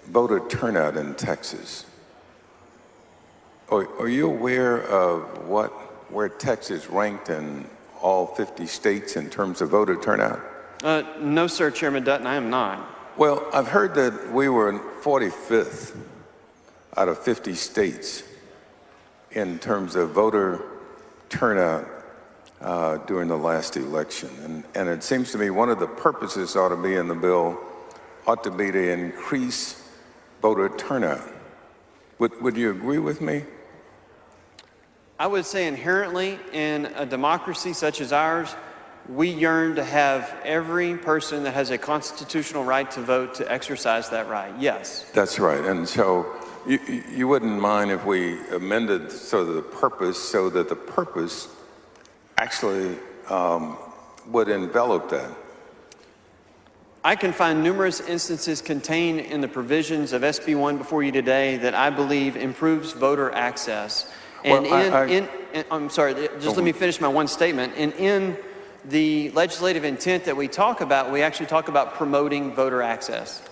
voter turnout in Texas. Are you aware of where Texas ranked in all 50 states in terms of voter turnout? No, sir, Chairman Dutton, I am not. Well, I've heard that we were 45th out of 50 states in terms of voter turnout during the last election. And it seems to me one of the purposes ought to be in the bill ought to be to increase voter turnout. Would you agree with me? I would say inherently in a democracy such as ours, we yearn to have every person that has a constitutional right to vote to exercise that right, yes. That's right, and so you wouldn't mind if we amended the purpose actually would envelop that. I can find numerous instances contained in the provisions of SB 1 before you today that I believe improves voter access. And I'm sorry, just let me finish my one statement. And in the legislative intent that we talk about, we actually talk about promoting voter access.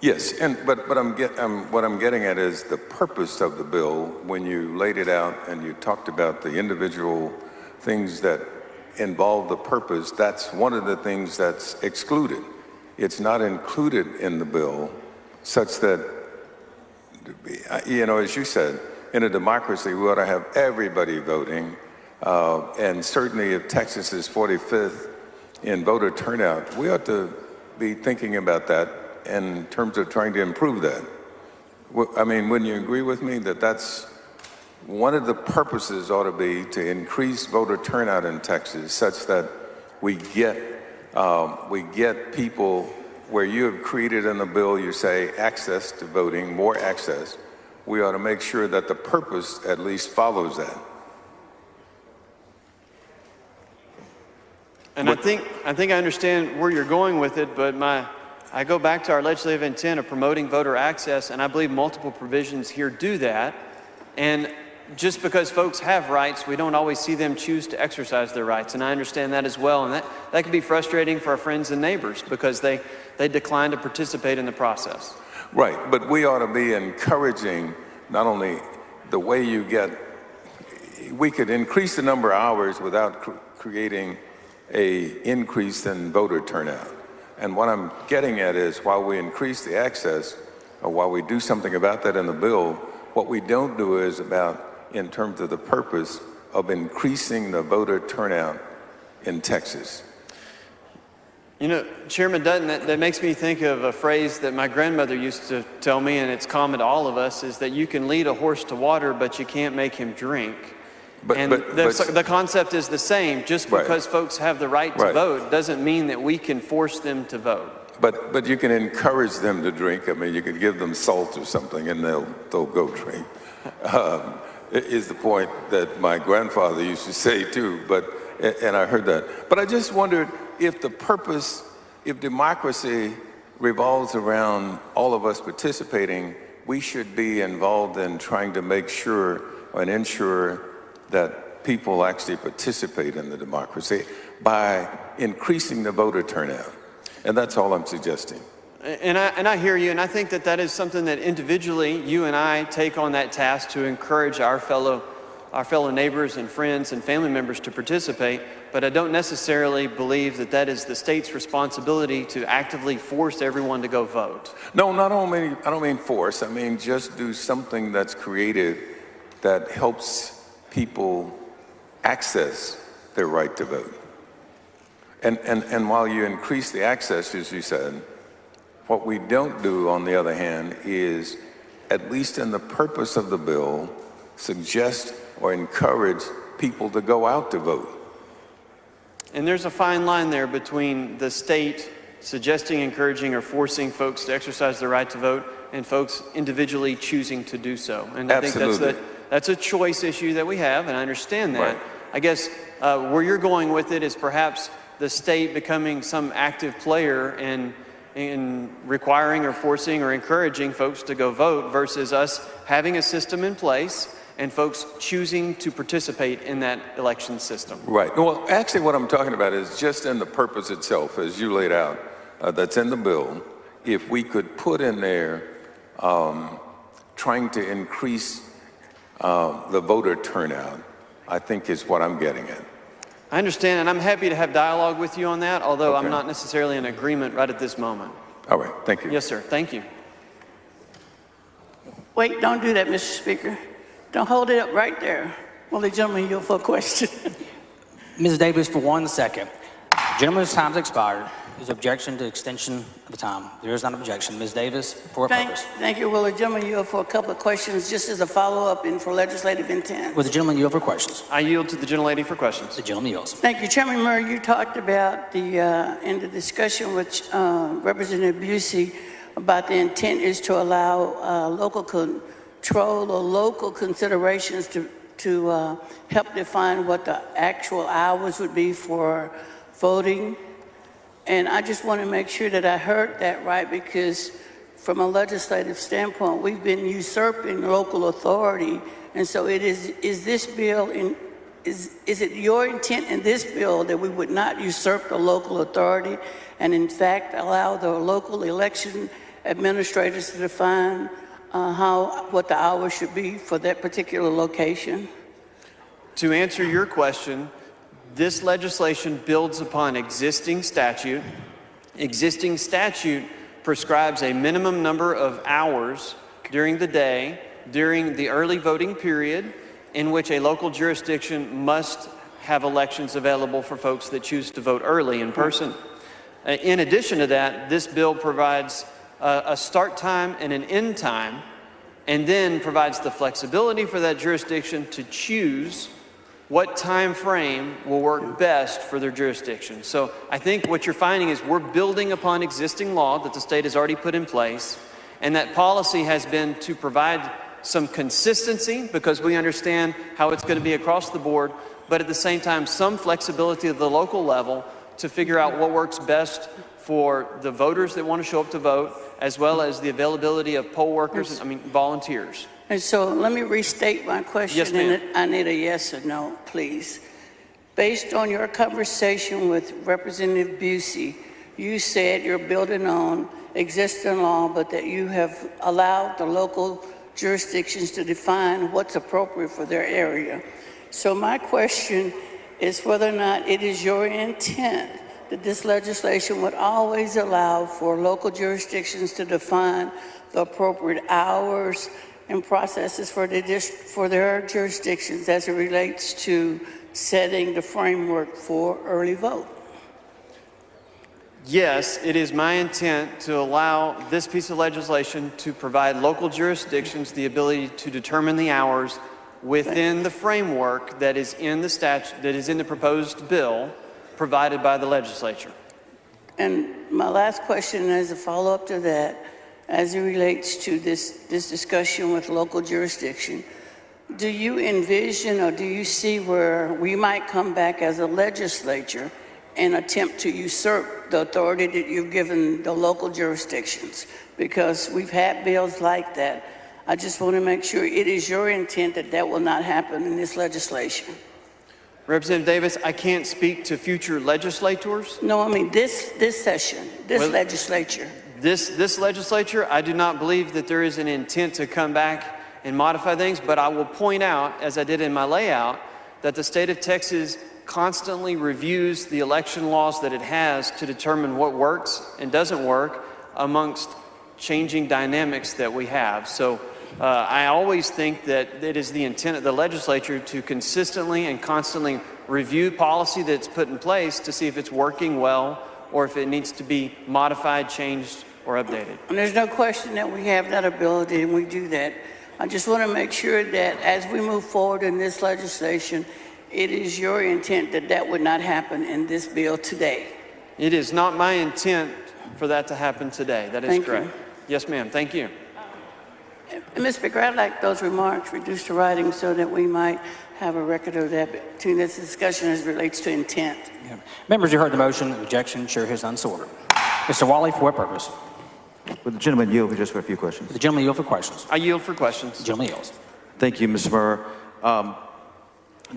Yes, but what I'm getting at is the purpose of the bill. When you laid it out and you talked about the individual things that involve the purpose, that's one of the things that's excluded. It's not included in the bill, such that, as you said, in a democracy, we ought to have everybody voting. And certainly if Texas is 45th in voter turnout, we ought to be thinking about that in terms of trying to improve that. I mean, wouldn't you agree with me that that's one of the purposes ought to be to increase voter turnout in Texas such that we get people where you have created in the bill, you say access to voting, more access. We ought to make sure that the purpose at least follows that. And I think I understand where you're going with it, but I go back to our legislative intent of promoting voter access, and I believe multiple provisions here do that. And just because folks have rights, we don't always see them choose to exercise their rights, and I understand that as well. And that can be frustrating for our friends and neighbors because they decline to participate in the process. Right, but we ought to be encouraging not only the way we could increase the number of hours without creating an increase in voter turnout. And what I'm getting at is while we increase the access, or while we do something about that in the bill, what we don't do is in terms of the purpose of increasing the voter turnout in Texas. You know, Chairman Dutton, that makes me think of a phrase that my grandmother used to tell me, and it's common to all of us, is that you can lead a horse to water, but you can't make him drink. The concept is the same. Just because folks have the right to vote doesn't mean that we can force them to vote. But you can encourage them to drink. I mean, you could give them salt or something, and they'll go drink. Is the point that my grandfather used to say too. And I heard that. But I just wondered if if democracy revolves around all of us participating, we should be involved in trying to make sure and ensure that people actually participate in the democracy by increasing the voter turnout. And that's all I'm suggesting. And I hear you, and I think that is something that individually you and I take on that task to encourage our fellow neighbors and friends and family members to participate, but I don't necessarily believe that is the state's responsibility to actively force everyone to go vote. No, I don't mean force. I mean just do something that's creative that helps people access their right to vote. And while you increase the access, as you said, what we don't do, on the other hand, is, at least in the purpose of the bill, suggest or encourage people to go out to vote. And there's a fine line there between the state suggesting, encouraging, or forcing folks to exercise their right to vote and folks individually choosing to do so. And I think that's a choice issue that we have, and I understand that. Right. I guess where you're going with it is perhaps the state becoming some active player in requiring or forcing or encouraging folks to go vote versus us having a system in place and folks choosing to participate in that election system. Right. Well, actually what I'm talking about is just in the purpose itself, as you laid out, that's in the bill. If we could put in there trying to increase the voter turnout, I think is what I'm getting at. I understand, and I'm happy to have dialogue with you on that, although Okay. I'm not necessarily in agreement right at this moment. All right, thank you. Yes, sir. Thank you. Wait, don't do that, Mr. Speaker. Don't hold it up right there. Will the gentleman yield for a question? Ms. Davis, for 1 second. Gentleman's time's expired. Is there objection to extension of the time? There is not an objection. Ms. Davis, for a purpose. Thank you. Will the gentleman yield for a couple of questions just as a follow-up and for legislative intent? Will the gentleman yield for questions? I yield to the gentlelady for questions. The gentleman yields. Thank you. Chairman Murray, you talked about in the discussion with Representative Busey about the intent is to allow local control or local considerations to help define what the actual hours would be for voting. And I just want to make sure that I heard that right, because from a legislative standpoint, we've been usurping local authority. And so is this bill, is it your intent in this bill that we would not usurp the local authority and in fact allow the local election administrators to define what the hours should be for that particular location? To answer your question, this legislation builds upon existing statute. Existing statute prescribes a minimum number of hours during the day, during the early voting period, in which a local jurisdiction must have elections available for folks that choose to vote early in person. In addition to that, this bill provides a start time and an end time, and then provides the flexibility for that jurisdiction to choose what time frame will work best for their jurisdiction. So I think what you're finding is we're building upon existing law that the state has already put in place, and that policy has been to provide some consistency because we understand how it's going to be across the board, but at the same time some flexibility at the local level to figure out what works best for the voters that want to show up to vote, as well as the availability of poll workers, volunteers. And so let me restate my question. Yes, ma'am. And I need a yes or no, please. Based on your conversation with Representative Busey, you said you're building on existing law, but that you have allowed the local jurisdictions to define what's appropriate for their area. So my question is whether or not it is your intent that this legislation would always allow for local jurisdictions to define the appropriate hours and processes for their jurisdictions as it relates to setting the framework for early vote. Yes, it is my intent to allow this piece of legislation to provide local jurisdictions the ability to determine the hours within the framework that is in the statute, that is in the proposed bill provided by the legislature. And my last question as a follow-up to that, as it relates to this discussion with local jurisdiction, do you envision or do you see where we might come back as a legislature and attempt to usurp the authority that you've given the local jurisdictions? Because we've had bills like that. I just want to make sure it is your intent that that will not happen in this legislation. Representative Davis, I can't speak to future legislators. No, I mean this session, legislature. This legislature, I do not believe that there is an intent to come back and modify things, but I will point out, as I did in my layout, that the state of Texas constantly reviews the election laws that it has to determine what works and doesn't work amongst changing dynamics that we have. So I always think that it is the intent of the legislature to consistently and constantly review policy that's put in place to see if it's working well or if it needs to be modified, changed, or updated. And there's no question that we have that ability and we do that. I just want to make sure that as we move forward in this legislation, it is your intent that that would not happen in this bill today. It is not my intent for that to happen today. That is Thank correct. you. Yes, ma'am. Thank you. And Ms. Speaker, I'd like those remarks reduced to writing so that we might have a record of that between this discussion as it relates to intent. Yeah. Members, you heard the motion. Objection, chair has done so ordered. Mr. Wally, for what purpose? Would the gentleman yield just for a few questions? The gentleman yield for questions. I yield for questions. The gentleman yields. Thank you, Mr. Murr.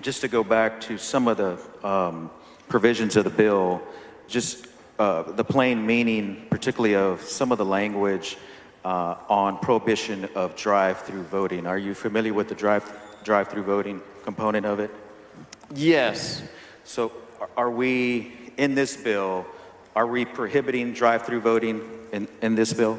Just to go back to some of the provisions of the bill, just the plain meaning, particularly of some of the language on prohibition of drive-through voting. Are you familiar with the drive-through voting component of it? Yes. So are we, in this bill, are we prohibiting drive-through voting in this bill?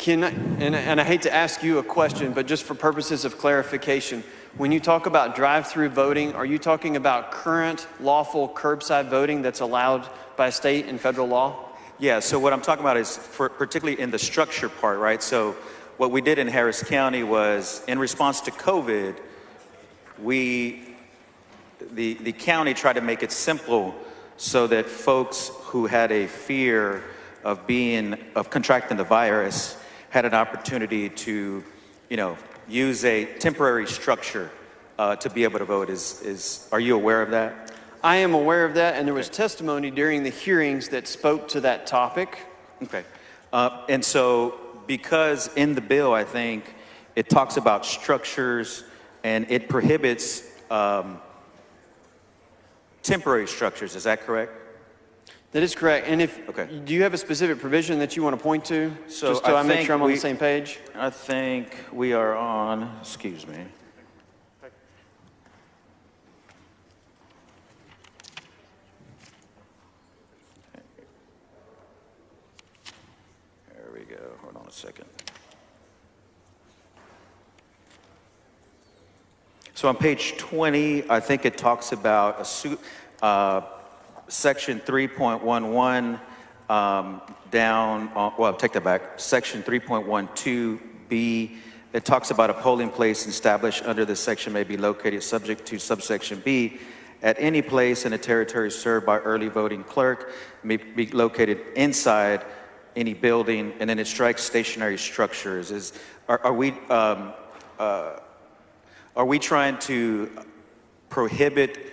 And I hate to ask you a question, but just for purposes of clarification, when you talk about drive-through voting, are you talking about current lawful curbside voting that's allowed by state and federal law? Yeah, so what I'm talking about is particularly in the structure part, right? So what we did in Harris County was, in response to COVID, the county tried to make it simple so that folks who had a fear of contracting the virus had an opportunity to, use a temporary structure to be able to vote. Are you aware of that? I am aware of that, and there was testimony during the hearings that spoke to that topic. Okay. And so because in the bill, I think it talks about structures and it prohibits temporary structures. Is that correct? That is correct. And do you have a specific provision that you want to point to? So just so I make sure I'm on the same page? I think we are on, excuse me. There we go. Hold on a second. So on page 20, I think it talks about section 3.11 take that back. Section 3.12B, it talks about a polling place established under this section may be located subject to subsection B at any place in a territory served by early voting clerk, may be located inside any building, and then it strikes stationary structures. Are we trying to prohibit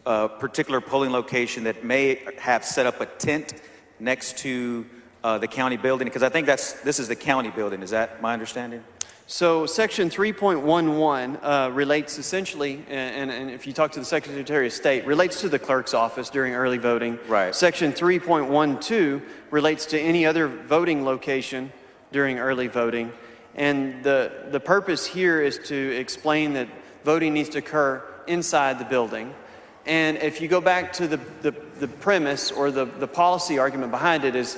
a particular polling location that may have set up a tent next to the county building? Because I think this is the county building. Is that my understanding? So section 3.11 relates essentially, and if you talk to the Secretary of State, relates to the clerk's office during early voting. Right. Section 3.12 relates to any other voting location during early voting. And the purpose here is to explain that voting needs to occur inside the building. And if you go back to the premise or the policy argument behind it is,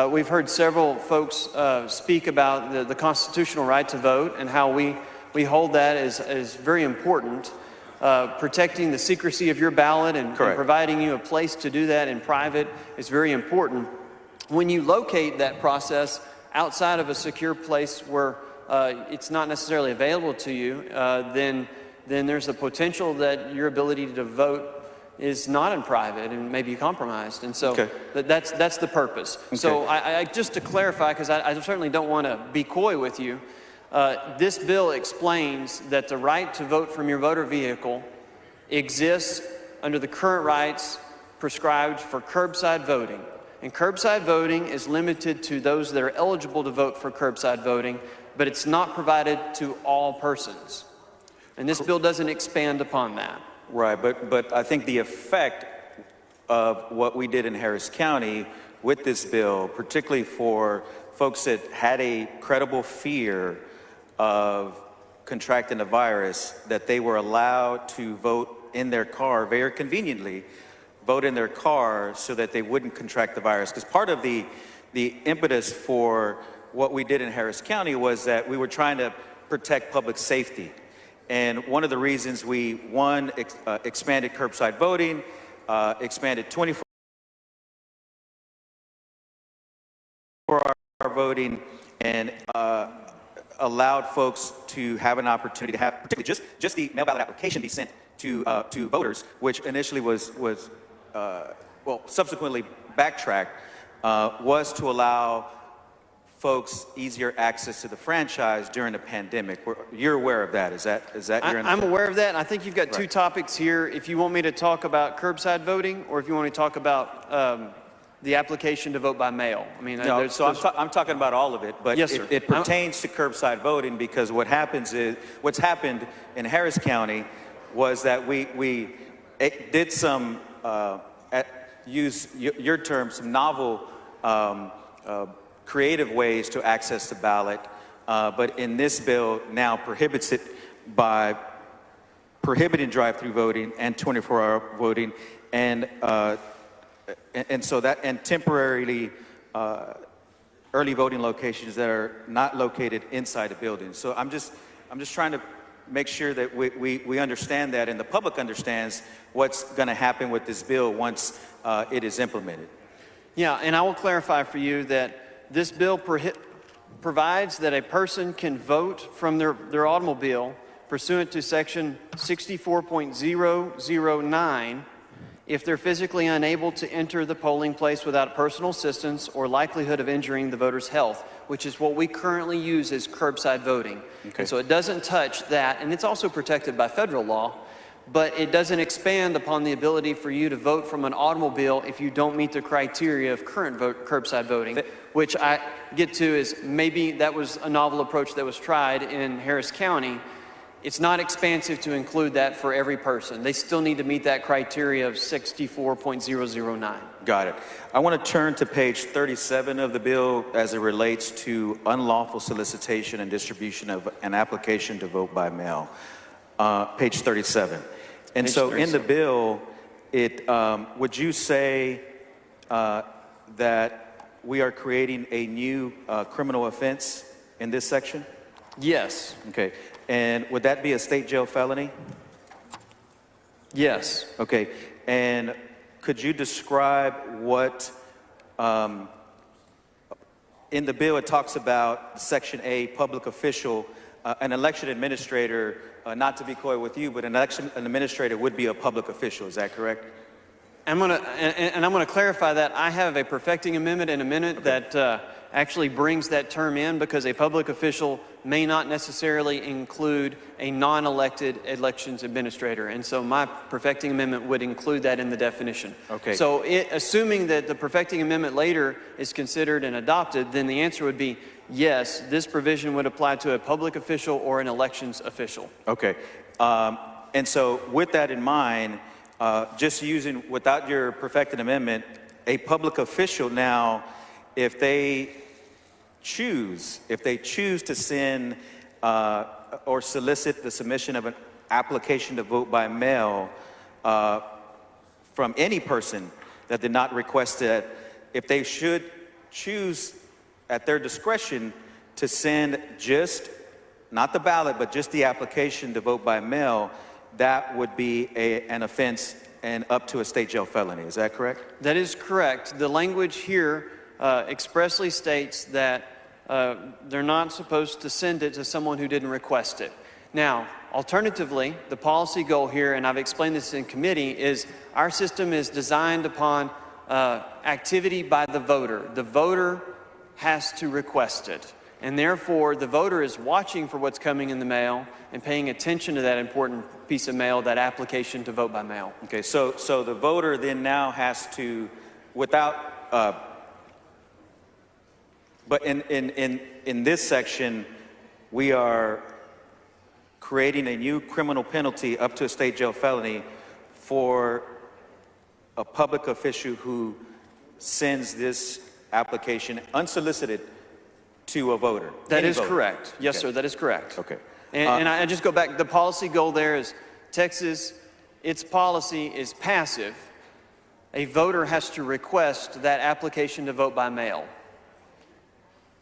we've heard several folks speak about the constitutional right to vote and how we hold that as very important. Protecting the secrecy of your ballot and providing you a place to do that in private is very important. When you locate that process outside of a secure place where it's not necessarily available to you, then there's a potential that your ability to vote is not in private and may be compromised. And so that's the purpose. Okay. So I just to clarify, because I certainly don't want to be coy with you, this bill explains that the right to vote from your voter vehicle exists under the current rights prescribed for curbside voting. And curbside voting is limited to those that are eligible to vote for curbside voting, but it's not provided to all persons. And this bill doesn't expand upon that. Right, but I think the effect of what we did in Harris County with this bill, particularly for folks that had a credible fear of contracting the virus, that they were allowed to vote in their car, very conveniently, vote in their car so that they wouldn't contract the virus. Because part of the impetus for what we did in Harris County was that we were trying to protect public safety. And one of the reasons we, expanded curbside voting, expanded 24-hour voting, and allowed folks to have an opportunity to have, particularly just the mail ballot application be sent to voters, which initially was subsequently backtracked, was to allow folks easier access to the franchise during the pandemic. You're aware of that? Is that your understanding? I'm aware of that, and I think you've got two topics here. If you want me to talk about curbside voting, or if you want me to talk about the application to vote by mail. I mean, no, I'm talking about all of it, but yes, sir. It pertains to curbside voting, because what's happened in Harris County was that we did some, use your term, some novel creative ways to access the ballot, but in this bill now prohibits it by prohibiting drive-through voting and 24-hour voting, and temporarily early voting locations that are not located inside a building. So I'm just trying to make sure that we understand that, and the public understands what's going to happen with this bill once it is implemented. Yeah, and I will clarify for you that this bill provides that a person can vote from their automobile pursuant to section 64.009 if they're physically unable to enter the polling place without personal assistance or likelihood of injuring the voter's health, which is what we currently use as curbside voting. Okay. And so it doesn't touch that, and it's also protected by federal law, but it doesn't expand upon the ability for you to vote from an automobile if you don't meet the criteria of current curbside voting, which I get to is maybe that was a novel approach that was tried in Harris County. It's not expansive to include that for every person. They still need to meet that criteria of 64.009. Got it. I want to turn to page 37 of the bill as it relates to unlawful solicitation and distribution of an application to vote by mail. Page 37. And Page so 37. in the bill, would you say that we are creating a new criminal offense in this section? Yes. Okay. And would that be a state jail felony? Yes. Okay. And could you describe what, in the bill it talks about Section A, public official, an election administrator, not to be coy with you, but an election administrator would be a public official, is that correct? I'm gonna clarify that. I have a perfecting amendment in a minute that actually brings that term in, because a public official may not necessarily include a non-elected elections administrator. And so my perfecting amendment would include that in the definition. Okay. So assuming that the perfecting amendment later is considered and adopted, then the answer would be yes, this provision would apply to a public official or an elections official. Okay. And so with that in mind, just using, without your perfected amendment, a public official now, if they choose to send or solicit the submission of an application to vote by mail from any person that did not request it, if they should choose at their discretion to send just, not the ballot, but just the application to vote by mail, that would be an offense and up to a state jail felony. Is that correct? That is correct. The language here expressly states that they're not supposed to send it to someone who didn't request it. Now, alternatively, the policy goal here, and I've explained this in committee, is our system is designed upon activity by the voter. The voter has to request it. And therefore, the voter is watching for what's coming in the mail and paying attention to that important piece of mail, that application to vote by mail. Okay, so the voter then now has to, without, but in this section, we are creating a new criminal penalty up to a state jail felony for a public official who sends this application unsolicited to a voter. That is voter. correct. Yes, Okay. sir, that is correct. Okay. And I just go back, the policy goal there is Texas, its policy is passive. A voter has to request that application to vote by mail.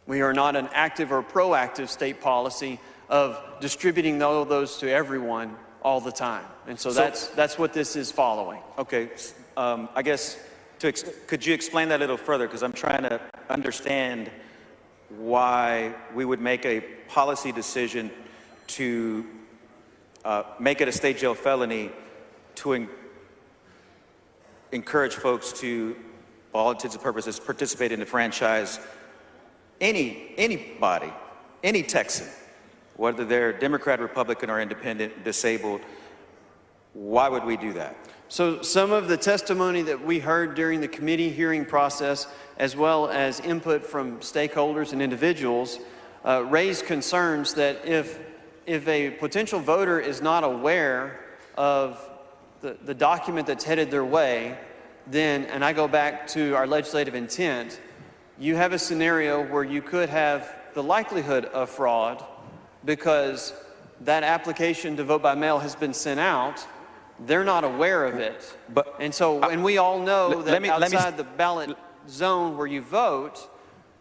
We are not an active or proactive state policy of distributing all of those to everyone all the time. And so that's what this is following. Okay, I guess, could you explain that a little further? Because I'm trying to understand why we would make a policy decision to make it a state jail felony to encourage folks to, for all intents and purposes, participate in the franchise. Anybody, any Texan, whether they're Democrat, Republican, or Independent, disabled, why would we do that? So some of the testimony that we heard during the committee hearing process, as well as input from stakeholders and individuals, raised concerns that if a potential voter is not aware of the document that's headed their way, then, and I go back to our legislative intent, you have a scenario where you could have the likelihood of fraud because that application to vote by mail has been sent out. They're not aware of it. And we all know that outside the ballot zone where you vote,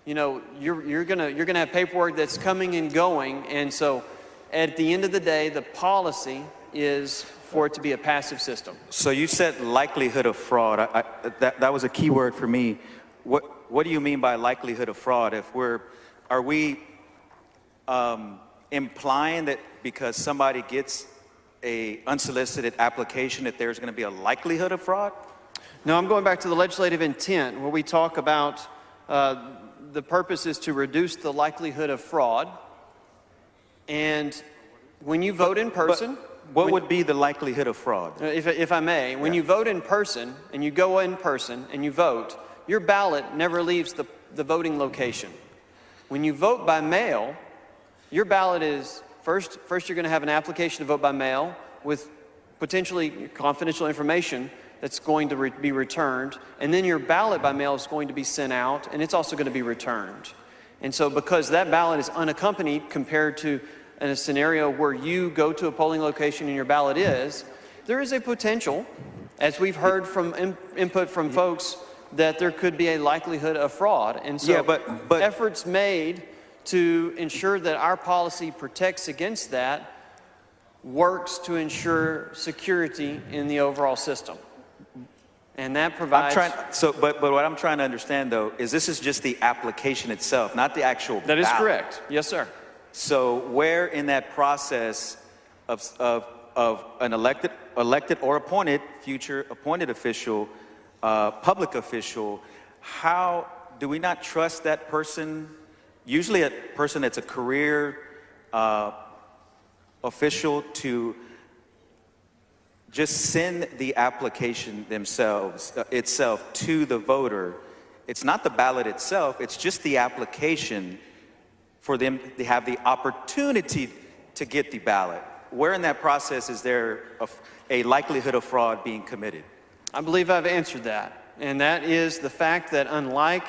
you know, you're gonna have paperwork that's coming and going. And so at the end of the day, the policy is for it to be a passive system. So you said likelihood of fraud. That was a key word for me. What do you mean by likelihood of fraud? Are we implying that because somebody gets a unsolicited application that there's going to be a likelihood of fraud? No, I'm going back to the legislative intent where we talk about the purpose is to reduce the likelihood of fraud. And when you vote in person... What would be the likelihood of fraud? If I may, when you vote in person and you go in person and you vote, your ballot never leaves the voting location. When you vote by mail, your ballot is first you're going to have an application to vote by mail with potentially confidential information that's going to be returned, and then your ballot by mail is going to be sent out, and it's also going to be returned. And so because that ballot is unaccompanied compared to in a scenario where you go to a polling location and your ballot is, there is a potential, as we've heard from input from folks, that there could be a likelihood of fraud. And so but efforts made to ensure that our policy protects against that works to ensure security in the overall system. And that provides... But what I'm trying to understand, though, is this is just the application itself, not the actual ballot. That is correct. Yes, sir. So where in that process of an elected or appointed, future appointed official, public official, how do we not trust that person, usually a person that's a career official, to just send the application itself to the voter? It's not the ballot itself, it's just the application for them to have the opportunity to get the ballot. Where in that process is there a likelihood of fraud being committed? I believe I've answered that. And that is the fact that unlike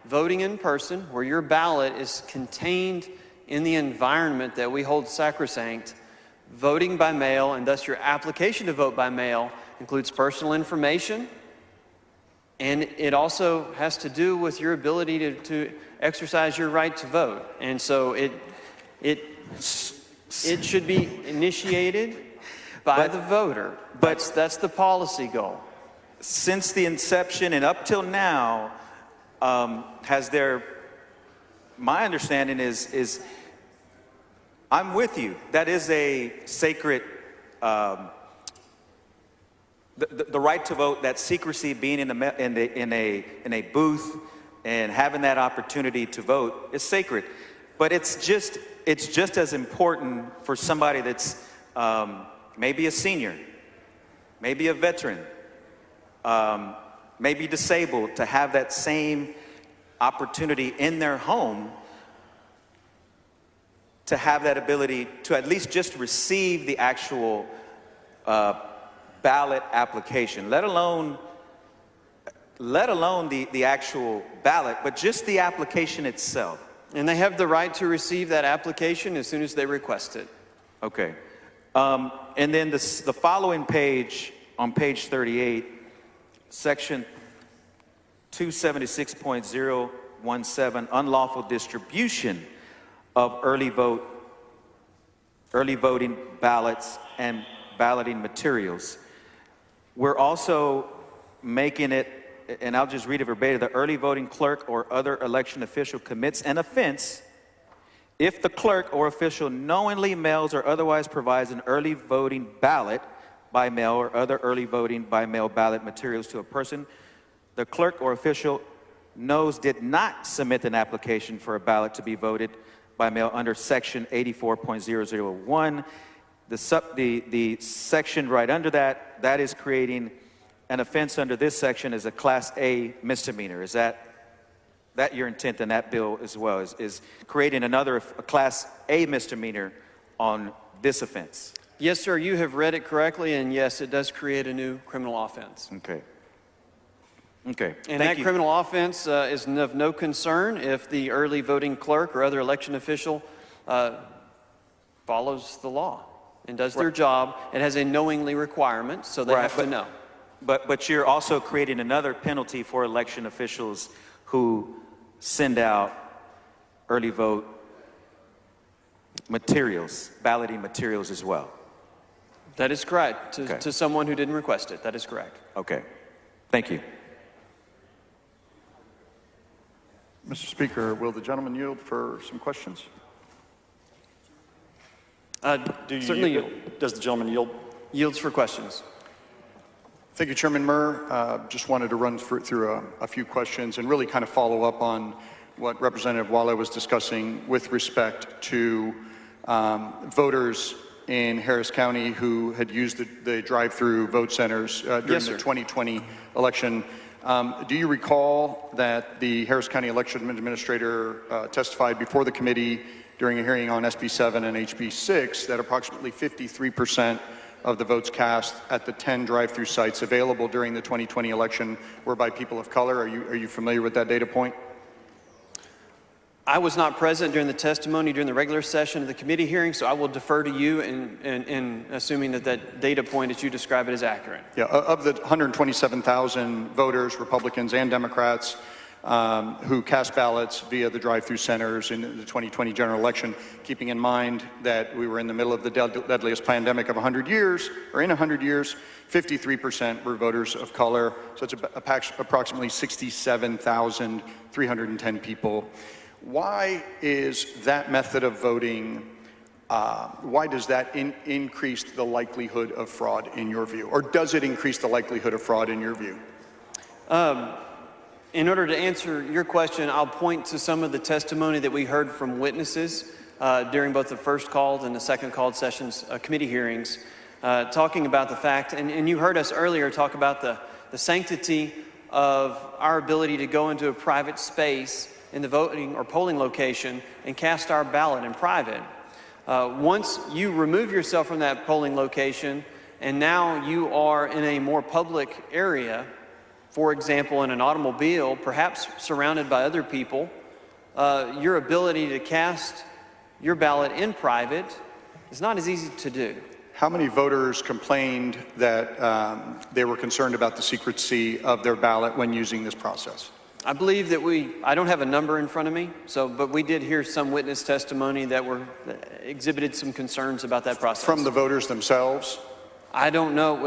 voting in person, where your ballot is contained in the environment that we hold sacrosanct, voting by mail, and thus your application to vote by mail, includes personal information, and it also has to do with your ability to exercise your right to vote. And so it should be initiated by the voter. But that's the policy goal. Since the inception and up till now, my understanding is I'm with you. That is a sacred, the right to vote, that secrecy, being in a booth and having that opportunity to vote is sacred. But it's just as important for somebody that's maybe a senior, maybe a veteran, maybe disabled, to have that same opportunity in their home, to have that ability to at least just receive the actual ballot application, let alone the actual ballot, but just the application itself. And they have the right to receive that application as soon as they request it. Okay. And then the following page, on page 38, section 276.017, unlawful distribution of early voting ballots and balloting materials. We're also making it, and I'll just read it verbatim, the early voting clerk or other election official commits an offense if the clerk or official knowingly mails or otherwise provides an early voting ballot by mail or other early voting by mail ballot materials to a person the clerk or official knows did not submit an application for a ballot to be voted by mail under section 84.001. The section right under that is creating an offense under this section as a Class A misdemeanor. Is that your intent in that bill as well, is creating a Class A misdemeanor on this offense? Yes, sir, you have read it correctly, and yes, it does create a new criminal offense. Okay. Okay. And Thank that you. criminal offense is of no concern if the early voting clerk or other election official follows the law and does their job. It has a knowingly requirement, so they have to know. But you're also creating another penalty for election officials who send out early vote materials, balloting materials as well. That is correct. Okay. To someone who didn't request it, that is correct. Okay. Thank you. Mr. Speaker, will the gentleman yield for some questions? Certainly yield. Does the gentleman yield? Yields for questions. Thank you, Chairman Murr. Just wanted to run through a few questions and really kind of follow up on what Representative Wale was discussing with respect to voters in Harris County who had used the drive-through vote centers during Yes, the sir. 2020 election. Do you recall that the Harris County Election Administrator testified before the committee during a hearing on SB 7 and HB 6 that approximately 53% of the votes cast at the 10 drive-through sites available during the 2020 election were by people of color? Are you familiar with that data point? I was not present during the testimony during the regular session of the committee hearing, so I will defer to you in assuming that that data point as you describe it is accurate. Yeah, of the 127,000 voters, Republicans and Democrats, who cast ballots via the drive-through centers in the 2020 general election, keeping in mind that we were in the middle of the deadliest pandemic of 100 years, or in 100 years, 53% were voters of color, so it's approximately 67,310 people. Why is that method of voting, why does that increase the likelihood of fraud in your view? Or does it increase the likelihood of fraud in your view? In order to answer your question, I'll point to some of the testimony that we heard from witnesses during both the first called and the second called sessions, committee hearings, talking about the fact, and you heard us earlier talk about the sanctity of our ability to go into a private space in the voting or polling location and cast our ballot in private. Once you remove yourself from that polling location and now you are in a more public area, for example, in an automobile, perhaps surrounded by other people, your ability to cast your ballot in private is not as easy to do. How many voters complained that they were concerned about the secrecy of their ballot when using this process? I believe that I don't have a number in front of me, but we did hear some witness testimony that exhibited some concerns about that process. From the voters themselves? I don't know.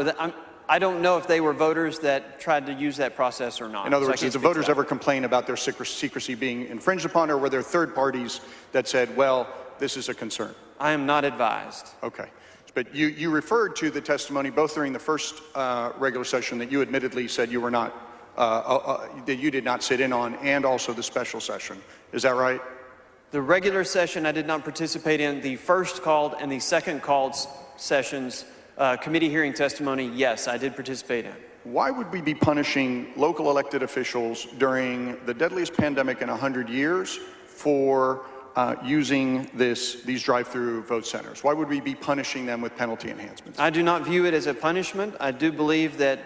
I don't know if they were voters that tried to use that process or not. In other words, So did the voters ever complain about their secrecy being infringed upon, or were there third parties that said, well, this is a concern? I am not advised. Okay. But you referred to the testimony both during the first regular session that you admittedly said you were not, that you did not sit in on, and also the special session. Is that right? The regular session I did not participate in. The first called and the second called sessions, committee hearing testimony, yes, I did participate in. Why would we be punishing local elected officials during the deadliest pandemic in 100 years for using these drive-through vote centers? Why would we be punishing them with penalty enhancements? I do not view it as a punishment. I do believe that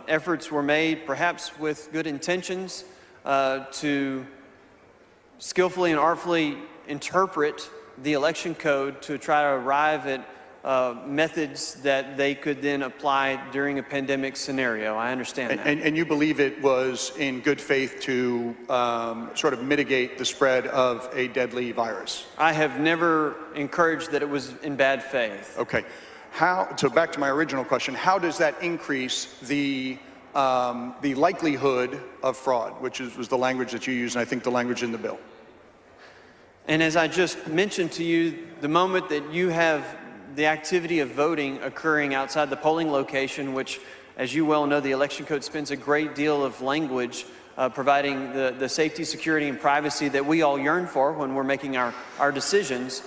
efforts were made, perhaps with good intentions, to skillfully and artfully interpret the election code to try to arrive at methods that they could then apply during a pandemic scenario. I understand that. And you believe it was in good faith to sort of mitigate the spread of a deadly virus? I have never encouraged that it was in bad faith. Okay. So back to my original question, how does that increase the likelihood of fraud, which was the language that you used, and I think the language in the bill? And as I just mentioned to you, the moment that you have the activity of voting occurring outside the polling location, which, as you well know, the election code spends a great deal of language providing the safety, security, and privacy that we all yearn for when we're making our decisions,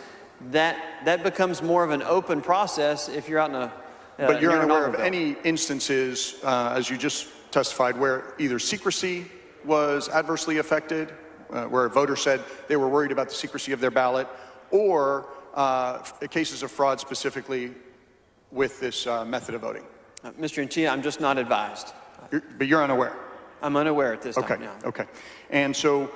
that becomes more of an open process if you're out in a But you're near an unaware of automobile. any instances, as you just testified, where either secrecy was adversely affected, where a voter said they were worried about the secrecy of their ballot, or cases of fraud specifically with this method of voting? Mr. Nchia, I'm just not advised. But you're unaware? I'm unaware at this Okay, time now. okay. And so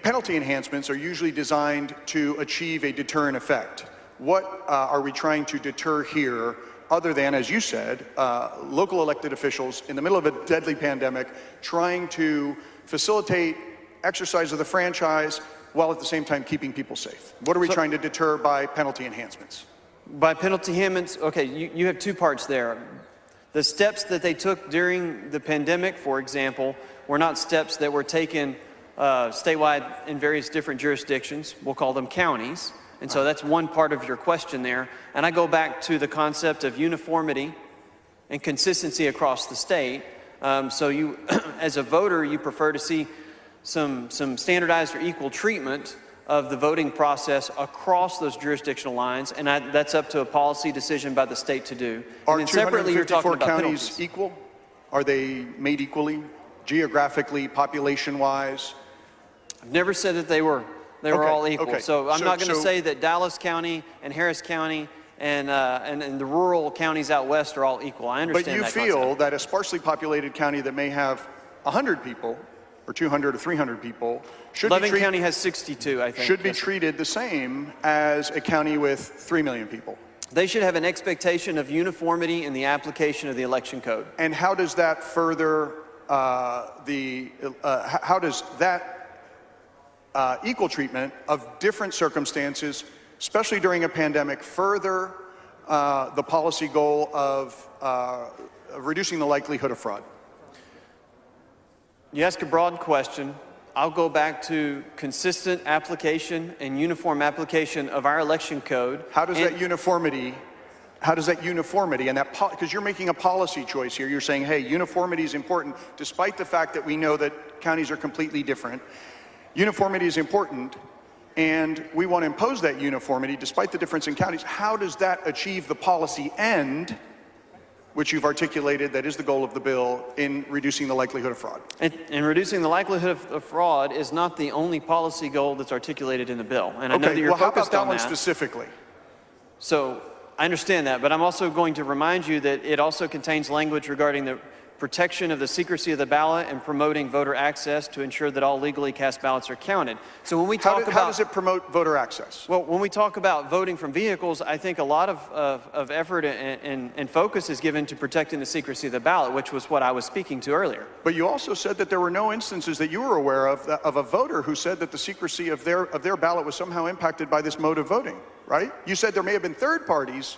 penalty enhancements are usually designed to achieve a deterrent effect. What are we trying to deter here other than, as you said, local elected officials in the middle of a deadly pandemic trying to facilitate exercise of the franchise while at the same time keeping people safe? What are we trying to deter by penalty enhancements? By penalty enhancements, okay, you have two parts there. The steps that they took during the pandemic, for example, were not steps that were taken statewide in various different jurisdictions. We'll call them counties. And so that's one part of your question there. And I go back to the concept of uniformity and consistency across the state. So you, as a voter, you prefer to see some standardized or equal treatment of the voting process across those jurisdictional lines, and that's up to a policy decision by the state to do. Are and then separately, you're talking 254 about counties penalties. equal? Are they made equally, geographically, population-wise? I've never said that they were Okay, all equal. okay. So I'm not going to So- say that Dallas County and Harris County and the rural counties out west are all equal. I But understand you that feel concept. that a sparsely populated county that may have 100 people, or 200 or 300 people, should Loving be County has 62, I think. should be Yes. treated the same as a county with 3 million people. They should have an expectation of uniformity in the application of the election code. And how does that further how does that equal treatment of different circumstances, especially during a pandemic, further the policy goal of reducing the likelihood of fraud? You ask a broad question. I'll go back to consistent application and uniform application of our election code. How does that uniformity and that, because you're making a policy choice here, you're saying, hey, uniformity is important, despite the fact that we know that counties are completely different. Uniformity is important, and we want to impose that uniformity despite the difference in counties. How does that achieve the policy end, which you've articulated that is the goal of the bill, in reducing the likelihood of fraud? And reducing the likelihood of fraud is not the only policy goal that's articulated in the bill. And I know that you're well, how about focused that on one that. specifically? So I understand that, but I'm also going to remind you that it also contains language regarding the protection of the secrecy of the ballot and promoting voter access to ensure that all legally cast ballots are counted. So when we talk about... How does it promote voter access? Well, when we talk about voting from vehicles, I think a lot of effort and focus is given to protecting the secrecy of the ballot, which was what I was speaking to earlier. But you also said that there were no instances that you were aware of a voter who said that the secrecy of their ballot was somehow impacted by this mode of voting, right? You said there may have been third parties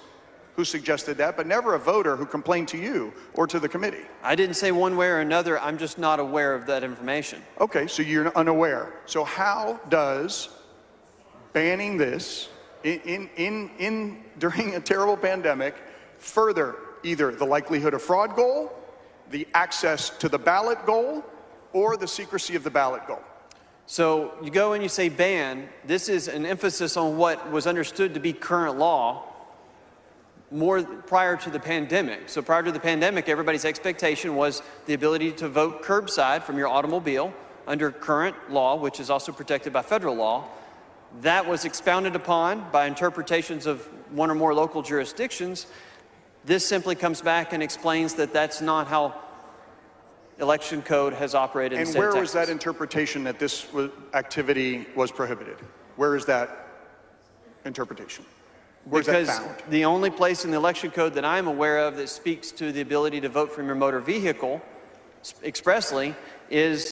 who suggested that, but never a voter who complained to you or to the committee. I didn't say one way or another. I'm just not aware of that information. Okay, so you're unaware. So how does banning this during a terrible pandemic further either the likelihood of fraud goal, the access to the ballot goal, or the secrecy of the ballot goal? So you go and you say ban. This is an emphasis on what was understood to be current law more prior to the pandemic. So prior to the pandemic, everybody's expectation was the ability to vote curbside from your automobile under current law, which is also protected by federal law. That was expounded upon by interpretations of one or more local jurisdictions. This simply comes back and explains that that's not how election code has operated in the state of And where was Texas. that interpretation that this activity was prohibited? Where is that interpretation? Where's that Because found? the only place in the election code that I'm aware of that speaks to the ability to vote from your motor vehicle expressly is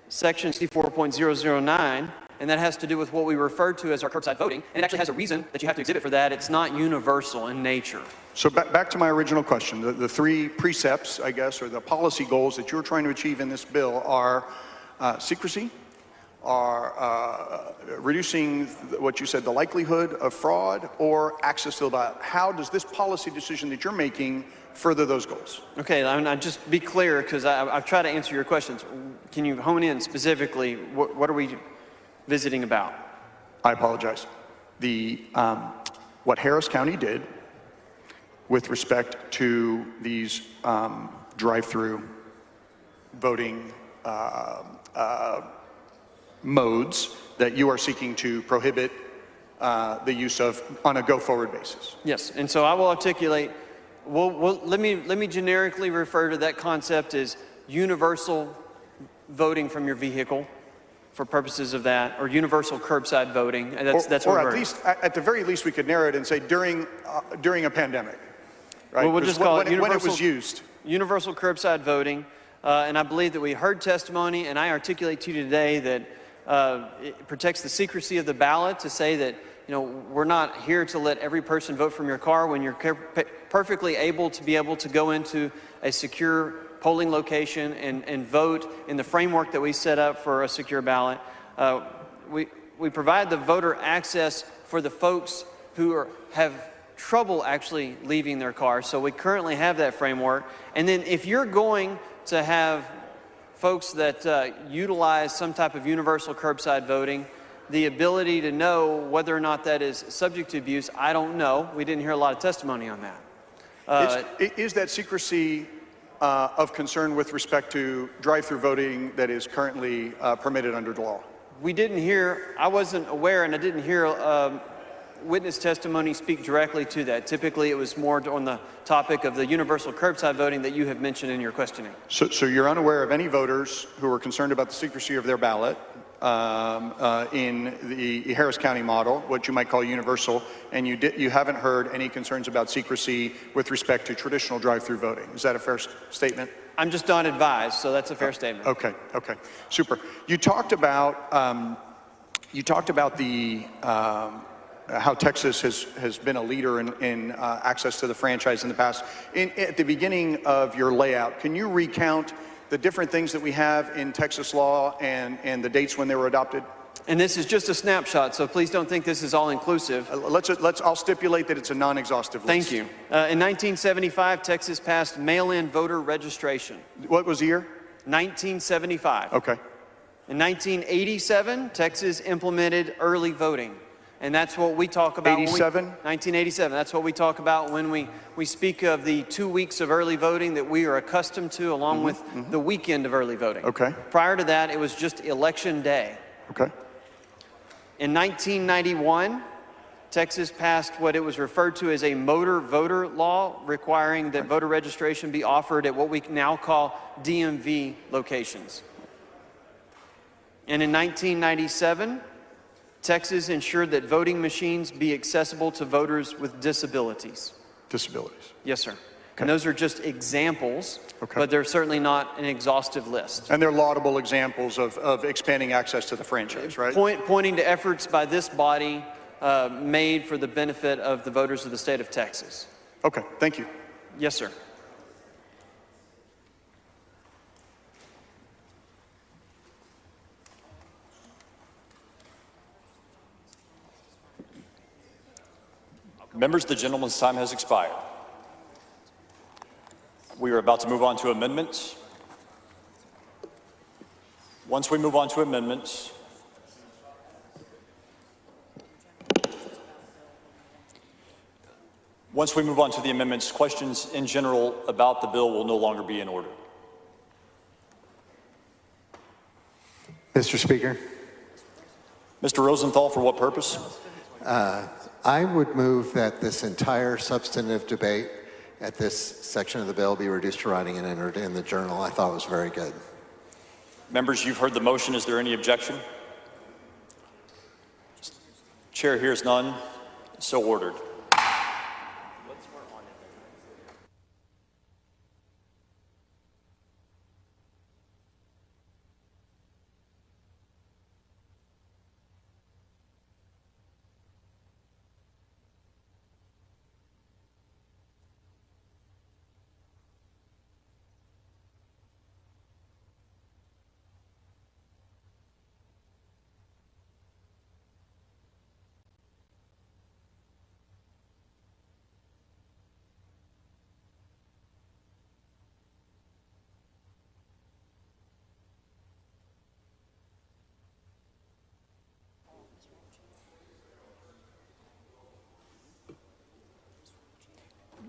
section 64.009, and that has to do with what we refer to as our curbside voting. And it actually has a reason that you have to exhibit for that. It's not universal in nature. So back to my original question, the three precepts, I guess, or the policy goals that you're trying to achieve in this bill are secrecy, are reducing what you said, the likelihood of fraud, or access to the ballot. How does this policy decision that you're making further those goals? Okay, I'll just be clear because I've tried to answer your questions. Can you hone in specifically? What are we visiting about? I apologize. What Harris County did with respect to these drive-through voting modes that you are seeking to prohibit the use of on a go-forward basis. Yes, and so I will articulate Well, let me generically refer to that concept as universal voting from your vehicle for purposes of that, or universal curbside voting. And that's what or we're. at least, at the very least, we could narrow it and say during a pandemic, right? Well, we'll just call it when it was used. Universal curbside voting, and I believe that we heard testimony, and I articulate to you today that it protects the secrecy of the ballot to say that, you know, we're not here to let every person vote from your car when you're perfectly able to go into a secure polling location and vote in the framework that we set up for a secure ballot. We provide the voter access for the folks who have trouble actually leaving their car. So we currently have that framework. And then if you're going to have folks that utilize some type of universal curbside voting, the ability to know whether or not that is subject to abuse, I don't know. We didn't hear a lot of testimony on that. Is that secrecy of concern with respect to drive-through voting that is currently permitted under the law? We didn't hear, I wasn't aware, and I didn't hear witness testimony speak directly to that. Typically, it was more on the topic of the universal curbside voting that you have mentioned in your questioning. So you're unaware of any voters who are concerned about the secrecy of their ballot in the Harris County model, what you might call universal, and you haven't heard any concerns about secrecy with respect to traditional drive-through voting. Is that a fair statement? I'm just not advised, so that's a fair statement. Okay, super. You talked about the how Texas has been a leader in access to the franchise in the past. At the beginning of your layout, can you recount the different things that we have in Texas law and the dates when they were adopted? And this is just a snapshot, so please don't think this is all inclusive. I'll stipulate that it's a non-exhaustive list. Thank you. In 1975, Texas passed mail-in voter registration. What was the year? 1975. Okay. In 1987, Texas implemented early voting. And that's what we talk about. 1987. That's what we talk about when we speak of the 2 weeks of early voting that we are accustomed to, along with the weekend of early voting. Okay. Prior to that, it was just election day. Okay. In 1991, Texas passed what it was referred to as a motor voter law, requiring that voter registration be offered at what we now call DMV locations. And in 1997, Texas ensured that voting machines be accessible to voters with disabilities. Disabilities. Yes, sir. Okay. And those are just examples, but they're certainly not an exhaustive list. And they're laudable examples of expanding access to the franchise, right? Pointing to efforts by this body made for the benefit of the voters of the state of Texas. Okay, thank you. Yes, sir. Members, the gentleman's time has expired. We are about to move on to amendments. Once we move on to amendments, questions in general about the bill will no longer be in order. Mr. Speaker. Mr. Rosenthal, for what purpose? I would move that this entire substantive debate at this section of the bill be reduced to writing and entered in the journal. I thought it was very good. Members, you've heard the motion. Is there any objection? Chair hears none. So ordered.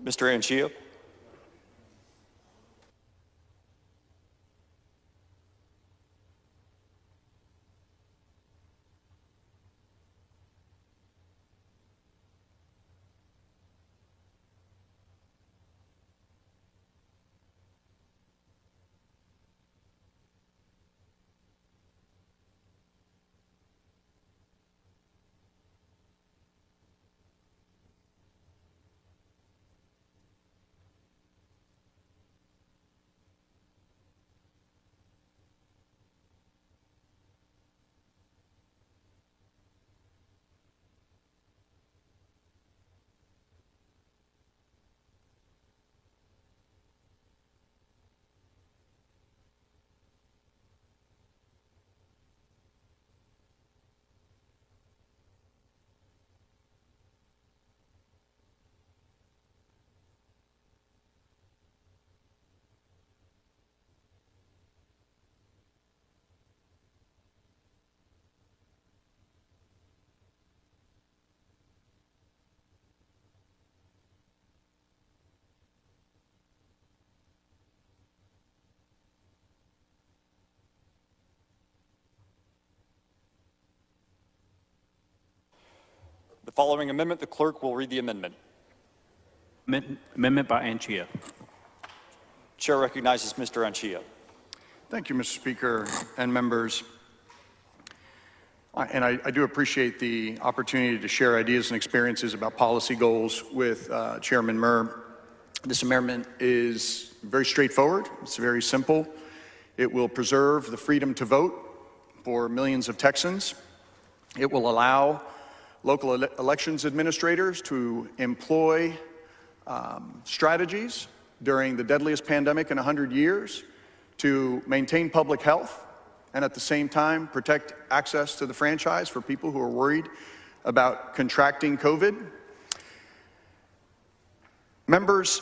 Mr. Anchia. The following amendment, the clerk will read the amendment. Amendment by Anchia. Chair recognizes Mr. Anchia. Thank you, Mr. Speaker and members. I do appreciate the opportunity to share ideas and experiences about policy goals with Chairman Murr. This amendment is very straightforward. It's very simple. It will preserve the freedom to vote for millions of Texans. It will allow local elections administrators to employ strategies during the deadliest pandemic in 100 years to maintain public health and at the same time protect access to the franchise for people who are worried about contracting COVID. Members,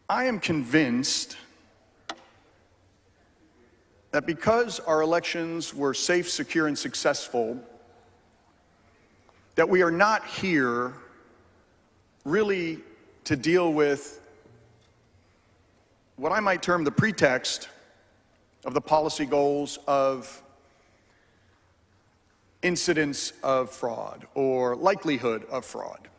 I am convinced that because our elections were safe, secure, and successful, that we are not here really to deal with what I might term the pretext of the policy goals of incidents of fraud or likelihood of fraud.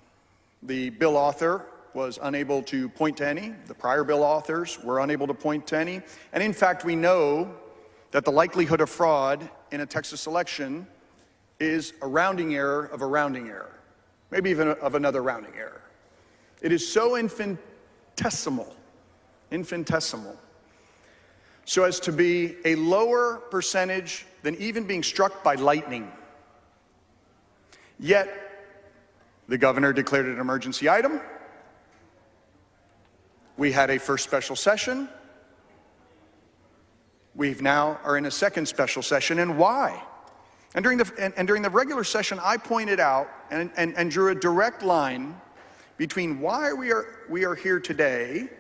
The bill author was unable to point to any. The prior bill authors were unable to point to any. And in fact, we know that the likelihood of fraud in a Texas election is a rounding error of a rounding error, maybe even of another rounding error. It is so infinitesimal, so as to be a lower percentage than even being struck by lightning. Yet, the governor declared it an emergency item. We had a first special session. We've now are in a second special session, and why? And during the regular session, I pointed out and drew a direct line between why we are here today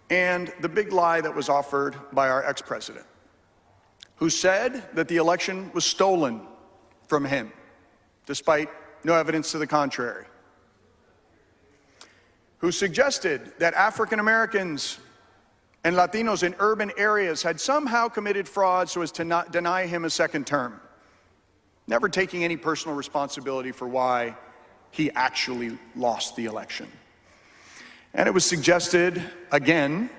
and the big lie that was offered by our ex-president, who said that the election was stolen from him, despite no evidence to the contrary, who suggested that African Americans and Latinos in urban areas had somehow committed fraud so as to not deny him a second term, never taking any personal responsibility for why he actually lost the election. And it was suggested, again,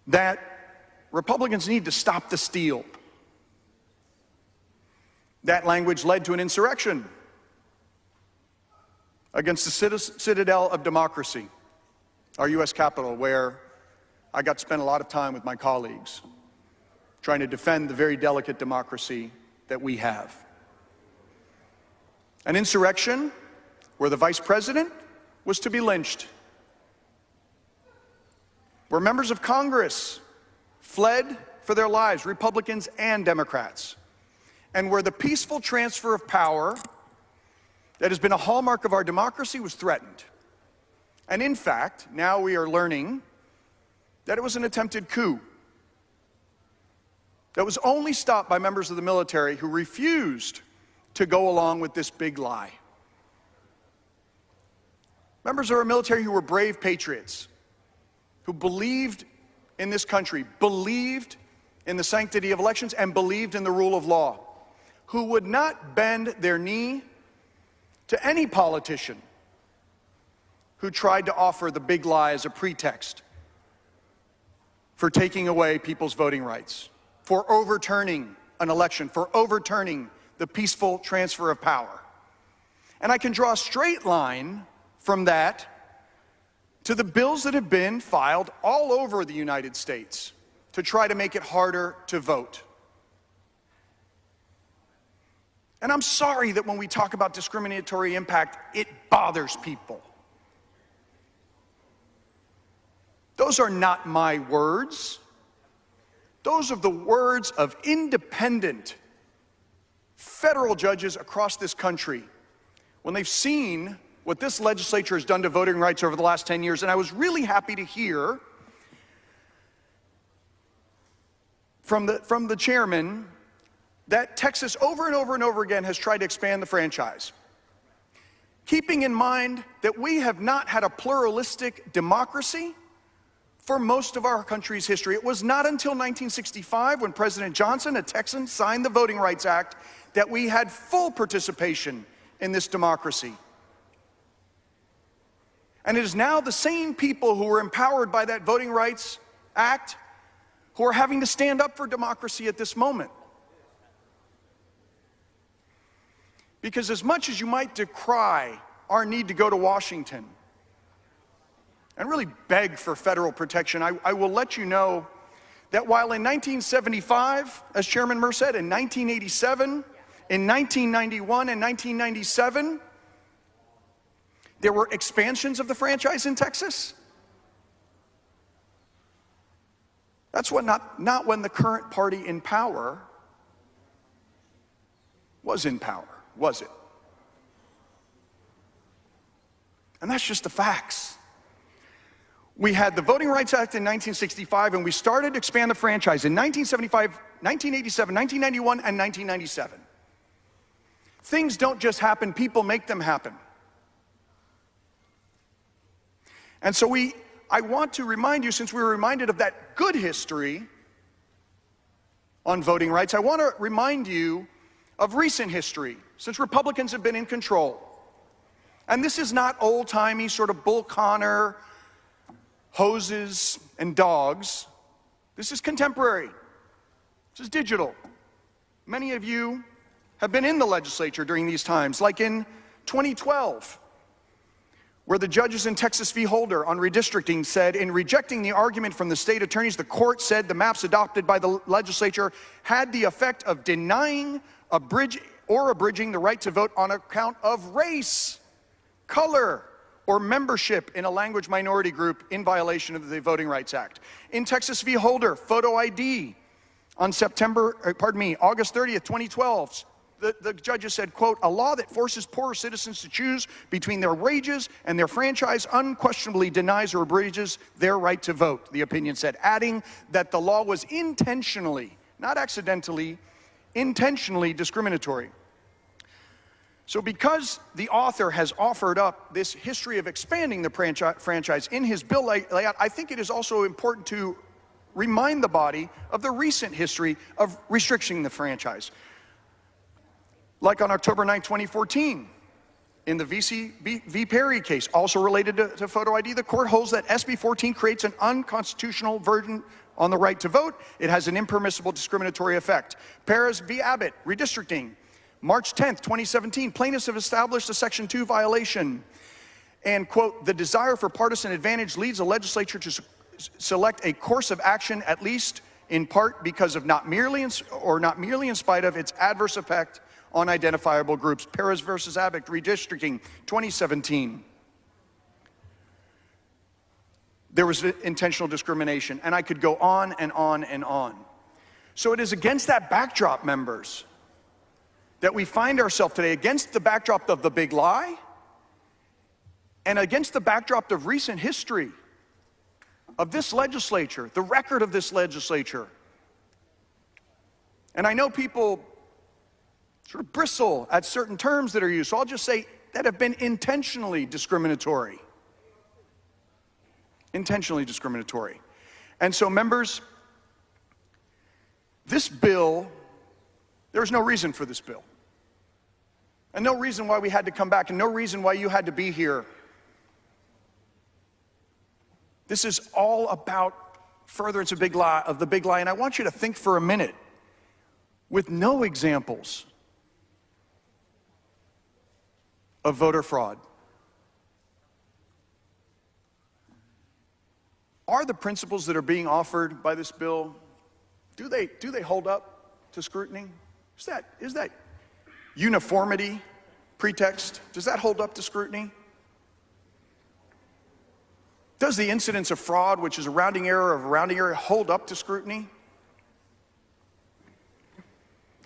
that Republicans need to stop the steal. That language led to an insurrection against the citadel of democracy, our U.S. Capitol, where I got to spend a lot of time with my colleagues trying to defend the very delicate democracy that we have. An insurrection where the vice president was to be lynched, where members of Congress fled for their lives, Republicans and Democrats, and where the peaceful transfer of power that has been a hallmark of our democracy was threatened. And in fact, now we are learning that it was an attempted coup that was only stopped by members of the military who refused to go along with this big lie. Members of our military who were brave patriots, who believed in this country, believed in the sanctity of elections, and believed in the rule of law, who would not bend their knee to any politician who tried to offer the big lie as a pretext for taking away people's voting rights, for overturning an election, for overturning the peaceful transfer of power. And I can draw a straight line from that to the bills that have been filed all over the United States to try to make it harder to vote. And I'm sorry that when we talk about discriminatory impact, it bothers people. Those are not my words. Those are the words of independent federal judges across this country when they've seen what this legislature has done to voting rights over the last 10 years. And I was really happy to hear from the chairman that Texas over and over and over again has tried to expand the franchise, keeping in mind that we have not had a pluralistic democracy for most of our country's history. It was not until 1965, when President Johnson, a Texan, signed the Voting Rights Act, that we had full participation in this democracy. And it is now the same people who were empowered by that Voting Rights Act who are having to stand up for democracy at this moment. Because as much as you might decry our need to go to Washington and really beg for federal protection, I will let you know that while in 1975, as Chairman Murr said, in 1987, in 1991 and 1997, there were expansions of the franchise in Texas. That's what not when the current party in power was in power, was it? And that's just the facts. We had the Voting Rights Act in 1965, and we started to expand the franchise in 1975, 1987, 1991, and 1997. Things don't just happen, people make them happen. And so I want to remind you, since we were reminded of that good history on voting rights, I want to remind you of recent history, since Republicans have been in control. And this is not old-timey sort of Bull Connor, hoses and dogs. This is contemporary. This is digital. Many of you have been in the legislature during these times, like in 2012, where the judges in Texas v. Holder on redistricting said, in rejecting the argument from the state attorneys, the court said the maps adopted by the legislature had the effect of denying, abridging the right to vote on account of race, color, or membership in a language minority group in violation of the Voting Rights Act. In Texas v. Holder, photo ID on August 30th, 2012, the judges said, quote, a law that forces poorer citizens to choose between their wages and their franchise unquestionably denies or abridges their right to vote, the opinion said, adding that the law was intentionally, not accidentally, intentionally discriminatory. So because the author has offered up this history of expanding the franchise in his bill layout, I think it is also important to remind the body of the recent history of restricting the franchise. Like on October 9, 2014, in the V. Perry case, also related to photo ID, the court holds that SB 14 creates an unconstitutional burden on the right to vote. It has an impermissible discriminatory effect. Perez v. Abbott, redistricting, March 10th, 2017, plaintiffs have established a Section 2 violation. And, quote, the desire for partisan advantage leads the legislature to select a course of action, at least in part because of not merely in spite of its adverse effect on identifiable groups. Perez versus Abbott, redistricting, 2017. There was intentional discrimination, and I could go on and on and on. So it is against that backdrop, members, that we find ourselves today, against the backdrop of the big lie and against the backdrop of recent history of this legislature, the record of this legislature. And I know people sort of bristle at certain terms that are used, so I'll just say that have been intentionally discriminatory. Intentionally discriminatory. And so, members, this bill, there's no reason for this bill. And no reason why we had to come back, and no reason why you had to be here. This is all about furtherance of the big lie, and I want you to think for a minute, with no examples of voter fraud. Are the principles that are being offered by this bill, do they hold up to scrutiny? Is that uniformity pretext? Does that hold up to scrutiny? Does the incidence of fraud, which is a rounding error, hold up to scrutiny?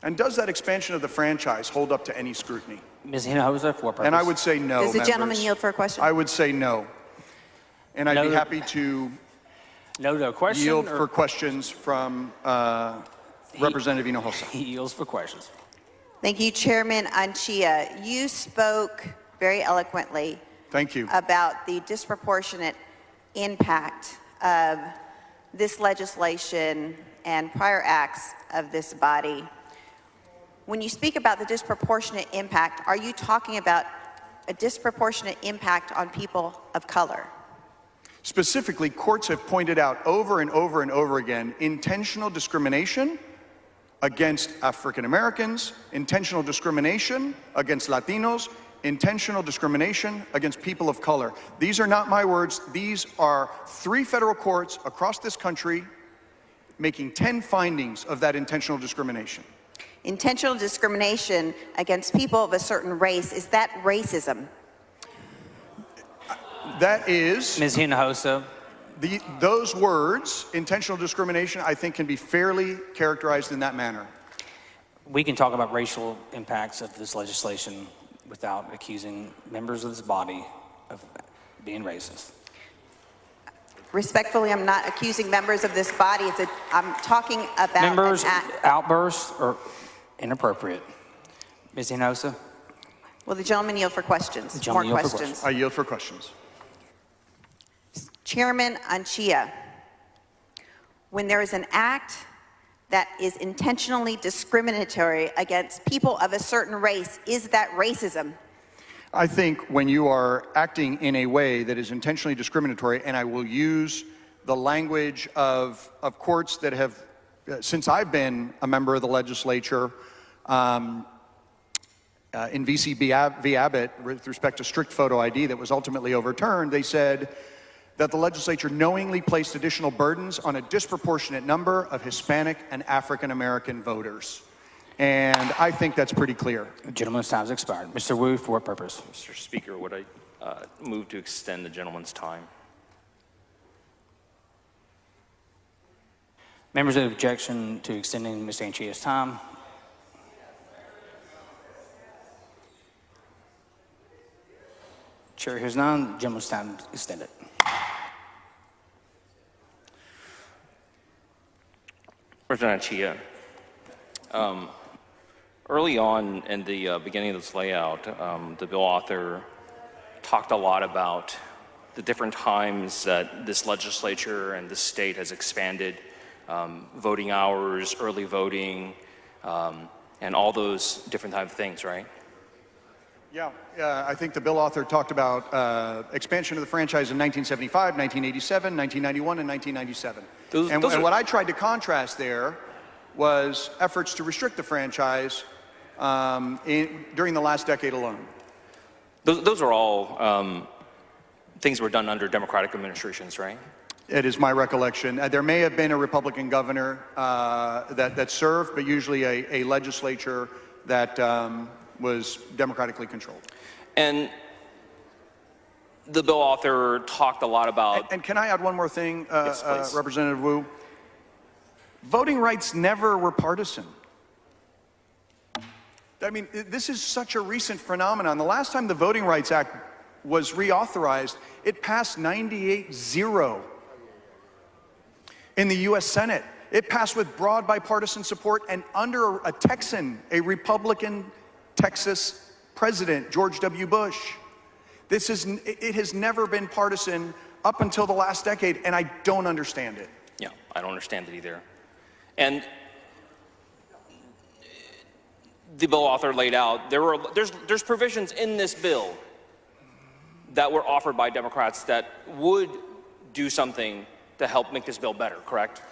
And does that expansion of the franchise hold up to any scrutiny? Ms. Hinojosa, for purpose. And I would say no, Does the gentleman members. yield for a question? I would say no. And I'd be happy to yield for questions from Representative Hinojosa. He yields for questions. Thank you, Chairman Anchia. You spoke very eloquently Thank you. about the disproportionate impact of this legislation and prior acts of this body, when you speak about the disproportionate impact, are you talking about a disproportionate impact on people of color? Specifically, courts have pointed out over and over and over again intentional discrimination against African Americans, intentional discrimination against Latinos, intentional discrimination against people of color. These are not my words. These are 3 federal courts across this country making 10 findings of that intentional discrimination. Intentional discrimination against people of a certain race, is that racism? That is, Ms. Hinojosa. those words, intentional discrimination, I think can be fairly characterized in that manner. We can talk about racial impacts of this legislation without accusing members of this body of being racist. Respectfully, I'm not accusing members of this body. I'm talking about Members' outbursts are inappropriate. Ms. Hinojosa? Will the gentleman yield for questions? The gentleman More yield for questions. I yield for questions. Chairman Anchia, when there is an act that is intentionally discriminatory against people of a certain race, is that racism? I think when you are acting in a way that is intentionally discriminatory, and I will use the language of courts that have, since I've been a member of the legislature, in VC v. Abbott, with respect to strict photo ID that was ultimately overturned, they said that the legislature knowingly placed additional burdens on a disproportionate number of Hispanic and African American voters. And I think that's pretty clear. The gentleman's time has expired. Mr. Wu, for what purpose? Mr. Speaker, would I move to extend the gentleman's time? Members of objection to extending Ms. Anchia's time? Chair hears none. The gentleman's time is extended. President Chia, early on in the beginning of this layout, the bill author talked a lot about the different times that this legislature and this state has expanded voting hours, early voting, and all those different type of things, right? Yeah, I think the bill author talked about expansion of the franchise in 1975, 1987, 1991, and 1997. And what I tried to contrast there was efforts to restrict the franchise during the last decade alone. Those are all things were done under Democratic administrations, right? It is my recollection. There may have been a Republican governor that served, but usually a legislature that was democratically controlled. And the bill author talked a lot about... And can I add one more thing, yes, Representative Wu? Voting rights never were partisan. I mean, this is such a recent phenomenon. The last time the Voting Rights Act was reauthorized, it passed 98-0 in the U.S. Senate. It passed with broad bipartisan support, and under a Texan, a Republican Texas president, George W. Bush. It has never been partisan up until the last decade, and I don't understand it. Yeah, I don't understand it either. And the bill author laid out, there's provisions in this bill that were offered by Democrats that would do something to help make this bill better, correct?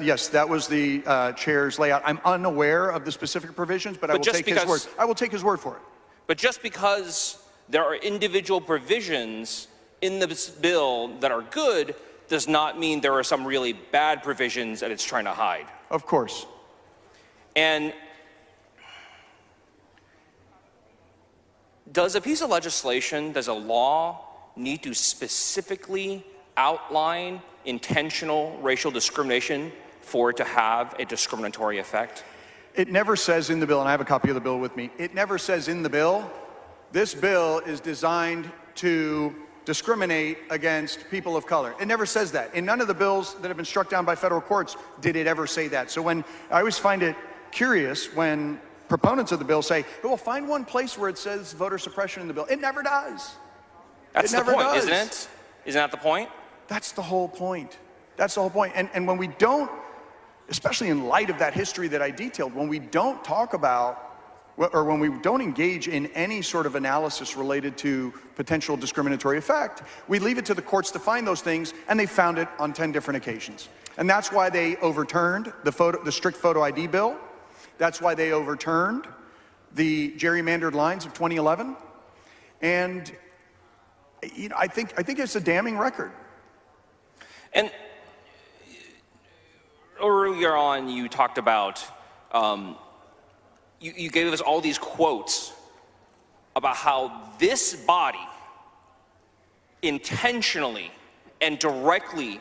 Yes, that was the chair's layout. I'm unaware of the specific provisions, but I will take his word. I will take his word for it. But just because there are individual provisions in this bill that are good does not mean there are some really bad provisions that it's trying to hide. Of course. And does a piece of legislation, does a law need to specifically outline intentional racial discrimination for it to have a discriminatory effect? It never says in the bill, and I have a copy of the bill with me, it never says in the bill, this bill is designed to discriminate against people of color. It never says that. In none of the bills that have been struck down by federal courts did it ever say that. So when I always find it curious when proponents of the bill say, well, find one place where it says voter suppression in the bill. It never does. That's the point, isn't it? Isn't that the point? That's the whole point. That's the whole point. And when we don't, especially in light of that history that I detailed, when we don't talk about, or when we don't engage in any sort of analysis related to potential discriminatory effect, we leave it to the courts to find those things, and they found it on 10 different occasions. And that's why they overturned the strict photo ID bill. That's why they overturned the gerrymandered lines of 2011. And you know, I think it's a damning record. And earlier on, you talked about, you gave us all these quotes about how this body intentionally and directly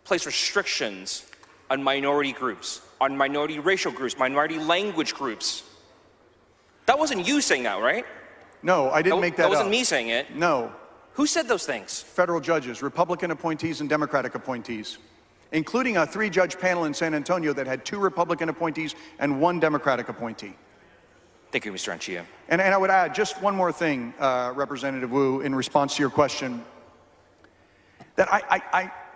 place restrictions on minority groups, on minority racial groups, minority language groups. That wasn't you saying that, right? No, I didn't make that up. That wasn't me saying it. No. Who said those things? Federal judges, Republican appointees and Democratic appointees, including a 3-judge panel in San Antonio that had 2 Republican appointees and 1 Democratic appointee. Thank you, Mr. Anchia. And I would add just one more thing, Representative Wu, in response to your question, that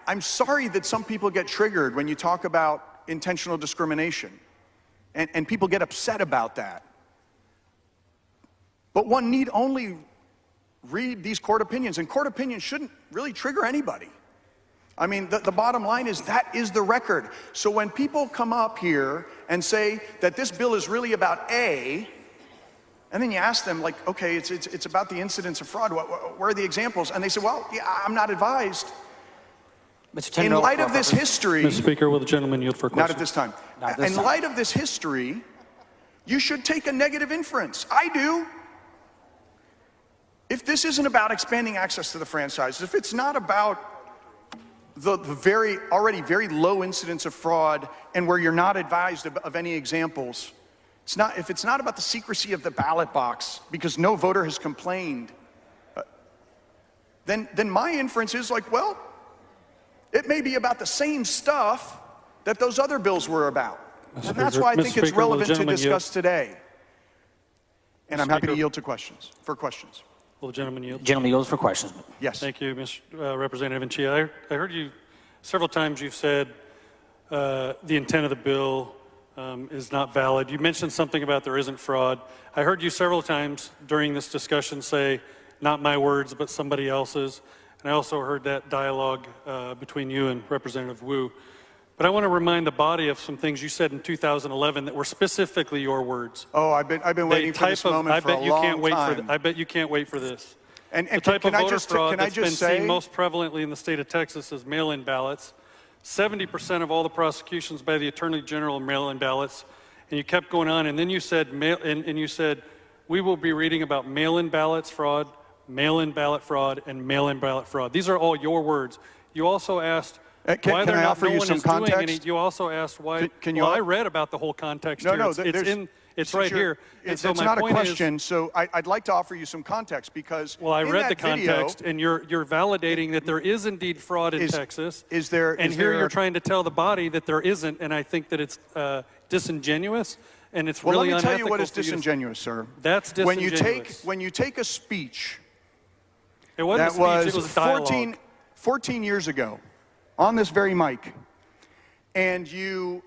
I'm sorry that some people get triggered when you talk about intentional discrimination, and people get upset about that. But one need only read these court opinions, and court opinions shouldn't really trigger anybody. I mean, the bottom line is that is the record. So when people come up here and say that this bill is really about A, and then you ask them, like, okay, it's about the incidence of fraud, where are the examples? And they say, well, yeah, I'm not advised. In light of this history... Mr. Speaker, will the gentleman yield for a question? Not at this time. In light of this history, you should take a negative inference. I do. If this isn't about expanding access to the franchise, if it's not about the already very low incidence of fraud and where you're not advised of any examples, if it's not about the secrecy of the ballot box because no voter has complained, then my inference is like, well, it may be about the same stuff that those other bills were about. And that's why I think it's relevant to discuss today. And I'm happy to yield to questions, for questions. Will the gentleman yield? Gentleman yields for questions. Yes. Thank you, Mr. Representative Anchia. I heard you several times. You've said the intent of the bill is not valid. You mentioned something about there isn't fraud. I heard you several times during this discussion say, not my words, but somebody else's. And I also heard that dialogue between you and Representative Wu. But I want to remind the body of some things you said in 2011 that were specifically your words. Oh, I've been waiting for this moment for a long time. I bet you can't wait for this. And the type of voter fraud that's been seen most prevalently in the state of Texas is mail-in ballots. 70% of all the prosecutions by the Attorney General are mail-in ballots. And you kept going on, and then you said, you said, we will be reading about mail-in ballots fraud, mail-in ballot fraud, and mail-in ballot fraud. These are all your words. You also asked why they're not, no one is doing any. You also asked why. Well, I read about the whole context here. No, it's right here. It's not a question, so I'd like to offer you some context because well, I read the context, and you're validating that there is indeed fraud in Texas. And here you're trying to tell the body that there isn't, and I think that it's disingenuous, and it's really unethical. Well, let me tell you what is disingenuous, sir. That's disingenuous. When you take a speech it wasn't that a speech, it was a dialogue. 14 years ago, on this very mic, and you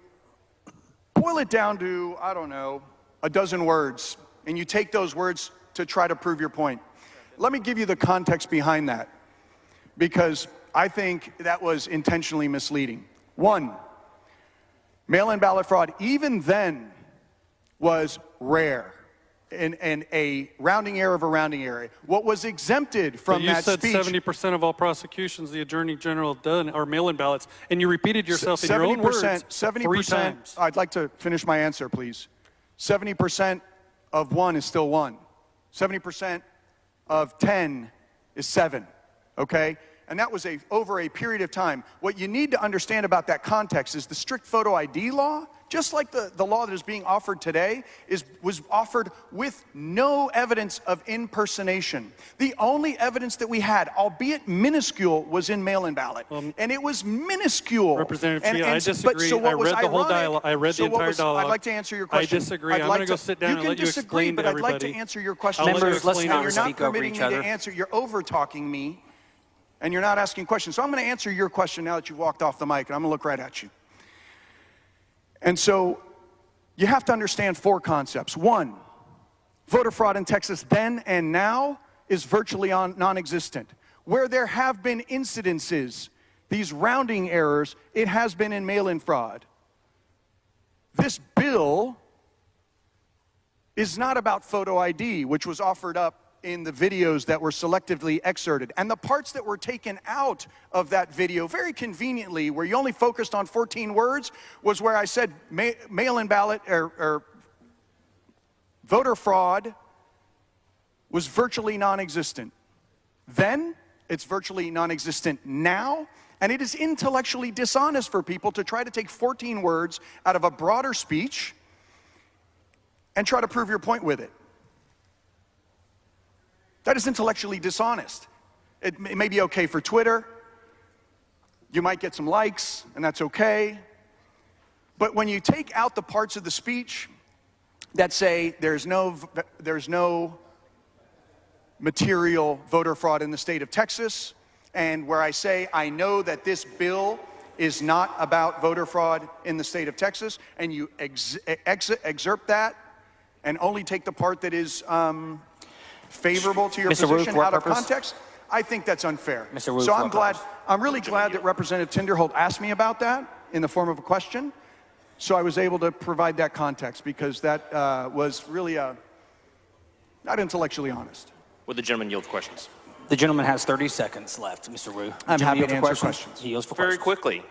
boil it down to, I don't know, a dozen words, and you take those words to try to prove your point. Let me give you the context behind that, because I think that was intentionally misleading. One, mail-in ballot fraud, even then, was rare. And a rounding error of a rounding error. What was exempted from that speech... You said 70% of all prosecutions the Attorney General done are mail-in ballots, and you repeated yourself in your own words 3 times. I'd like to finish my answer, please. 70% of 1 is still 1. 70% of 10 is 7, okay? And that was over a period of time. What you need to understand about that context is the strict photo ID law, just like the law that is being offered today, was offered with no evidence of impersonation. The only evidence that we had, albeit minuscule, was in mail-in ballot. And it was minuscule. Representative Chia, I disagree. I read the whole dialogue. I read the entire dialogue. I'd like to answer your question. I disagree. I'm going to go sit down and let you explain to everybody. But I'd like to answer your question. Members, let's not You're speak not over permitting each me other. to answer. You're over-talking me. and you're not asking questions. So I'm going to answer your question now that you've walked off the mic, and I'm going to look right at you. And so you have to understand 4 concepts. 1, voter fraud in Texas then and now is virtually non-existent. Where there have been incidences, these rounding errors, it has been in mail-in fraud. This bill is not about photo ID, which was offered up in the videos that were selectively excerpted. And the parts that were taken out of that video, very conveniently, where you only focused on 14 words, was where I said mail-in ballot or voter fraud was virtually non-existent. Then, it's virtually non-existent now, and it is intellectually dishonest for people to try to take 14 words out of a broader speech and try to prove your point with it. That is intellectually dishonest. It may be okay for Twitter. You might get some likes, and that's okay. But when you take out the parts of the speech that say there's no material voter fraud in the state of Texas, and where I say I know that this bill is not about voter fraud in the state of Texas, and you excerpt that and only take the part that is favorable to your position out of context, I think that's unfair. So I'm really glad that Representative Tinderholt asked me about that in the form of a question, so I was able to provide that context, because that was really not intellectually honest. Would the gentleman yield for questions? The gentleman has 30 seconds left, Mr. Wu. I'm happy to answer questions. He yields for Very questions. quickly.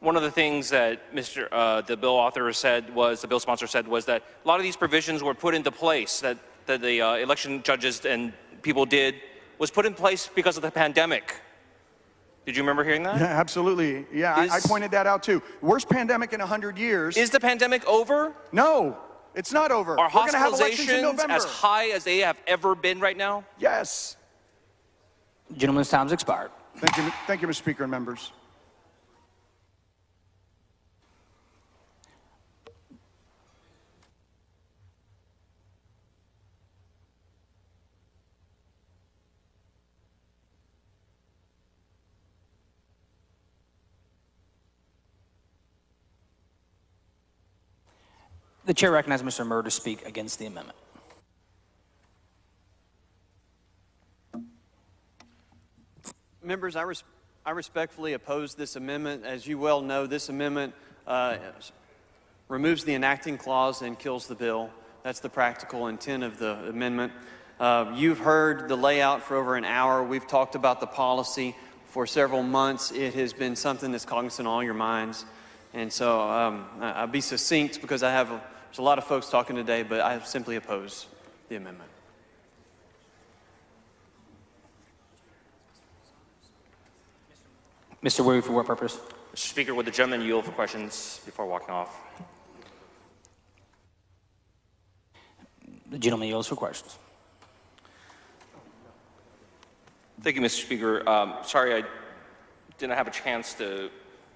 One of the things that the bill author said was, the bill sponsor said, was that a lot of these provisions were put into place that the election judges and people did was put in place because of the pandemic. Did you remember hearing that? Yeah, absolutely. Yeah, I pointed that out too. Worst pandemic in 100 years. Is the pandemic over? No, it's not over. Are We're going to have elections in hospitalizations November. as high as they have ever been right now? Yes. Gentleman's time's expired. Thank you, Mr. Speaker and members. The chair recognizes Mr. Murr to speak against the amendment. Members, I respectfully oppose this amendment. As you well know, this amendment removes the enacting clause and kills the bill. That's the practical intent of the amendment. You've heard the layout for over an hour. We've talked about the policy for several months. It has been something that's cognizant on all your minds. And so I'll be succinct because there's a lot of folks talking today, but I simply oppose the amendment. Mr. Wu, for what purpose? Mr. Speaker, would the gentleman yield for questions before walking off? The gentleman yields for questions. Thank you, Mr. Speaker. Sorry I didn't have a chance to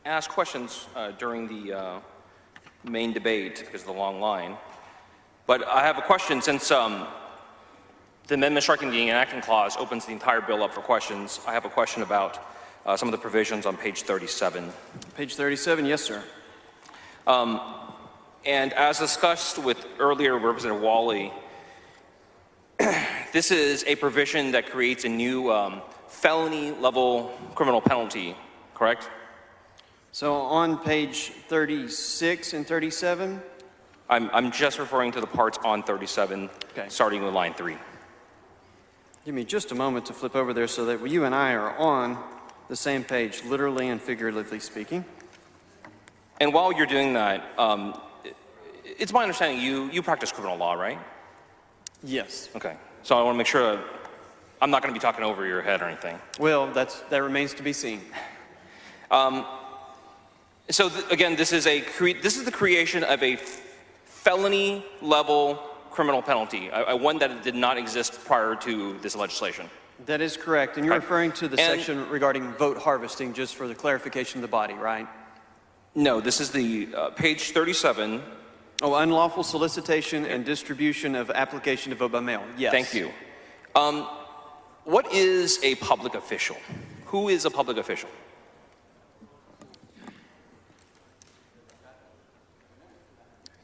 ask questions during the main debate because of the long line. But I have a question. Since the amendment striking the enacting clause opens the entire bill up for questions, I have a question about some of the provisions on page 37. Page 37, yes, sir. And as discussed with earlier Representative Wally, this is a provision that creates a new felony-level criminal penalty, correct? So on page 36 and 37? I'm just referring to the parts on 37, Okay. starting with line 3. Give me just a moment to flip over there so that you and I are on the same page, literally and figuratively speaking. And while you're doing that, it's my understanding you practice criminal law, right? Yes. Okay. So I want to make sure I'm not going to be talking over your head or anything. Well, that remains to be seen. So again, this is the creation of a felony-level criminal penalty, one that did not exist prior to this legislation. That is correct. And you're Right. referring to the section regarding vote harvesting, just for the clarification of the body, right? No, this is the page 37. Oh, unlawful solicitation and distribution of application to vote by mail. Yes. Thank you. what is a public official? Who is a public official?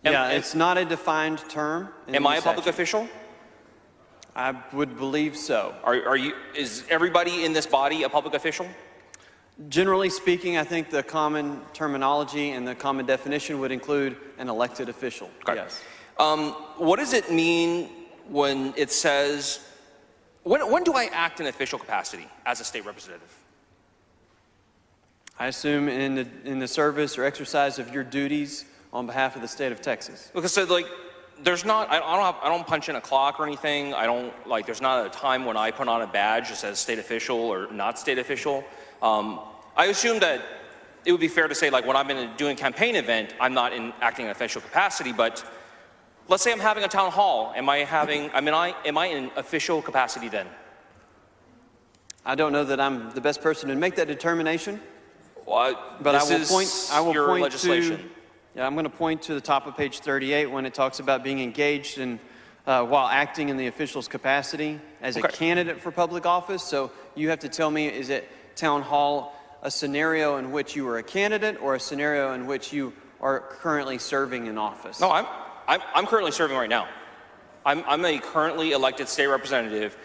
Yeah, it's not a defined term. Am I a public official? I would believe so. Is everybody in this body a public official? Generally speaking, I think the common terminology and the common definition would include an elected official. Okay. Yes. What does it mean when it says, when do I act in official capacity as a state representative? I assume in the service or exercise of your duties on behalf of the state of Texas. Because so like, there's not, I don't punch in a clock or anything. There's not a time when I put on a badge that says state official or not state official. I assume that it would be fair to say, like, when I'm doing a campaign event, I'm not acting in official capacity, but let's say I'm having a town hall. Am I in official capacity then? I don't know that I'm the best person to make that determination. Well, but I will point legislation. I'm going to point to the top of page 38 when it talks about being engaged in while acting in the official's capacity as a candidate for public office. So you have to tell me, is it town hall a scenario in which you are a candidate or a scenario in which you are currently serving in office? No, I'm currently serving right now. I'm a currently elected state representative.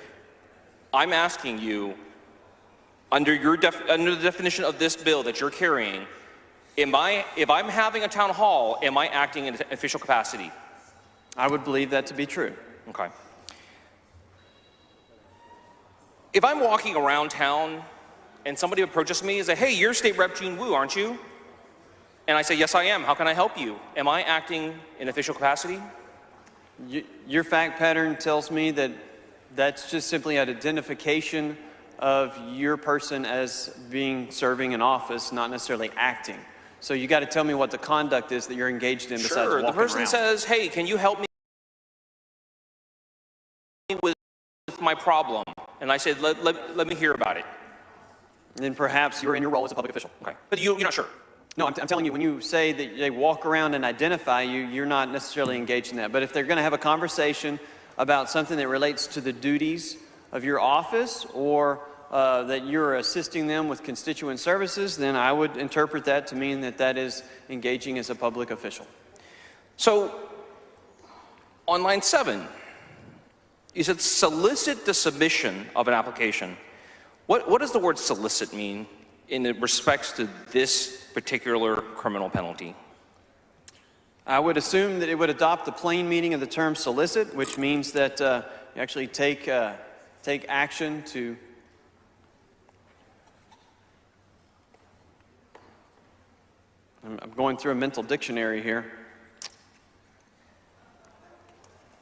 I'm asking you, under the definition of this bill that you're carrying, if I'm having a town hall, am I acting in official capacity? I would believe that to be true. Okay. If I'm walking around town and somebody approaches me and says, hey, you're State Rep Gene Wu, aren't you? And I say, yes, I am. How can I help you? Am I acting in official capacity? Your fact pattern tells me that that's just simply an identification of your person as serving in office, not necessarily acting. So you got to tell me what the conduct is that you're engaged in besides walking around. Sure, the person says, hey, can you help me with my problem? And I said, let me hear about it. And then perhaps you're in your role as a public official. Okay, but you're not sure. No, I'm telling you, when you say that they walk around and identify you, you're not necessarily engaged in that. But if they're going to have a conversation about something that relates to the duties of your office or that you're assisting them with constituent services, then I would interpret that to mean that that is engaging as a public official. So, on line 7, you said solicit the submission of an application. What does the word solicit mean in respects to this particular criminal penalty? I would assume that it would adopt the plain meaning of the term solicit, which means that you actually take action to I'm going through a mental dictionary here.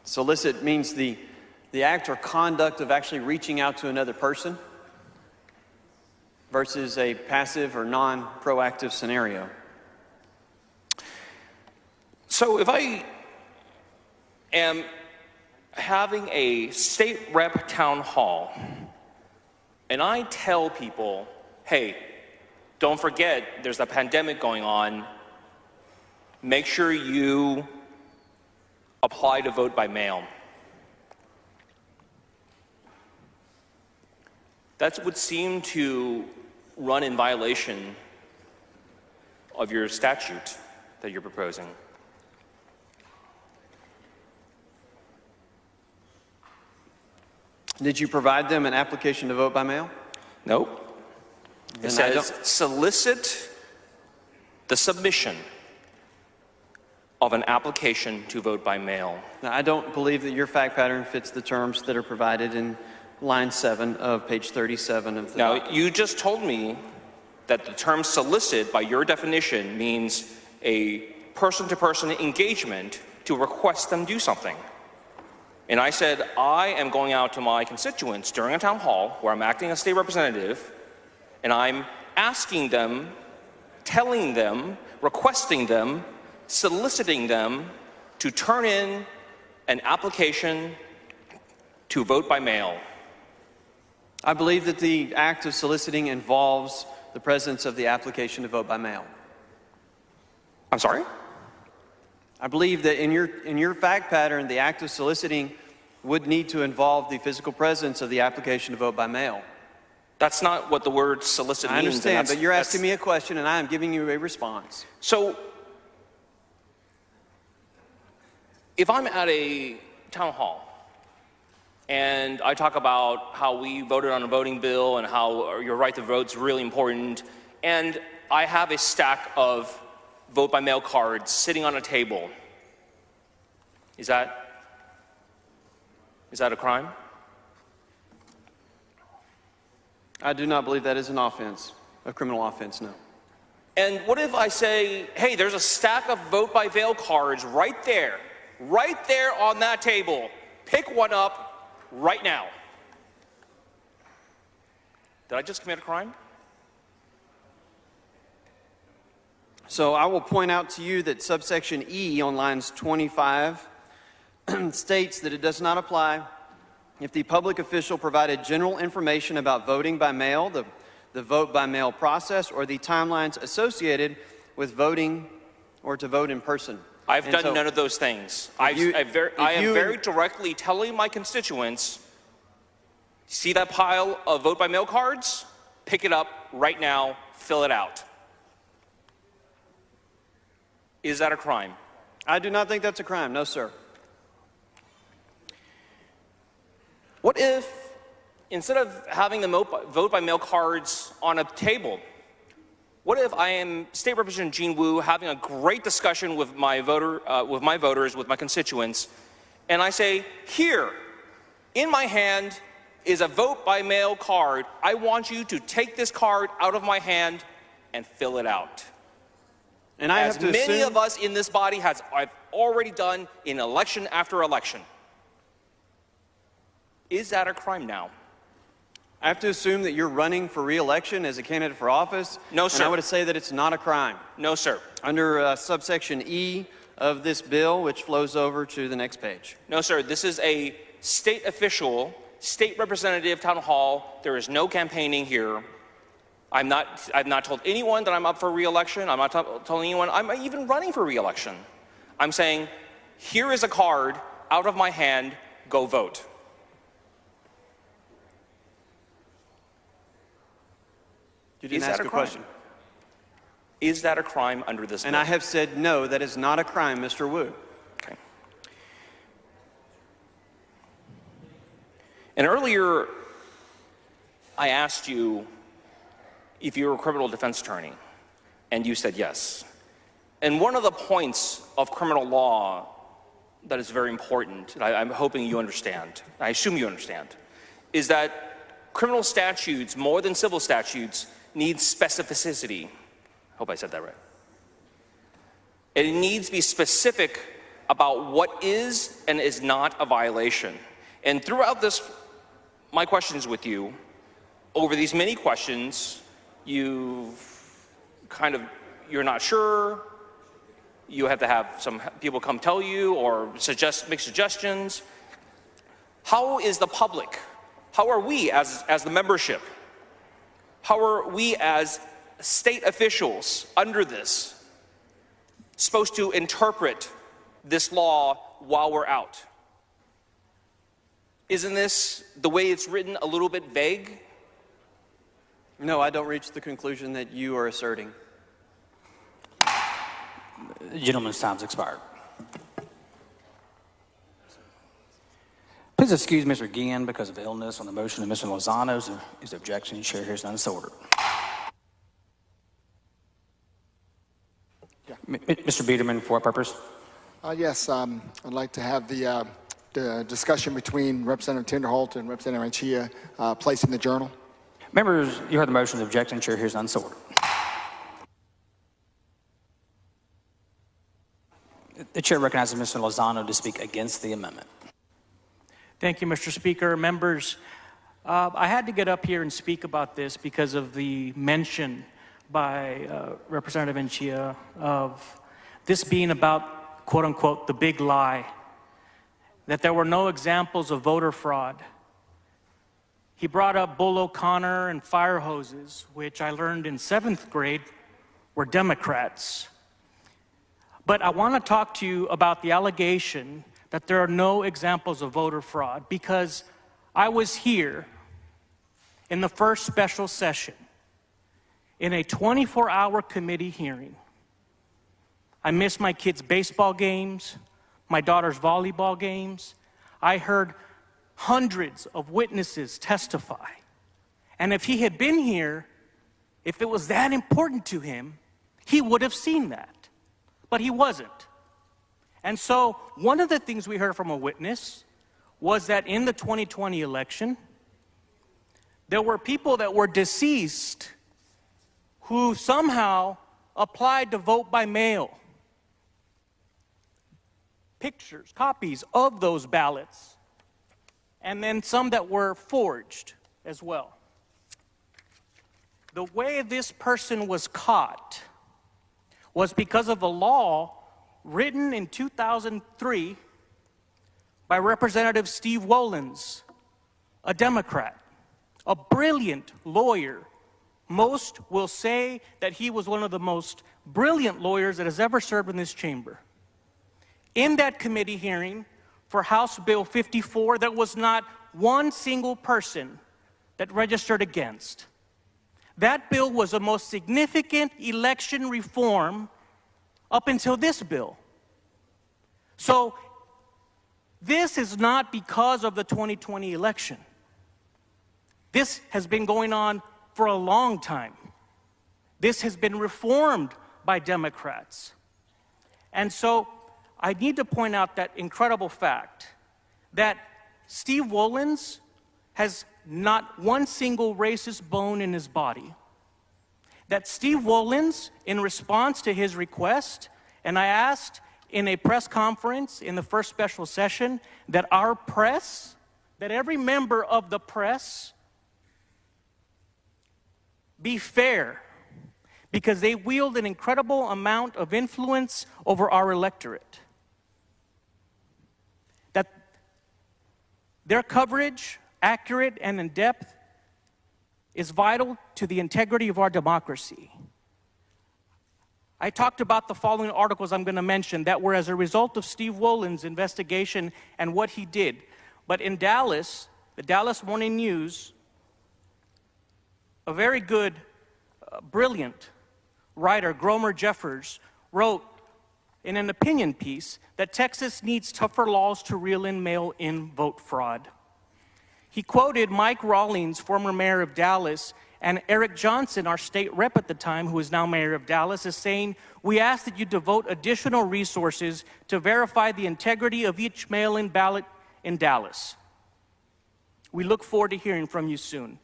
Solicit means the act or conduct of actually reaching out to another person versus a passive or non-proactive scenario. So if I am having a state rep town hall and I tell people, hey, don't forget there's a pandemic going on, make sure you apply to vote by mail. That would seem to run in violation of your statute that you're proposing. Did you provide them an application to vote by mail? Nope. It says solicit the submission of an application to vote by mail. Now, I don't believe that your fact pattern fits the terms that are provided in line 7 of page 37 of the document. You just told me that the term solicit, by your definition, means a person-to-person engagement to request them do something. And I said, I am going out to my constituents during a town hall where I'm acting as state representative, and I'm asking them, telling them, requesting them, soliciting them to turn in an application to vote by mail. I believe that the act of soliciting involves the presence of the application to vote by mail. I'm sorry? I believe that in your fact pattern, the act of soliciting would need to involve the physical presence of the application to vote by mail. That's not what the word solicit means. I understand, but you're asking me a question and I am giving you a response. So, if I'm at a town hall and I talk about how we voted on a voting bill and how your right to vote is really important, and I have a stack of vote by mail cards sitting on a table, is that a crime? I do not believe that is an offense, a criminal offense, no. And what if I say, hey, there's a stack of vote by mail cards right there on that table. Pick one up right now. Did I just commit a crime? So I will point out to you that subsection E on lines 25 states that it does not apply if the public official provided general information about voting by mail, the vote by mail process, or the timelines associated with voting or to vote in person. I've done none of those things. I am very directly telling my constituents, see that pile of vote by mail cards? Pick it up right now, fill it out. Is that a crime? I do not think that's a crime, no sir. What if, instead of having the vote by mail cards on a table, what if I am State Representative Gene Wu having a great discussion with my voters, with my constituents, and I say, here, in my hand is a vote by mail card. I want you to take this card out of my hand and fill it out. And I have to many assume, of us in this body have already done in election after election. Is that a crime now? I have to assume that you're running for re-election as a candidate for office. No, sir. And I would say that it's not a crime. No, sir. Under subsection E of this bill, which flows over to the next page. No, sir. This is a state official, state representative town hall. There is no campaigning here. I've not told anyone that I'm up for re-election. I'm not telling anyone I'm even running for re-election. I'm saying, here is a card out of my hand, go vote. You didn't ask a question. Is that a crime under this bill? And I have said no, that is not a crime, Mr. Wu. Okay. And earlier, I asked you if you were a criminal defense attorney, and you said yes. And one of the points of criminal law that is very important, and I'm hoping you understand, I assume you understand, is that criminal statutes, more than civil statutes, need specificity. I hope I said that right. And it needs to be specific about what is and is not a violation. And throughout this, my questions with you, over these many questions, you're not sure, you have to have some people come tell you or make suggestions. How is the public, how are we as the membership, how are we as state officials under this supposed to interpret this law while we're out? Isn't this, the way it's written, a little bit vague? No, I don't reach the conclusion that you are asserting. The gentleman's time's expired. Please excuse Mr. Guillen because of illness on the motion of Mr. Lozano's objection. Chair hears none, so ordered. Yeah. Mr. Biederman, for what purpose? Yes, I'd like to have the discussion between Representative Tinderholt and Representative Ranchia placed in the journal. Members, you heard the motion of objection. Chair hears none, so ordered. The chair recognizes Mr. Lozano to speak against the amendment. Thank you, Mr. Speaker. Members, I had to get up here and speak about this because of the mention by Representative Ranchia of this being about, quote unquote, the big lie, that there were no examples of voter fraud. He brought up Bull O'Connor and fire hoses, which I learned in 7th grade were Democrats. But I want to talk to you about the allegation that there are no examples of voter fraud because I was here in the first special session in a 24-hour committee hearing. I missed my kids' baseball games, my daughter's volleyball games. I heard hundreds of witnesses testify. And if he had been here, if it was that important to him, he would have seen that. But he wasn't. And so one of the things we heard from a witness was that in the 2020 election, there were people that were deceased who somehow applied to vote by mail. Pictures, copies of those ballots, and then some that were forged as well. The way this person was caught was because of a law written in 2003 by Representative Steve Wollens, a Democrat, a brilliant lawyer. Most will say that he was one of the most brilliant lawyers that has ever served in this chamber. In that committee hearing for House Bill 54, there was not one single person that registered against. That bill was the most significant election reform up until this bill. So this is not because of the 2020 election. This has been going on for a long time. This has been reformed by Democrats. And so I need to point out that incredible fact that Steve Wollens has not one single racist bone in his body. That Steve Wollens, in response to his request, and I asked in a press conference in the first special session that our press, that every member of the press be fair, because they wield an incredible amount of influence over our electorate. That their coverage, accurate and in depth, is vital to the integrity of our democracy. I talked about the following articles I'm going to mention that were as a result of Steve Wollens' investigation and what he did. But in Dallas, the Dallas Morning News, a very good, brilliant writer, Gromer Jeffers, wrote in an opinion piece that Texas needs tougher laws to reel in mail-in vote fraud. He quoted Mike Rawlings, former mayor of Dallas, and Eric Johnson, our state rep at the time, who is now mayor of Dallas, as saying, "We ask that you devote additional resources to verify the integrity of each mail-in ballot in Dallas. We look forward to hearing from you soon."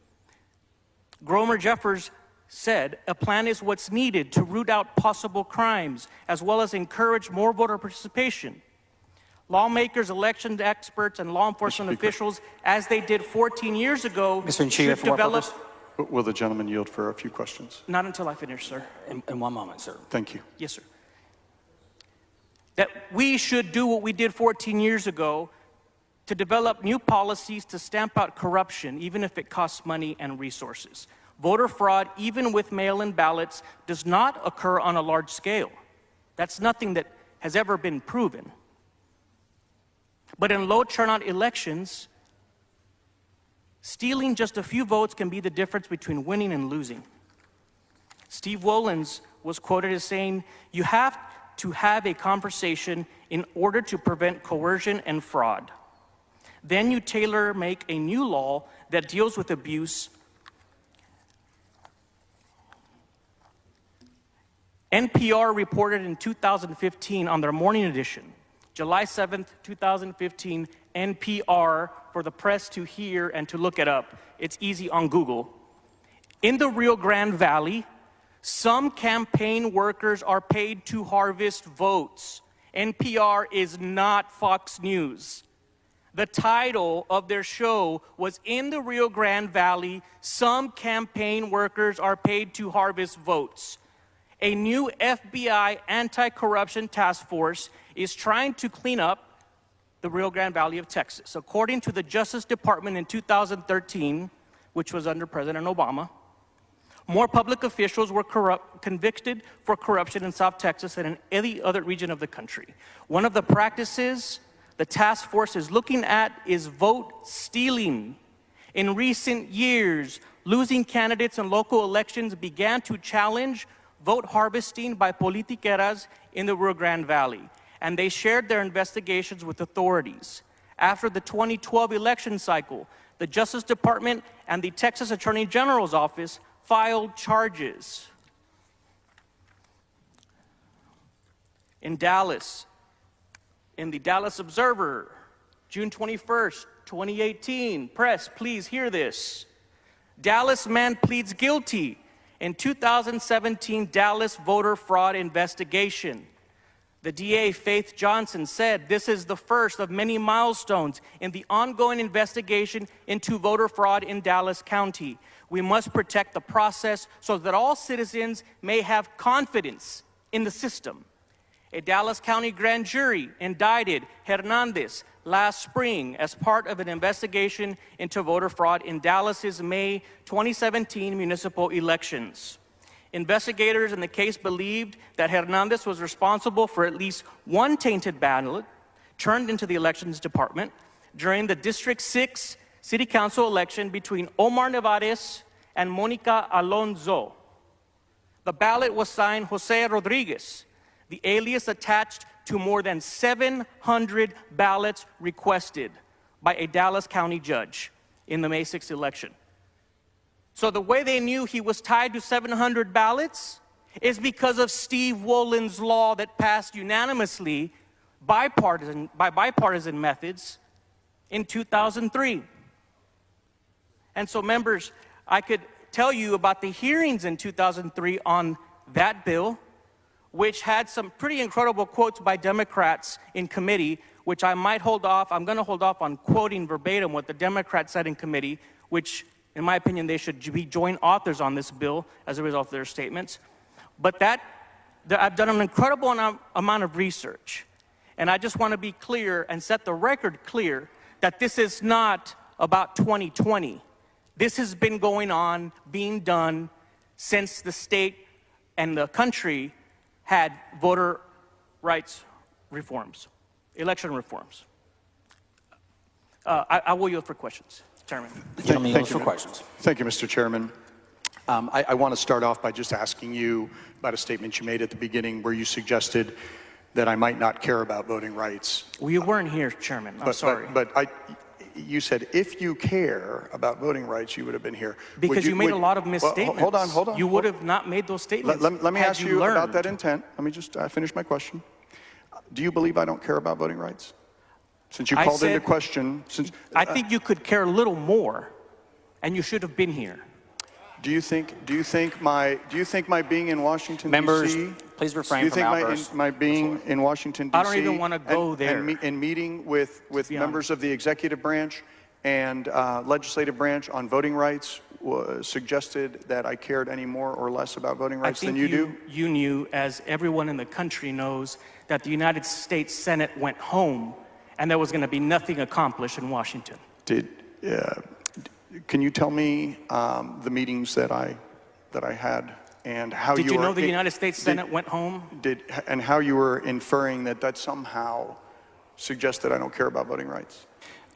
Gromer Jeffers said, "A plan is what's needed to root out possible crimes, as well as encourage more voter participation. Lawmakers, election experts, and law enforcement officials, as they did 14 years ago, should develop..." Will the gentleman yield for a few questions? Not until I finish, sir. In 1 moment, sir. Thank you. Yes, sir. That we should do what we did 14 years ago to develop new policies to stamp out corruption, even if it costs money and resources. Voter fraud, even with mail-in ballots, does not occur on a large scale. That's nothing that has ever been proven. But in low turnout elections, stealing just a few votes can be the difference between winning and losing. Steve Wollens was quoted as saying, "You have to have a conversation in order to prevent coercion and fraud. Then you tailor-make a new law that deals with abuse." NPR reported in 2015 on their morning edition, July 7th, 2015, NPR, for the press to hear and to look it up. It's easy on Google. "In the Rio Grande Valley, some campaign workers are paid to harvest votes." NPR is not Fox News. The title of their show was "In the Rio Grande Valley, some campaign workers are paid to harvest votes." A new FBI anti-corruption task force is trying to clean up the Rio Grande Valley of Texas. According to the Justice Department in 2013, which was under President Obama, more public officials were convicted for corruption in South Texas than in any other region of the country. One of the practices the task force is looking at is vote stealing. In recent years, losing candidates in local elections began to challenge vote harvesting by politiqueras in the Rio Grande Valley, and they shared their investigations with authorities. After the 2012 election cycle, the Justice Department and the Texas Attorney General's office filed charges. In Dallas, in the Dallas Observer, June 21st, 2018, press, please hear this. Dallas man pleads guilty in 2017 Dallas voter fraud investigation. The DA, Faith Johnson, said this is the first of many milestones in the ongoing investigation into voter fraud in Dallas County. We must protect the process so that all citizens may have confidence in the system. A Dallas County grand jury indicted Hernandez last spring as part of an investigation into voter fraud in Dallas's May 2017 municipal elections. Investigators in the case believed that Hernandez was responsible for at least one tainted ballot turned into the elections department during the District 6 City Council election between Omar Nevarez and Monica Alonso. The ballot was signed Jose Rodriguez, the alias attached to more than 700 ballots requested by a Dallas County judge in the May 6th election. So the way they knew he was tied to 700 ballots is because of Steve Wollen's law that passed unanimously by bipartisan methods in 2003. And so members, I could tell you about the hearings in 2003 on that bill, which had some pretty incredible quotes by Democrats in committee, which I might hold off. I'm going to hold off on quoting verbatim what the Democrats said in committee, which in my opinion, they should be joint authors on this bill as a result of their statements. But I've done an incredible amount of research. And I just want to be clear and set the record clear that this is not about 2020. This has been going on, being done since the state and the country had voter rights reforms, election reforms. I will yield for questions. Chairman. Gentlemen, yield for questions. Thank you, Mr. Chairman. I want to start off by just asking you about a statement you made at the beginning where you suggested that I might not care about voting rights. Well, you weren't here, Chairman. I'm sorry. You said if you care about voting rights, you would have been here. Because you made a lot of misstatements. Well, hold on. You would have not made those statements. Let me ask you about that intent. Let me just finish my question. Do you believe I don't care about voting rights? Since you called into question, I think you could care a little more, and you should have been here. Do you think my being in Washington Members, D.C. please refrain from outbursts. My being in Washington D.C. I don't even want to go there. And meeting with members of the executive branch and legislative branch on voting rights suggested that I cared any more or less about voting rights than you do? You knew, as everyone in the country knows, that the United States Senate went home and there was going to be nothing accomplished in Washington. Can you tell me the meetings that I had and how Did you know the United States Senate went home? And how you were inferring that somehow suggests that I don't care about voting rights?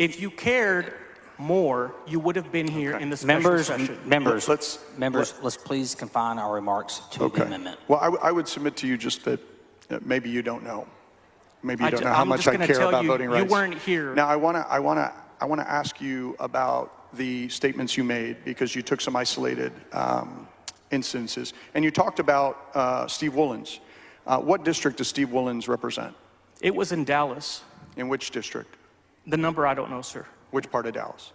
If you cared more, you would have been here in the special session. Members, let's please confine our remarks to the amendment. Well, I would submit to you just that maybe you don't know. Maybe you don't know how much I care about voting rights. You weren't here. Now, I want to ask you about the statements you made, because you took some isolated instances, and you talked about Steve Wollens. What district does Steve Wollens represent? It was in Dallas. In which district? The number I don't know, sir. Which part of Dallas?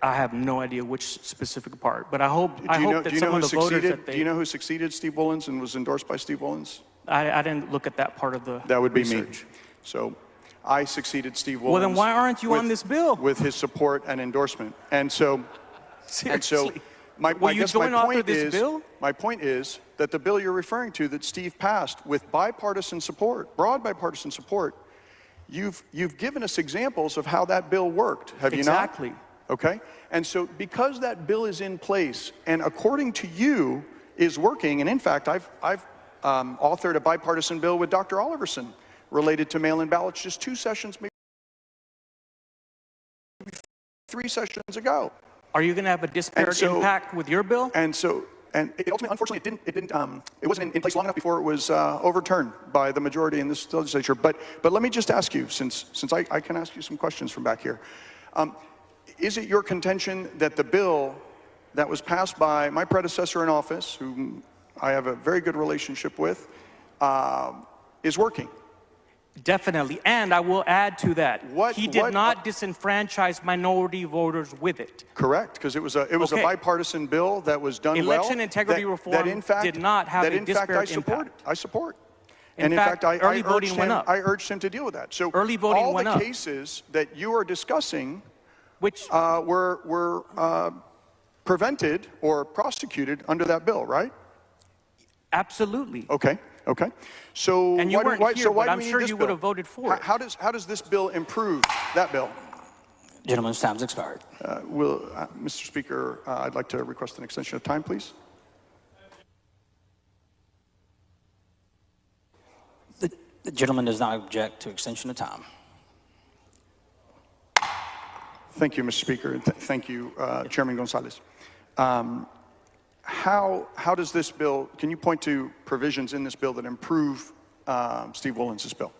I have no idea which specific part, but I hope that some of the voters that they... Do you know who succeeded Steve Wollens and was endorsed by Steve Wollens? I didn't look at that part of the That would be research. me. So I succeeded Steve Wollens. Well, then why aren't you on this bill? With his support and endorsement. And so, seriously. My point is that the bill you're referring to that Steve passed with bipartisan support, broad bipartisan support, you've given us examples of how that bill worked, have you not? Exactly. Okay? And so because that bill is in place and according to you is working, and in fact, I've authored a bipartisan bill with Dr. Oliverson related to mail-in ballots just 2 sessions, maybe 3 sessions ago. Are you going to have a disparate impact with your bill? And it ultimately, unfortunately, it wasn't in place long enough before it was overturned by the majority in this legislature. But let me just ask you, since I can ask you some questions from back here. Is it your contention that the bill that was passed by my predecessor in office, whom I have a very good relationship with, is working? Definitely, and I will add to that. He did not disenfranchise minority voters with it. Correct, because it was a bipartisan bill that was done well. Election integrity reform did not have a disparate impact. I support. In fact, early voting went up. I urged him to deal with that. So early voting went up. All the cases that you are discussing, which were prevented or prosecuted under that bill, right? Absolutely. Okay. Okay. So and you weren't here, but I'm sure you would have bill? voted for it. How does this bill improve that bill? Gentleman's time's expired. Mr. Speaker, I'd like to request an extension of time, please. The gentleman does not object to extension of time. Thank you, Mr. Speaker. Thank you, Chairman Gonzalez. How does this bill, can you point to provisions in this bill that improve Steve Wollens' bill?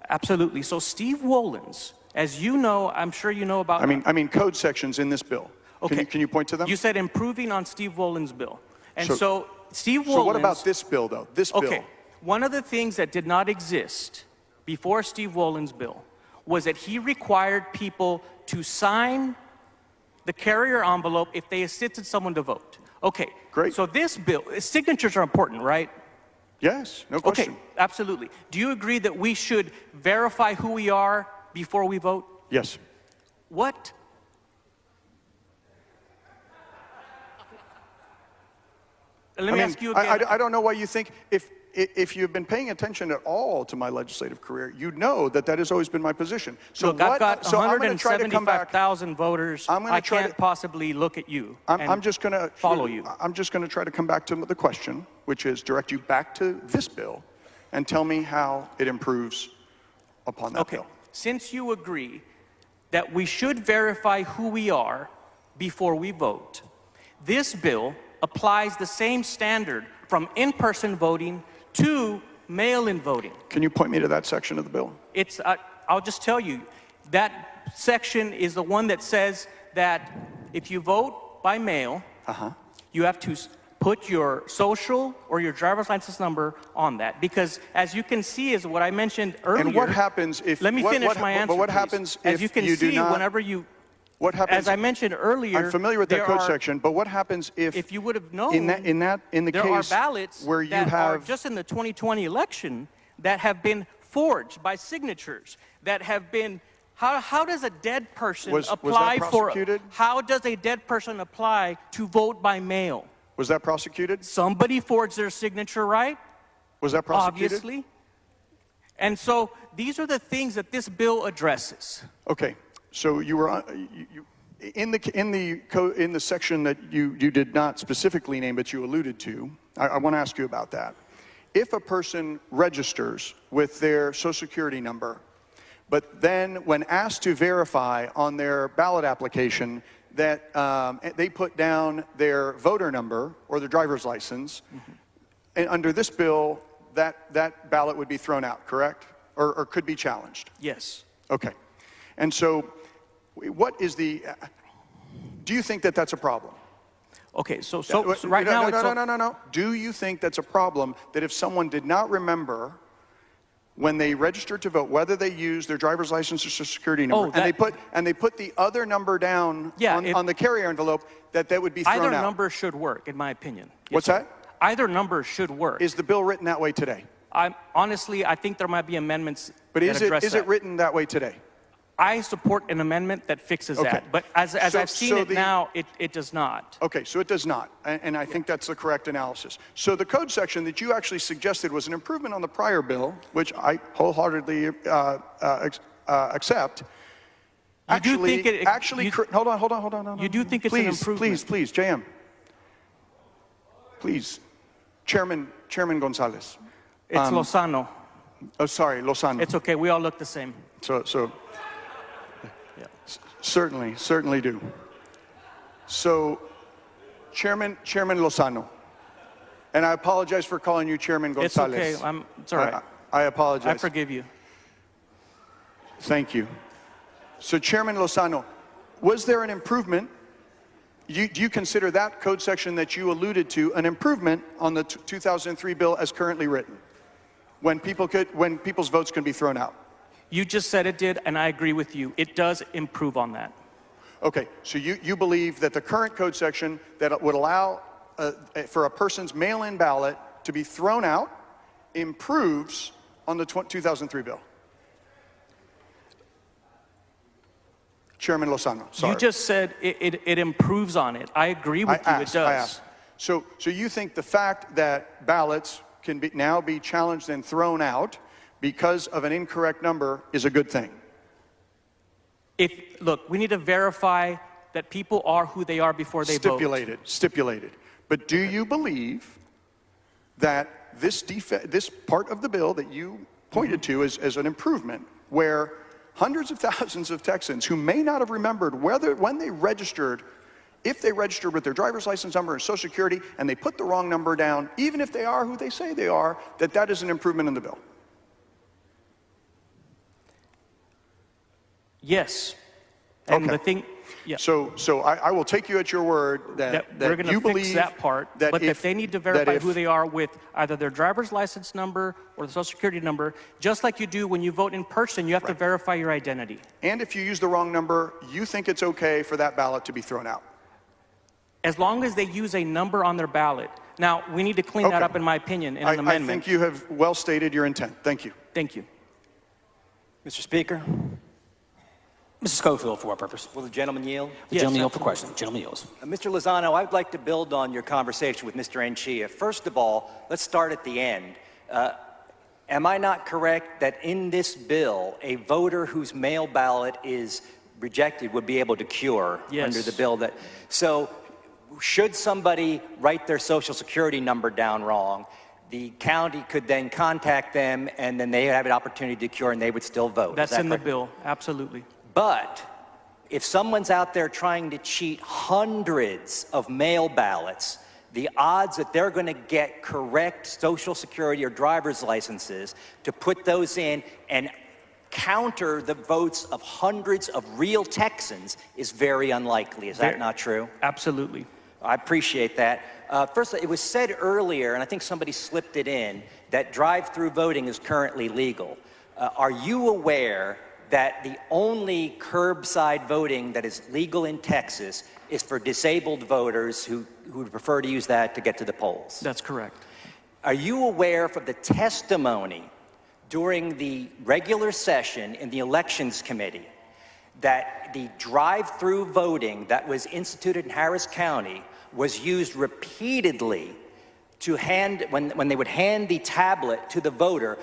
Absolutely. So Steve Wollens, as you know, I'm sure you know about... I mean code sections in this bill. Okay. Can you point to them? You said improving on Steve Wollens' bill. And so Steve Wollens... So what about this bill, though? This bill? Okay. One of the things that did not exist before Steve Wollens' bill was that he required people to sign the carrier envelope if they assisted someone to vote. Okay, great. So this bill, signatures are important, right? Yes, no question. Okay, absolutely. Do you agree that we should verify who we are before we vote? Yes. What? Let me ask you again. I don't know why you think, if you've been paying attention at all to my legislative career, you know that has always been my position. So look, I've got 175,000 voters. I can't possibly look at you I'm just going to follow you. I'm just going to try to come back to the question, which is direct you back to this bill and tell me how it improves upon that bill. Since you agree that we should verify who we are before we vote, this bill applies the same standard from in-person voting to mail-in voting. Can you point me to that section of the bill? It's, I'll just tell you, that section is the one that says that if you vote by mail, you have to put your social or your driver's license number on that. Because as you can see, is what I mentioned earlier. And what happens if... Let me finish my answer, But what please. happens as if you can you see, do not... whenever you... What happens? As I mentioned earlier, I'm familiar with that code section, but what happens if you would have known, in the there case are ballots where you that have are just in the 2020 election that have been forged by signatures that have been. How does a dead person apply for? How does a dead person apply to vote by mail? Was that prosecuted? Somebody forged their signature, right? Was that prosecuted? Obviously. And so these are the things that this bill addresses. Okay. So you were in the section that you did not specifically name, but you alluded to. I want to ask you about that. If a person registers with their Social Security number, but then when asked to verify on their ballot application that they put down their voter number or their driver's license, and under this bill, that ballot would be thrown out, correct? Or could be challenged? Yes. Okay. And so, what is the... Do you think that that's a problem? Okay, so right now... No. Do you think that's a problem that if someone did not remember when they registered to vote, whether they used their driver's license or Social Security number, and they put the other number down on the carrier envelope, that would be thrown out? Either number should work, in my opinion. What's that? Either number should work. Is the bill written that way today? Honestly, I think there might be amendments that address that. Is it written that way today? I support an amendment that fixes that. But as I've seen it now, it does not. Okay, so it does not. And I think that's the correct analysis. So the code section that you actually suggested was an improvement on the prior bill, which I wholeheartedly accept. Hold on. You do think it's an improvement? Please, JM. Please. Chairman Gonzalez. It's Lozano. Oh, sorry, Lozano. It's okay, we all look the same. Certainly do. So, Chairman Lozano, and I apologize for calling you Chairman Gonzalez. It's okay, it's all right. I apologize. I forgive you. Thank you. So, Chairman Lozano, was there an improvement? Do you consider that code section that you alluded to an improvement on the 2003 bill as currently written, when people's votes can be thrown out? You just said it did, and I agree with you. It does improve on that. Okay, so you believe that the current code section that would allow for a person's mail-in ballot to be thrown out improves on the 2003 bill? Chairman Lozano, sorry. You just said it improves on it. I agree with you, it does. I asked. So you think the fact that ballots can now be challenged and thrown out because of an incorrect number is a good thing? Look, we need to verify that people are who they are before they vote. Stipulated. But do you believe that this part of the bill that you pointed to as an improvement, where hundreds of thousands of Texans who may not have remembered when they registered, if they registered with their driver's license number and Social Security, and they put the wrong number down, even if they are who they say they are, that is an improvement in the bill? Yes. And okay. the thing, yeah. So I will take you at your word that we're going you to fix believe that part. That but if they need to verify who they are with either their driver's license number or the Social Security number, just like you do when you vote in person, you have to verify your identity. And if you use the wrong number, you think it's okay for that ballot to be thrown out? As long as they use a number on their ballot. Now, we need to clean that up, in my opinion, in an amendment. I think you have well stated your intent. Thank you. Thank you. Mr. Speaker? Mr. Schofield, for what purpose? Will the gentleman yield? The gentleman yield for question. Gentleman yields. Mr. Lozano, I'd like to build on your conversation with Mr. Anchia. First of all, let's start at the end. Am I not correct that in this bill, a voter whose mail ballot is rejected would be able to cure under the bill? So should somebody write their Social Security number down wrong, the county could then contact them, and then they have an opportunity to cure, and they would still vote. That's in the bill, absolutely. But if someone's out there trying to cheat hundreds of mail ballots, the odds that they're going to get correct Social Security or driver's licenses to put those in and counter the votes of hundreds of real Texans is very unlikely. Is that not true? Absolutely. I appreciate that. First, it was said earlier, and I think somebody slipped it in, that drive-through voting is currently legal. Are you aware that the only curbside voting that is legal in Texas is for disabled voters who would prefer to use that to get to the polls? That's correct. Are you aware from the testimony during the regular session in the Elections Committee that the drive-through voting that was instituted in Harris County was used repeatedly to when they would hand the tablet to the voter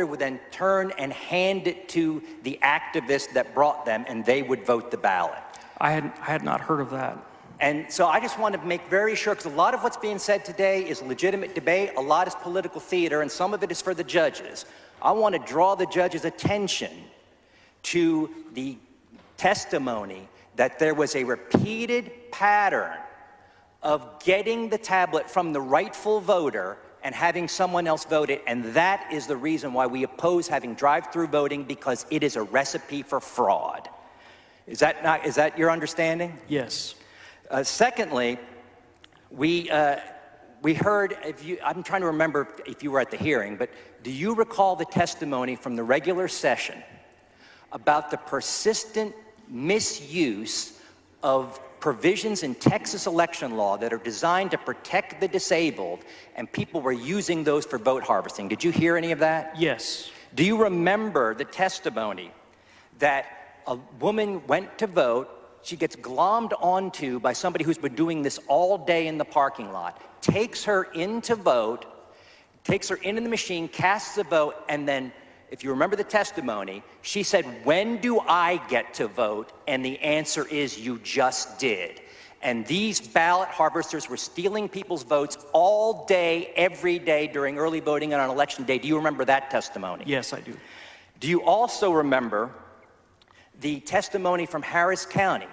would then turn and hand it to the activist that brought them, and they would vote the ballot? I had not heard of that. And so I just want to make very sure, because a lot of what's being said today is legitimate debate, a lot is political theater, and some of it is for the judges. I want to draw the judges' attention to the testimony that there was a repeated pattern of getting the tablet from the rightful voter and having someone else vote it, and that is the reason why we oppose having drive-through voting, because it is a recipe for fraud. Is that your understanding? Yes. Secondly, we heard, I'm trying to remember if you were at the hearing, but do you recall the testimony from the regular session about the persistent misuse of provisions in Texas election law that are designed to protect the disabled, and people were using those for vote harvesting? Did you hear any of that? Yes. Do you remember the testimony that a woman went to vote, she gets glommed onto by somebody who's been doing this all day in the parking lot, takes her in to vote, takes her into the machine, casts a vote, and then, if you remember the testimony, she said, "When do I get to vote?" And the answer is, "You just did." And these ballot harvesters were stealing people's votes all day, every day during early voting and on election day. Do you remember that testimony? Yes, I do. Do you also remember the testimony from Harris County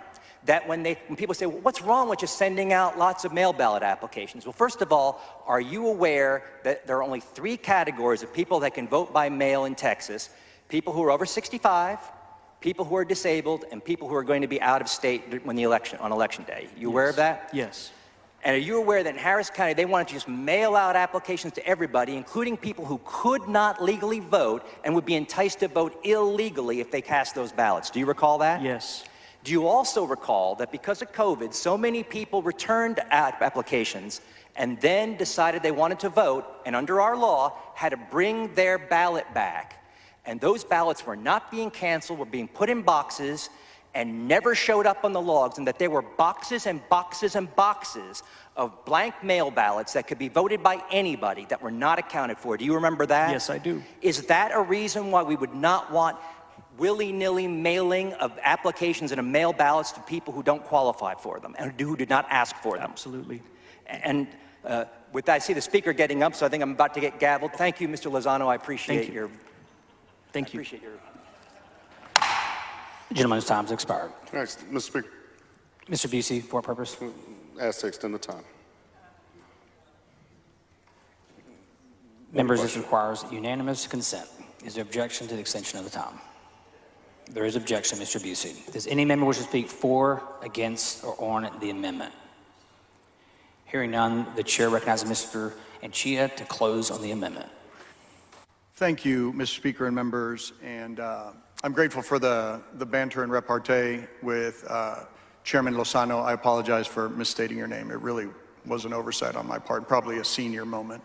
that when people say, well, what's wrong with just sending out lots of mail ballot applications? Well, first of all, are you aware that there are only 3 categories of people that can vote by mail in Texas? People who are over 65, people who are disabled, and people who are going to be out of state when on election day. You aware of that? Yes. And are you aware that in Harris County, they wanted to just mail out applications to everybody, including people who could not legally vote and would be enticed to vote illegally if they cast those ballots? Do you recall that? Yes. Do you also recall that because of COVID, so many people returned applications and then decided they wanted to vote, and under our law, had to bring their ballot back? And those ballots were not being canceled, were being put in boxes, and never showed up on the logs, and that there were boxes and boxes and boxes of blank mail ballots that could be voted by anybody that were not accounted for. Do you remember that? Yes, I do. Is that a reason why we would not want willy-nilly mailing of applications and mail ballots to people who don't qualify for them and who did not ask for them? Absolutely. And with that, I see the speaker getting up, so I think I'm about to get gavelled. Thank you, Mr. Lozano. I appreciate your... Thank you. I appreciate your... Gentleman's time's expired. Next, Mr. Speaker. Mr. Busey, for what purpose? Ask to extend the time. Members, this requires unanimous consent. Is there objection to the extension of the time? There is objection, Mr. Busey. Does any member wish to speak for, against, or on the amendment? Hearing none, the chair recognizes Mr. Anchia to close on the amendment. Thank you, Mr. Speaker and members. And I'm grateful for the banter and repartee with Chairman Lozano. I apologize for misstating your name. It really was an oversight on my part, probably a senior moment.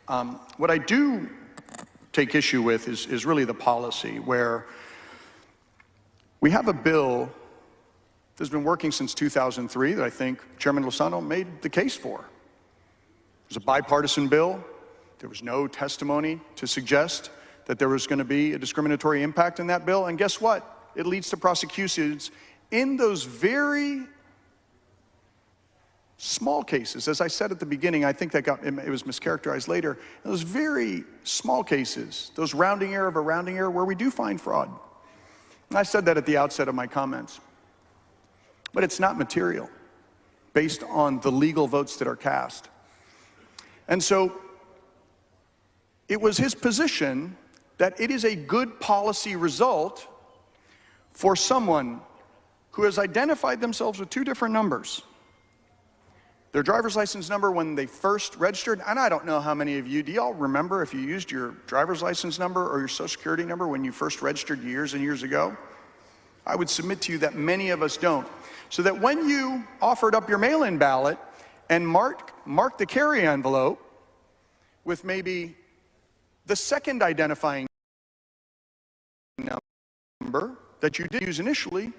What I do take issue with is really the policy, where we have a bill that's been working since 2003 that I think Chairman Lozano made the case for. It was a bipartisan bill. There was no testimony to suggest that there was going to be a discriminatory impact in that bill. And guess what? It leads to prosecutions in those very small cases. As I said at the beginning, I think it was mischaracterized later. Those very small cases, those rounding error of a rounding error where we do find fraud. And I said that at the outset of my comments. But it's not material based on the legal votes that are cast. And so it was his position that it is a good policy result for someone who has identified themselves with 2 different numbers. Their driver's license number when they first registered, and I don't know how many of you, do y'all remember if you used your driver's license number or your social security number when you first registered years and years ago? I would submit to you that many of us don't. So that when you offered up your mail-in ballot and marked the carry envelope with maybe the second identifying number that you did use initially,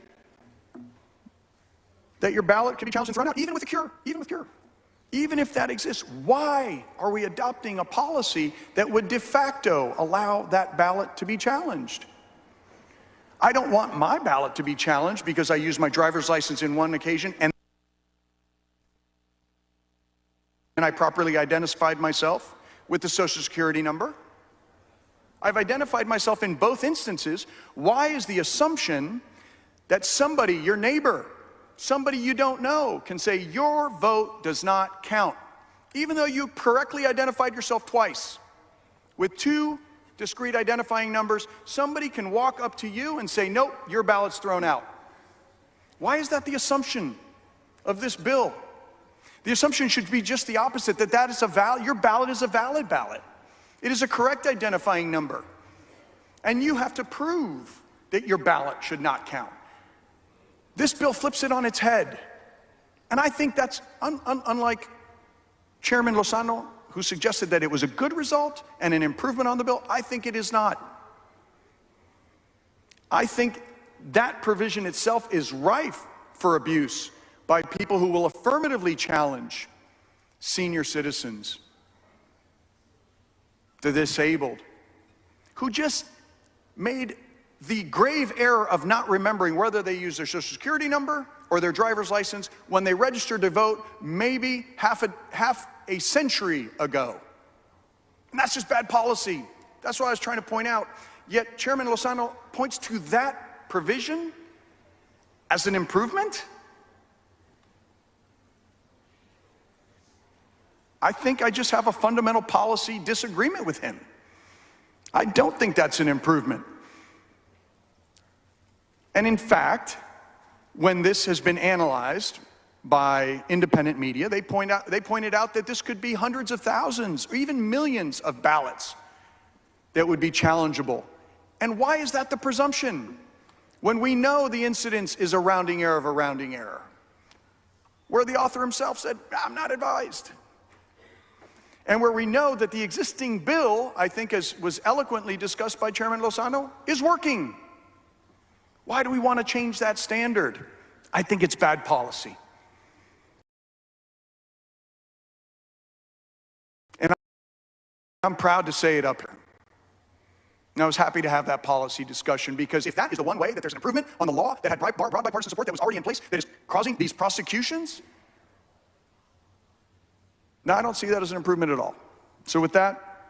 that your ballot could be challenged and thrown out, even with a cure, even if that exists. Why are we adopting a policy that would de facto allow that ballot to be challenged? I don't want my ballot to be challenged because I used my driver's license in one occasion and I properly identified myself with the social security number. I've identified myself in both instances. Why is the assumption that somebody, your neighbor, somebody you don't know, can say your vote does not count, even though you correctly identified yourself twice with 2 discrete identifying numbers? Somebody can walk up to you and say, nope, your ballot's thrown out. Why is that the assumption of this bill? The assumption should be just the opposite, that is your ballot is a valid ballot. It is a correct identifying number. And you have to prove that your ballot should not count. This bill flips it on its head. And I think that's unlike Chairman Lozano, who suggested that it was a good result and an improvement on the bill. I think it is not. I think that provision itself is rife for abuse by people who will affirmatively challenge senior citizens, the disabled, who just made the grave error of not remembering whether they use their social security number or their driver's license when they registered to vote maybe half a century ago. And that's just bad policy. That's what I was trying to point out. Yet Chairman Lozano points to that provision as an improvement? I think I just have a fundamental policy disagreement with him. I don't think that's an improvement. And in fact, when this has been analyzed by independent media, they pointed out that this could be hundreds of thousands or even millions of ballots that would be challengeable. And why is that the presumption? When we know the incidence is a rounding error of a rounding error, where the author himself said, I'm not advised. And where we know that the existing bill, I think as was eloquently discussed by Chairman Lozano, is working. Why do we want to change that standard? I think it's bad policy. And I'm proud to say it up here. And I was happy to have that policy discussion, because if that is the one way that there's an improvement on the law that had broad bipartisan support that was already in place that is causing these prosecutions, no, I don't see that as an improvement at all. So with that,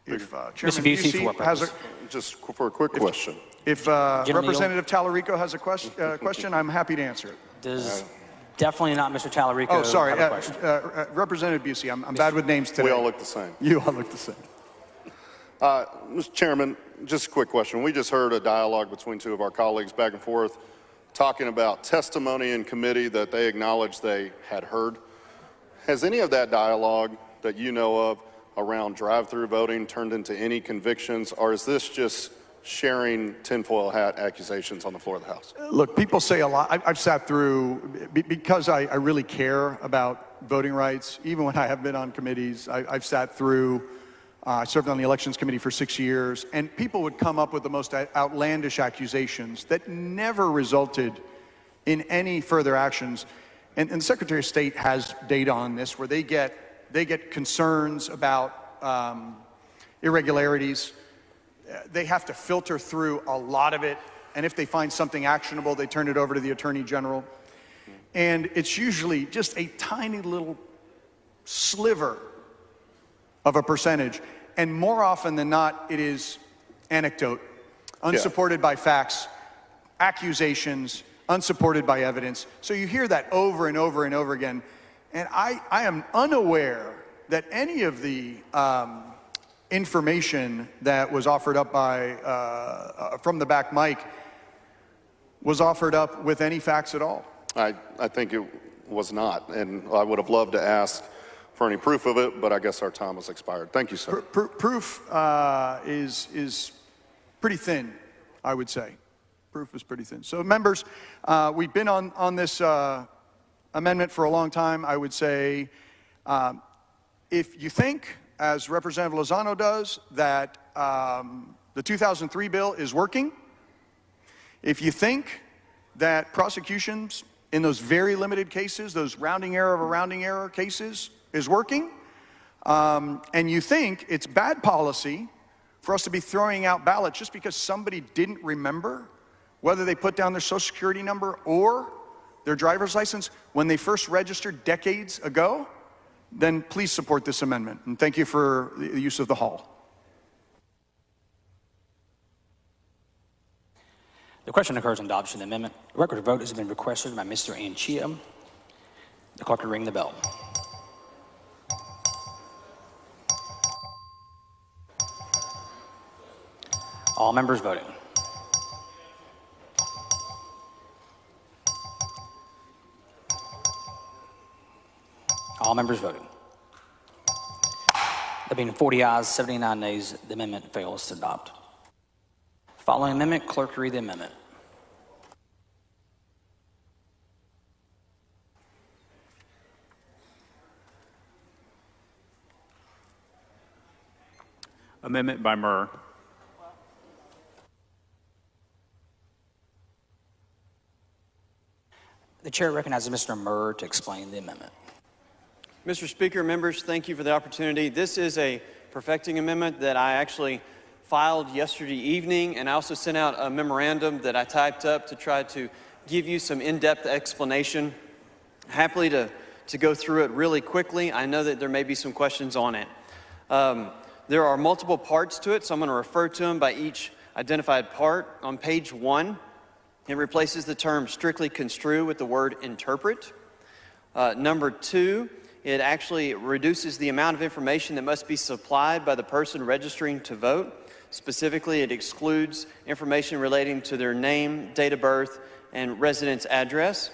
if Chairman Busey has a... Just for a quick question. If Representative Tallarico has a question, I'm happy to answer it. Does definitely not Mr. Tallarico Oh, sorry. have a question? Representative Busey, I'm bad with names today. We all look the same. You all look the same. Mr. Chairman, just a quick question. We just heard a dialogue between two of our colleagues back and forth talking about testimony in committee that they acknowledged they had heard. Has any of that dialogue that you know of around drive-through voting turned into any convictions, or is this just sharing tinfoil hat accusations on the floor of the House? Look, people say a lot. I've sat through, because I really care about voting rights, even when I have been on committees, I've sat through, I served on the Elections Committee for 6 years, and people would come up with the most outlandish accusations that never resulted in any further actions. And the Secretary of State has data on this where they get concerns about irregularities. They have to filter through a lot of it, and if they find something actionable, they turn it over to the Attorney General. And it's usually just a tiny little sliver of a percentage, and more often than not, it is anecdote, unsupported by facts, accusations, unsupported by evidence. So you hear that over and over and over again. And I am unaware that any of the information that was offered up by, from the back mic was offered up with any facts at all. I think it was not, and I would have loved to ask for any proof of it, but I guess our time has expired. Thank you, sir. Proof is pretty thin, I would say. Proof is pretty thin. So members, we've been on this amendment for a long time. I would say if you think, as Representative Lozano does, that the 2003 bill is working, if you think that prosecutions in those very limited cases, those rounding error of a rounding error cases, is working, and you think it's bad policy for us to be throwing out ballots just because somebody didn't remember whether they put down their Social Security number or their driver's license when they first registered decades ago, then please support this amendment. And thank you for the use of the hall. The question occurs on adoption of the amendment. A record of vote has been requested by Mr. Anchia. The clerk will ring the bell. All members voting. All members voting. There being 40 ayes, 79 nays, the amendment fails to adopt. Following amendment, clerk read the amendment. Amendment by Murr. The chair recognizes Mr. Murr to explain the amendment. Mr. Speaker, members, thank you for the opportunity. This is a perfecting amendment that I actually filed yesterday evening, and I also sent out a memorandum that I typed up to try to give you some in-depth explanation. Happily to go through it really quickly. I know that there may be some questions on it. There are multiple parts to it, so I'm going to refer to them by each identified part. On page 1, it replaces the term strictly construe with the word interpret. Number 2, it actually reduces the amount of information that must be supplied by the person registering to vote. Specifically, it excludes information relating to their name, date of birth, and residence address.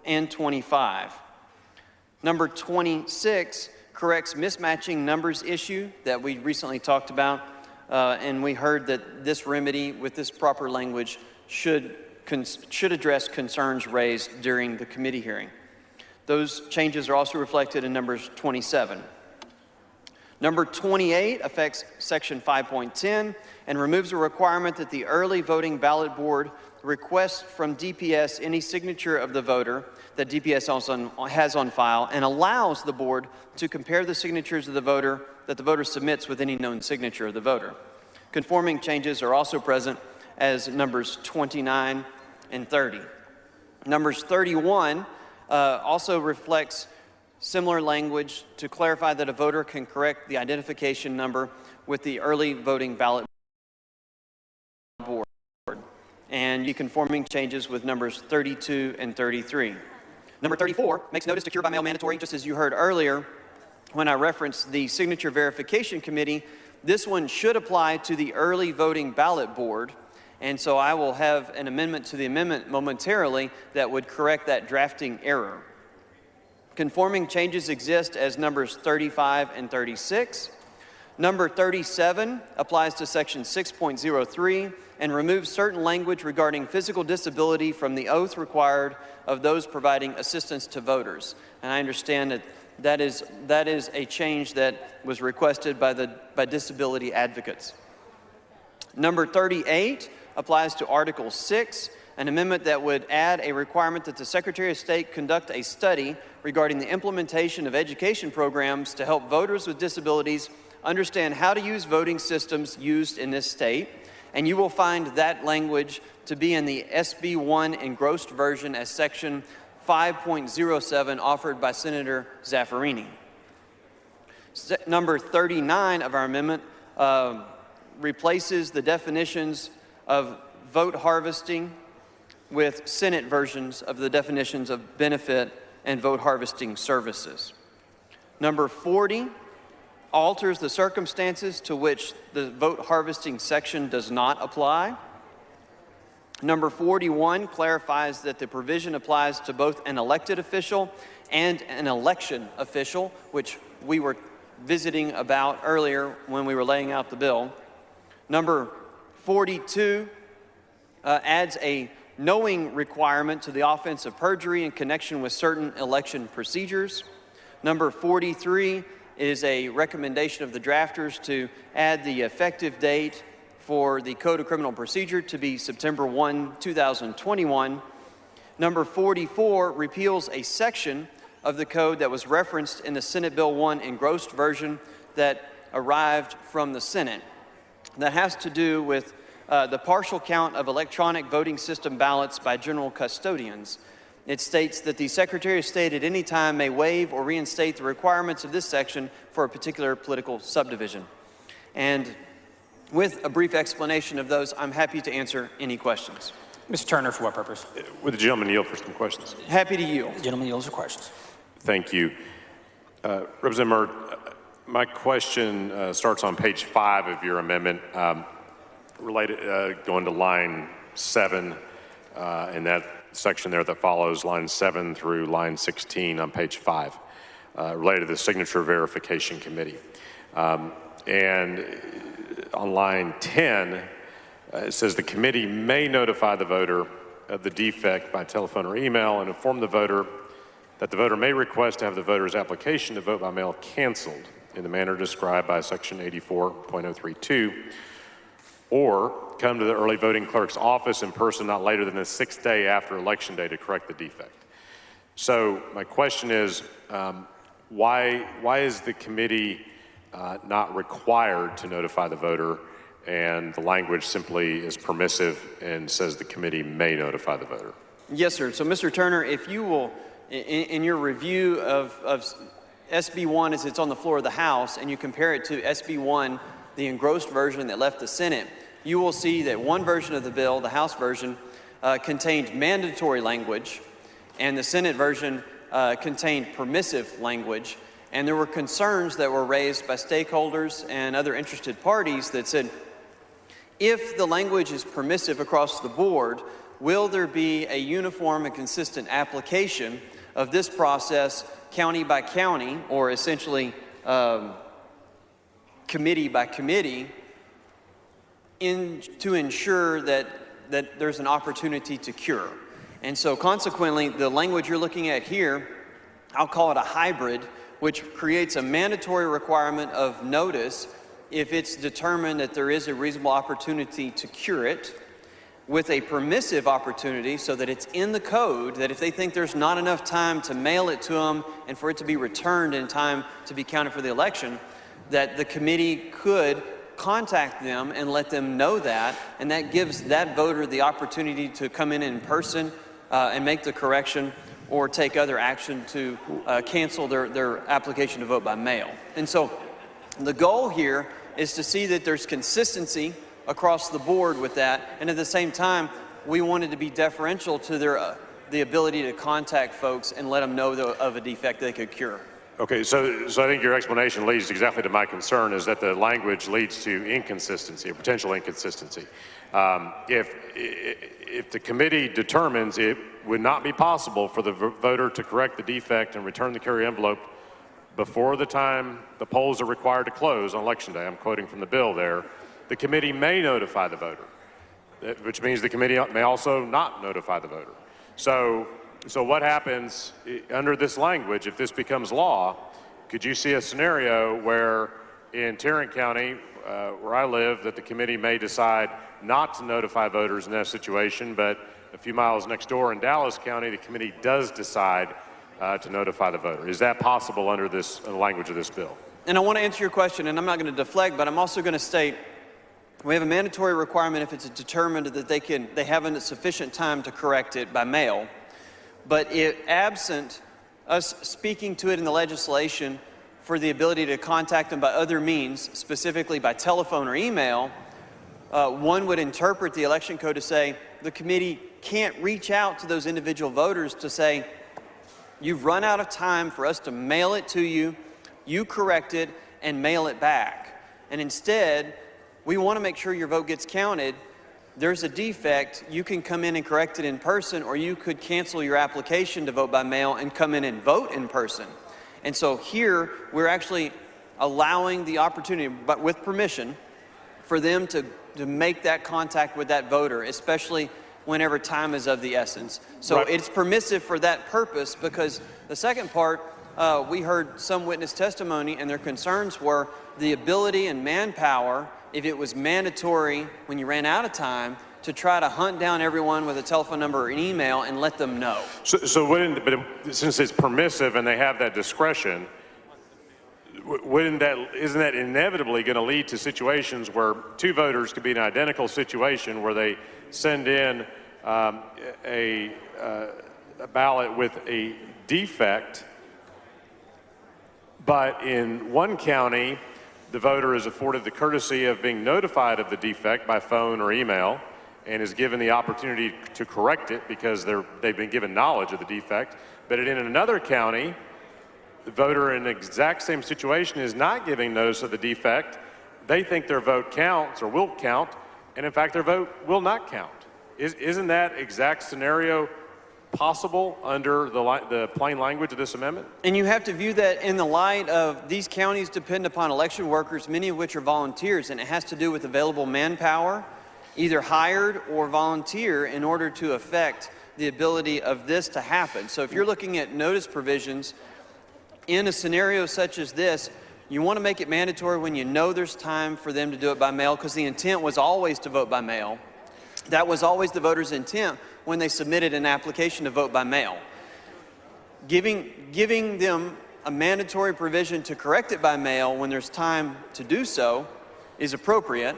And 25. Number 26 corrects mismatching numbers issue that we recently talked about, and we heard that this remedy with this proper language should address concerns raised during the committee hearing. Those changes are also reflected in numbers 27. Number 28 affects section 5.10 and removes a requirement that the early voting ballot board requests from DPS any signature of the voter that DPS also has on file and allows the board to compare the signatures of the voter that the voter submits with any known signature of the voter. Conforming changes are also present as numbers 29 and 30. Numbers 31 also reflects similar language to clarify that a voter can correct the identification number with the early voting ballot board. And you conforming changes with numbers 32 and 33. Number 34 makes notice to cure by mail mandatory, just as you heard earlier when I referenced the signature verification committee. This one should apply to the early voting ballot board, and so I will have an amendment to the amendment momentarily that would correct that drafting error. Conforming changes exist as numbers 35 and 36. Number 37 applies to section 6.03 and removes certain language regarding physical disability from the oath required of those providing assistance to voters. And I understand that that is a change that was requested by disability advocates. Number 38 applies to Article 6, an amendment that would add a requirement that the Secretary of State conduct a study regarding the implementation of education programs to help voters with disabilities understand how to use voting systems used in this state. And you will find that language to be in the SB 1 engrossed version as section 5.07 offered by Senator Zaffarini. Number 39 of our amendment replaces the definitions of vote harvesting with Senate versions of the definitions of benefit and vote harvesting services. Number 40 alters the circumstances to which the vote harvesting section does not apply. Number 41 clarifies that the provision applies to both an elected official and an election official, which we were visiting about earlier when we were laying out the bill. Number 42 adds a knowing requirement to the offense of perjury in connection with certain election procedures. Number 43 is a recommendation of the drafters to add the effective date for the Code of Criminal Procedure to be September 1, 2021. Number 44 repeals a section of the code that was referenced in the Senate Bill 1 engrossed version that arrived from the Senate. That has to do with the partial count of electronic voting system ballots by general custodians. It states that the Secretary of State at any time may waive or reinstate the requirements of this section for a particular political subdivision. And with a brief explanation of those, I'm happy to answer any questions. Mr. Turner, for what purpose? Would the gentleman yield for some questions? Happy to yield. The gentleman yields for questions. Thank you. Representative Murr, my question starts on page 5 of your amendment, going to line 7, and that section there that follows line 7 through line 16 on page 5, related to the signature verification committee. And on line 10, it says the committee may notify the voter of the defect by telephone or email and inform the voter that the voter may request to have the voter's application to vote by mail canceled in the manner described by section 84.032, or come to the early voting clerk's office in person not later than the 6th day after election day to correct the defect. So my question is, why is the committee not required to notify the voter, and the language simply is permissive and says the committee may notify the voter? Yes, sir. So, Mr. Turner, if you will, in your review of SB 1 as it's on the floor of the House, and you compare it to SB 1, the engrossed version that left the Senate, you will see that one version of the bill, the House version, contained mandatory language, and the Senate version contained permissive language. And there were concerns that were raised by stakeholders and other interested parties that said, if the language is permissive across the board, will there be a uniform and consistent application of this process county by county, or essentially committee by committee, to ensure that there's an opportunity to cure. And so consequently, the language you're looking at here, I'll call it a hybrid, which creates a mandatory requirement of notice if it's determined that there is a reasonable opportunity to cure it, with a permissive opportunity so that it's in the code that if they think there's not enough time to mail it to them and for it to be returned in time to be counted for the election, that the committee could contact them and let them know that, and that gives that voter the opportunity to come in person and make the correction or take other action to cancel their application to vote by mail. And so the goal here is to see that there's consistency across the board with that, and at the same time, we wanted to be deferential to their the ability to contact folks and let them know of a defect they could cure. Okay, so I think your explanation leads exactly to my concern, is that the language leads to inconsistency, or potential inconsistency. If the committee determines it would not be possible for the voter to correct the defect and return the carry envelope before the time the polls are required to close on Election Day, I'm quoting from the bill there, the committee may notify the voter, which means the committee may also not notify the voter. So what happens under this language if this becomes law? Could you see a scenario where in Tarrant County, where I live, that the committee may decide not to notify voters in that situation, but a few miles next door in Dallas County, the committee does decide to notify the voter? Is that possible under this language of this bill? And I want to answer your question, and I'm not going to deflect, but I'm also going to state we have a mandatory requirement if it's determined that they have sufficient time to correct it by mail. But absent us speaking to it in the legislation for the ability to contact them by other means, specifically by telephone or email, one would interpret the election code to say the committee can't reach out to those individual voters to say, you've run out of time for us to mail it to you, you correct it, and mail it back. And instead, we want to make sure your vote gets counted. There's a defect, you can come in and correct it in person, or you could cancel your application to vote by mail and come in and vote in person. And so here, we're actually allowing the opportunity, but with permission, for them to make that contact with that voter, especially whenever time is of the essence. So right. It's permissive for that purpose, because the second part, we heard some witness testimony, and their concerns were the ability and manpower, if it was mandatory when you ran out of time, to try to hunt down everyone with a telephone number or an email and let them know. Since it's permissive and they have that discretion, isn't that inevitably going to lead to situations where two voters could be in an identical situation where they send in a ballot with a defect, but in one county, the voter is afforded the courtesy of being notified of the defect by phone or email and is given the opportunity to correct it because they've been given knowledge of the defect. But in another county, the voter in the exact same situation is not giving notice of the defect. They think their vote counts or will count, and in fact their vote will not count. Isn't that exact scenario possible under the plain language of this amendment? And you have to view that in the light of these counties depend upon election workers, many of which are volunteers, and it has to do with available manpower, either hired or volunteer, in order to affect the ability of this to happen. So if you're looking at notice provisions, in a scenario such as this, you want to make it mandatory when you know there's time for them to do it by mail, because the intent was always to vote by mail. That was always the voter's intent when they submitted an application to vote by mail. Giving them a mandatory provision to correct it by mail when there's time to do so is appropriate.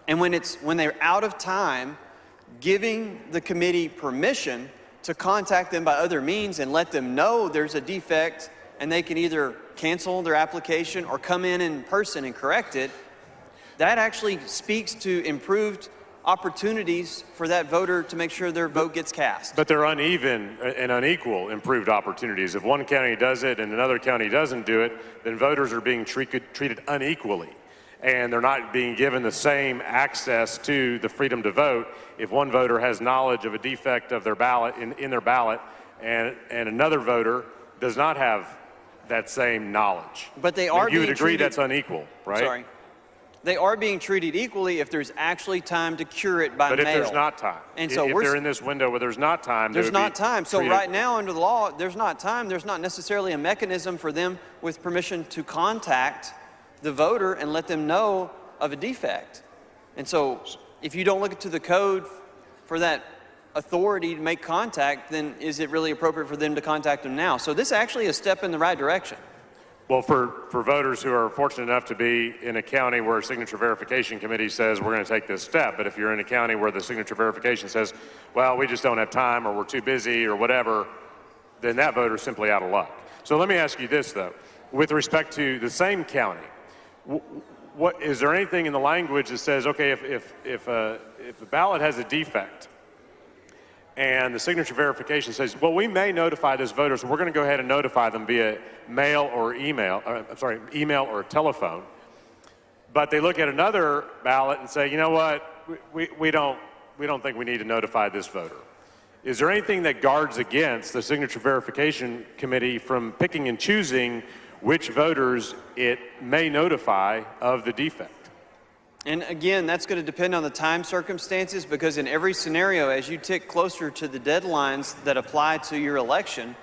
And when they're out of time, giving the committee permission to contact them by other means and let them know there's a defect and they can either cancel their application or come in person and correct it, that actually speaks to improved opportunities for that voter to make sure their vote gets cast. But they're uneven and unequal improved opportunities. If one county does it and another county doesn't do it, then voters are being treated unequally. And they're not being given the same access to the freedom to vote if one voter has knowledge of a defect of their ballot in their ballot and another voter does not have that same knowledge. But they are You would being agree treated- that's unequal, right? Sorry. They are being treated equally if there's actually time to cure it by But mail. if there's not time, And so if we're they're in this window where there's not time, they There's would be not time. So treated- right now, under the law, there's not time. There's not necessarily a mechanism for them with permission to contact the voter and let them know of a defect. And so if you don't look into the code for that authority to make contact, then is it really appropriate for them to contact them now? So this actually is a step in the right direction. Well, for voters who are fortunate enough to be in a county where a signature verification committee says we're going to take this step, but if you're in a county where the signature verification says, well, we just don't have time or we're too busy or whatever, then that voter's simply out of luck. So let me ask you this, though. With respect to the same county, what is there anything in the language that says, okay, if a ballot has a defect and the signature verification says, well, we may notify those voters, we're going to go ahead and notify them via mail or email, email or telephone, but they look at another ballot and say, you know what, we don't think we need to notify this voter. Is there anything that guards against the signature verification committee from picking and choosing which voters it may notify of the defect? And again, that's going to depend on the time circumstances, because in every scenario, as you tick closer to the deadlines that apply to your election,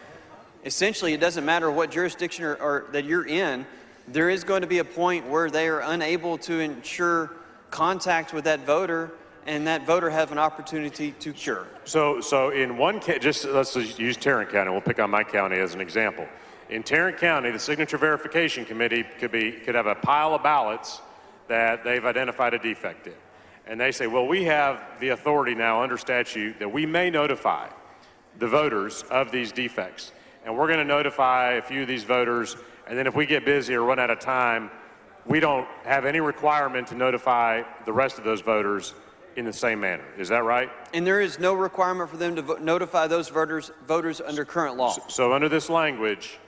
essentially it doesn't matter what jurisdiction or that you're in, there is going to be a point where they are unable to ensure contact with that voter, and that voter have an opportunity to cure. So in one case, let's use Tarrant County. We'll pick on my county as an example. In Tarrant County, the signature verification committee could have a pile of ballots that they've identified a defect in. And they say, well, we have the authority now under statute that we may notify the voters of these defects. And we're going to notify a few of these voters, and then if we get busy or run out of time, we don't have any requirement to notify the rest of those voters in the same manner. Is that right? And there is no requirement for them to notify those voters under current law. So under this language,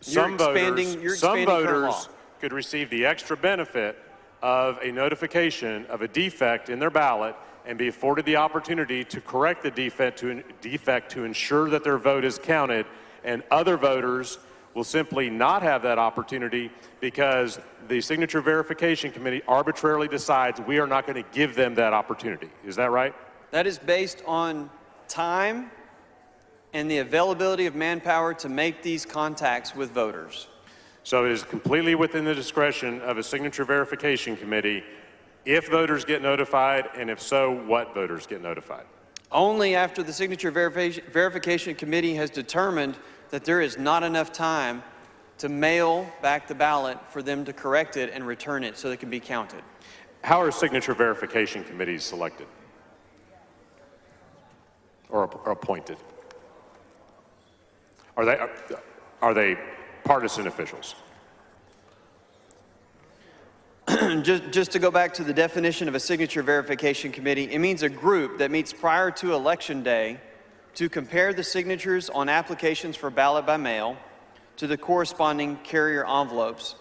some voters could receive the extra benefit of a notification of a defect in their ballot and be afforded the opportunity to correct the defect to ensure that their vote is counted, and other voters will simply not have that opportunity because the signature verification committee arbitrarily decides we are not going to give them that opportunity. Is that right? That is based on time and the availability of manpower to make these contacts with voters. So it is completely within the discretion of a signature verification committee if voters get notified, and if so, what voters get notified. Only after the signature verification committee has determined that there is not enough time to mail back the ballot for them to correct it and return it so it can be counted. How are signature verification committees selected or appointed? Are they partisan officials? Just to go back to the definition of a signature verification committee, it means a group that meets prior to Election Day to compare the signatures on applications for ballot by mail to the corresponding carrier envelopes.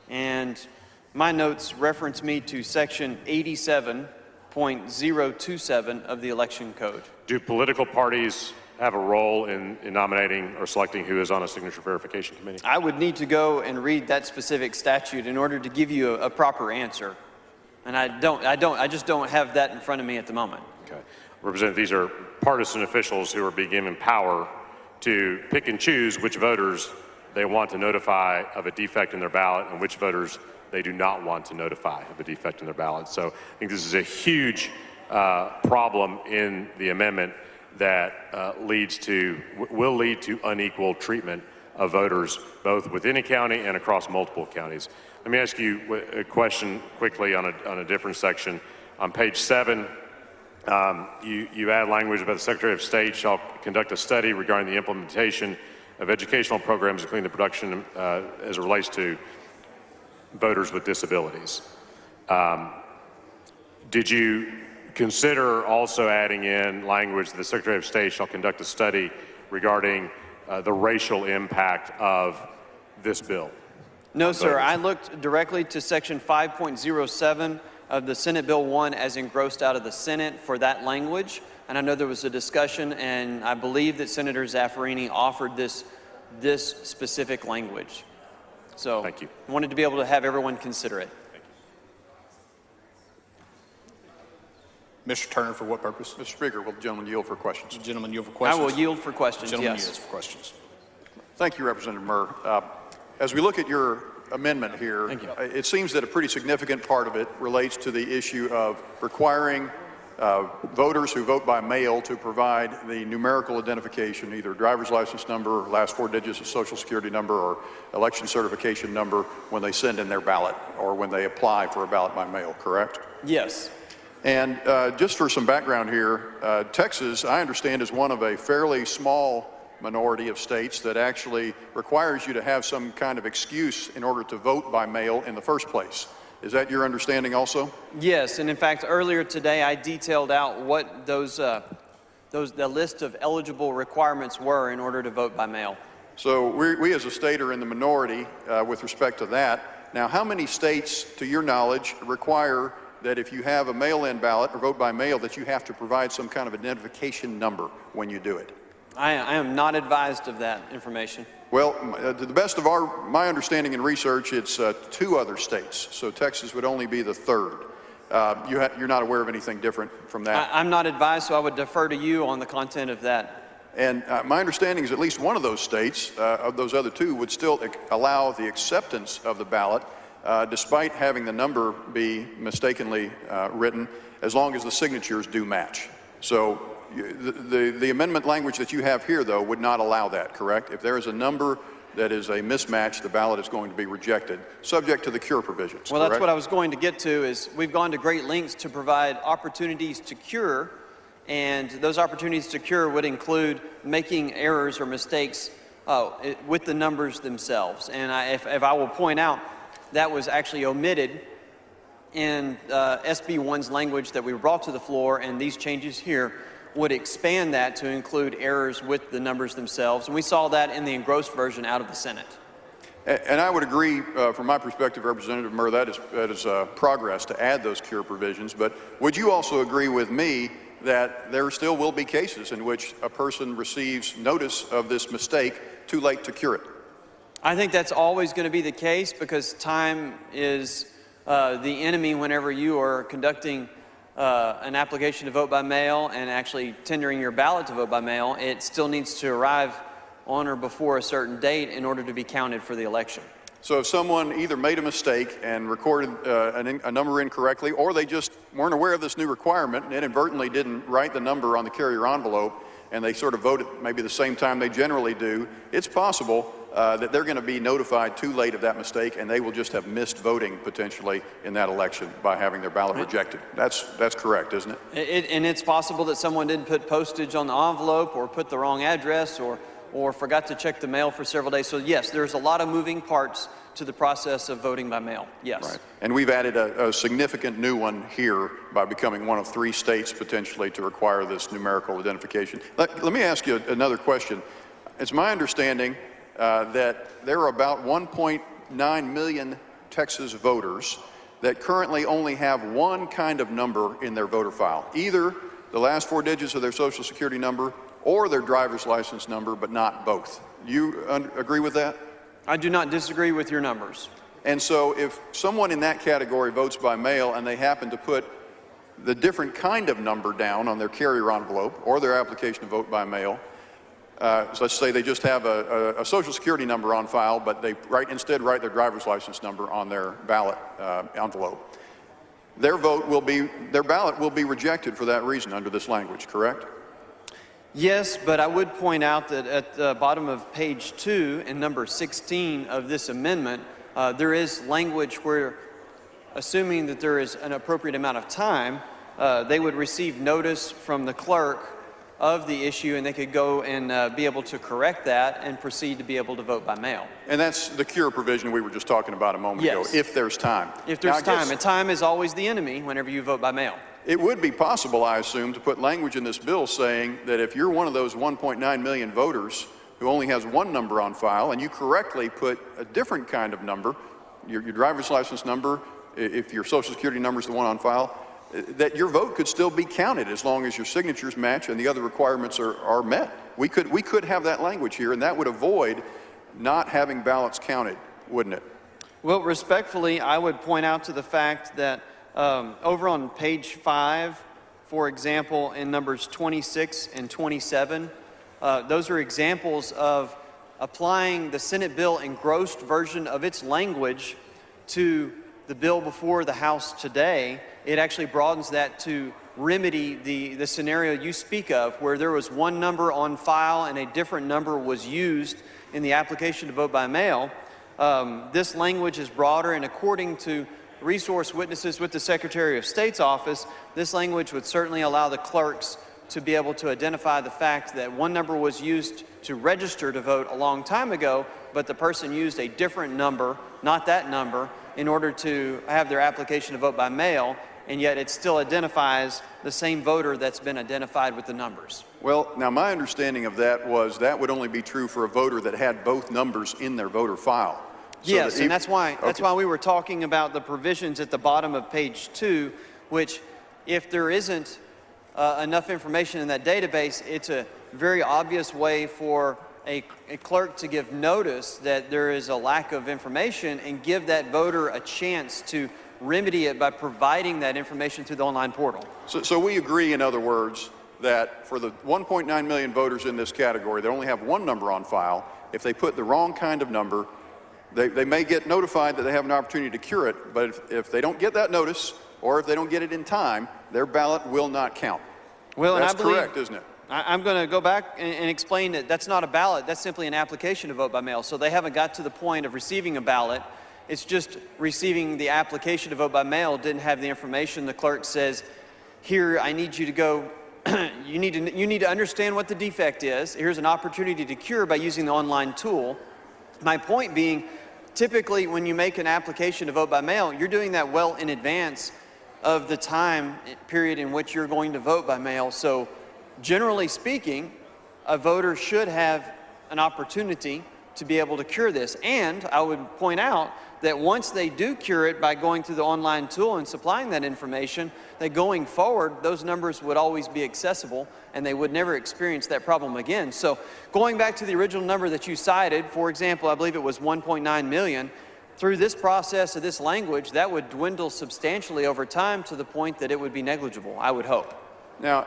And my notes reference me to section 87.027 of the election code. Do political parties have a role in nominating or selecting who is on a signature verification committee? I would need to go and read that specific statute in order to give you a proper answer. And I just don't have that in front of me at the moment. Okay. Representative, these are partisan officials who are being given power to pick and choose which voters they want to notify of a defect in their ballot and which voters they do not want to notify of a defect in their ballot. So I think this is a huge problem in the amendment that will lead to unequal treatment of voters, both within a county and across multiple counties. Let me ask you a question quickly on a different section. On page 7, you add language about the Secretary of State shall conduct a study regarding the implementation of educational programs, including the production as it relates to voters with disabilities. Did you consider also adding in language that the Secretary of State shall conduct a study regarding the racial impact of this bill? No, sir. I looked directly to section 5.07 of the Senate Bill 1 as engrossed out of the Senate for that language. And I know there was a discussion, and I believe that Senator Zaffarini offered this this specific language. So Thank you. I wanted to be able to have everyone consider it. Mr. Turner, for what purpose? Mr. Speaker, will the gentleman yield for questions? The gentleman yield for questions? I will yield for questions, The gentleman yes. yields for questions. Thank you, Representative Murr. As we look at your amendment here, it seems that a pretty significant part of it relates to the issue of requiring voters who vote by mail to provide the numerical identification, either driver's license number, or last 4 digits of social security number, or election certification number when they send in their ballot or when they apply for a ballot by mail, correct? Yes. And just for some background here, Texas, I understand, is one of a fairly small minority of states that actually requires you to have some kind of excuse in order to vote by mail in the first place. Is that your understanding also? Yes, and in fact, earlier today I detailed out what the list of eligible requirements were in order to vote by mail. So we as a state are in the minority with respect to that. Now, how many states, to your knowledge, require that if you have a mail-in ballot or vote by mail that you have to provide some kind of identification number when you do it? I am not advised of that information. Well, to the best of my understanding and research, it's 2 other states. So Texas would only be the 3rd. You're not aware of anything different from that? I'm not advised, so I would defer to you on the content of that. And my understanding is at least one of those states, of those other 2, would still allow the acceptance of the ballot despite having the number be mistakenly written, as long as the signatures do match. So the amendment language that you have here, though, would not allow that, correct? If there is a number that is a mismatch, the ballot is going to be rejected, subject to the cure provisions, Well, correct? that's what I was going to get to, is we've gone to great lengths to provide opportunities to cure, and those opportunities to cure would include making errors or mistakes with the numbers themselves. And if I will point out, that was actually omitted in SB 1's language that we brought to the floor, and these changes here would expand that to include errors with the numbers themselves. And we saw that in the engrossed version out of the Senate. And I would agree, from my perspective, Representative Murr, that is progress to add those cure provisions. But would you also agree with me that there still will be cases in which a person receives notice of this mistake too late to cure it? I think that's always going to be the case, because time is the enemy whenever you are conducting an application to vote by mail and actually tendering your ballot to vote by mail. It still needs to arrive on or before a certain date in order to be counted for the election. So if someone either made a mistake and recorded a number incorrectly, or they just weren't aware of this new requirement and inadvertently didn't write the number on the carrier envelope, and they sort of voted maybe the same time they generally do, it's possible that they're going to be notified too late of that mistake, and they will just have missed voting potentially in that election by having their ballot rejected. That's correct, isn't it? And it's possible that someone didn't put postage on the envelope, or put the wrong address, or forgot to check the mail for several days. So yes, there's a lot of moving parts to the process of voting by mail. Yes. Right. And we've added a significant new one here by becoming one of 3 states potentially to require this numerical identification. Let me ask you another question. It's my understanding that there are about 1.9 million Texas voters that currently only have one kind of number in their voter file, either the last 4 digits of their social security number or their driver's license number, but not both. Do you agree with that? I do not disagree with your numbers. And so if someone in that category votes by mail and they happen to put the different kind of number down on their carrier envelope or their application to vote by mail, so let's say they just have a social security number on file, but they instead write their driver's license number on their ballot envelope, their ballot will be rejected for that reason under this language, correct? Yes, but I would point out that at the bottom of page 2 and number 16 of this amendment, there is language where, assuming that there is an appropriate amount of time, they would receive notice from the clerk of the issue, and they could go and be able to correct that and proceed to be able to vote by mail. And that's the cure provision we were just talking about a moment ago, if there's time. If there's time, and time is always the enemy whenever you vote by mail. It would be possible, I assume, to put language in this bill saying that if you're one of those 1.9 million voters who only has one number on file, and you correctly put a different kind of number, your driver's license number, if your social security number is the one on file, that your vote could still be counted as long as your signatures match and the other requirements are met. We could have that language here, and that would avoid not having ballots counted, wouldn't it? Well, respectfully, I would point out to the fact that over on page 5, for example, in numbers 26 and 27, those are examples of applying the Senate bill engrossed version of its language to the bill before the House today. It actually broadens that to remedy the scenario you speak of, where there was one number on file and a different number was used in the application to vote by mail. This language is broader, and according to resource witnesses with the Secretary of State's office, this language would certainly allow the clerks to be able to identify the fact that one number was used to register to vote a long time ago, but the person used a different number, not that number, in order to have their application to vote by mail, and yet it still identifies the same voter that's been identified with the numbers. Well, now my understanding of that was that would only be true for a voter that had both numbers in their voter file. So yes, and that's why we were talking about the provisions at the bottom of page 2, which if there isn't enough information in that database, it's a very obvious way for a clerk to give notice that there is a lack of information and give that voter a chance to remedy it by providing that information through the online portal. So we agree, in other words, that for the 1.9 million voters in this category, they only have one number on file. If they put the wrong kind of number, they may get notified that they have an opportunity to cure it, but if they don't get that notice, or if they don't get it in time, their ballot will not count. Well, that's and I believe, correct, isn't it? I'm going to go back and explain that that's not a ballot. That's simply an application to vote by mail. So they haven't got to the point of receiving a ballot. It's just receiving the application to vote by mail, didn't have the information. The clerk says, here, I need you to go, you need to understand what the defect is. Here's an opportunity to cure by using the online tool. My point being, typically when you make an application to vote by mail, you're doing that well in advance of the time period in which you're going to vote by mail. So generally speaking, a voter should have an opportunity to be able to cure this. And I would point out that once they do cure it by going through the online tool and supplying that information, that going forward, those numbers would always be accessible and they would never experience that problem again. So going back to the original number that you cited, for example, I believe it was 1.9 million, through this process of this language, that would dwindle substantially over time to the point that it would be negligible, I would hope. Now,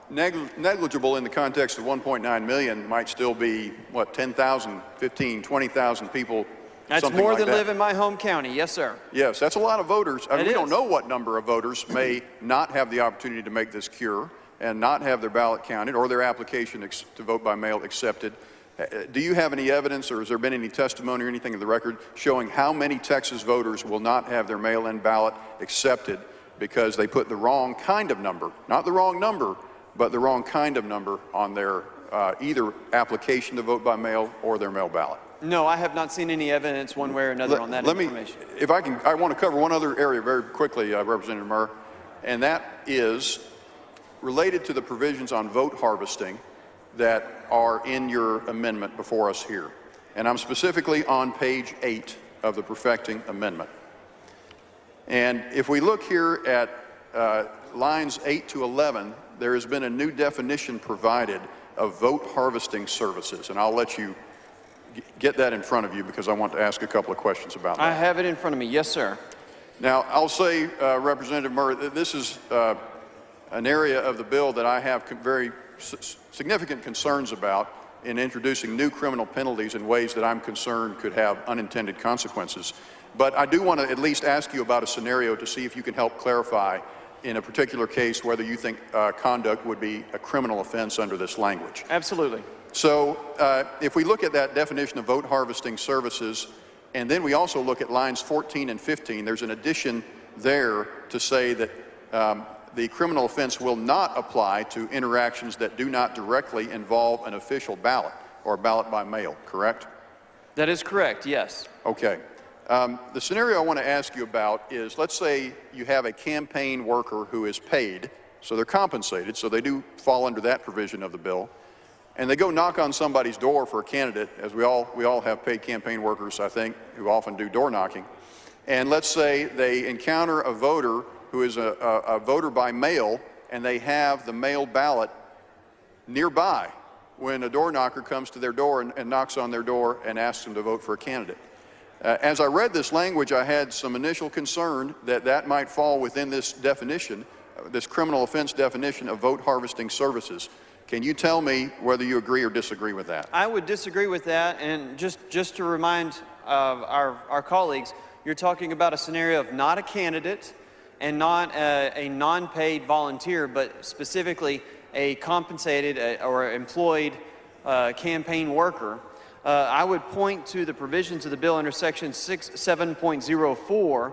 negligible in the context of 1.9 million might still be, what, 10,000, 15, 20,000 people. That's more than live in my home county, yes, sir. Yes, that's a lot of voters. I mean, we don't know what number of voters may not have the opportunity to make this cure and not have their ballot counted or their application to vote by mail accepted. Do you have any evidence, or has there been any testimony or anything in the record showing how many Texas voters will not have their mail-in ballot accepted because they put the wrong kind of number, not the wrong number, but the wrong kind of number on their either application to vote by mail or their mail ballot? No, I have not seen any evidence one way or another on that information. If I can, I want to cover one other area very quickly, Representative Murr, and that is related to the provisions on vote harvesting that are in your amendment before us here. And I'm specifically on page 8 of the perfecting amendment. And if we look here at lines 8 to 11, there has been a new definition provided of vote harvesting services. And I'll let you get that in front of you because I want to ask a couple of questions about that. I have it in front of me, yes, sir. Now, I'll say, Representative Murr, this is an area of the bill that I have very significant concerns about in introducing new criminal penalties in ways that I'm concerned could have unintended consequences. But I do want to at least ask you about a scenario to see if you can help clarify in a particular case whether you think conduct would be a criminal offense under this language. Absolutely. So if we look at that definition of vote harvesting services, and then we also look at lines 14 and 15, there's an addition there to say that the criminal offense will not apply to interactions that do not directly involve an official ballot or ballot by mail, correct? That is correct, yes. Okay. The scenario I want to ask you about is, let's say you have a campaign worker who is paid, so they're compensated, so they do fall under that provision of the bill, and they go knock on somebody's door for a candidate, as we all have paid campaign workers, I think, who often do door knocking. And let's say they encounter a voter who is a voter by mail, and they have the mail ballot nearby when a door knocker comes to their door and knocks on their door and asks them to vote for a candidate. As I read this language, I had some initial concern that that might fall within this definition, this criminal offense definition of vote harvesting services. Can you tell me whether you agree or disagree with that? I would disagree with that, and just to remind our colleagues, you're talking about a scenario of not a candidate and not a non-paid volunteer, but specifically a compensated or employed campaign worker. I would point to the provisions of the bill under section 7.04,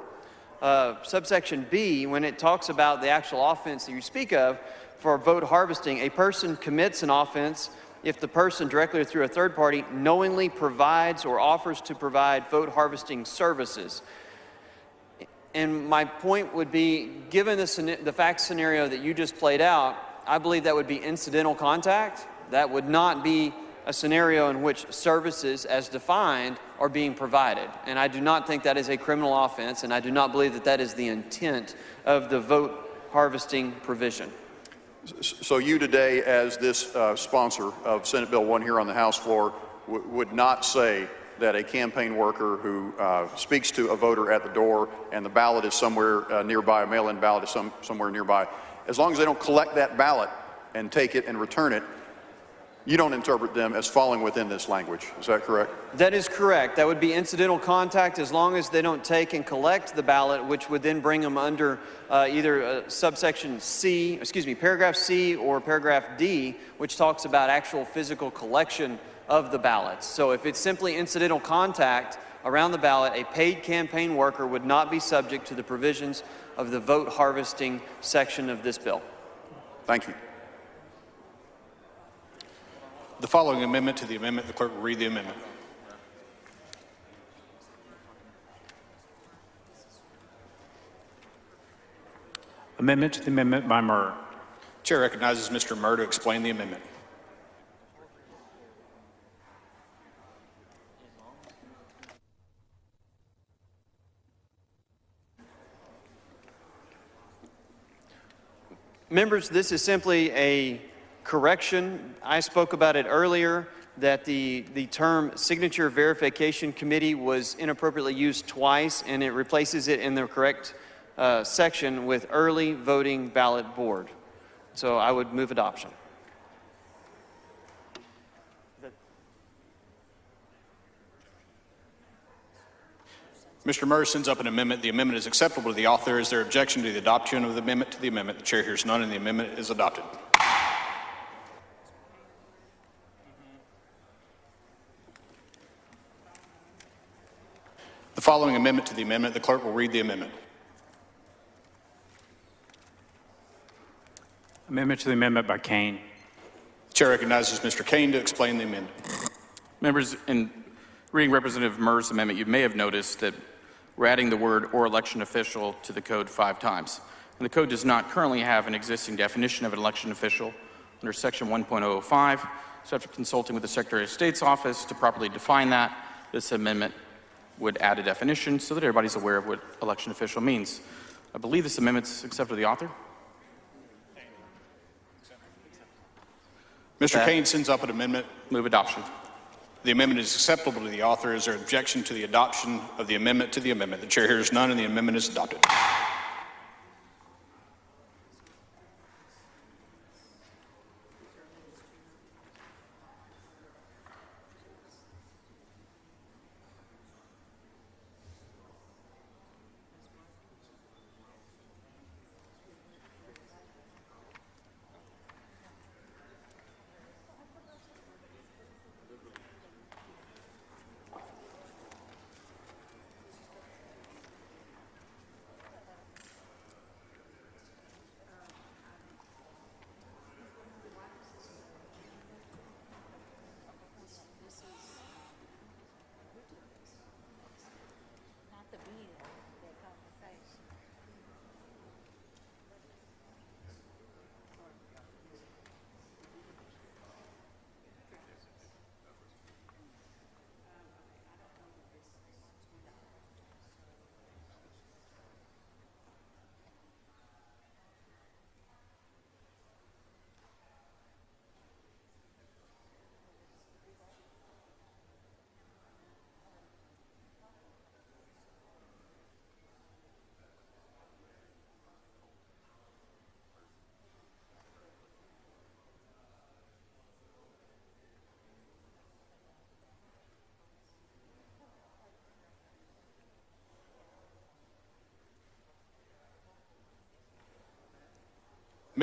subsection B, when it talks about the actual offense that you speak of for vote harvesting. A person commits an offense if the person, directly or through a third party, knowingly provides or offers to provide vote harvesting services. And my point would be, given the fact scenario that you just played out, I believe that would be incidental contact. That would not be a scenario in which services as defined are being provided. And I do not think that is a criminal offense, and I do not believe that that is the intent of the vote harvesting provision. So you today, as this sponsor of Senate Bill 1 here on the House floor, would not say that a campaign worker who speaks to a voter at the door and the ballot is somewhere nearby, a mail-in ballot is somewhere nearby, as long as they don't collect that ballot and take it and return it, you don't interpret them as falling within this language. Is that correct? That is correct. That would be incidental contact as long as they don't take and collect the ballot, which would then bring them under either subsection C, paragraph C or paragraph D, which talks about actual physical collection of the ballots. So if it's simply incidental contact around the ballot, a paid campaign worker would not be subject to the provisions of the vote harvesting section of this bill. Thank you. The following amendment to the amendment, the clerk will read the amendment. Amendment to the amendment by Murr. Chair recognizes Mr. Murr to explain the amendment. Members, this is simply a correction. I spoke about it earlier, that the term signature verification committee was inappropriately used twice, and it replaces it in the correct section with early voting ballot board. So I would move adoption. Mr. Murr sends up an amendment. The amendment is acceptable to the author. Is there objection to the adoption of the amendment to the amendment? The chair hears none, and the amendment is adopted. The following amendment to the amendment, the clerk will read the amendment. Amendment to the amendment by Kane. The chair recognizes Mr. Kane to explain the amendment. Members, in reading Representative Murr's amendment, you may have noticed that we're adding the word "or election official" to the code 5 times. And the code does not currently have an existing definition of an election official under section 1.005. So after consulting with the Secretary of State's office to properly define that, this amendment would add a definition so that everybody's aware of what election official means. I believe this amendment's acceptable to the author. Mr. Kane sends up an amendment. Move adoption. The amendment is acceptable to the author. Is there objection to the adoption of the amendment to the amendment? The chair hears none, and the amendment is adopted.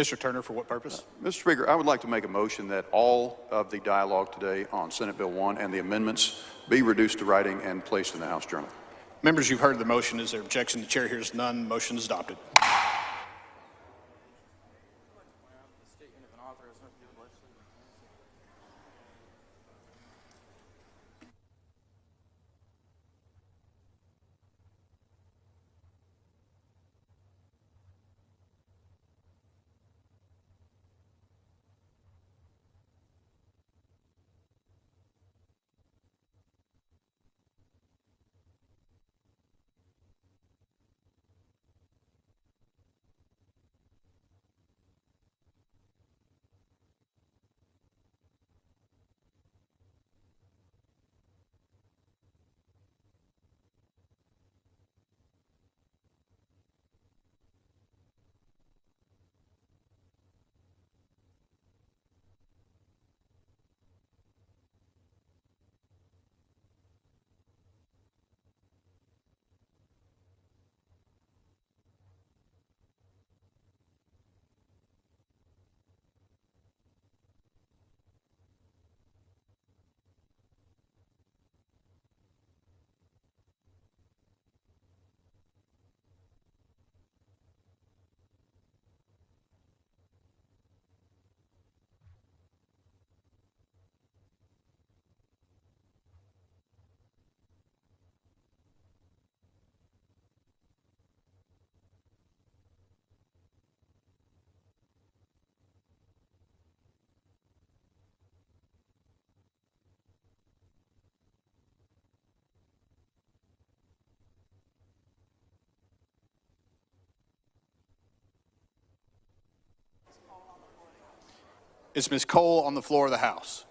Mr. Turner, for what purpose? Mr. Speaker, I would like to make a motion that all of the dialogue today on Senate Bill 1 and the amendments be reduced to writing and placed in the House Journal. Members, you've heard the motion. Is there objection? The chair hears none. Motion is adopted. Is Ms. Cole on the floor of the House?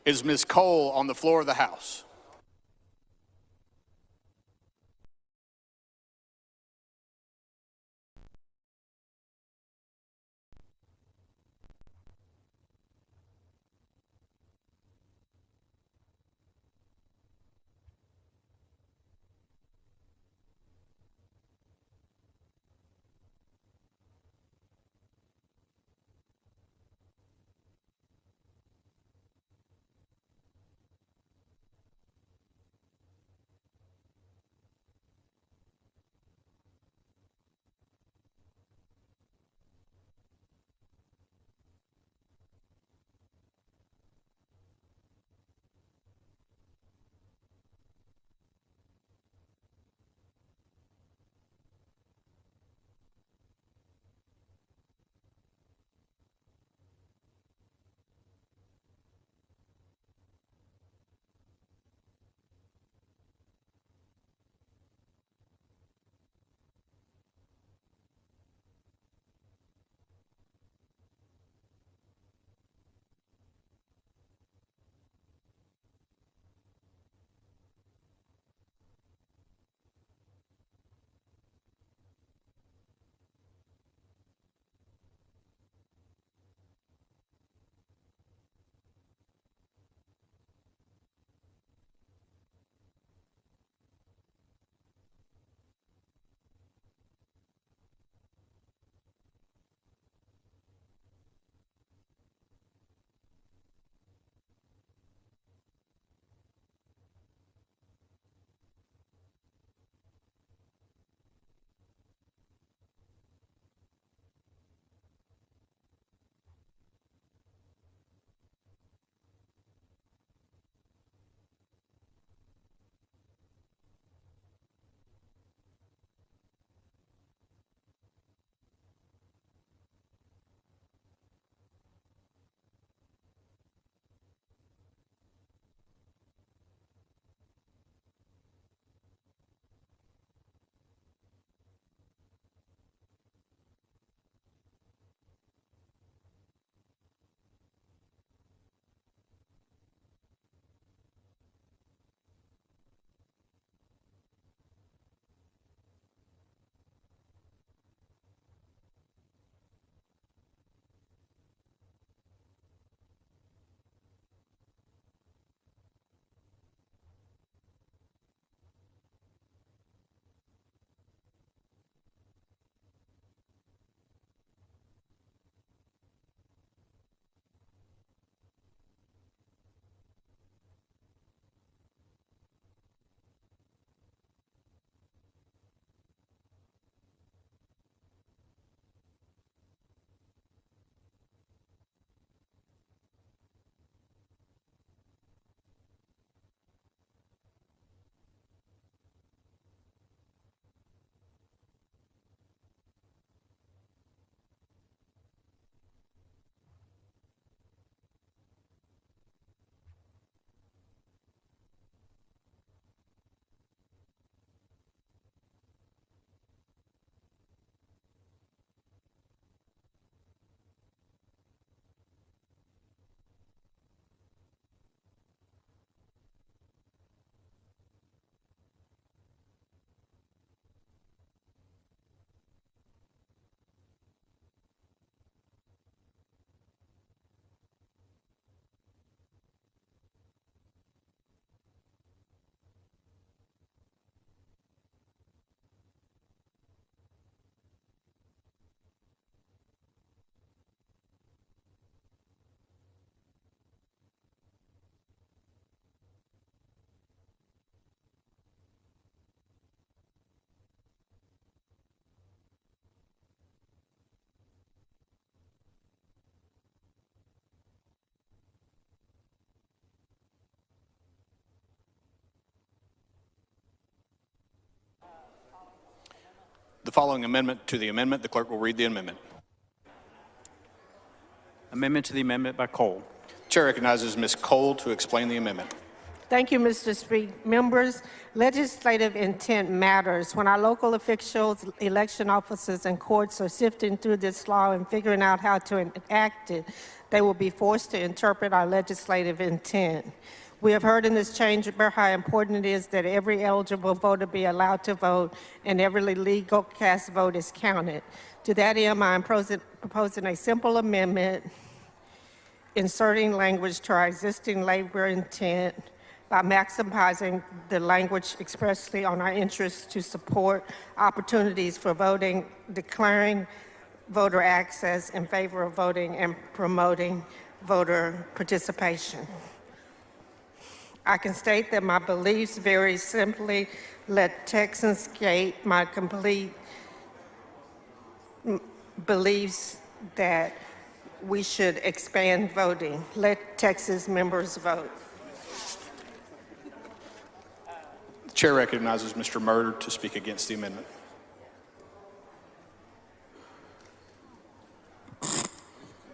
Is Ms. Cole on the floor of the House? The following amendment to the amendment, the clerk will read the amendment. Amendment to the amendment by Cole. Chair recognizes Ms. Cole to explain the amendment. Thank you, Mr. Speaker. Members, legislative intent matters. When our local officials, election officers, and courts are sifting through this law and figuring out how to enact it, they will be forced to interpret our legislative intent. We have heard in this chamber how important it is that every eligible voter be allowed to vote and every legal cast vote is counted. To that end, I am proposing a simple amendment inserting language to our existing labor intent by maximizing the language expressly on our interest to support opportunities for voting, declaring voter access in favor of voting, and promoting voter participation. I can state that my beliefs very simply: let Texans skate. My complete beliefs that we should expand voting. Let Texas members vote. The chair recognizes Mr. Murder to speak against the amendment.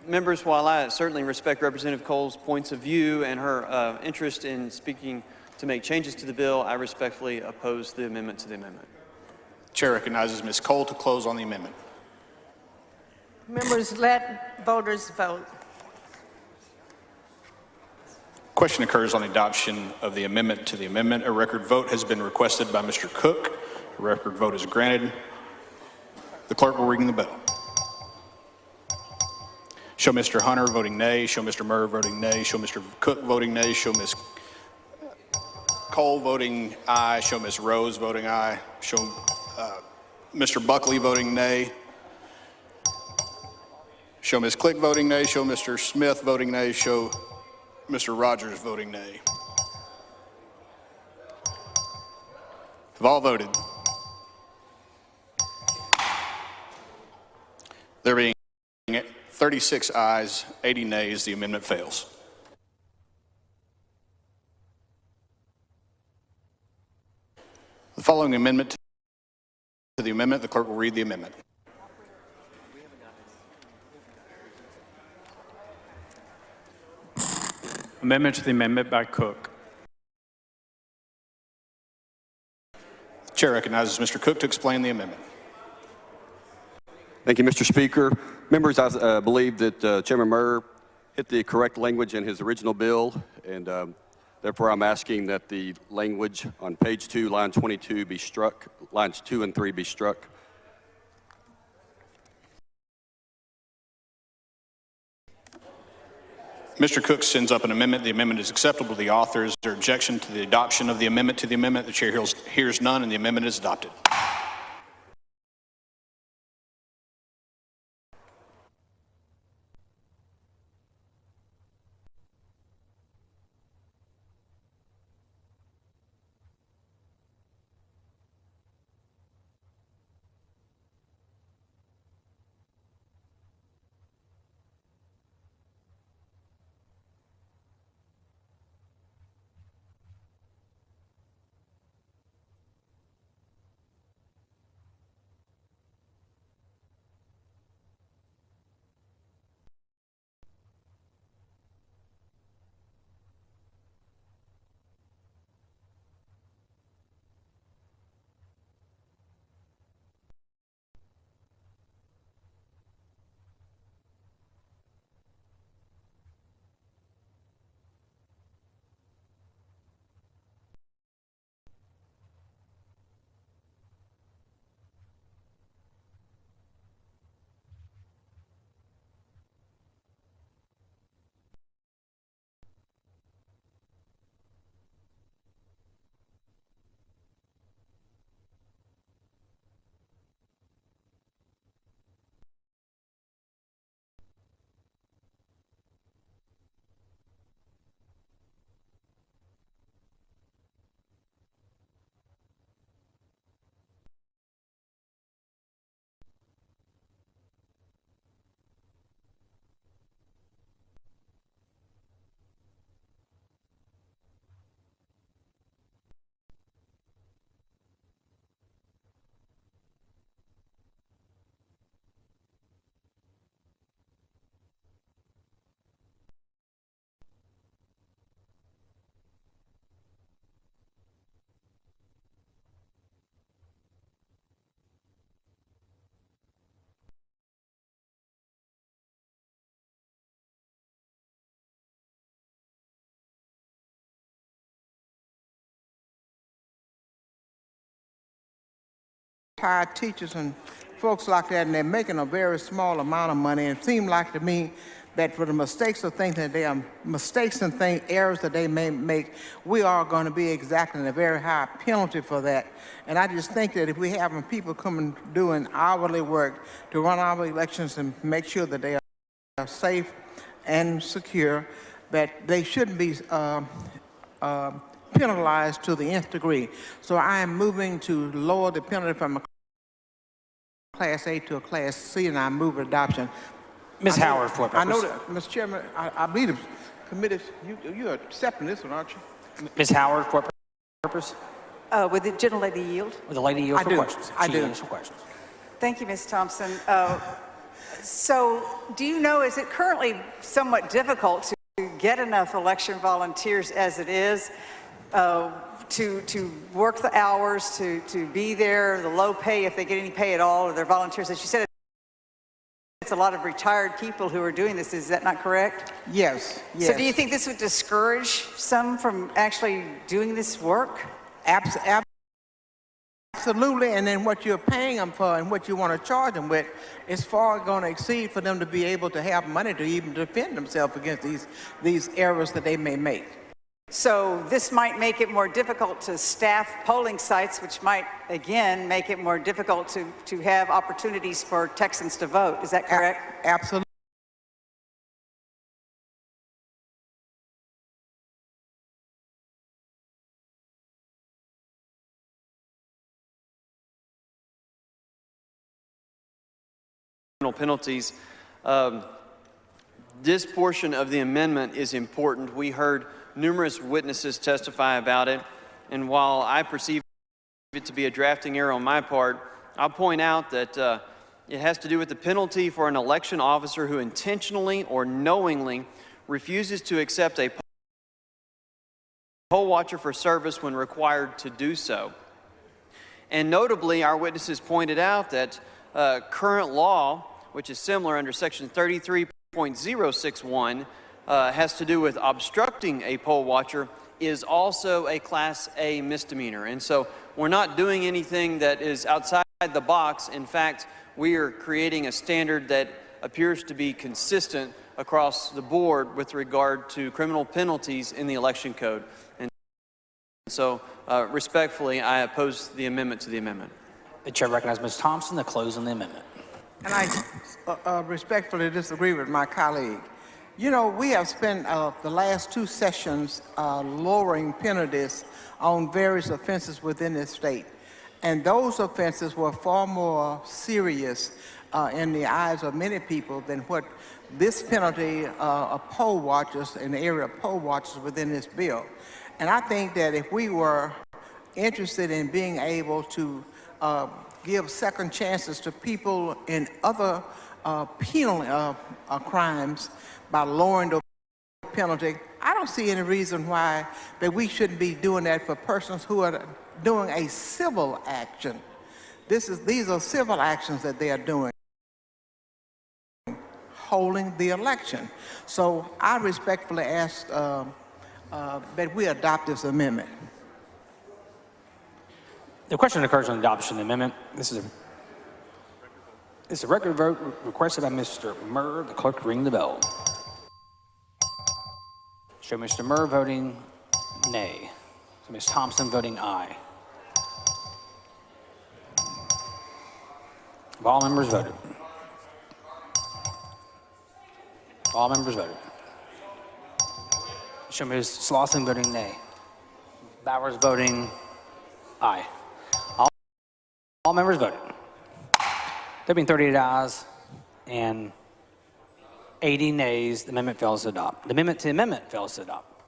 Members, while I certainly respect Representative Cole's points of view and her interest in speaking to make changes to the bill, I respectfully oppose the amendment to the amendment. Chair recognizes Ms. Cole to close on the amendment. Members, let voters vote. Question occurs on adoption of the amendment to the amendment. A record vote has been requested by Mr. Cook. A record vote is granted. The clerk will read the bill. Show Mr. Hunter voting nay. Show Mr. Murr voting nay. Show Mr. Cook voting nay. Show Ms. Cole voting aye. Show Ms. Rose voting aye. Show Mr. Buckley voting nay. Show Ms. Click voting nay. Show Mr. Smith voting nay. Show Mr. Rogers voting nay. Have all voted? There being 36 ayes, 80 nays, the amendment fails. The following amendment to the amendment, the clerk will read the amendment. Amendment to the amendment by Cook. The chair recognizes Mr. Cook to explain the amendment. Thank you, Mr. Speaker. Members, I believe that Chairman Murr hit the correct language in his original bill, and therefore I'm asking that the language on page 2, line 22 be struck, lines 2 and 3 be struck. Mr. Cook sends up an amendment. The amendment is acceptable to the author. Is there objection to the adoption of the amendment to the amendment? The chair hears none, and the amendment is adopted. retired teachers and folks like that, and they're making a very small amount of money. It seemed like to me that for the mistakes of things that they are mistakes and errors that they may make, we are going to be exacting a very high penalty for that. And I just think that if we have people coming doing hourly work to run our elections and make sure that they are safe and secure, that they shouldn't be penalized to the nth degree. So I am moving to lower the penalty from a Class A to a Class C, and I move adoption. Ms. Howard, for purpose. I know that, Mr. Chairman, I believe the committee, you're accepting this one, aren't you? Ms. Howard, for purpose. Would the gentlelady yield? Would the lady yield for questions? I do. Yields for questions. Thank you, Ms. Thompson. So do you know, is it currently somewhat difficult to get enough election volunteers as it is? To work the hours, to be there, the low pay, if they get any pay at all, or they're volunteers. As you said, it's a lot of retired people who are doing this. Is that not correct? Yes, yes. So do you think this would discourage some from actually doing this work? Absolutely, and then what you're paying them for and what you want to charge them with is far going to exceed for them to be able to have money to even defend themselves against these errors that they may make. So this might make it more difficult to staff polling sites, which might, again, make it more difficult to have opportunities for Texans to vote. Is that correct? Absolutely. Penalties. This portion of the amendment is important. We heard numerous witnesses testify about it, and while I perceive it to be a drafting error on my part, I'll point out that it has to do with the penalty for an election officer who intentionally or knowingly refuses to accept a poll watcher for service when required to do so. And notably, our witnesses pointed out that current law, which is similar under section 33.061, has to do with obstructing a poll watcher, is also a Class A misdemeanor. And so we're not doing anything that is outside the box. In fact, we are creating a standard that appears to be consistent across the board with regard to criminal penalties in the election code. And so respectfully, I oppose the amendment to the amendment. The chair recognizes Ms. Thompson to close on the amendment. And I respectfully disagree with my colleague. You know, we have spent the last two sessions lowering penalties on various offenses within this state. And those offenses were far more serious in the eyes of many people than what this penalty of poll watchers in the area of poll watchers within this bill. And I think that if we were interested in being able to give second chances to people in other penal crimes by lowering the penalty, I don't see any reason why that we shouldn't be doing that for persons who are doing a civil action. These are civil actions that they are doing, holding the election. So I respectfully ask that we adopt this amendment. The question occurs on adoption of the amendment. This is a record vote requested by Mr. Murr. The clerk ring the bell. Show Mr. Murr voting nay. So Ms. Thompson voting aye. Have all members voted? All members voted. Show Ms. Slauson voting nay. Bowers voting aye. All members voted. There being 38 ayes and 80 nays, the amendment fails to adopt. The amendment to the amendment fails to adopt.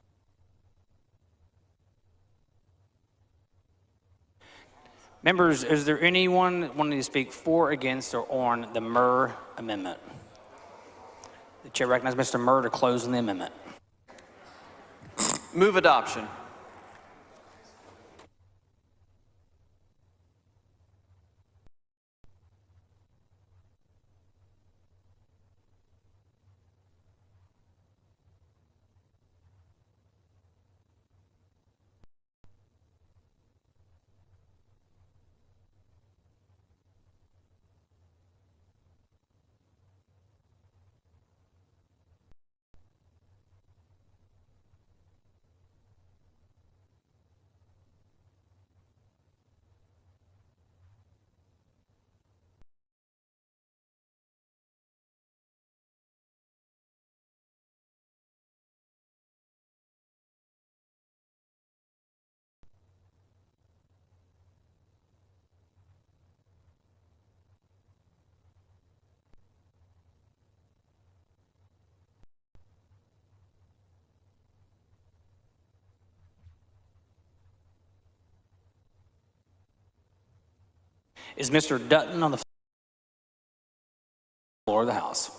Members, is there anyone wanting to speak for, against, or on the Murr amendment? The chair recognizes Mr. Murr to close on the amendment. Move adoption. Is Mr. Dutton on the floor of the House?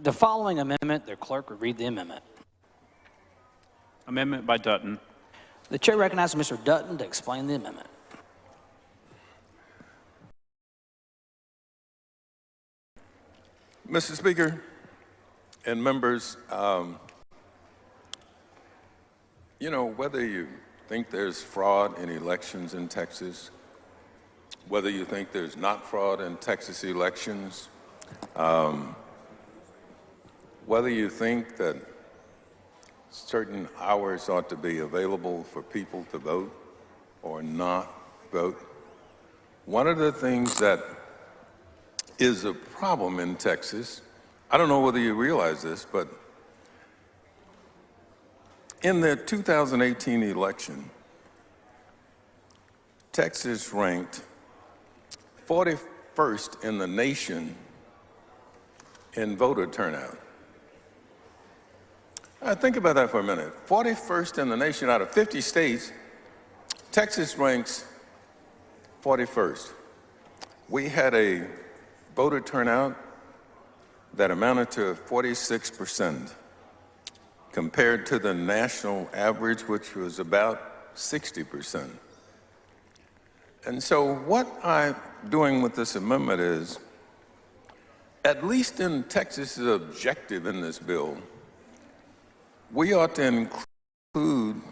The following amendment, the clerk would read the amendment. Amendment by Dutton. The chair recognizes Mr. Dutton to explain the amendment. Mr. Speaker and members, you know, whether you think there's fraud in elections in Texas, whether you think there's not fraud in Texas elections, whether you think that certain hours ought to be available for people to vote or not vote, one of the things that is a problem in Texas, I don't know whether you realize this, but in the 2018 election, Texas ranked 41st in the nation in voter turnout. Think about that for a minute. 41st in the nation out of 50 states, Texas ranks 41st. We had a voter turnout that amounted to 46% compared to the national average, which was about 60%. And so what I'm doing with this amendment is, at least in Texas's objective in this bill, we ought to include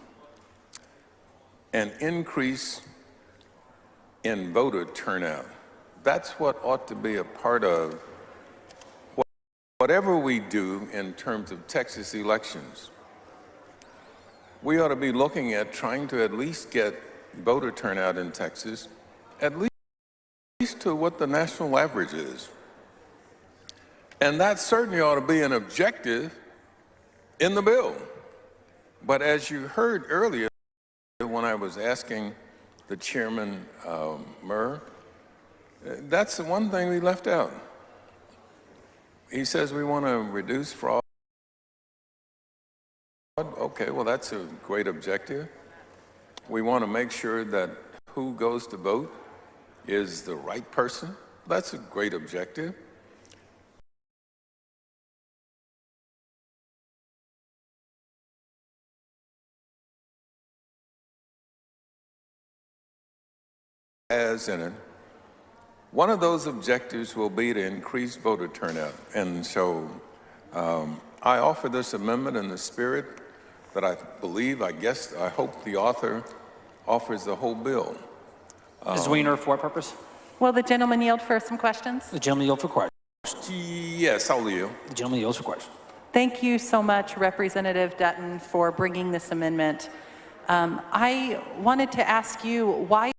an increase in voter turnout. That's what ought to be a part of whatever we do in terms of Texas elections. We ought to be looking at trying to at least get voter turnout in Texas at least to what the national average is. And that certainly ought to be an objective in the bill. But as you heard earlier when I was asking the chairman, Murr, that's the one thing we left out. He says we want to reduce fraud. Okay, well, that's a great objective. We want to make sure that who goes to vote is the right person. That's a great objective. As in it, one of those objectives will be to increase voter turnout. And so I offer this amendment in the spirit that I believe, I hope the author offers the whole bill. Ms. Weiner, for what purpose? Will the gentleman yield for some questions? The gentleman yield for questions. Yes, I'll yield. The gentleman yields for questions. Thank you so much, Representative Dutton, for bringing this amendment. I wanted to ask you, why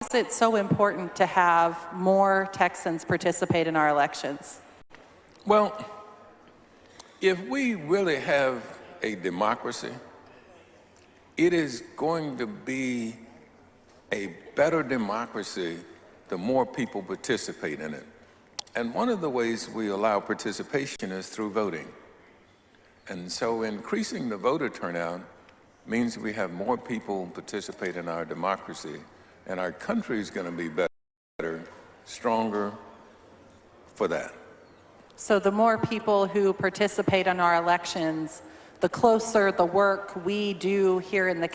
is it so important to have more Texans participate in our elections? Well, if we really have a democracy, it is going to be a better democracy the more people participate in it. And one of the ways we allow participation is through voting. And so increasing the voter turnout means we have more people participate in our democracy, and our country is going to be better, stronger for that. So the more people who participate in our elections, the closer the work we do here in the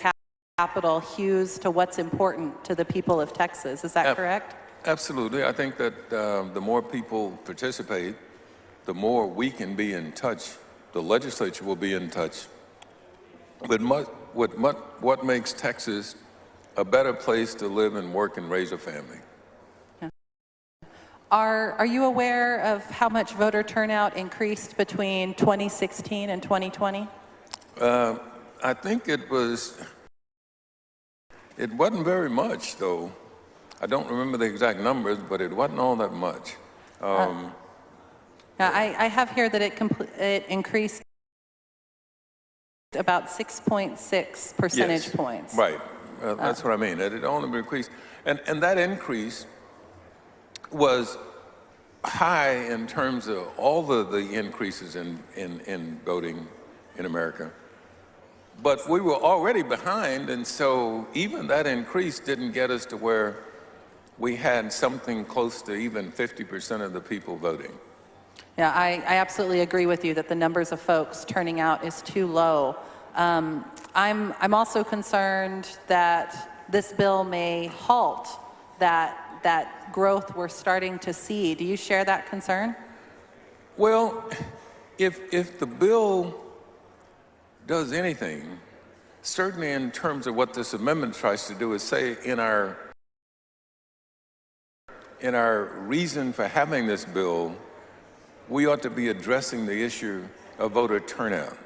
Capitol hews to what's important to the people of Texas. Is that correct? Absolutely. I think that the more people participate, the more we can be in touch. The legislature will be in touch with what makes Texas a better place to live and work and raise a family. Are you aware of how much voter turnout increased between 2016 and 2020? I think it wasn't very much, though. I don't remember the exact numbers, but it wasn't all that much. Now, I have here that it increased about 6.6 percentage points. Right. That's what I mean. It only increased. And that increase was high in terms of all of the increases in voting in America. But we were already behind, and so even that increase didn't get us to where we had something close to even 50% of the people voting. Yeah, I absolutely agree with you that the numbers of folks turning out is too low. I'm also concerned that this bill may halt that growth we're starting to see. Do you share that concern? Well, if the bill does anything, certainly in terms of what this amendment tries to do, is say in our reason for having this bill, we ought to be addressing the issue of voter turnout.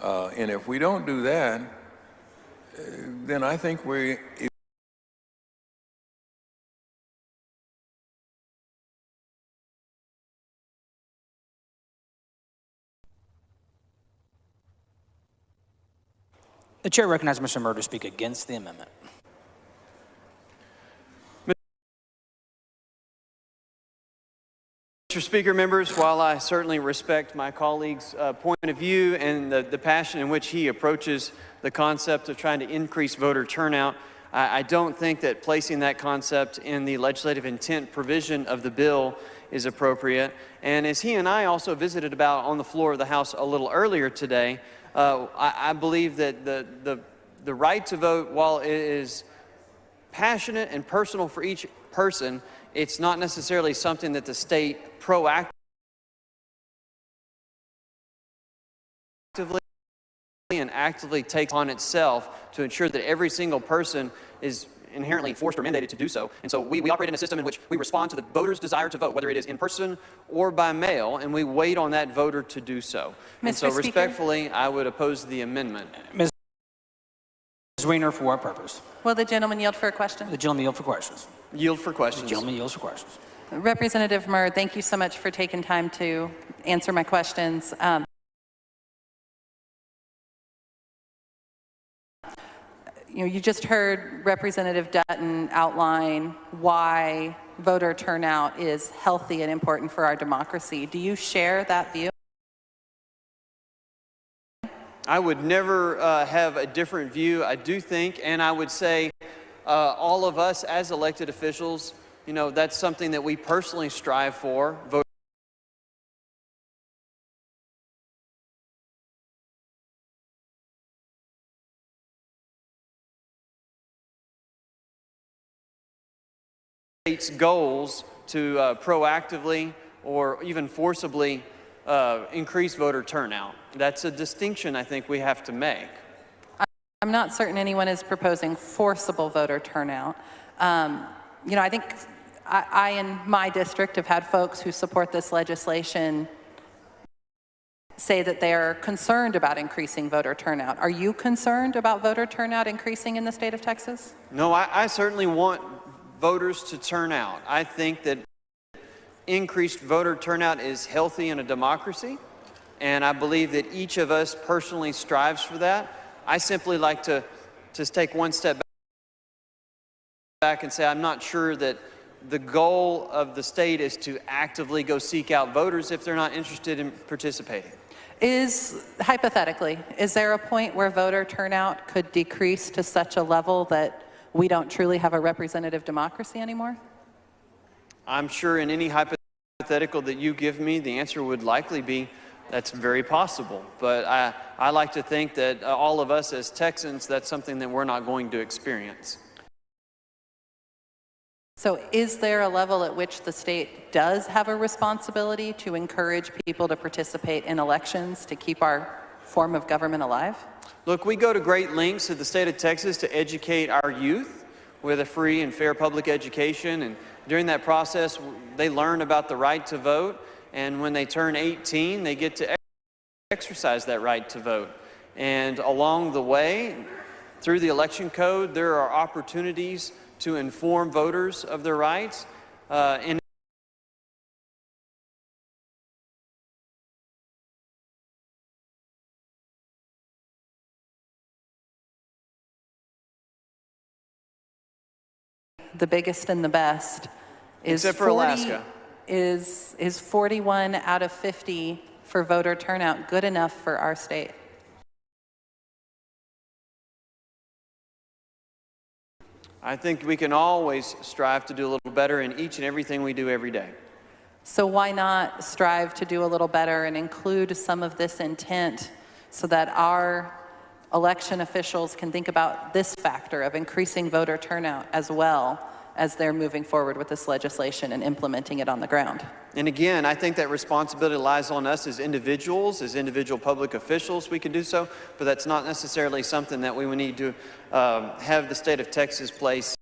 And if we don't do that, then I think we. The chair recognizes Mr. Murr to speak against the amendment. Mr. Speaker, members, while I certainly respect my colleague's point of view and the passion in which he approaches the concept of trying to increase voter turnout, I don't think that placing that concept in the legislative intent provision of the bill is appropriate. And as he and I also visited about on the floor of the House a little earlier today, I believe that the right to vote, while it is passionate and personal for each person, it's not necessarily something that the state proactively and actively takes on itself to ensure that every single person is inherently forced or mandated to do so. And so we operate in a system in which we respond to the voter's desire to vote, whether it is in person or by mail, and we wait on that voter to do so. And so respectfully, I would oppose the amendment. Ms. Weiner, for what purpose? Will the gentleman yield for a question? The gentleman yield for questions. Yield for questions. The gentleman yields for questions. Representative Murr, thank you so much for taking time to answer my questions. You just heard Representative Dutton outline why voter turnout is healthy and important for our democracy. Do you share that view? I would never have a different view. I do think, and I would say all of us as elected officials, that's something that we personally strive for. Voter state's goals to proactively or even forcibly increase voter turnout. That's a distinction I think we have to make. I'm not certain anyone is proposing forcible voter turnout. I think I in my district have had folks who support this legislation say that they're concerned about increasing voter turnout. Are you concerned about voter turnout increasing in the state of Texas? No, I certainly want voters to turn out. I think that increased voter turnout is healthy in a democracy, and I believe that each of us personally strives for that. I simply like to just take one step back and say I'm not sure that the goal of the state is to actively go seek out voters if they're not interested in participating. Hypothetically, is there a point where voter turnout could decrease to such a level that we don't truly have a representative democracy anymore? I'm sure in any hypothetical hypothetical that you give me, the answer would likely be that's very possible. But I like to think that all of us as Texans, that's something that we're not going to experience. So is there a level at which the state does have a responsibility to encourage people to participate in elections to keep our form of government alive? Look, we go to great lengths in the state of Texas to educate our youth with a free and fair public education, and during that process they learn about the right to vote, and when they turn 18 they get to exercise that right to vote. And along the way, through the election code, there are opportunities to inform voters of their rights. And the biggest and the best is except for Alaska. Is 41 out of 50 for voter turnout good enough for our state? I think we can always strive to do a little better in each and everything we do every day. So why not strive to do a little better and include some of this intent so that our election officials can think about this factor of increasing voter turnout as well as they're moving forward with this legislation and implementing it on the ground? And again, I think that responsibility lies on us as individuals, as individual public officials. We can do so, but that's not necessarily something that we would need to have the state of Texas place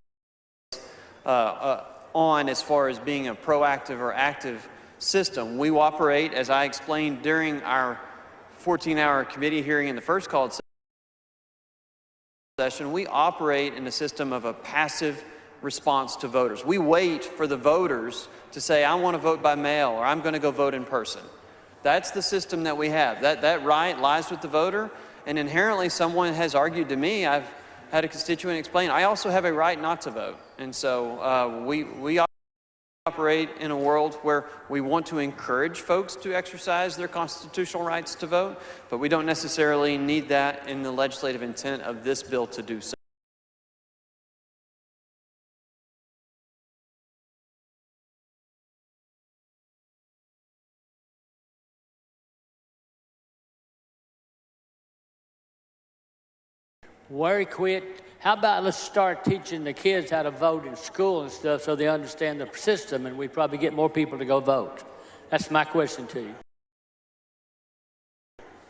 on as far as being a proactive or active system. We operate, as I explained during our 14-hour committee hearing in the first called session, we operate in a system of a passive response to voters. We wait for the voters to say, I want to vote by mail, or I'm going to go vote in person. That's the system that we have. That right lies with the voter, and inherently someone has argued to me, I've had a constituent explain, I also have a right not to vote. And so we operate in a world where we want to encourage folks to exercise their constitutional rights to vote, but we don't necessarily need that in the legislative intent of this bill to do so. Very quick. How about let's start teaching the kids how to vote in school and stuff so they understand the system, and we probably get more people to go vote. That's my question to you.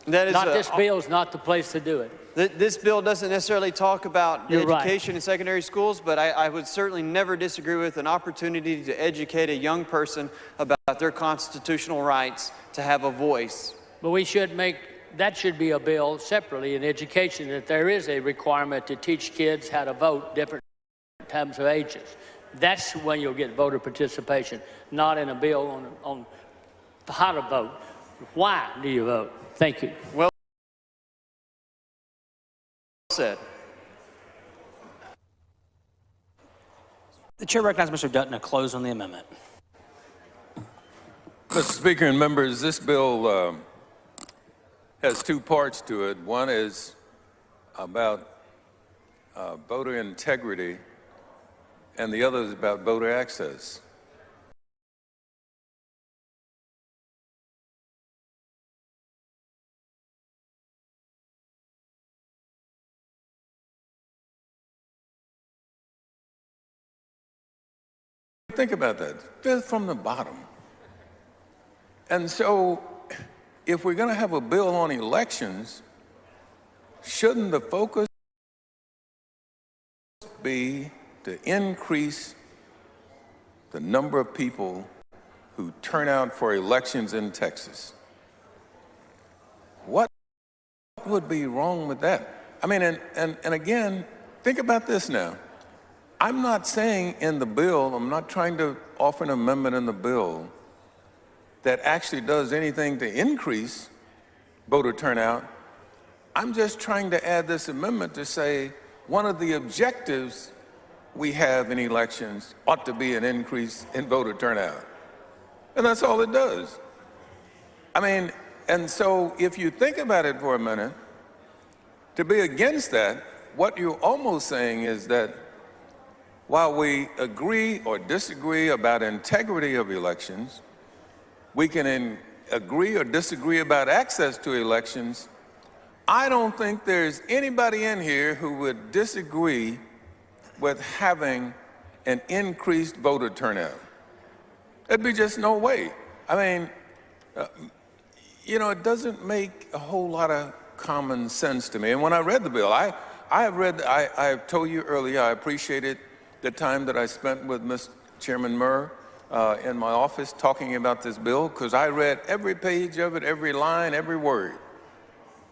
That is this bill is not the place to do it. This bill doesn't necessarily talk about You're education in secondary schools, but I would certainly never disagree with an opportunity to educate a young person about their constitutional rights to have a voice. But we should make that should be a bill separately in education, that there is a requirement to teach kids how to vote different times of ages. That's when you'll get voter participation, not in a bill on how to vote. Why do you vote? Thank you. Well said. The chair recognizes Mr. Dutton to close on the amendment. Mr. Speaker and members, this bill has two parts to it. One is about voter integrity, and the other is about voter access. Think about that, fifth from the bottom. And so, if we're going to have a bill on elections, shouldn't the focus be to increase the number of people who turn out for elections in Texas? What would be wrong with that? I mean, and again, think about this now. I'm not saying in the bill, I'm not trying to offer an amendment in the bill that actually does anything to increase voter turnout. I'm just trying to add this amendment to say one of the objectives we have in elections ought to be an increase in voter turnout. And that's all it does. I mean, and so if you think about it for a minute, to be against that, what you're almost saying is that while we agree or disagree about integrity of elections, We can agree or disagree about access to elections. I don't think there's anybody in here who would disagree with having an increased voter turnout. There'd be just no way. I mean, you know, it doesn't make a whole lot of common sense to me. And when I read the bill, I have told you earlier, I appreciated the time that I spent with Mr. Chairman Murr in my office talking about this bill, because I read every page of it, every line, every word.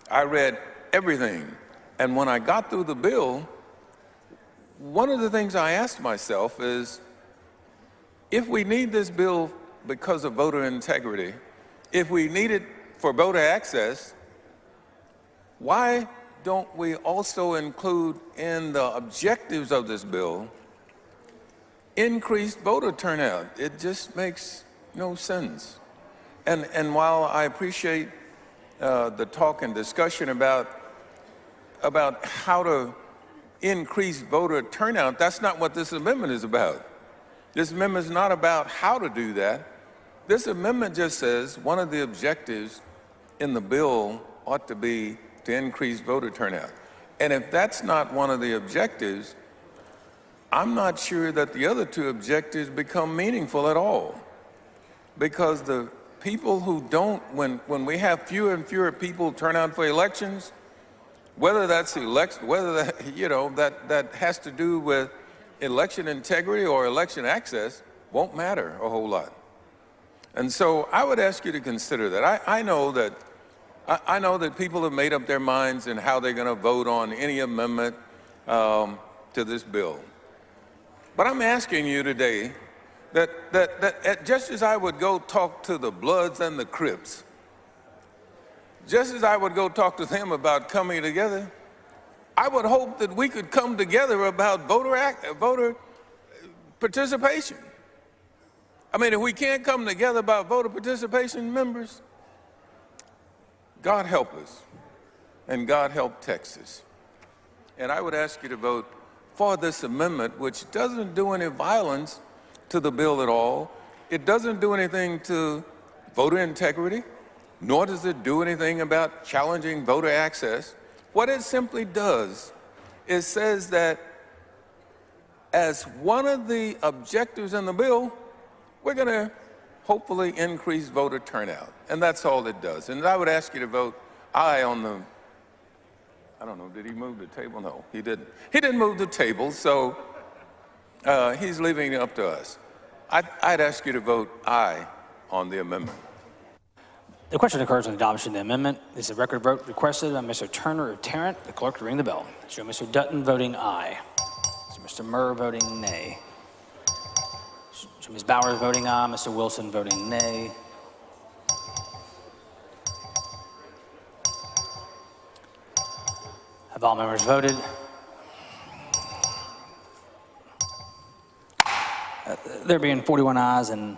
I read everything. And when I got through the bill, one of the things I asked myself is, if we need this bill because of voter integrity, if we need it for voter access, why don't we also include in the objectives of this bill increased voter turnout? It just makes no sense. And while I appreciate the talk and discussion about how to increase voter turnout, that's not what this amendment is about. This amendment is not about how to do that. This amendment just says one of the objectives in the bill ought to be to increase voter turnout. And if that's not one of the objectives, I'm not sure that the other two objectives become meaningful at all. Because the people who don't, when we have fewer and fewer people turn out for elections, whether that's whether that, you know, that has to do with election integrity or election access, won't matter a whole lot. And so I would ask you to consider that. I know that people have made up their minds in how they're going to vote on any amendment to this bill. But I'm asking you today that just as I would go talk to the Bloods and the Crips, just as I would go talk to them about coming together, I would hope that we could come together about voter participation. I mean, if we can't come together about voter participation, members, God help us, and God help Texas. And I would ask you to vote for this amendment, which doesn't do any violence to the bill at all. It doesn't do anything to voter integrity, nor does it do anything about challenging voter access. What it simply does is says that as one of the objectives in the bill, we're going to hopefully increase voter turnout. And that's all it does. And I would ask you to vote aye on the, I don't know, did he move the table? No, he didn't. He didn't move the table, so he's leaving it up to us. I'd ask you to vote aye on the amendment. The question occurs on adoption of the amendment. Is a record vote requested by Mr. Turner of Tarrant? The clerk to ring the bell. Show Mr. Dutton voting aye. Show Mr. Murr voting nay. Show Ms. Bowers voting aye. Mr. Wilson voting nay. Have all members voted? There being 41 ayes and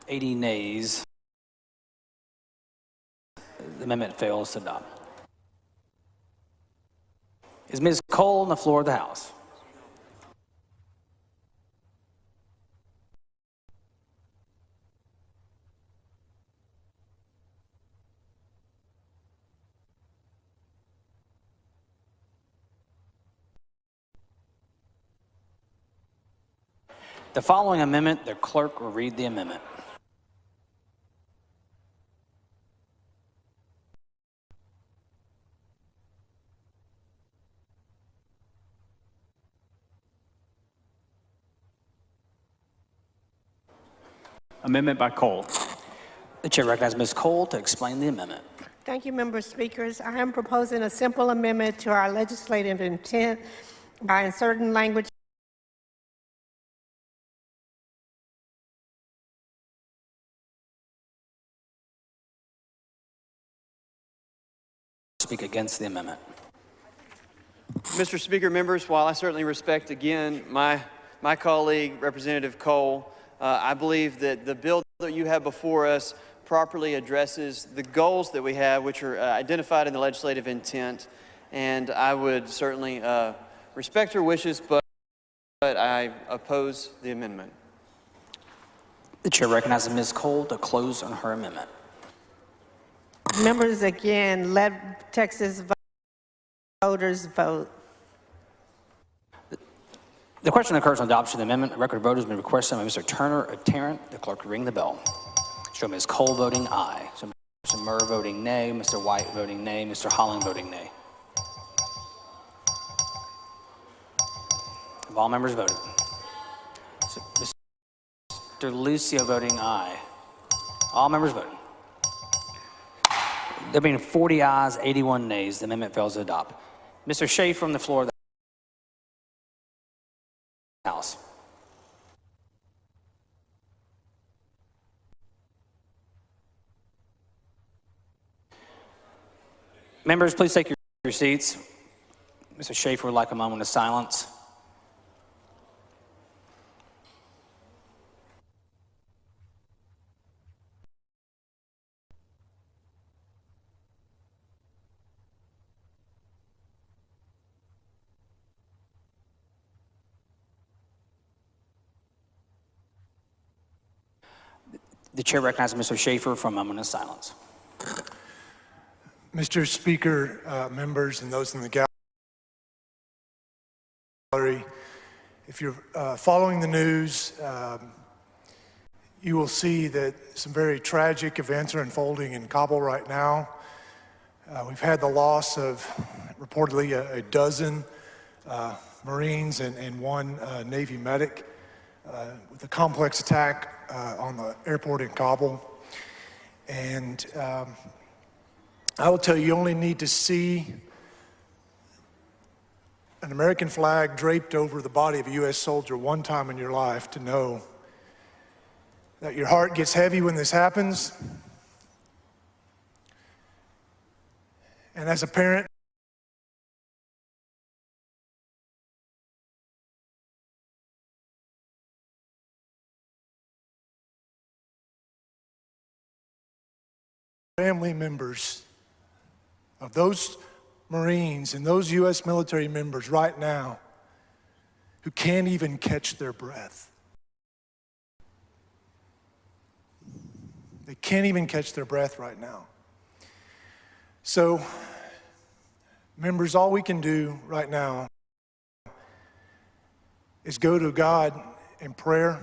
80 nays, the amendment fails to adopt. Is Ms. Cole on the floor of the House? The following amendment, the clerk will read the amendment. Amendment by Cole. The chair recognizes Ms. Cole to explain the amendment. Thank you, member speakers. I am proposing a simple amendment to our legislative intent by inserting language Speak against the amendment. Mr. Speaker, members, while I certainly respect, again, my colleague, Representative Cole, I believe that the bill that you have before us properly addresses the goals that we have, which are identified in the legislative intent, and I would certainly respect her wishes, but I oppose the amendment. The chair recognizes Ms. Cole to close on her amendment. Members, again, let Texas voters vote. The question occurs on adoption of the amendment. The record of vote has been requested by Mr. Turner of Tarrant. The clerk will ring the bell. Show Ms. Cole voting aye. So Mr. Murr voting nay. Mr. White voting nay. Mr. Holling voting nay. Have all members voted? So Mr. Lucio voting aye. All members voting. There being 40 ayes, 81 nays, the amendment fails to adopt. Mr. Shea from the floor of the House. Members, please take your seats. Mr. Schaefer would like a moment of silence. The chair recognizes Mr. Schaefer for a moment of silence. Mr. Speaker, members, and those in the gallery, if you're following the news, you will see that some very tragic events are unfolding in Kabul right now. We've had the loss of reportedly a dozen Marines and one Navy medic with a complex attack on the airport in Kabul. And I will tell you, you only need to see an American flag draped over the body of a U.S. soldier one time in your life to know that your heart gets heavy when this happens. And as a parent, family members of those Marines and those U.S. military members right now who can't even catch their breath. They can't even catch their breath right now. So, members, all we can do right now is go to God in prayer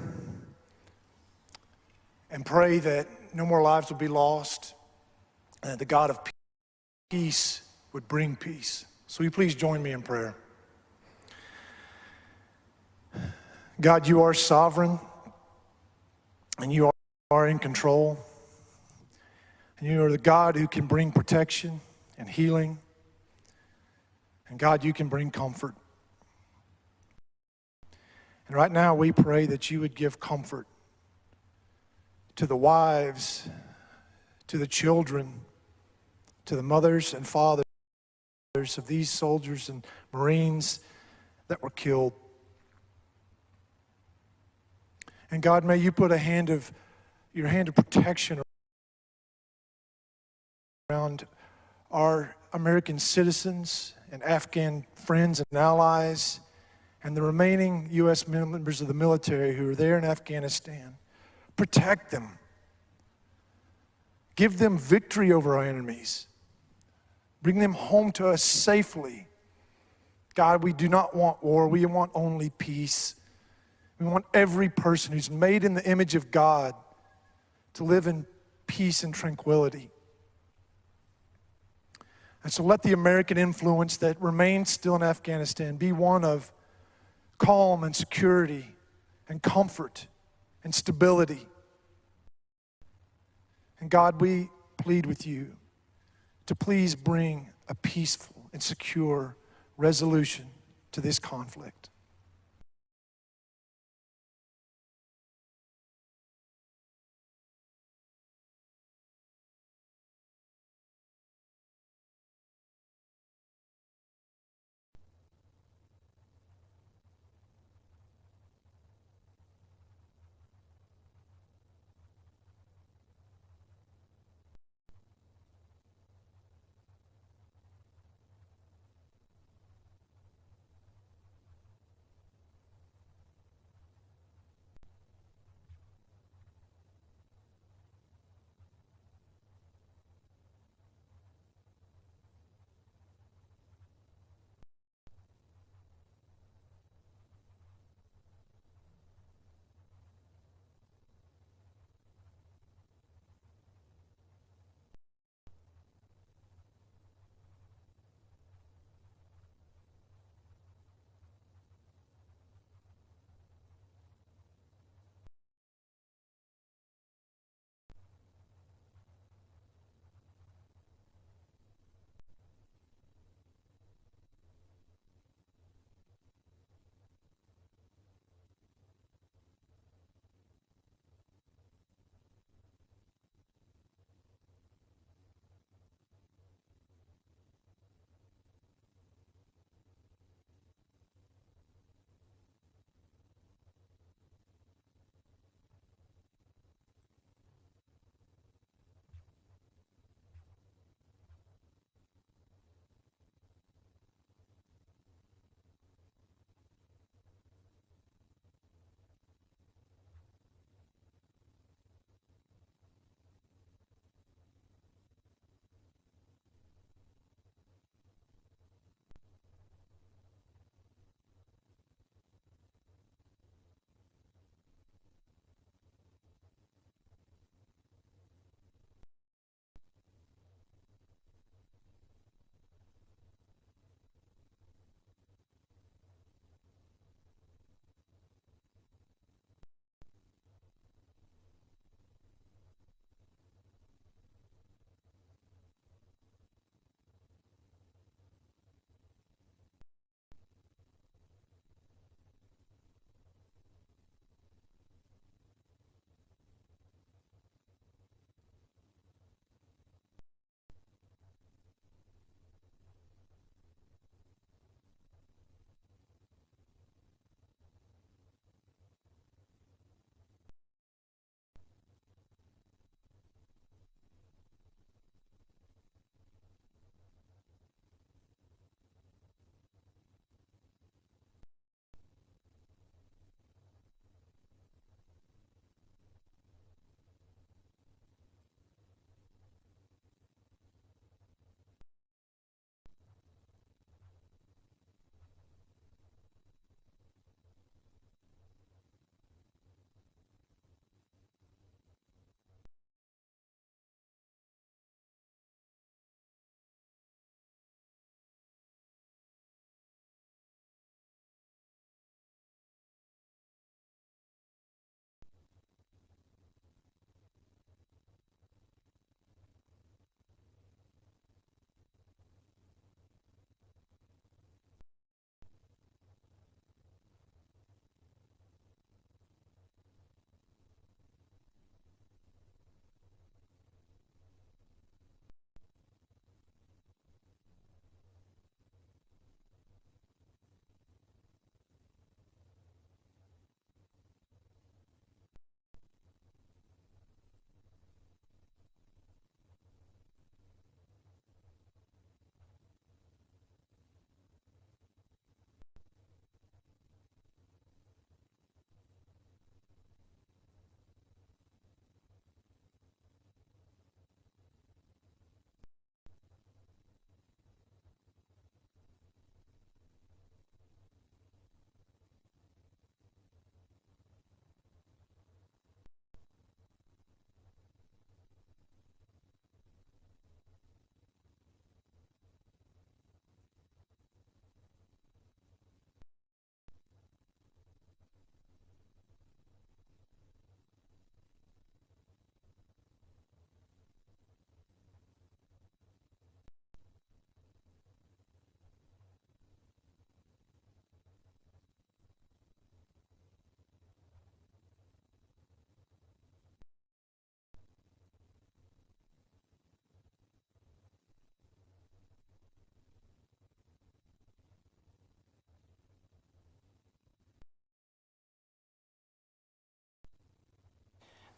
and pray that no more lives will be lost, and that the God of peace would bring peace. So will you please join me in prayer? God, you are sovereign, and you are in control. And you are the God who can bring protection and healing. And God, you can bring comfort. And right now we pray that you would give comfort to the wives, to the children, to the mothers and fathers of these soldiers and Marines that were killed. And God, may you put your hand of protection around our American citizens and Afghan friends and allies and the remaining U.S. members of the military who are there in Afghanistan. Protect them. Give them victory over our enemies. Bring them home to us safely. God, we do not want war. We want only peace. We want every person who's made in the image of God to live in peace and tranquility. And so let the American influence that remains still in Afghanistan be one of calm and security and comfort and stability. And God, we plead with you to please bring a peaceful and secure resolution to this conflict.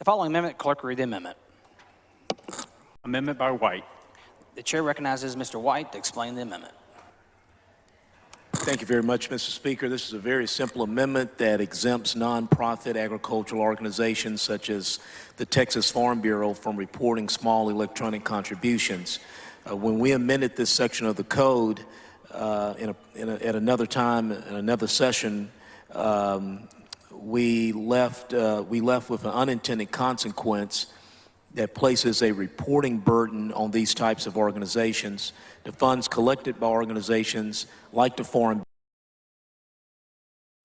The following amendment, clerk will read the amendment. Amendment by White. The chair recognizes Mr. White to explain the amendment. Thank you very much, Mr. Speaker. This is a very simple amendment that exempts nonprofit agricultural organizations such as the Texas Farm Bureau from reporting small electronic contributions. When we amended this section of the code at another time, in another session, we left with an unintended consequence that places a reporting burden on these types of organizations. The funds collected by organizations like the Farm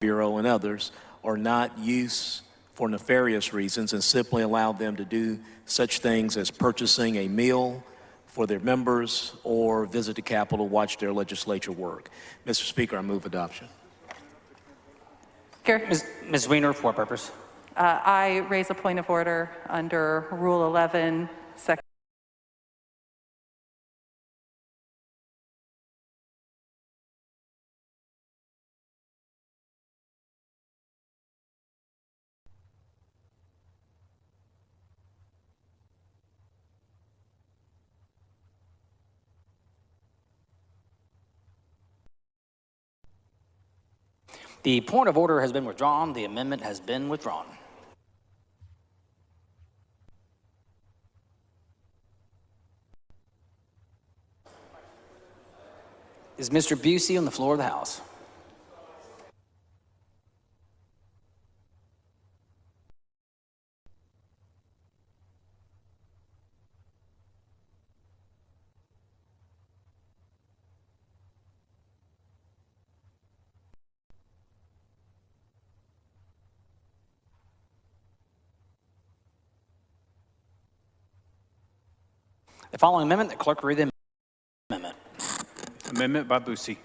Bureau and others are not used for nefarious reasons and simply allow them to do such things as purchasing a meal for their members or visit the Capitol, watch their legislature work. Mr. Speaker, I move adoption. Ms. Weiner, for what purpose? I raise a point of order under Rule 11, Section. The point of order has been withdrawn. The amendment has been withdrawn. Is Mr. Busey on the floor of the House? The following amendment, the clerk will read the amendment. Amendment by Busey.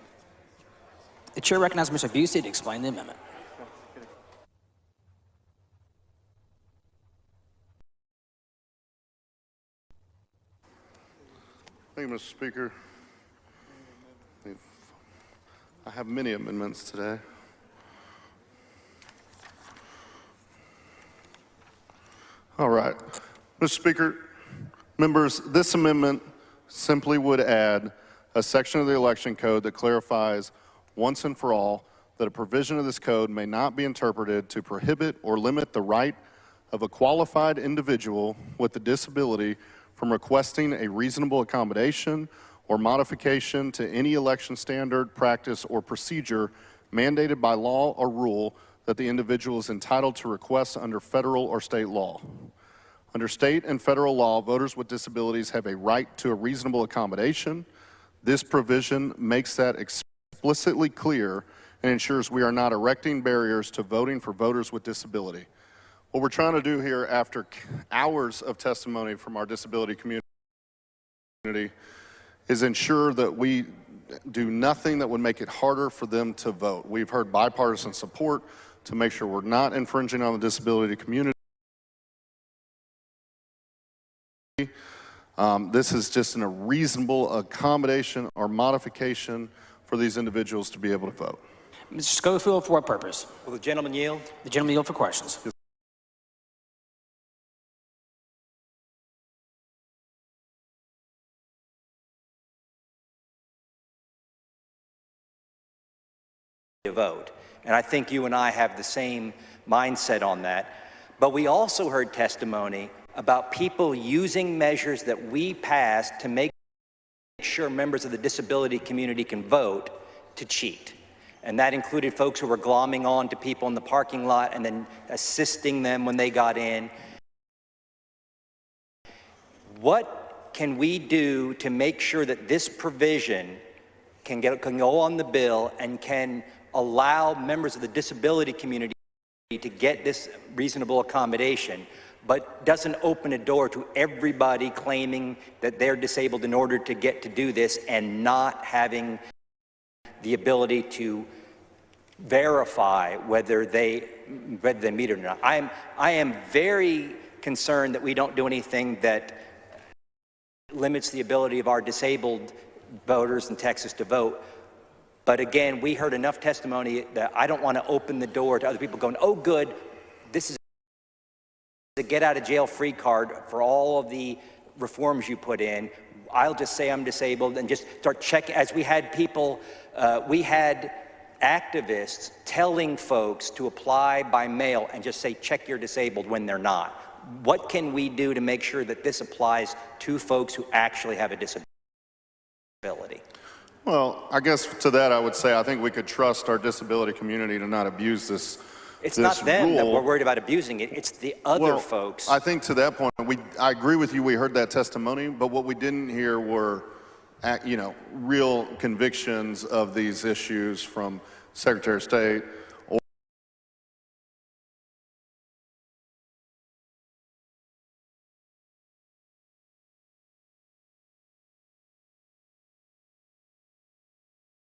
The chair recognizes Mr. Busey to explain the amendment. Thank you, Mr. Speaker. I have many amendments today. All right. Mr. Speaker, members, this amendment simply would add a section of the election code that clarifies once and for all that a provision of this code may not be interpreted to prohibit or limit the right of a qualified individual with a disability from requesting a reasonable accommodation or modification to any election standard, practice, or procedure mandated by law or rule that the individual is entitled to request under federal or state law. Under state and federal law, voters with disabilities have a right to a reasonable accommodation. This provision makes that explicitly clear and ensures we are not erecting barriers to voting for voters with disability. What we're trying to do here after hours of testimony from our disability community is ensure that we do nothing that would make it harder for them to vote. We've heard bipartisan support to make sure we're not infringing on the disability community. This is just a reasonable accommodation or modification for these individuals to be able to vote. Mr. Schofield, for what purpose? Will the gentleman yield? The gentleman yield for questions. To vote. And I think you and I have the same mindset on that. But we also heard testimony about people using measures that we passed to make sure members of the disability community can vote to cheat. And that included folks who were glomming on to people in the parking lot and then assisting them when they got in. What can we do to make sure that this provision can go on the bill and can allow members of the disability community to get this reasonable accommodation, but doesn't open a door to everybody claiming that they're disabled in order to get to do this and not having the ability to verify whether they meet it or not. I am very concerned that we don't do anything that limits the ability of our disabled voters in Texas to vote. But again, we heard enough testimony that I don't want to open the door to other people going, oh good, this is a get out of jail free card for all of the reforms you put in. I'll just say I'm disabled and just start checking. As we had people, we had activists telling folks to apply by mail and just say, check you're disabled when they're not. What can we do to make sure that this applies to folks who actually have a disability? Well, I guess to that I would say I think we could trust our disability community to not abuse this. It's this not them that rule. we're worried about abusing it. It's the other folks. I think to that point, I agree with you. We heard that testimony, but what we didn't hear were, real convictions of these issues from Secretary of State.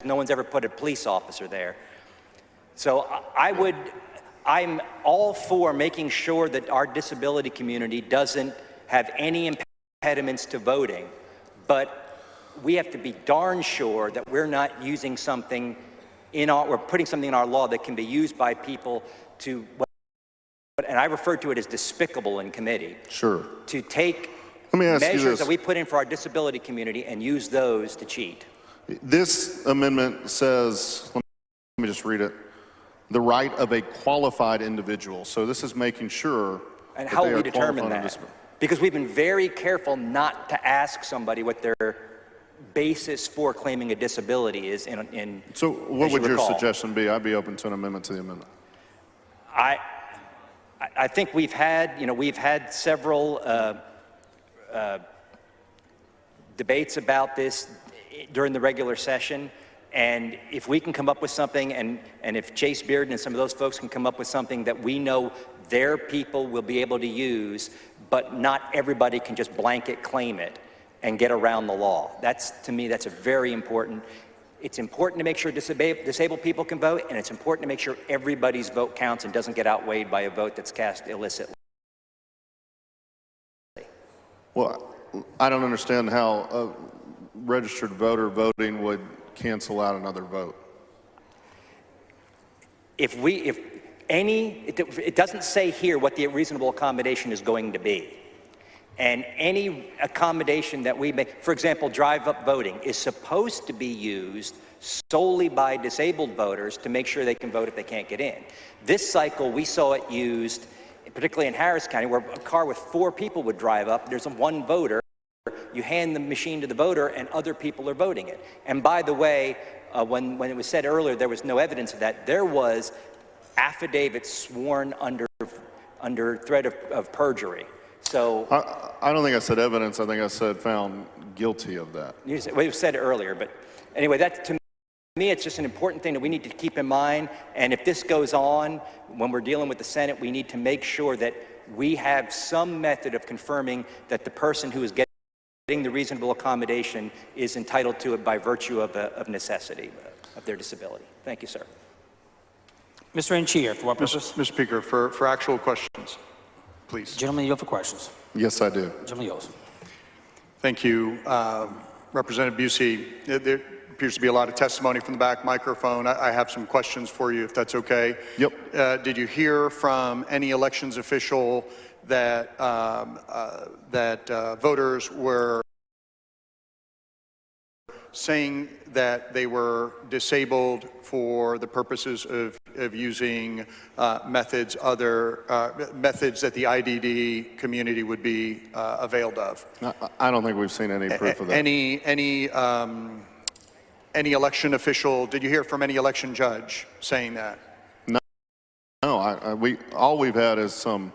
No one's ever put a police officer there. So I'm all for making sure that our disability community doesn't have any impediments to voting, but we have to be darn sure that we're not using something we're putting something in our law that can be used by people to, and I referred to it as despicable in committee. Sure. To take Let me ask you measures this. that we put in for our disability community and use those to cheat. This amendment says, let me just read it, the right of a qualified individual. So this is making sure and that how they we are determine qualified that. Because we've been very careful not to ask somebody what their basis for claiming a disability is in So what would your suggestion be? I'd be open to an amendment to the amendment. I think we've had several debates about this during the regular session, and if we can come up with something, and if Chase Bearden and some of those folks can come up with something that we know their people will be able to use, but not everybody can just blanket claim it and get around the law. To me, that's a very important. It's important to make sure disabled people can vote, and it's important to make sure everybody's vote counts and doesn't get outweighed by a vote that's cast illicitly. Well, I don't understand how a registered voter voting would cancel out another vote. It doesn't say here what the reasonable accommodation is going to be. And any accommodation that we make, for example, drive-up voting, is supposed to be used solely by disabled voters to make sure they can vote if they can't get in. This cycle, we saw it used, particularly in Harris County, where a car with 4 people would drive up, there's one voter, you hand the machine to the voter, and other people are voting it. And by the way, when it was said earlier there was no evidence of that, there was affidavits sworn under threat of perjury. So I don't think I said evidence. I think I said found guilty of that. You said it earlier, but anyway, to me, it's just an important thing that we need to keep in mind. And if this goes on, when we're dealing with the Senate, we need to make sure that we have some method of confirming that the person who is getting the reasonable accommodation is entitled to it by virtue of necessity of their disability. Thank you, sir. Mr. Anchia, for what purpose? Mr. Speaker, for actual questions, please. Gentlemen, you have for questions. Yes, I do. Gentlemen, yours. Thank you. Representative Busey, there appears to be a lot of testimony from the back microphone. I have some questions for you, if that's okay. Yep. Did you hear from any elections official that voters were saying that they were disabled for the purposes of using methods that the IDD community would be availed of? I don't think we've seen any proof of that. Any election official, did you hear from any election judge saying that? No, all we've had is some,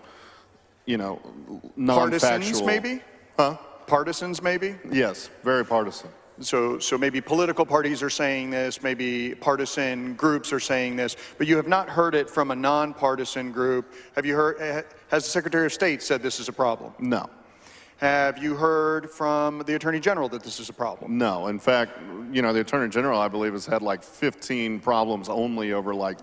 non-factual. Partisans, maybe? Huh? Partisans, maybe? Yes, very partisan. So maybe political parties are saying this, maybe partisan groups are saying this, but you have not heard it from a nonpartisan group. Have you heard, has the Secretary of State said this is a problem? No. Have you heard from the Attorney General that this is a problem? No. In fact, the Attorney General, I believe, has had like 15 problems only over like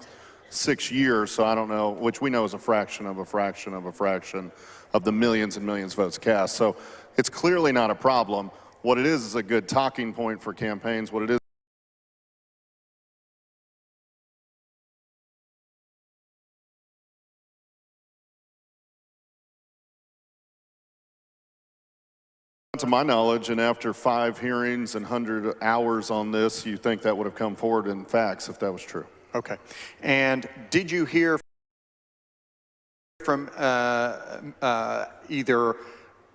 6 years, so I don't know, which we know is a fraction of a fraction of a fraction of the millions and millions of votes cast. So it's clearly not a problem. What it is a good talking point for campaigns. What it is to my knowledge, and after 5 hearings and 100 hours on this, you think that would have come forward in facts if that was true. Okay. And did you hear from either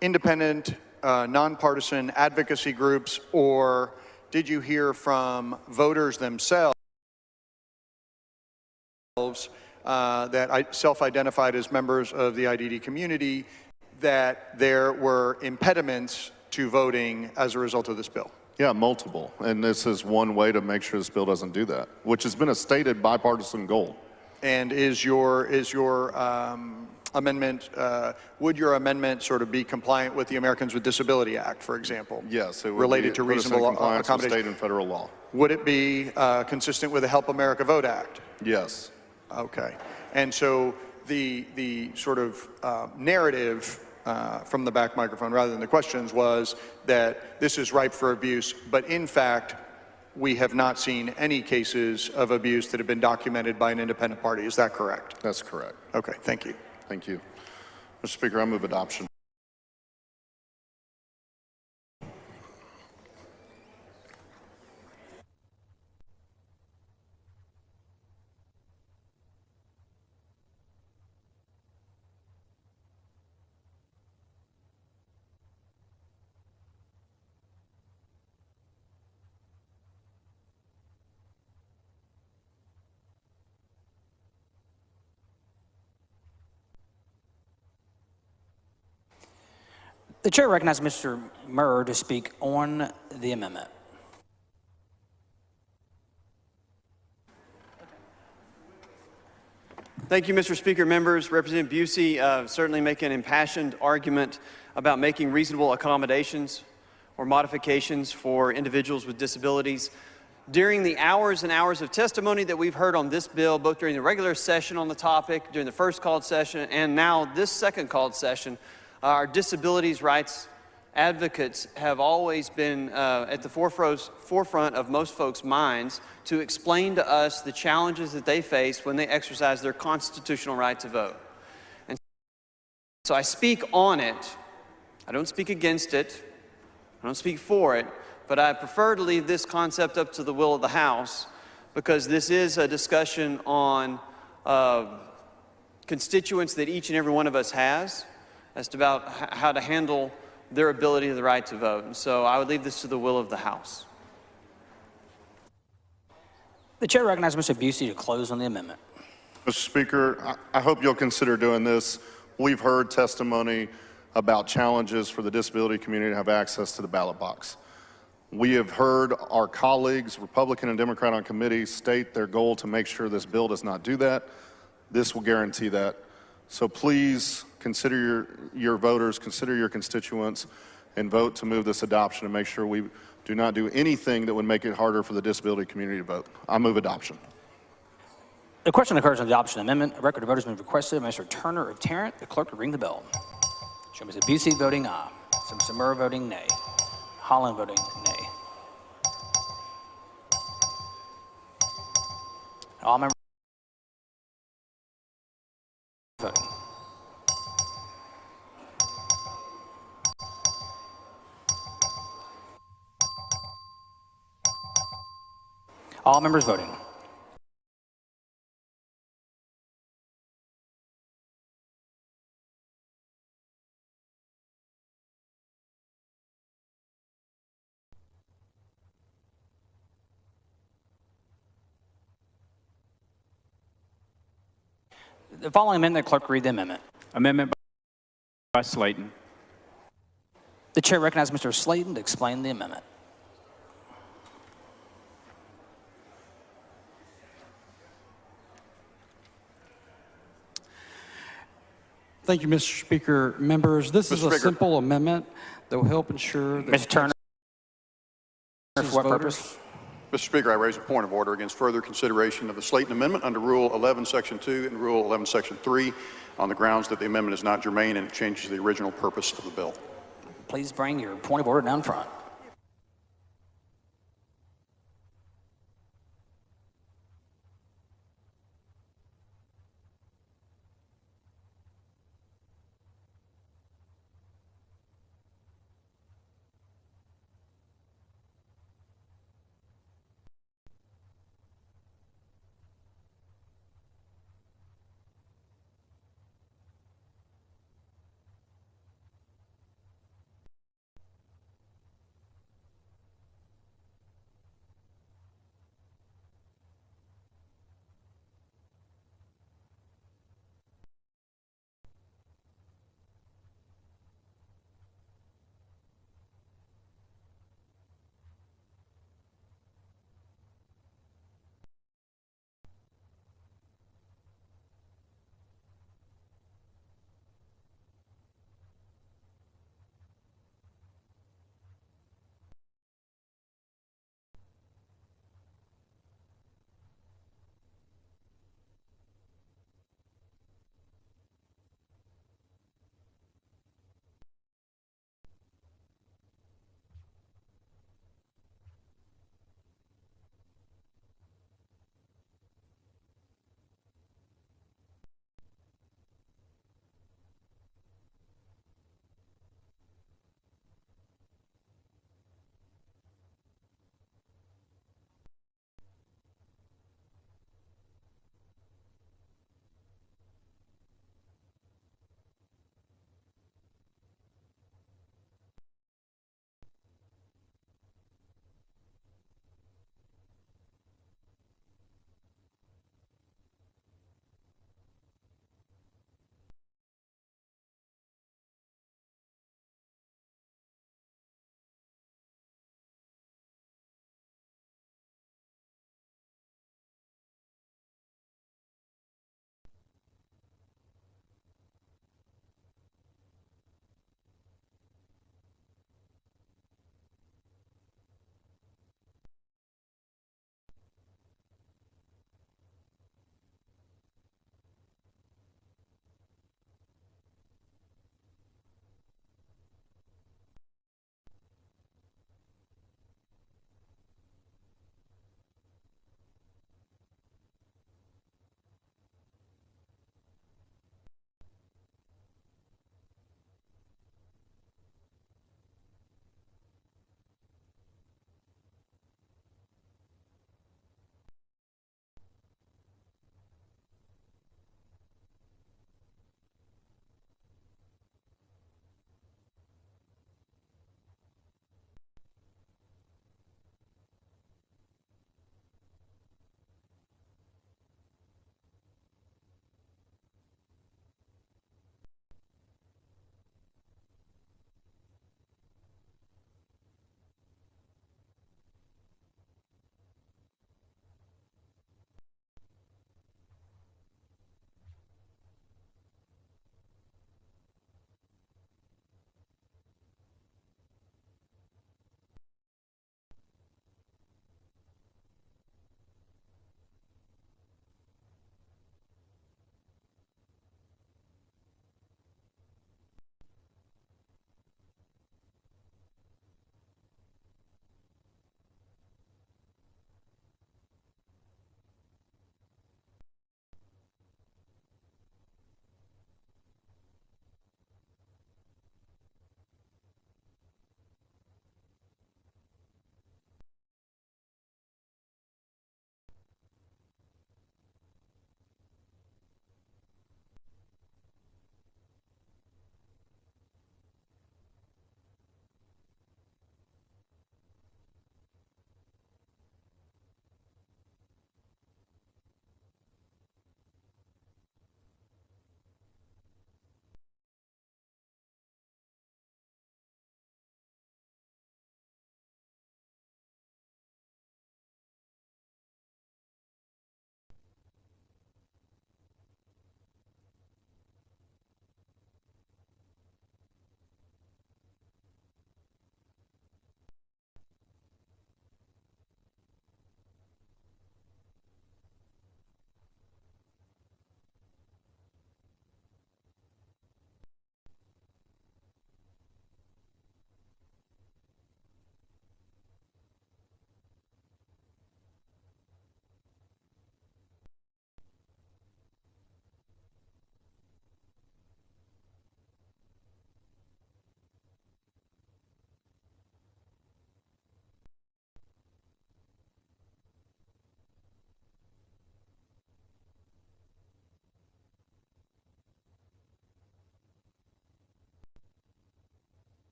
independent, nonpartisan advocacy groups, or did you hear from voters themselves that self-identified as members of the IDD community that there were impediments to voting as a result of this bill? Yeah, multiple. And this is one way to make sure this bill doesn't do that, which has been a stated bipartisan goal. And is your amendment, would your amendment sort of be compliant with the Americans with Disability Act, for example? Yes, it would related be to reasonable compliance with accommodation. state and federal law. Would it be consistent with the Help America Vote Act? Yes. Okay. And so the sort of narrative from the back microphone, rather than the questions, was that this is ripe for abuse, but in fact, we have not seen any cases of abuse that have been documented by an independent party. Is that correct? That's correct. Okay, thank you. Thank you. Mr. Speaker, I move adoption. The chair recognizes Mr. Murr to speak on the amendment. Thank you, Mr. Speaker. Members, Representative Busey certainly making an impassioned argument about making reasonable accommodations or modifications for individuals with disabilities. During the hours and hours of testimony that we've heard on this bill, both during the regular session on the topic, during the first called session, and now this second called session, our disabilities rights advocates have always been at the forefront of most folks' minds to explain to us the challenges that they face when they exercise their constitutional right to vote. And so I speak on it. I don't speak against it. I don't speak for it. But I prefer to leave this concept up to the will of the House, because this is a discussion on constituents that each and every one of us has as to about how to handle their ability to the right to vote. And so I would leave this to the will of the House. The chair recognizes Mr. Busey to close on the amendment. Mr. Speaker, I hope you'll consider doing this. We've heard testimony about challenges for the disability community to have access to the ballot box. We have heard our colleagues, Republican and Democrat on committee, state their goal to make sure this bill does not do that. This will guarantee that. So please consider your voters, consider your constituents, and vote to move this adoption and make sure we do not do anything that would make it harder for the disability community to vote. I move adoption. The question occurs on the adoption amendment. A record of voters has been requested by Mr. Turner of Tarrant. The clerk will ring the bell. Show Mr. Busey voting aye. Mr. Murr voting nay. Holland voting nay. All members voting. All members voting. The following amendment, the clerk will read the amendment. Amendment by Slayton. The chair recognizes Mr. Slayton to explain the amendment. Thank you, Mr. Speaker. Members, this is a simple amendment that will help ensure that Mr. Turner, for what voters, purpose? Mr. Speaker, I raise a point of order against further consideration of the Slayton Amendment under Rule 11, Section 2 and Rule 11, Section 3 on the grounds that the amendment is not germane and it changes the original purpose of the bill. Please bring your point of order down front.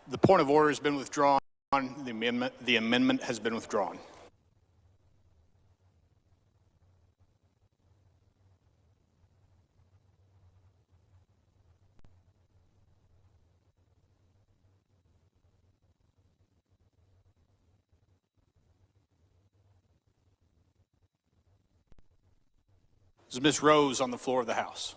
The point of order has been withdrawn. The amendment has been withdrawn. This is Ms. Rose on the floor of the House.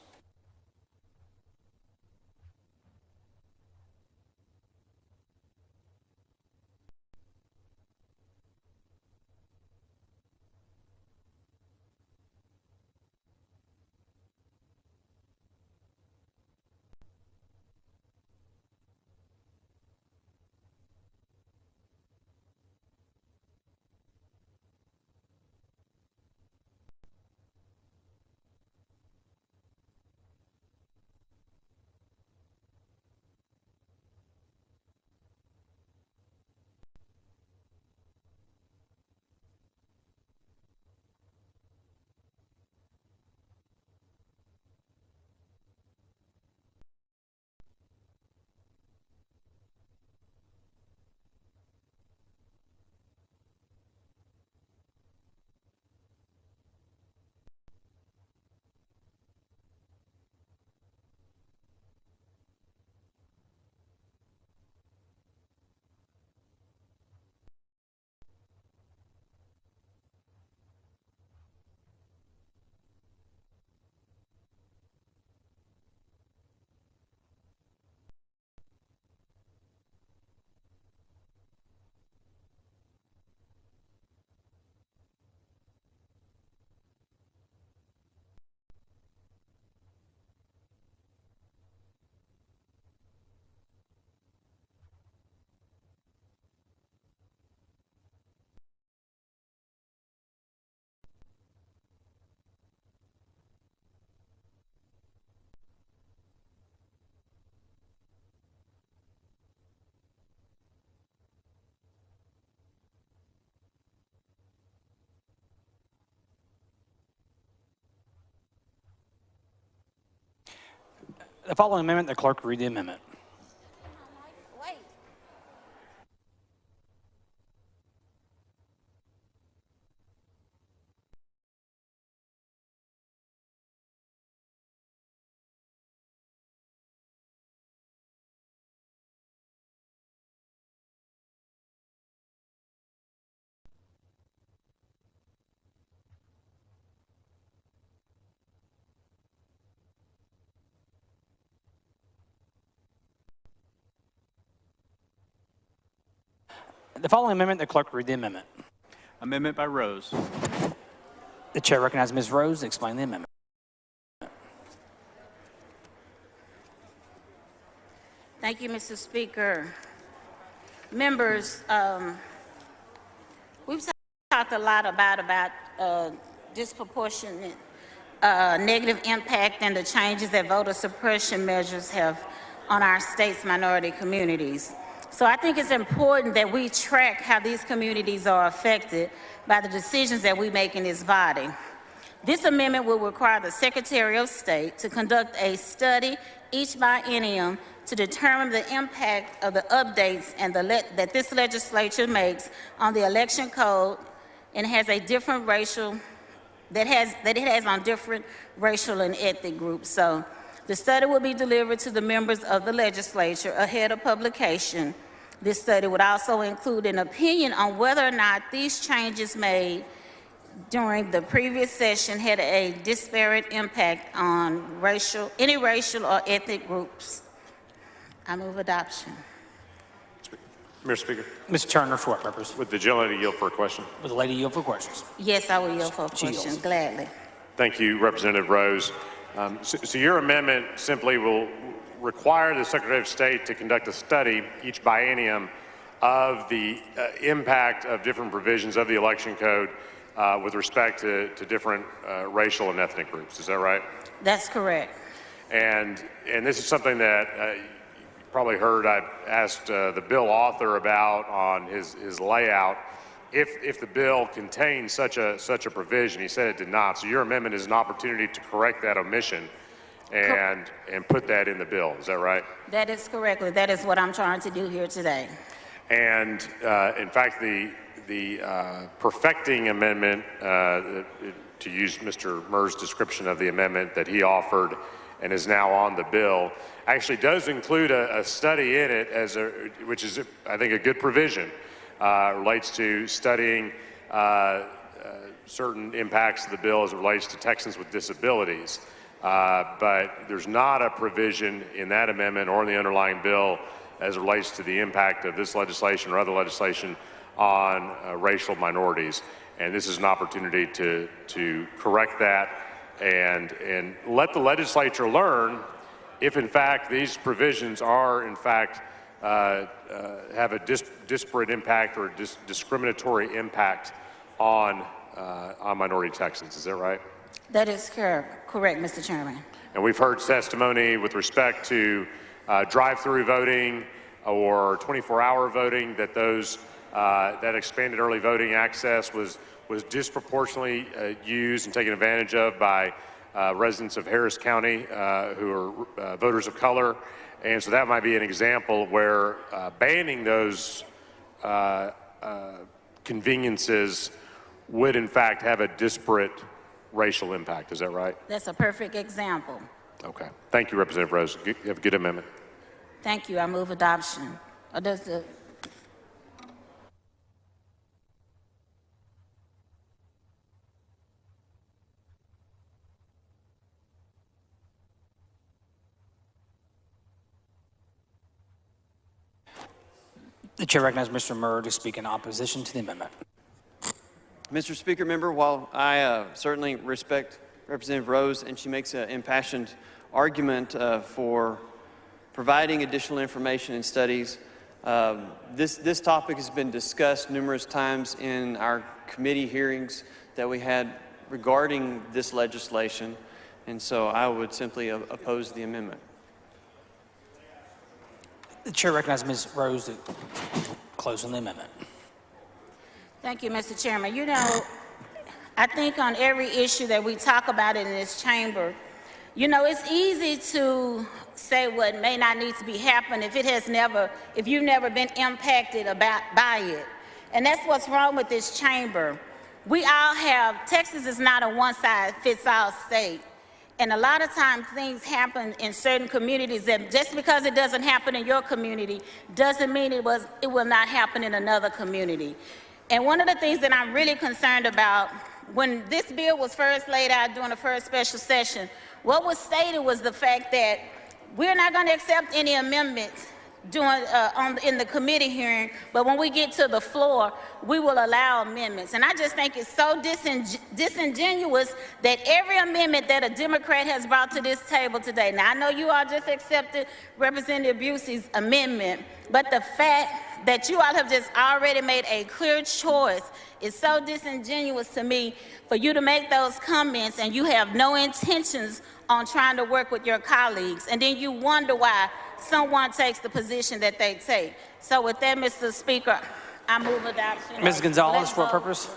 The following amendment, the clerk read the amendment. The following amendment, the clerk read the amendment. Amendment by Rose. The chair recognizes Ms. Rose to explain the amendment. Thank you, Mr. Speaker. Members, we've talked a lot about disproportionate negative impact and the changes that voter suppression measures have on our state's minority communities. So I think it's important that we track how these communities are affected by the decisions that we make in this body. This amendment will require the Secretary of State to conduct a study each biennium to determine the impact of the updates and that this legislature makes on the election code and has a different racial that it has on different racial and ethnic groups. So the study will be delivered to the members of the legislature ahead of publication. This study would also include an opinion on whether or not these changes made during the previous session had a disparate impact on any racial or ethnic groups. I move adoption. Mr. Speaker. Ms. Turner, for what purpose? Would the gentlelady yield for a question? Would the lady yield for questions? Yes, I will yield for a She question, yields. gladly. Thank you, Representative Rose. So your amendment simply will require the Secretary of State to conduct a study each biennium of the impact of different provisions of the election code with respect to different racial and ethnic groups. Is that right? That's correct. And this is something that you probably heard I asked the bill author about on his layout. If the bill contains such a provision, he said it did not. So your amendment is an opportunity to correct that omission and put that in the bill. Is that right? That is correct. That is what I'm trying to do here today. And in fact, the perfecting amendment, to use Mr. Murr's description of the amendment that he offered and is now on the bill, actually does include a study in it, which is, I think, a good provision. Relates to studying certain impacts of the bill as it relates to Texans with disabilities. But there's not a provision in that amendment or in the underlying bill as it relates to the impact of this legislation or other legislation on racial minorities. And this is an opportunity to correct that and let the legislature learn if, in fact, these provisions are, in fact, have a disparate impact or discriminatory impact on minority Texans. Is that right? That is correct, Mr. Chairman. And we've heard testimony with respect to drive-through voting or 24-hour voting, that that expanded early voting access was disproportionately used and taken advantage of by residents of Harris County who are voters of color. And so that might be an example where banning those conveniences would in fact have a disparate racial impact. Is that right? That's a perfect example. Okay. Thank you, Representative Rose. You have a good amendment. Thank you. I move adoption. Or does the The chair recognizes Mr. Murr to speak in opposition to the amendment. Mr. Speaker, member, while I certainly respect Representative Rose and she makes an impassioned argument for providing additional information and studies, this topic has been discussed numerous times in our committee hearings that we had regarding this legislation, and so I would simply oppose the amendment. The chair recognizes Ms. Rose to close on the amendment. Thank you, Mr. Chairman. You know, I think on every issue that we talk about in this chamber, you know, it's easy to say what may not need to be happening if you've never been impacted by it. And that's what's wrong with this chamber. We all Texas is not a one-size-fits-all state. And a lot of times things happen in certain communities that just because it doesn't happen in your community doesn't mean it will not happen in another community. And one of the things that I'm really concerned about, when this bill was first laid out during the first special session, what was stated was the fact that we're not going to accept any amendments in the committee hearing, but when we get to the floor, we will allow amendments. And I just think it's so disingenuous that every amendment that a Democrat has brought to this table today, now I know you all just accepted Representative Busey's amendment, but the fact that you all have just already made a clear choice is so disingenuous to me for you to make those comments and you have no intentions on trying to work with your colleagues, and then you wonder why someone takes the position that they take. So with that, Mr. Speaker, I move adoption. Ms. Gonzalez, for what purpose?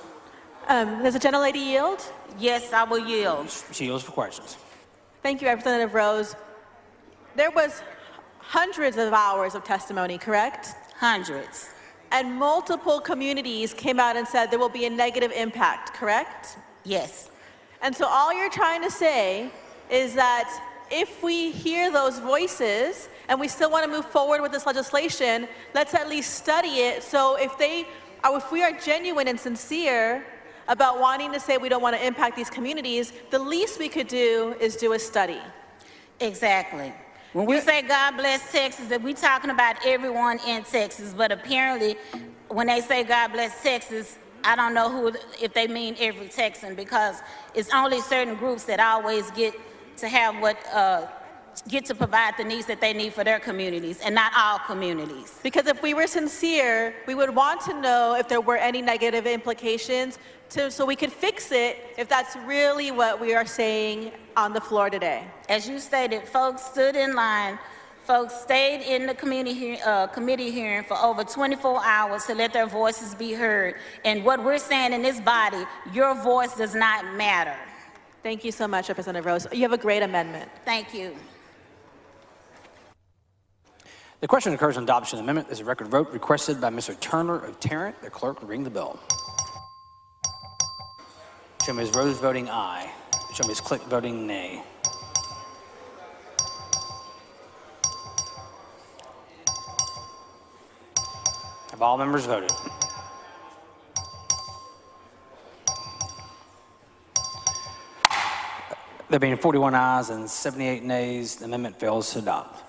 Does the gentlelady yield? Yes, I will yield. She yields for questions. Thank you, Representative Rose. There was hundreds of hours of testimony, correct? Hundreds. And multiple communities came out and said there will be a negative impact, correct? Yes. And so all you're trying to say is that if we hear those voices and we still want to move forward with this legislation, let's at least study it. So if we are genuine and sincere about wanting to say we don't want to impact these communities, the least we could do is do a study. Exactly. When we say God bless Texas, that we're talking about everyone in Texas, but apparently when they say God bless Texas, I don't know if they mean every Texan, because it's only certain groups that always get to have get to provide the needs that they need for their communities, and not all communities. Because if we were sincere, we would want to know if there were any negative implications so we could fix it if that's really what we are saying on the floor today. As you stated, folks stood in line, folks stayed in the committee hearing for over 24 hours to let their voices be heard. And what we're saying in this body, your voice does not matter. Thank you so much, Representative Rose. You have a great amendment. Thank you. The question occurs on adoption of the amendment. There's a record vote requested by Mr. Turner of Tarrant. The clerk will ring the bell. Show Ms. Rose voting aye. Show Ms. Click voting nay. Have all members voted? There being 41 ayes and 78 nays, the amendment fails to adopt.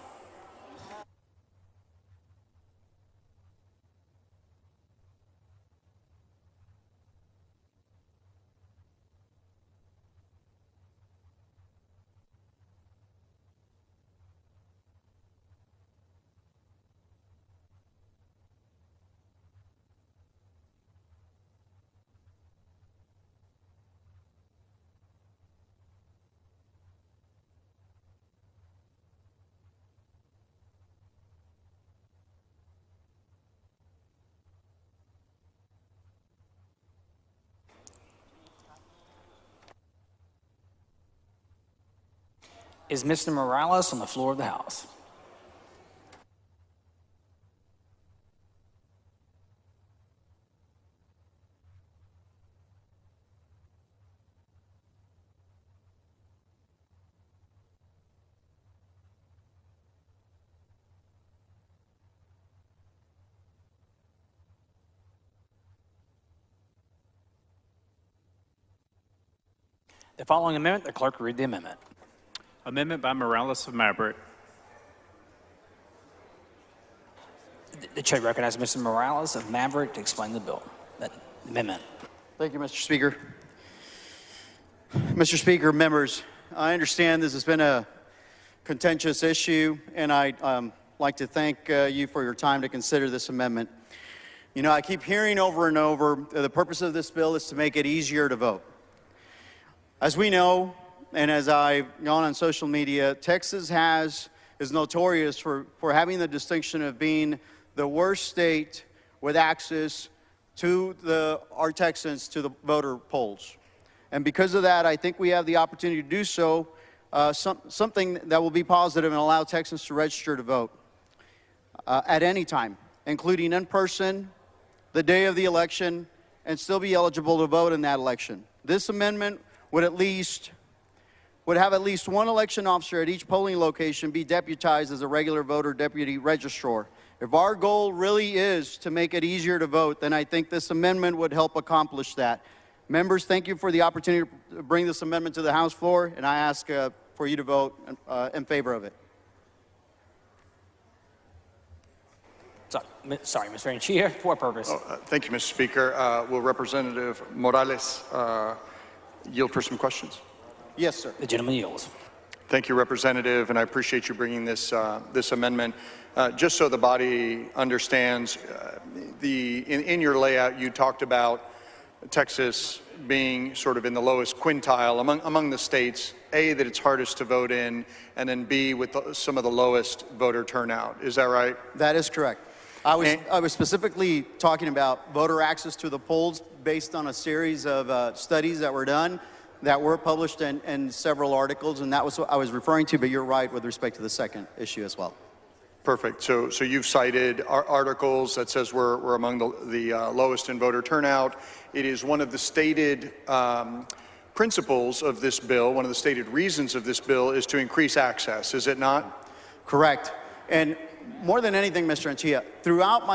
Is Mr. Morales on the floor of the House? The following amendment, the clerk will read the amendment. Amendment by Morales of Maverick. The chair recognizes Mr. Morales of Maverick to explain the bill. That amendment. Thank you, Mr. Speaker. Mr. Speaker, members, I understand this has been a contentious issue, and I'd like to thank you for your time to consider this amendment. You know, I keep hearing over and over the purpose of this bill is to make it easier to vote. As we know, and as I've gone on social media, Texas is notorious for having the distinction of being the worst state with access to our Texans to the voter polls. And because of that, I think we have the opportunity to do so, something that will be positive and allow Texans to register to vote at any time, including in person, the day of the election, and still be eligible to vote in that election. This amendment would have at least one election officer at each polling location be deputized as a regular voter deputy registrar. If our goal really is to make it easier to vote, then I think this amendment would help accomplish that. Members, thank you for the opportunity to bring this amendment to the House floor, and I ask for you to vote in favor of it. Sorry, Mr. Ranchia, for what purpose? Thank you, Mr. Speaker. Will Representative Morales yield for some questions? Yes, sir. The gentleman yields. Thank you, Representative, and I appreciate you bringing this amendment. Just so the body understands, in your layout, you talked about Texas being sort of in the lowest quintile among the states, A, that it's hardest to vote in, and then B, with some of the lowest voter turnout. Is that right? That is correct. I was specifically talking about voter access to the polls based on a series of studies that were done that were published in several articles, and that was what I was referring to, but you're right with respect to the second issue as well. Perfect. So you've cited articles that says we're among the lowest in voter turnout. It is one of the stated principles of this bill, one of the stated reasons of this bill is to increase access, is it not? Correct. And more than anything, Mr. Anchia, throughout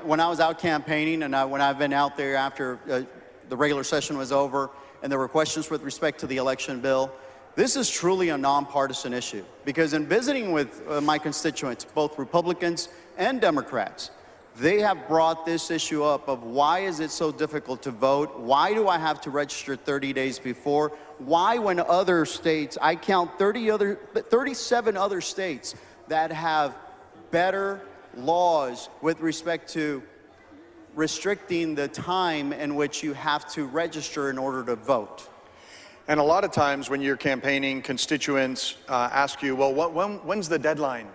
when I was out campaigning and when I've been out there after the regular session was over and there were questions with respect to the election bill, this is truly a nonpartisan issue, because in visiting with my constituents, both Republicans and Democrats, they have brought this issue up of why is it so difficult to vote? Why do I have to register 30 days before? Why, when other states, I count 37 other states that have better laws with respect to restricting the time in which you have to register in order to vote. And a lot of times when you're campaigning, constituents ask you, well, when's the deadline?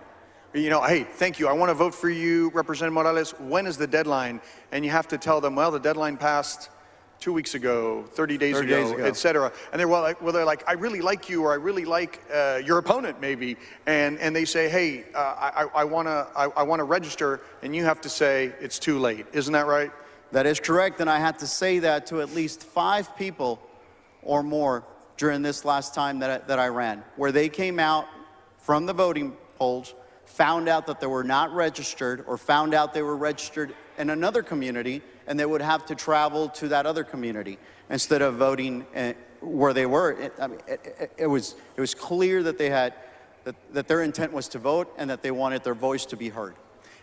You know, hey, thank you, I want to vote for you, Representative Morales. When is the deadline? And you have to tell them, well, the deadline passed 2 weeks ago, 30 days ago, et cetera. And they're they're like, I really like you, or I really like your opponent maybe. And they say, hey, I wanna register, and you have to say it's too late. Isn't that right? That is correct, and I had to say that to at least 5 people or more during this last time that I ran, where they came out from the voting polls, found out that they were not registered, or found out they were registered in another community, and they would have to travel to that other community instead of voting where they were. It was clear that they had that their intent was to vote and that they wanted their voice to be heard.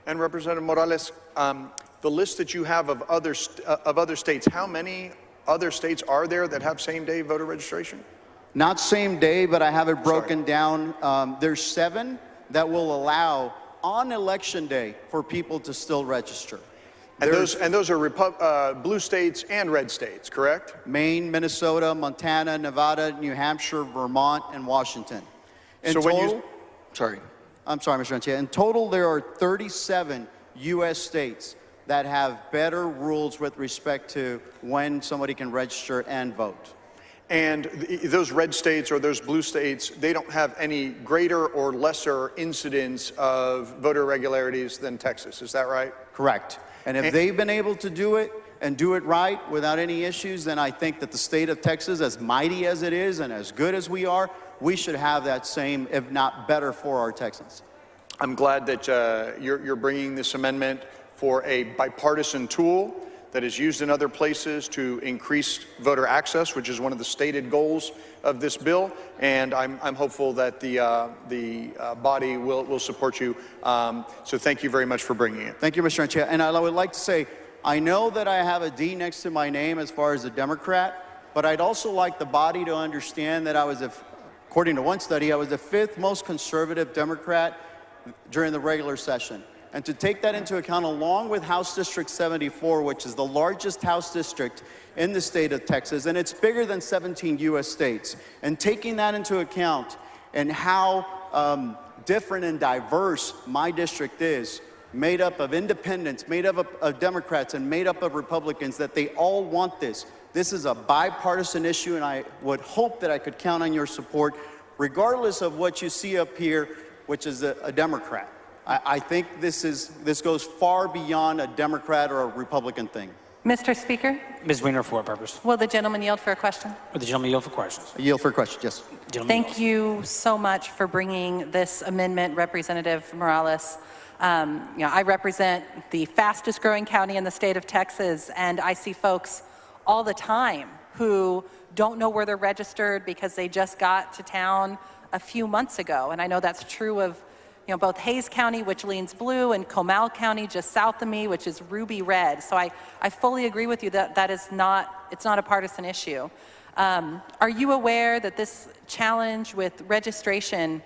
And Representative Morales, the list that you have of other states, how many other states are there that have same-day voter registration? Not same day, but I have it broken down. There's 7 that will allow on election day for people to still register. And those are blue states and red states, correct? Maine, Minnesota, Montana, Nevada, New Hampshire, Vermont, and Washington. In Sorry, Mr. Antia. In total, there are 37 U.S. states that have better rules with respect to when somebody can register and vote. And those red states or those blue states, they don't have any greater or lesser incidence of voter irregularities than Texas. Is that right? Correct. And if they've been able to do it and do it right without any issues, then I think that the state of Texas, as mighty as it is and as good as we are, we should have that same, if not better, for our Texans. I'm glad that you're bringing this amendment for a bipartisan tool that is used in other places to increase voter access, which is one of the stated goals of this bill. And I'm hopeful that the body will support you. So thank you very much for bringing it. Thank you, Mr. Antia. And I would like to say, I know that I have a D next to my name as far as a Democrat, but I'd also like the body to understand that according to one study, I was the 5th most conservative Democrat during the regular session. And to take that into account, along with House District 74, which is the largest House district in the state of Texas, and it's bigger than 17 U.S. states, and taking that into account and how different and diverse my district is, made up of independents, made up of Democrats, and made up of Republicans, that they all want this. This is a bipartisan issue, and I would hope that I could count on your support, regardless of what you see up here, which is a Democrat. I think this goes far beyond a Democrat or a Republican thing. Mr. Speaker? Ms. Weiner, for what purpose? Will the gentleman yield for a question? Will the gentleman yield for questions? I yield for questions, yes. Thank you so much for bringing this amendment, Representative Morales. I represent the fastest growing county in the state of Texas, and I see folks all the time who don't know where they're registered because they just got to town a few months ago. And I know that's true of both Hays County, which leans blue, and Comal County, just south of me, which is ruby red. So I fully agree with you that it's not a partisan issue. Are you aware that this challenge with registration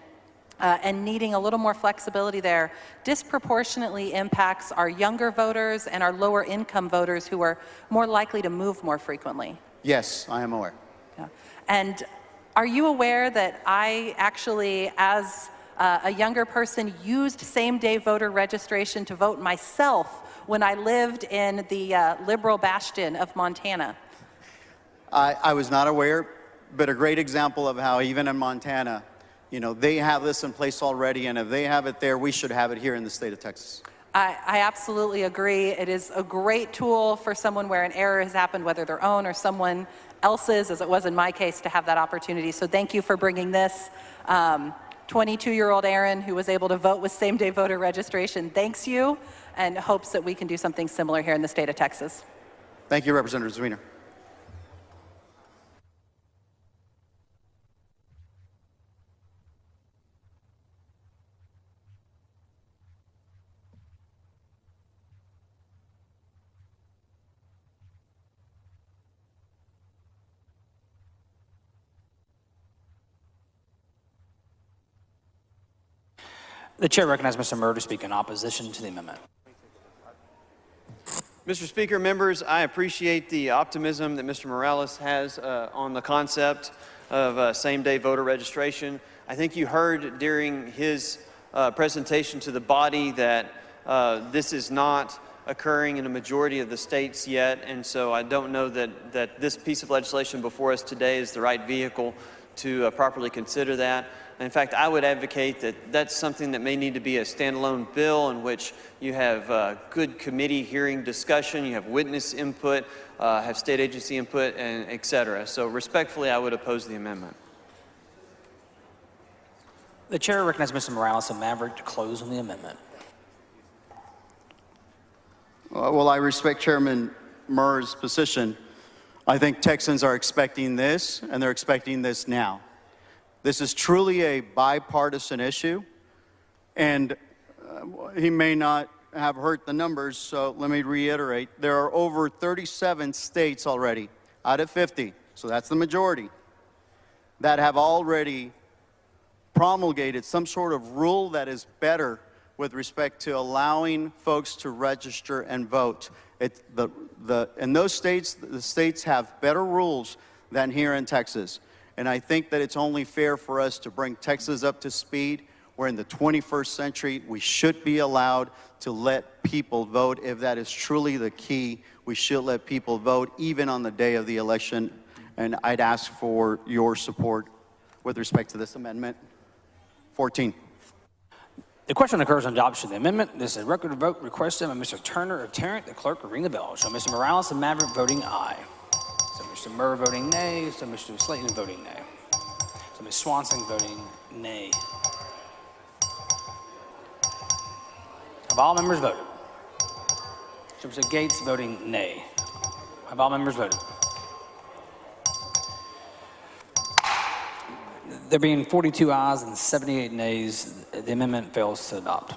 and needing a little more flexibility there disproportionately impacts our younger voters and our lower income voters who are more likely to move more frequently? Yes, I am aware. Yeah. And are you aware that I actually, as a younger person, used same-day voter registration to vote myself when I lived in the liberal bastion of Montana? I was not aware, but a great example of how even in Montana, they have this in place already, and if they have it there, we should have it here in the state of Texas. I absolutely agree. It is a great tool for someone where an error has happened, whether their own or someone else's, as it was in my case, to have that opportunity. So thank you for bringing this. 22-year-old Aaron, who was able to vote with same-day voter registration, thanks you and hopes that we can do something similar here in the state of Texas. Thank you, Representative Zwiener. The chair recognizes Mr. Murray to speak in opposition to the amendment. Mr. Speaker, members, I appreciate the optimism that Mr. Morales has on the concept of same-day voter registration. I think you heard during his presentation to the body that this is not occurring in a majority of the states yet, and so I don't know that this piece of legislation before us today is the right vehicle to properly consider that. In fact, I would advocate that that's something that may need to be a standalone bill in which you have good committee hearing discussion, you have witness input, have state agency input, and et cetera. So respectfully, I would oppose the amendment. The chair recognizes Mr. Morales and Maverick to close on the amendment. Well, I respect Chairman Murr's position. I think Texans are expecting this, and they're expecting this now. This is truly a bipartisan issue, and he may not have heard the numbers, so let me reiterate. There are over 37 states already out of 50, so that's the majority, that have already promulgated some sort of rule that is better with respect to allowing folks to register and vote. In those states, the states have better rules than here in Texas. And I think that it's only fair for us to bring Texas up to speed. We're in the 21st century. We should be allowed to let people vote. If that is truly the key, we should let people vote even on the day of the election. And I'd ask for your support with respect to this amendment. 14. The question occurs on adoption of the amendment. This is a record vote requested by Mr. Turner of Tarrant. The clerk will ring the bell. So Mr. Morales and Maverick voting aye. So Mr. Murr voting nay. So Mr. Slayton voting nay. So Ms. Swanson voting nay. Have all members voted? So Mr. Gates voting nay. Have all members voted? There being 42 ayes and 78 nays, the amendment fails to adopt.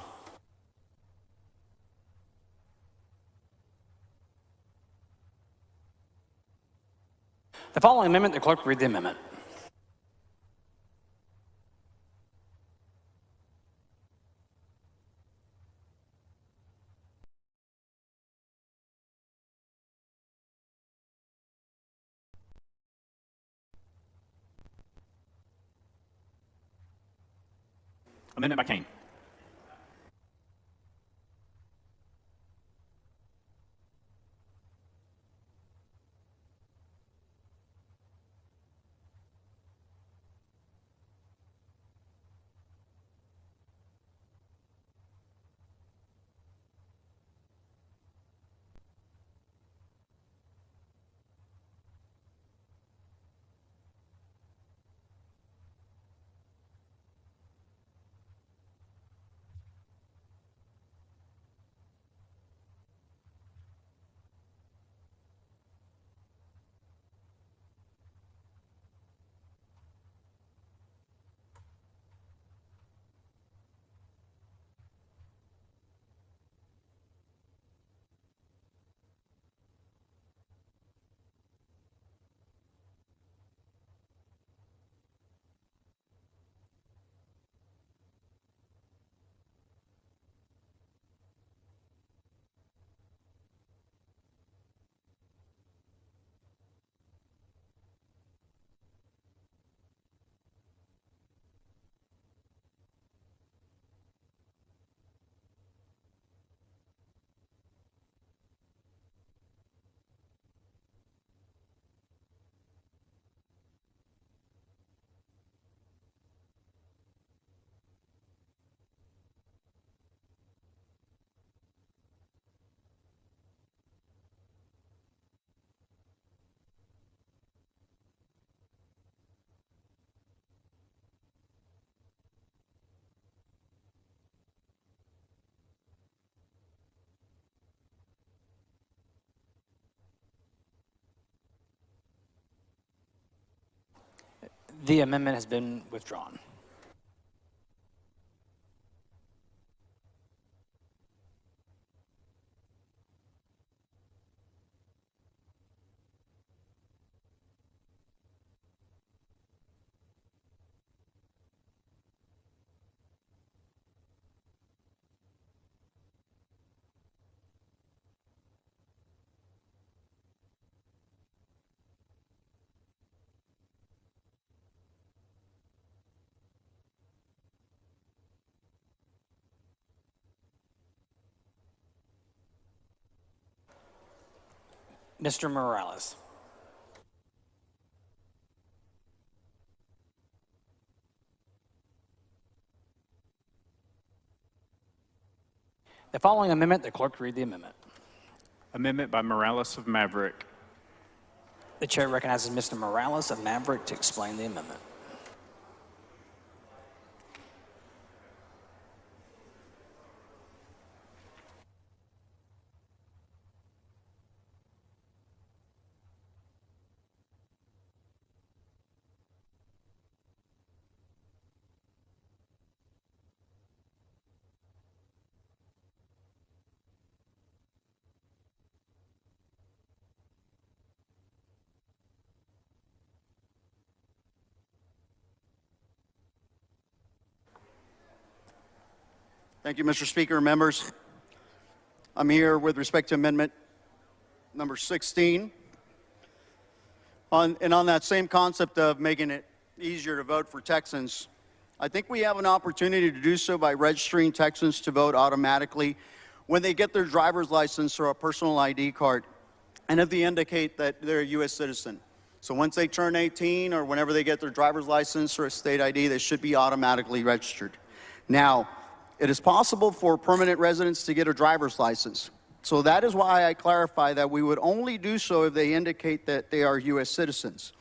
The following amendment, the clerk will read the amendment. Amendment by Kane. The amendment has been withdrawn. Mr. Morales. The following amendment, the clerk read the amendment. Amendment by Morales of Maverick. The chair recognizes Mr. Morales of Maverick to explain the amendment. Thank you, Mr. Speaker. Members, I'm here with respect to amendment number 16. On that same concept of making it easier to vote for Texans, I think we have an opportunity to do so by registering Texans to vote automatically when they get their driver's license or a personal ID card, and if they indicate that they're a U.S. citizen. So once they turn 18 or whenever they get their driver's license or a state ID, they should be automatically registered. Now, it is possible for permanent residents to get a driver's license. So that is why I clarify that we would only do so if they indicate that they are U.S. citizens.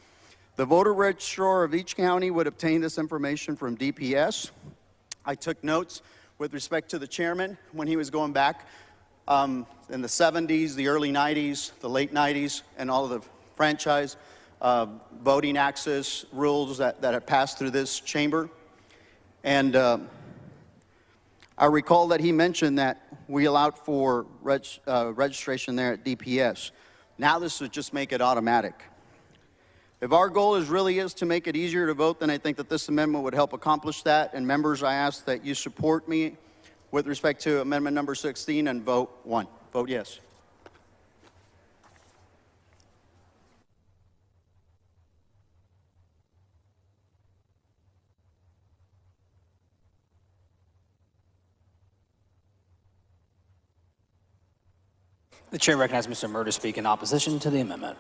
The voter registrar of each county would obtain this information from DPS. I took notes with respect to the chairman when he was going back in the 70s, the early 90s, the late 90s, and all of the franchise voting access rules that had passed through this chamber. And I recall that he mentioned that we allowed for registration there at DPS. Now this would just make it automatic. If our goal really is to make it easier to vote, then I think that this amendment would help accomplish that. And members, I ask that you support me with respect to amendment number 16 and vote 1. Vote yes. The chair recognizes Mr. Murr to speak in opposition to the amendment.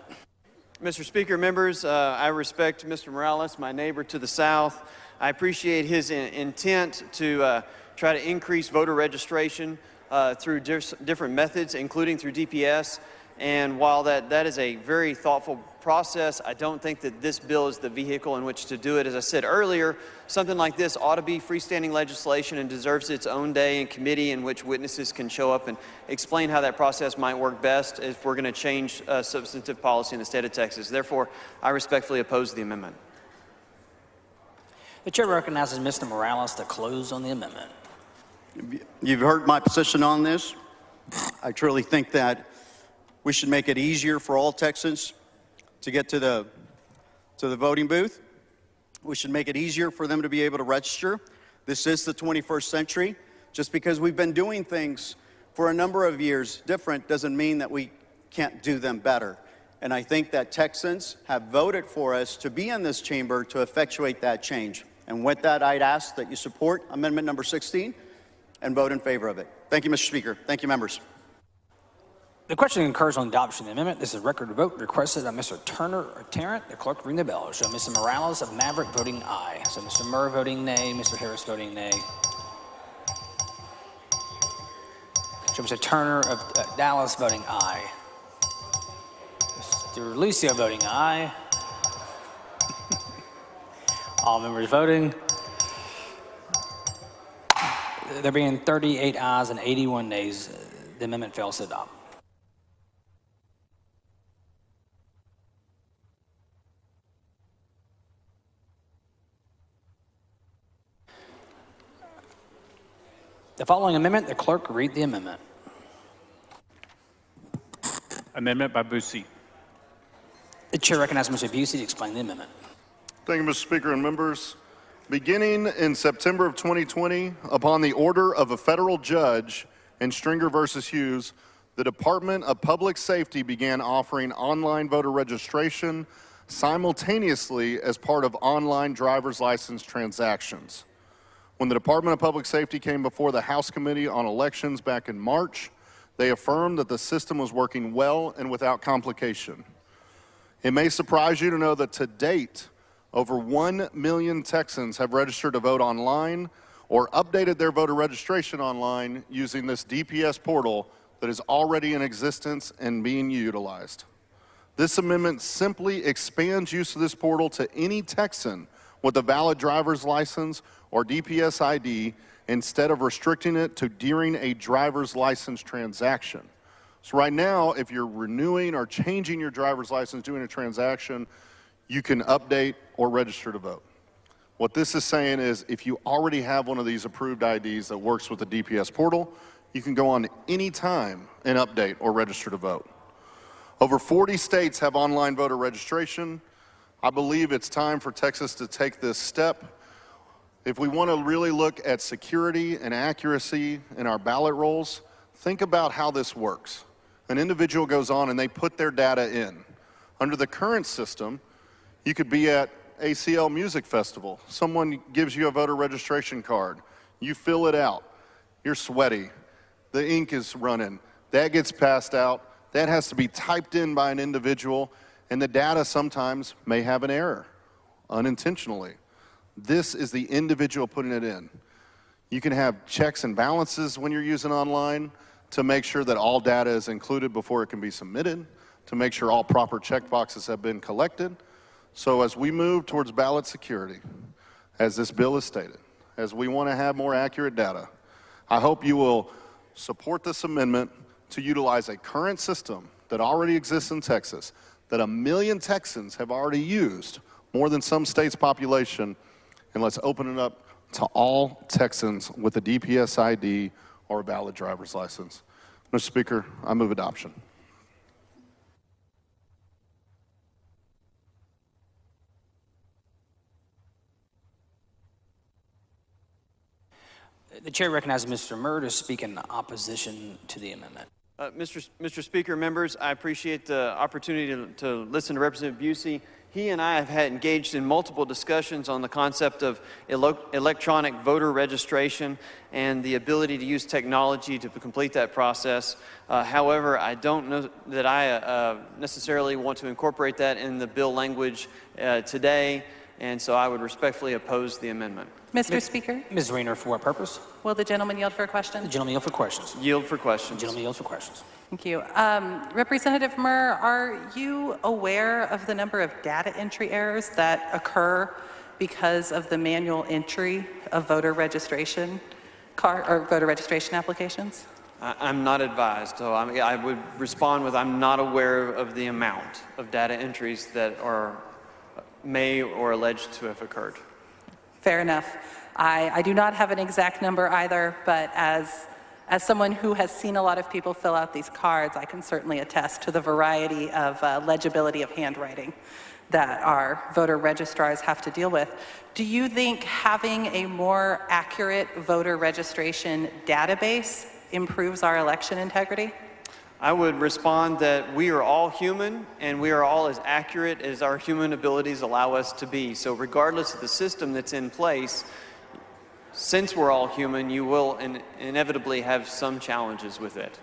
Mr. Speaker, members, I respect Mr. Morales, my neighbor to the south. I appreciate his intent to try to increase voter registration through different methods, including through DPS. And while that is a very thoughtful process, I don't think that this bill is the vehicle in which to do it. As I said earlier, something like this ought to be freestanding legislation and deserves its own day in committee in which witnesses can show up and explain how that process might work best if we're going to change substantive policy in the state of Texas. Therefore, I respectfully oppose the amendment. The chair recognizes Mr. Morales to close on the amendment. You've heard my position on this. I truly think that we should make it easier for all Texans to get to the voting booth. We should make it easier for them to be able to register. This is the 21st century. Just because we've been doing things for a number of years different doesn't mean that we can't do them better. And I think that Texans have voted for us to be in this chamber to effectuate that change. And with that, I'd ask that you support amendment number 16 and vote in favor of it. Thank you, Mr. Speaker. Thank you, members. The question concurs on adoption of the amendment. This is a record vote requested by Mr. Turner or Tarrant. The clerk ring the bell. Show Mr. Morales of Maverick voting aye. So Mr. Murr voting nay, Mr. Harris voting nay. Show Mr. Turner of Dallas voting aye. Mr. Lucio voting aye. All members voting. There being 38 ayes and 81 nays, the amendment fails to adopt. The following amendment, the clerk read the amendment. Amendment by Busey. The chair recognizes Mr. Busey to explain the amendment. Thank you, Mr. Speaker and members. Beginning in September of 2020, upon the order of a federal judge in Stringer versus Hughes, the Department of Public Safety began offering online voter registration simultaneously as part of online driver's license transactions. When the Department of Public Safety came before the House Committee on Elections back in March, They affirmed that the system was working well and without complication. It may surprise you to know that to date, over 1 million Texans have registered to vote online or updated their voter registration online using this DPS portal that is already in existence and being utilized. This amendment simply expands use of this portal to any Texan with a valid driver's license or DPS ID instead of restricting it to during a driver's license transaction. So right now, if you're renewing or changing your driver's license, doing a transaction, you can update or register to vote. What this is saying is if you already have one of these approved IDs that works with the DPS portal, you can go on any time and update or register to vote. Over 40 states have online voter registration. I believe it's time for Texas to take this step. If we want to really look at security and accuracy in our ballot rolls, think about how this works. An individual goes on and they put their data in. Under the current system, you could be at ACL Music Festival. Someone gives you a voter registration card. You fill it out. You're sweaty. The ink is running. That gets passed out. That has to be typed in by an individual, and the data sometimes may have an error unintentionally. This is the individual putting it in. You can have checks and balances when you're using online to make sure that all data is included before it can be submitted, to make sure all proper checkboxes have been collected. So as we move towards ballot security, as this bill is stated, as we want to have more accurate data, I hope you will support this amendment to utilize a current system that already exists in Texas, that 1 million Texans have already used, more than some states' population, and let's open it up to all Texans with a DPS ID or a valid driver's license. Mr. Speaker, I move adoption. The chair recognizes Mr. Murr to speak in opposition to the amendment. Mr. Speaker, members, I appreciate the opportunity to listen to Representative Busey. He and I have had engaged in multiple discussions on the concept of electronic voter registration and the ability to use technology to complete that process. However, I don't know that I necessarily want to incorporate that in the bill language today, and so I would respectfully oppose the amendment. Mr. Speaker? Ms. Rayner, for what purpose? Will the gentleman yield for a question? The gentleman yield for questions. Yield for questions. The gentleman yield for questions. Thank you. Representative Murr, are you aware of the number of data entry errors that occur because of the manual entry of voter registration applications? I'm not advised, so I would respond with I'm not aware of the amount of data entries that are may or alleged to have occurred. Fair enough. I do not have an exact number either, but as someone who has seen a lot of people fill out these cards, I can certainly attest to the variety of legibility of handwriting that our voter registrars have to deal with. Do you think having a more accurate voter registration database improves our election integrity? I would respond that we are all human and we are all as accurate as our human abilities allow us to be. So regardless of the system that's in place, since we're all human, you will inevitably have some challenges with it.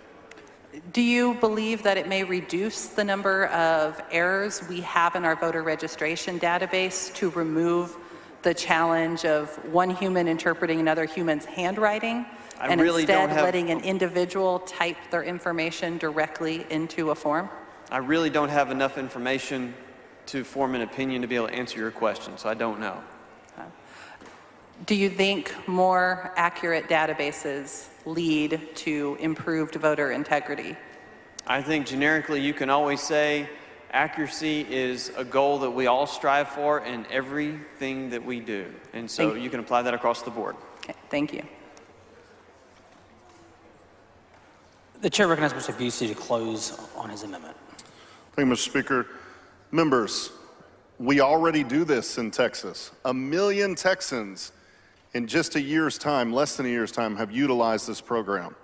Do you believe that it may reduce the number of errors we have in our voter registration database to remove the challenge of one human interpreting another human's handwriting? And really instead letting an individual type their information directly into a form? I really don't have enough information to form an opinion to be able to answer your question, so I don't know. Do you think more accurate databases lead to improved voter integrity? I think generically you can always say accuracy is a goal that we all strive for in everything that we do. And so you can apply that across the board. Okay, thank you. The chair recognizes Mr. Busey to close on his amendment. Thank you, Mr. Speaker. Members, we already do this in Texas. 1 million Texans in just a year's time, less than a year's time, have utilized this program.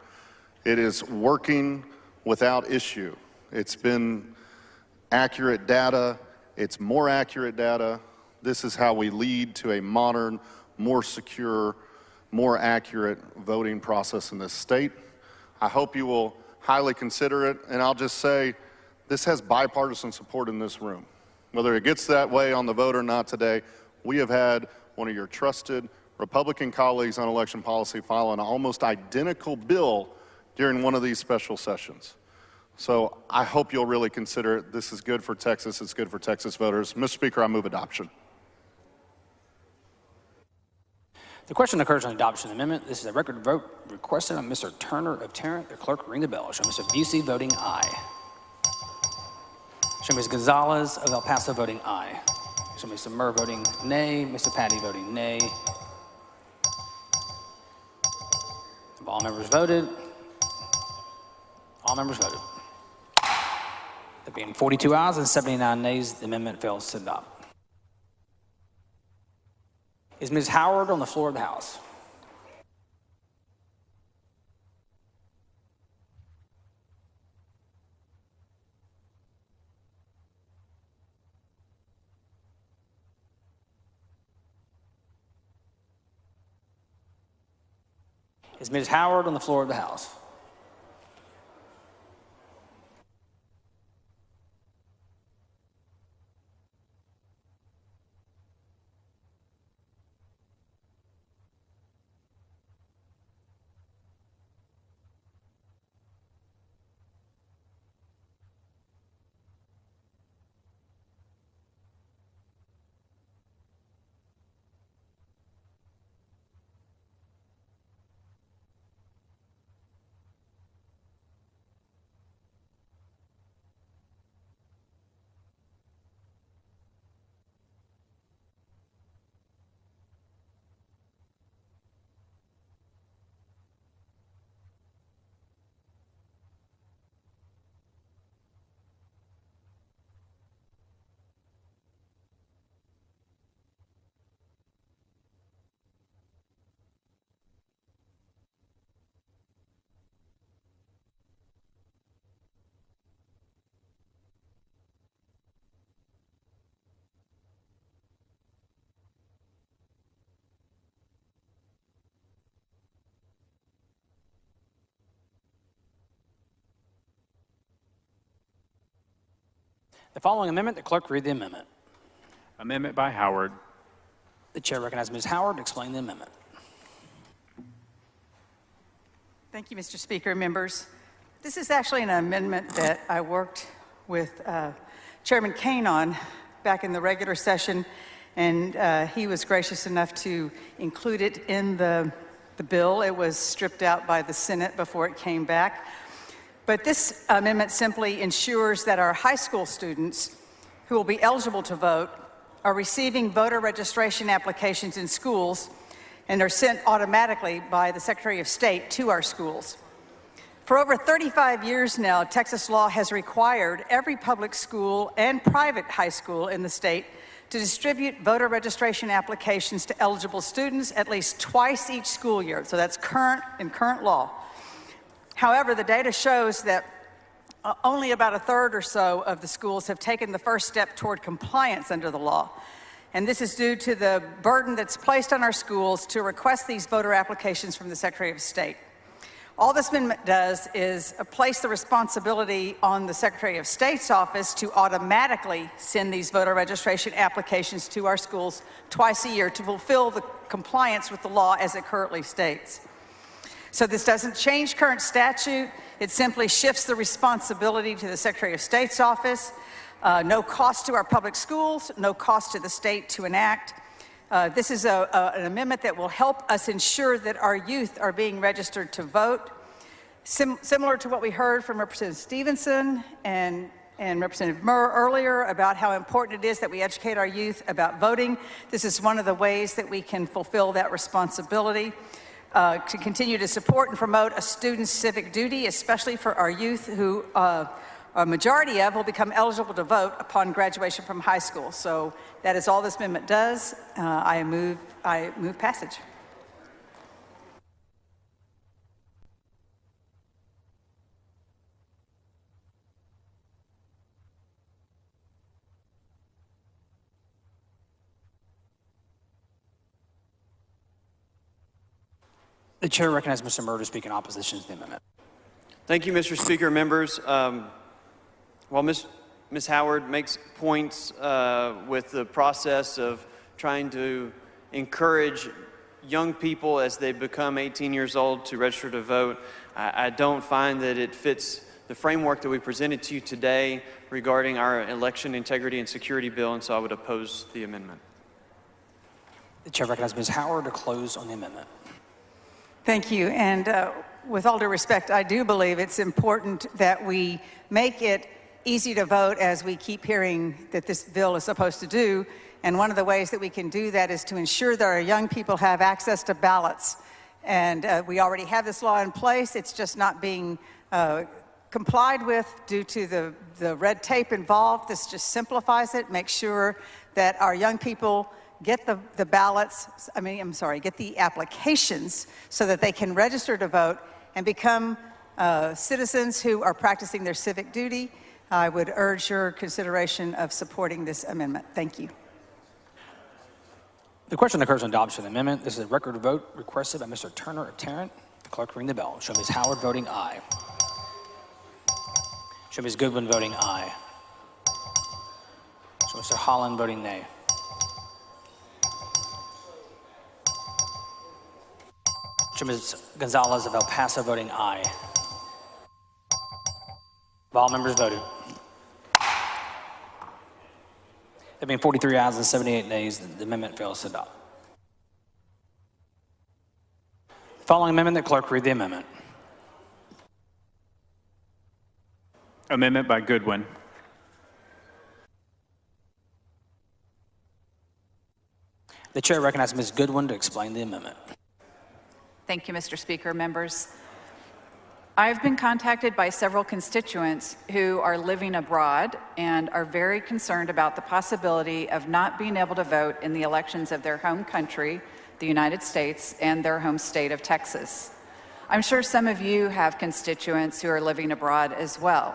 It is working without issue. It's been accurate data. It's more accurate data. This is how we lead to a modern, more secure, more accurate voting process in this state. I hope you will highly consider it, and I'll just say this has bipartisan support in this room. Whether it gets that way on the vote or not today, we have had one of your trusted Republican colleagues on election policy file an almost identical bill during one of these special sessions. So I hope you'll really consider it. This is good for Texas. It's good for Texas voters. Mr. Speaker, I move adoption. The question occurs on adoption of the amendment. This is a record vote requested on Mr. Turner of Tarrant. The clerk ring the bell. Show Mr. Busey voting aye. Show Ms. Gonzalez of El Paso voting aye. Show Mr. Murr voting nay. Mr. Patty voting nay. Have all members voted? All members voted. There being 42 ayes and 79 nays, the amendment fails to adopt. Is Ms. Howard on the floor of the House? Is Ms. Howard on the floor of the House? The following amendment, the clerk read the amendment. Amendment by Howard. The chair recognizes Ms. Howard to explain the amendment. Thank you, Mr. Speaker, members. This is actually an amendment that I worked with Chairman Kane on back in the regular session, and he was gracious enough to include it in the bill. It was stripped out by the Senate before it came back. But this amendment simply ensures that our high school students who will be eligible to vote are receiving voter registration applications in schools and are sent automatically by the Secretary of State to our schools. For over 35 years now, Texas law has required every public school and private high school in the state to distribute voter registration applications to eligible students at least twice each school year. So that's current law. However, the data shows that only about a third or so of the schools have taken the first step toward compliance under the law. And this is due to the burden that's placed on our schools to request these voter applications from the Secretary of State. All this amendment does is place the responsibility on the Secretary of State's office to automatically send these voter registration applications to our schools twice a year to fulfill the compliance with the law as it currently states. So this doesn't change current statute. It simply shifts the responsibility to the Secretary of State's office. No cost to our public schools, no cost to the state to enact. This is an amendment that will help us ensure that our youth are being registered to vote. Similar to what we heard from Representative Stevenson and Representative Murr earlier about how important it is that we educate our youth about voting. This is one of the ways that we can fulfill that responsibility. To continue to support and promote a student's civic duty, especially for our youth who a majority of will become eligible to vote upon graduation from high school. So that is all this amendment does. I move passage. The chair recognizes Mr. Murr to speak in opposition to the amendment. Thank you, Mr. Speaker. Members, while Ms. Howard makes points with the process of trying to encourage young people as they become 18 years old to register to vote, I don't find that it fits the framework that we presented to you today regarding our election integrity and security bill, and so I would oppose the amendment. The chair recognizes Ms. Howard to close on the amendment. Thank you. And with all due respect, I do believe it's important that we make it easy to vote, as we keep hearing that this bill is supposed to do. And one of the ways that we can do that is to ensure that our young people have access to ballots. And we already have this law in place. It's just not being complied with due to the red tape involved. This just simplifies it, makes sure that our young people get the ballots, get the applications so that they can register to vote and become citizens who are practicing their civic duty. I would urge your consideration of supporting this amendment. Thank you. The question occurs on adoption of the amendment. This is a record vote requested by Mr. Turner of Tarrant. The clerk ring the bell. Show Ms. Howard voting aye. Show Ms. Goodwin voting aye. Show Mr. Holland voting nay. Show Ms. Gonzalez of El Paso voting aye. Have all members voted? There being 43 ayes and 78 nays, the amendment fails to adopt. Following amendment, the clerk read the amendment. Amendment by Goodwin. The chair recognizes Ms. Goodwin to explain the amendment. Thank you, Mr. Speaker. Members, I've been contacted by several constituents who are living abroad and are very concerned about the possibility of not being able to vote in the elections of their home country, the United States, and their home state of Texas. I'm sure some of you have constituents who are living abroad as well.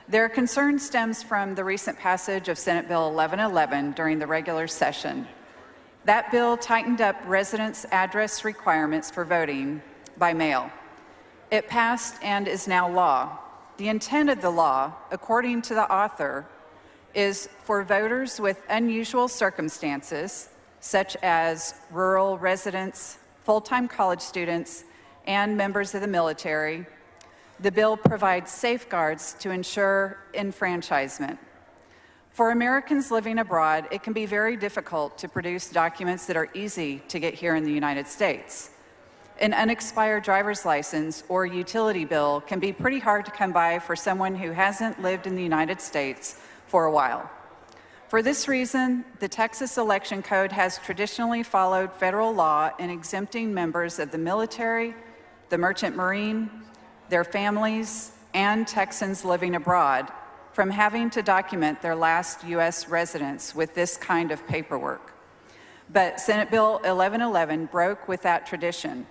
Their concern stems from the recent passage of Senate Bill 1111 during the regular session. That bill tightened up residence address requirements for voting by mail. It passed and is now law. The intent of the law, according to the author, is for voters with unusual circumstances, such as rural residents, full-time college students, and members of the military. The bill provides safeguards to ensure enfranchisement. For Americans living abroad, it can be very difficult to produce documents that are easy to get here in the United States. An unexpired driver's license or utility bill can be pretty hard to come by for someone who hasn't lived in the United States for a while. For this reason, the Texas Election Code has traditionally followed federal law in exempting members of the military, the Merchant Marine, their families, and Texans living abroad from having to document their last U.S. residence with this kind of paperwork. But Senate Bill 1111 broke with that tradition.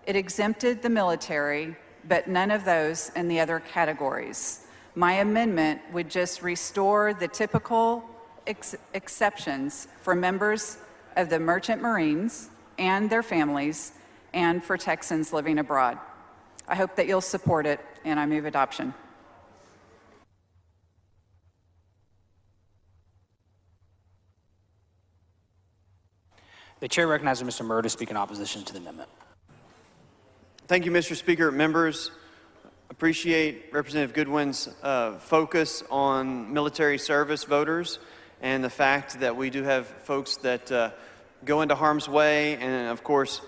It exempted the military, but none of those in the other categories. My amendment would just restore the typical exceptions for members of the Merchant Marines and their families, and for Texans living abroad. I hope that you'll support it, and I move adoption. The chair recognizes Mr. Murr to speak in opposition to the amendment. Thank you, Mr. Speaker. Members, appreciate Representative Goodwin's focus on military service voters and the fact that we do have folks that go into harm's way and, of course,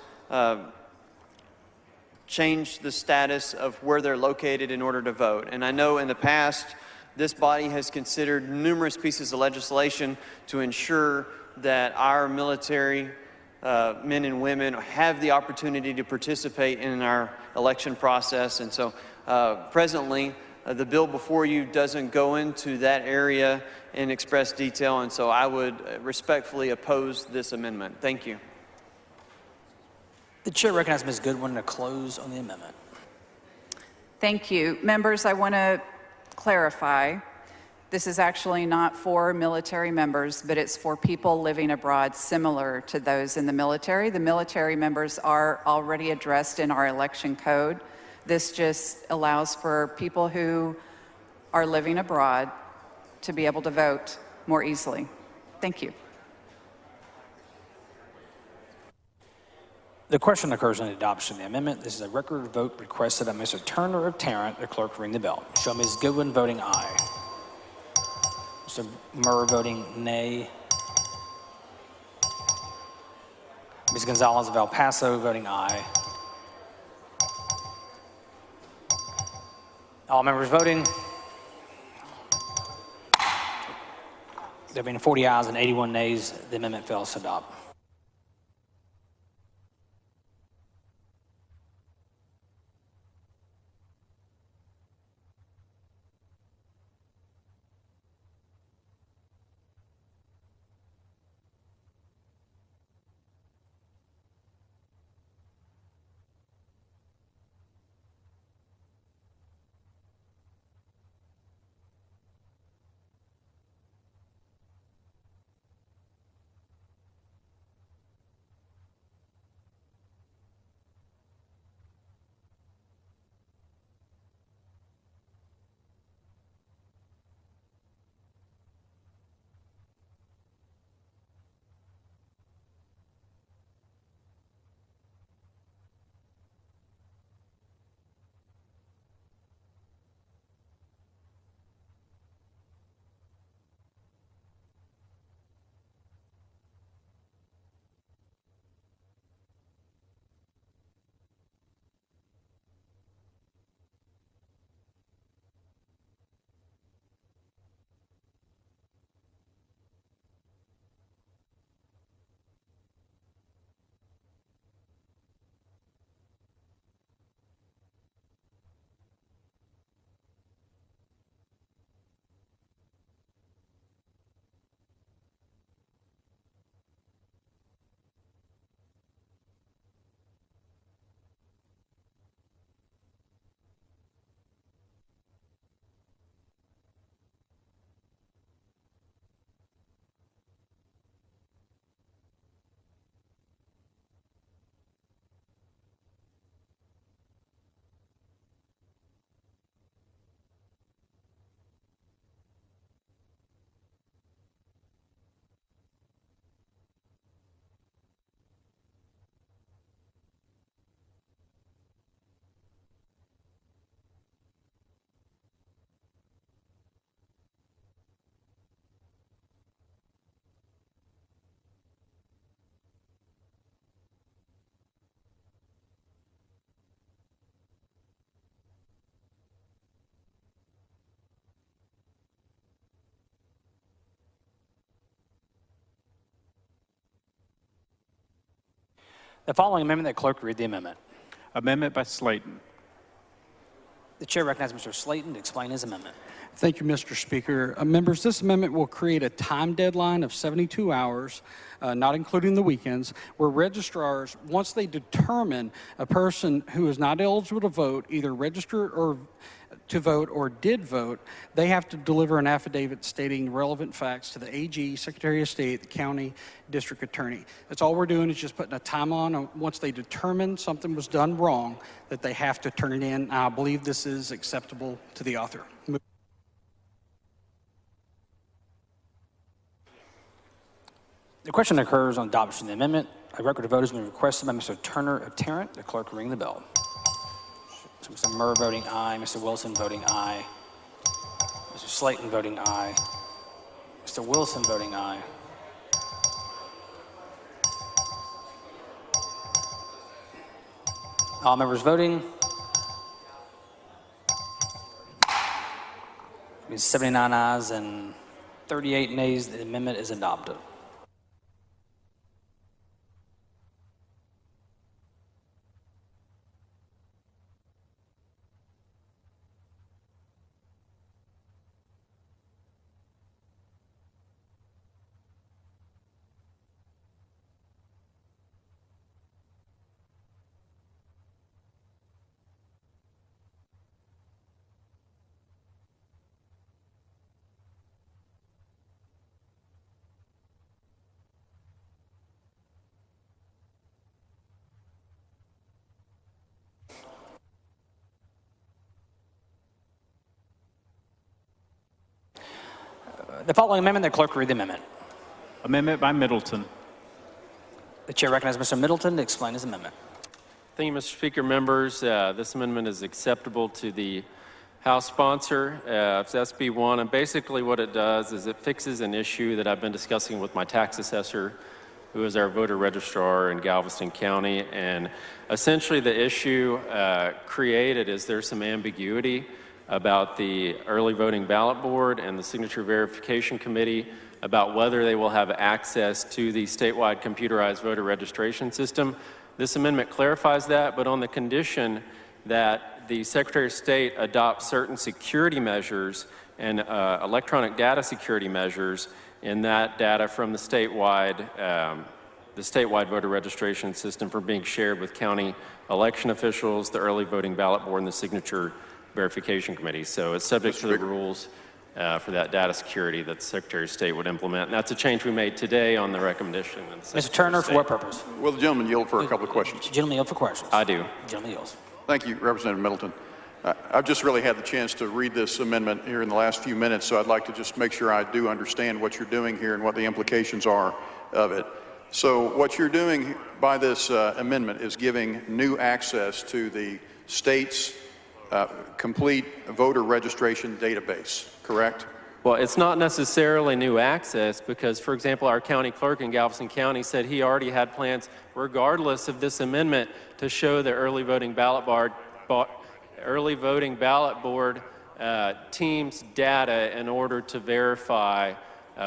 change the status of where they're located in order to vote. And I know in the past, this body has considered numerous pieces of legislation to ensure that our military men and women have the opportunity to participate in our election process. And so presently, the bill before you doesn't go into that area in express detail, and so I would respectfully oppose this amendment. Thank you. The chair recognizes Ms. Goodwin to close on the amendment. Thank you. Members, I want to clarify. This is actually not for military members, but it's for people living abroad similar to those in the military. The military members are already addressed in our election code. This just allows for people who are living abroad to be able to vote more easily. Thank you. The question occurs on adoption of the amendment. This is a record vote requested by Mr. Turner of Tarrant. The clerk ring the bell. Show Ms. Goodwin voting aye. Mr. Murr voting nay. Ms. Gonzalez of El Paso voting aye. All members voting. There being 40 ayes and 81 nays, the amendment fails to adopt. The following amendment, that clerk read the amendment. Amendment by Slayton. The chair recognizes Mr. Slayton to explain his amendment. Thank you, Mr. Speaker. Members, this amendment will create a time deadline of 72 hours, not including the weekends, where registrars, once they determine a person who is not eligible to vote, either registered or to vote or did vote, they have to deliver an affidavit stating relevant facts to the AG, Secretary of State, the county, district attorney. That's all we're doing, is just putting a timeline on once they determine something was done wrong, that they have to turn it in. I believe this is acceptable to the author. The question occurs on adoption of the amendment. A record of vote has been requested by Mr. Turner of Tarrant. The clerk will ring the bell. So Mr. Murr voting aye, Mr. Wilson voting aye, Mr. Slayton voting aye, Mr. Wilson voting aye. All members voting. It means 79 ayes and 38 nays. The amendment is adopted. The following amendment, the clerk will read the amendment. Amendment by Middleton. The chair recognizes Mr. Middleton to explain his amendment. Thank you, Mr. Speaker. Members, this amendment is acceptable to the House sponsor. It's SB 1, and basically what it does is it fixes an issue that I've been discussing with my tax assessor, who is our voter registrar in Galveston County. And essentially the issue created is there's some ambiguity about the early voting ballot board and the signature verification committee about whether they will have access to the statewide computerized voter registration system. This amendment clarifies that, but on the condition that the Secretary of State adopts certain security measures and electronic data security measures in that data from the statewide voter registration system from being shared with county election officials, the early voting ballot board, and the signature verification committee. So it's subject to the rules for that data security that the Secretary of State would implement. And that's a change we made today on the recommendation. Mr. Turner, for what purpose? Will the gentleman yield for a couple of questions? Gentleman yield for questions. I do. Gentleman yields. Thank you, Representative Middleton. I've just really had the chance to read this amendment here in the last few minutes, so I'd like to just make sure I do understand what you're doing here and what the implications are of it. So what you're doing by this amendment is giving new access to the state's complete voter registration database, correct? Well, it's not necessarily new access because, for example, our county clerk in Galveston County said he already had plans, regardless of this amendment, to show the early voting ballot board team's data in order to verify,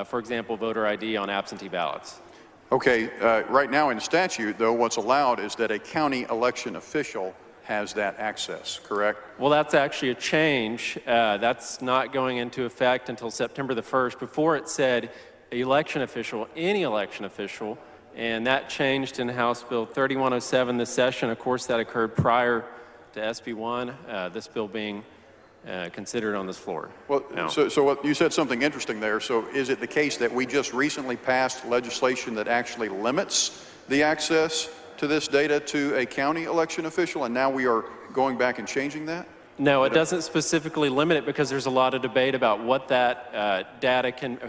for example, voter ID on absentee ballots. Okay, right now in statute, though, what's allowed is that a county election official has that access, correct? Well, that's actually a change. That's not going into effect until September the 1st. Before it said election official, any election official, and that changed in House Bill 3107 this session. Of course, that occurred prior to SB 1, this bill being considered on this floor. Well, so what, you said something interesting there. So is it the case that we just recently passed legislation that actually limits the access to this data to a county election official, and now we are going back and changing that? No, it doesn't specifically limit it because there's a lot of debate about what that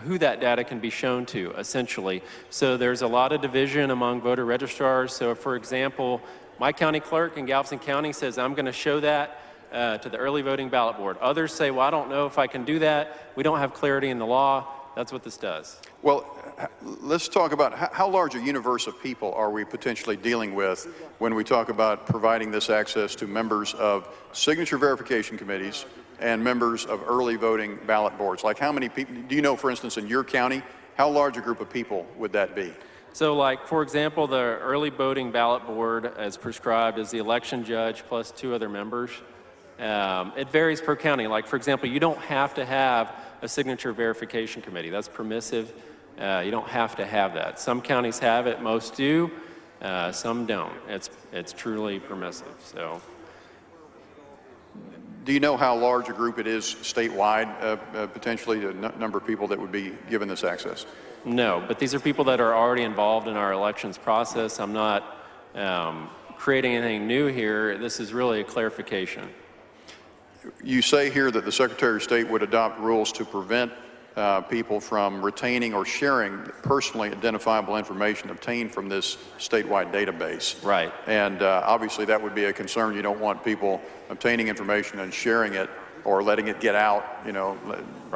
who that data can be shown to, essentially. So there's a lot of division among voter registrars. So, for example, my county clerk in Galveston County says, I'm going to show that to the early voting ballot board. Others say, well, I don't know if I can do that. We don't have clarity in the law. That's what this does. Well, let's talk about how large a universe of people are we potentially dealing with when we talk about providing this access to members of signature verification committees and members of early voting ballot boards? Like how many people, do you know, for instance, in your county, how large a group of people would that be? So like, for example, the early voting ballot board as prescribed is the election judge plus 2 other members. It varies per county. Like, for example, you don't have to have a signature verification committee. That's permissive. You don't have to have that. Some counties have it, most do, some don't. It's truly permissive. So, do you know how large a group it is statewide, potentially, the number of people that would be given this access? No, but these are people that are already involved in our elections process. I'm not creating anything new here. This is really a clarification. You say here that the Secretary of State would adopt rules to prevent people from retaining or sharing personally identifiable information obtained from this statewide database. Right. And obviously that would be a concern. You don't want people obtaining information and sharing it or letting it get out, you know,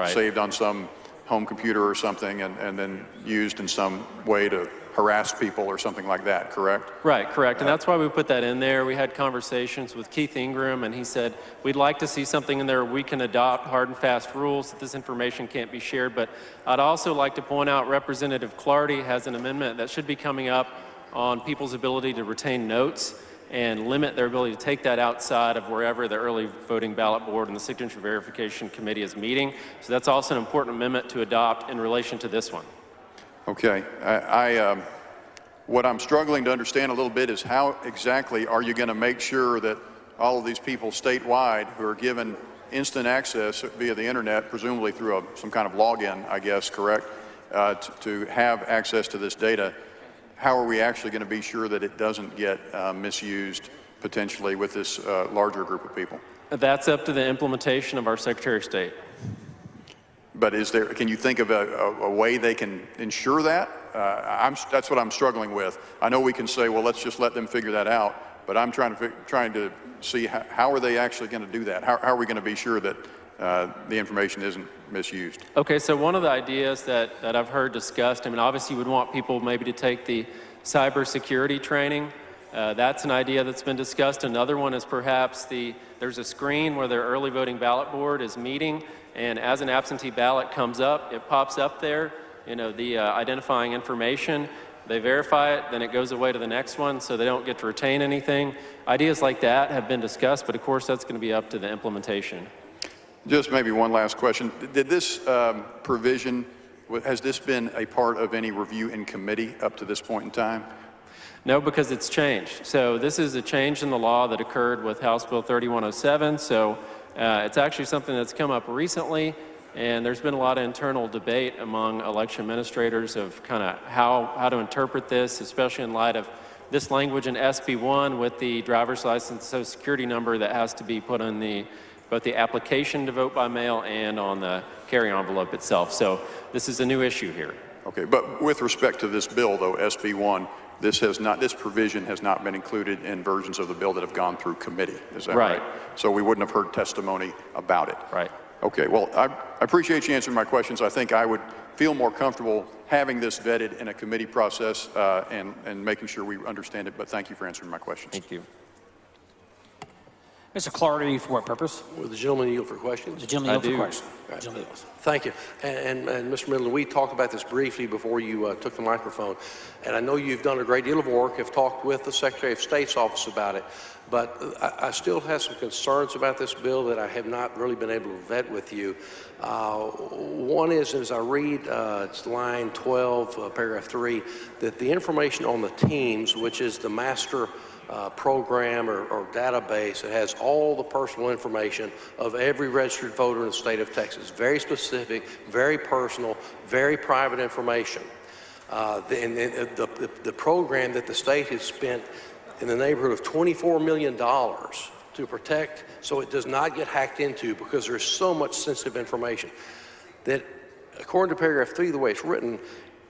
saved on some home computer or something and then used in some way to harass people or something like that, correct? Right, correct. And that's why we put that in there. We had conversations with Keith Ingram, and he said, we'd like to see something in there we can adopt hard and fast rules that this information can't be shared. But I'd also like to point out Representative Clardy has an amendment that should be coming up on people's ability to retain notes and limit their ability to take that outside of wherever the early voting ballot board and the signature verification committee is meeting. So that's also an important amendment to adopt in relation to this one. Okay. What I'm struggling to understand a little bit is how exactly are you going to make sure that all of these people statewide who are given instant access via the internet, presumably through some kind of login, I guess, correct, to have access to this data, how are we actually going to be sure that it doesn't get misused potentially with this larger group of people? That's up to the implementation of our Secretary of State. But can you think of a way they can ensure that? That's what I'm struggling with. I know we can say, well, let's just let them figure that out, but I'm trying to see how are they actually going to do that? How are we going to be sure that the information isn't misused? Okay, so one of the ideas that I've heard discussed, I mean, obviously you would want people maybe to take the cybersecurity training. That's an idea that's been discussed. Another one is perhaps there's a screen where their early voting ballot board is meeting, and as an absentee ballot comes up, it pops up there, the identifying information. They verify it, then it goes away to the next one, so they don't get to retain anything. Ideas like that have been discussed, but of course that's going to be up to the implementation. Just maybe one last question. Did this provision, has this been a part of any review in committee up to this point in time? No, because it's changed. So this is a change in the law that occurred with House Bill 3107. So it's actually something that's come up recently, and there's been a lot of internal debate among election administrators of kind of how to interpret this, especially in light of this language in SB1 with the driver's license social security number that has to be put on both the application to vote by mail and on the carry envelope itself. So this is a new issue here. Okay, but with respect to this bill, though, SB1, this provision has not been included in versions of the bill that have gone through committee. Is that right? So we wouldn't have heard testimony about it. Right. Okay, well, I appreciate you answering my questions. I think I would feel more comfortable having this vetted in a committee process and making sure we understand it, but thank you for answering my questions. Thank you. Mr. Clardy, for what purpose? Will the gentleman yield for questions? The gentleman yield for questions. Right. Thank you. And Mr. Middleton, we talked about this briefly before you took the microphone, and I know you've done a great deal of work, have talked with the Secretary of State's office about it, but I still have some concerns about this bill that I have not really been able to vet with you. One is, as I read, it's line 12, paragraph 3, that the information on the teams, which is the master program or database that has all the personal information of every registered voter in the state of Texas. Very specific, very personal, very private information. The program that the state has spent in the neighborhood of $24 million to protect so it does not get hacked into because there's so much sensitive information that, according to paragraph 3, the way it's written,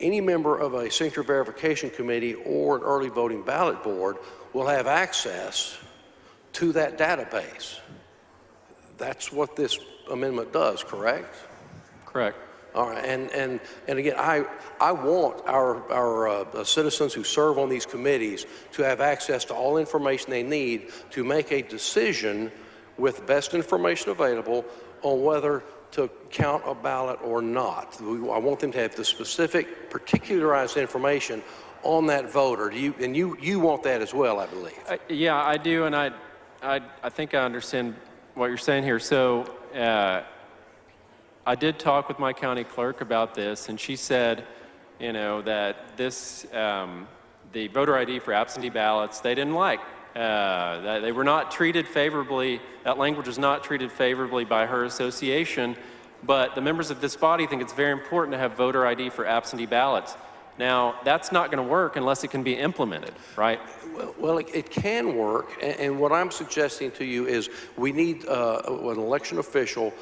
any member of a signature verification committee or an early voting ballot board will have access to that database. That's what this amendment does, correct? Correct. All right, and again, I want our citizens who serve on these committees to have access to all information they need to make a decision with best information available on whether to count a ballot or not. I want them to have the specific, particularized information on that voter. You want that as well, I believe. Yeah, I do, and I think I understand what you're saying here. So I did talk with my county clerk about this, and she said, that this, the voter ID for absentee ballots, they didn't like. That they were not treated favorably, that language was not treated favorably by her association, but the members of this body think it's very important to have voter ID for absentee ballots. Now, that's not going to work unless it can be implemented, right? Well, it can work, and what I'm suggesting to you is we need an election official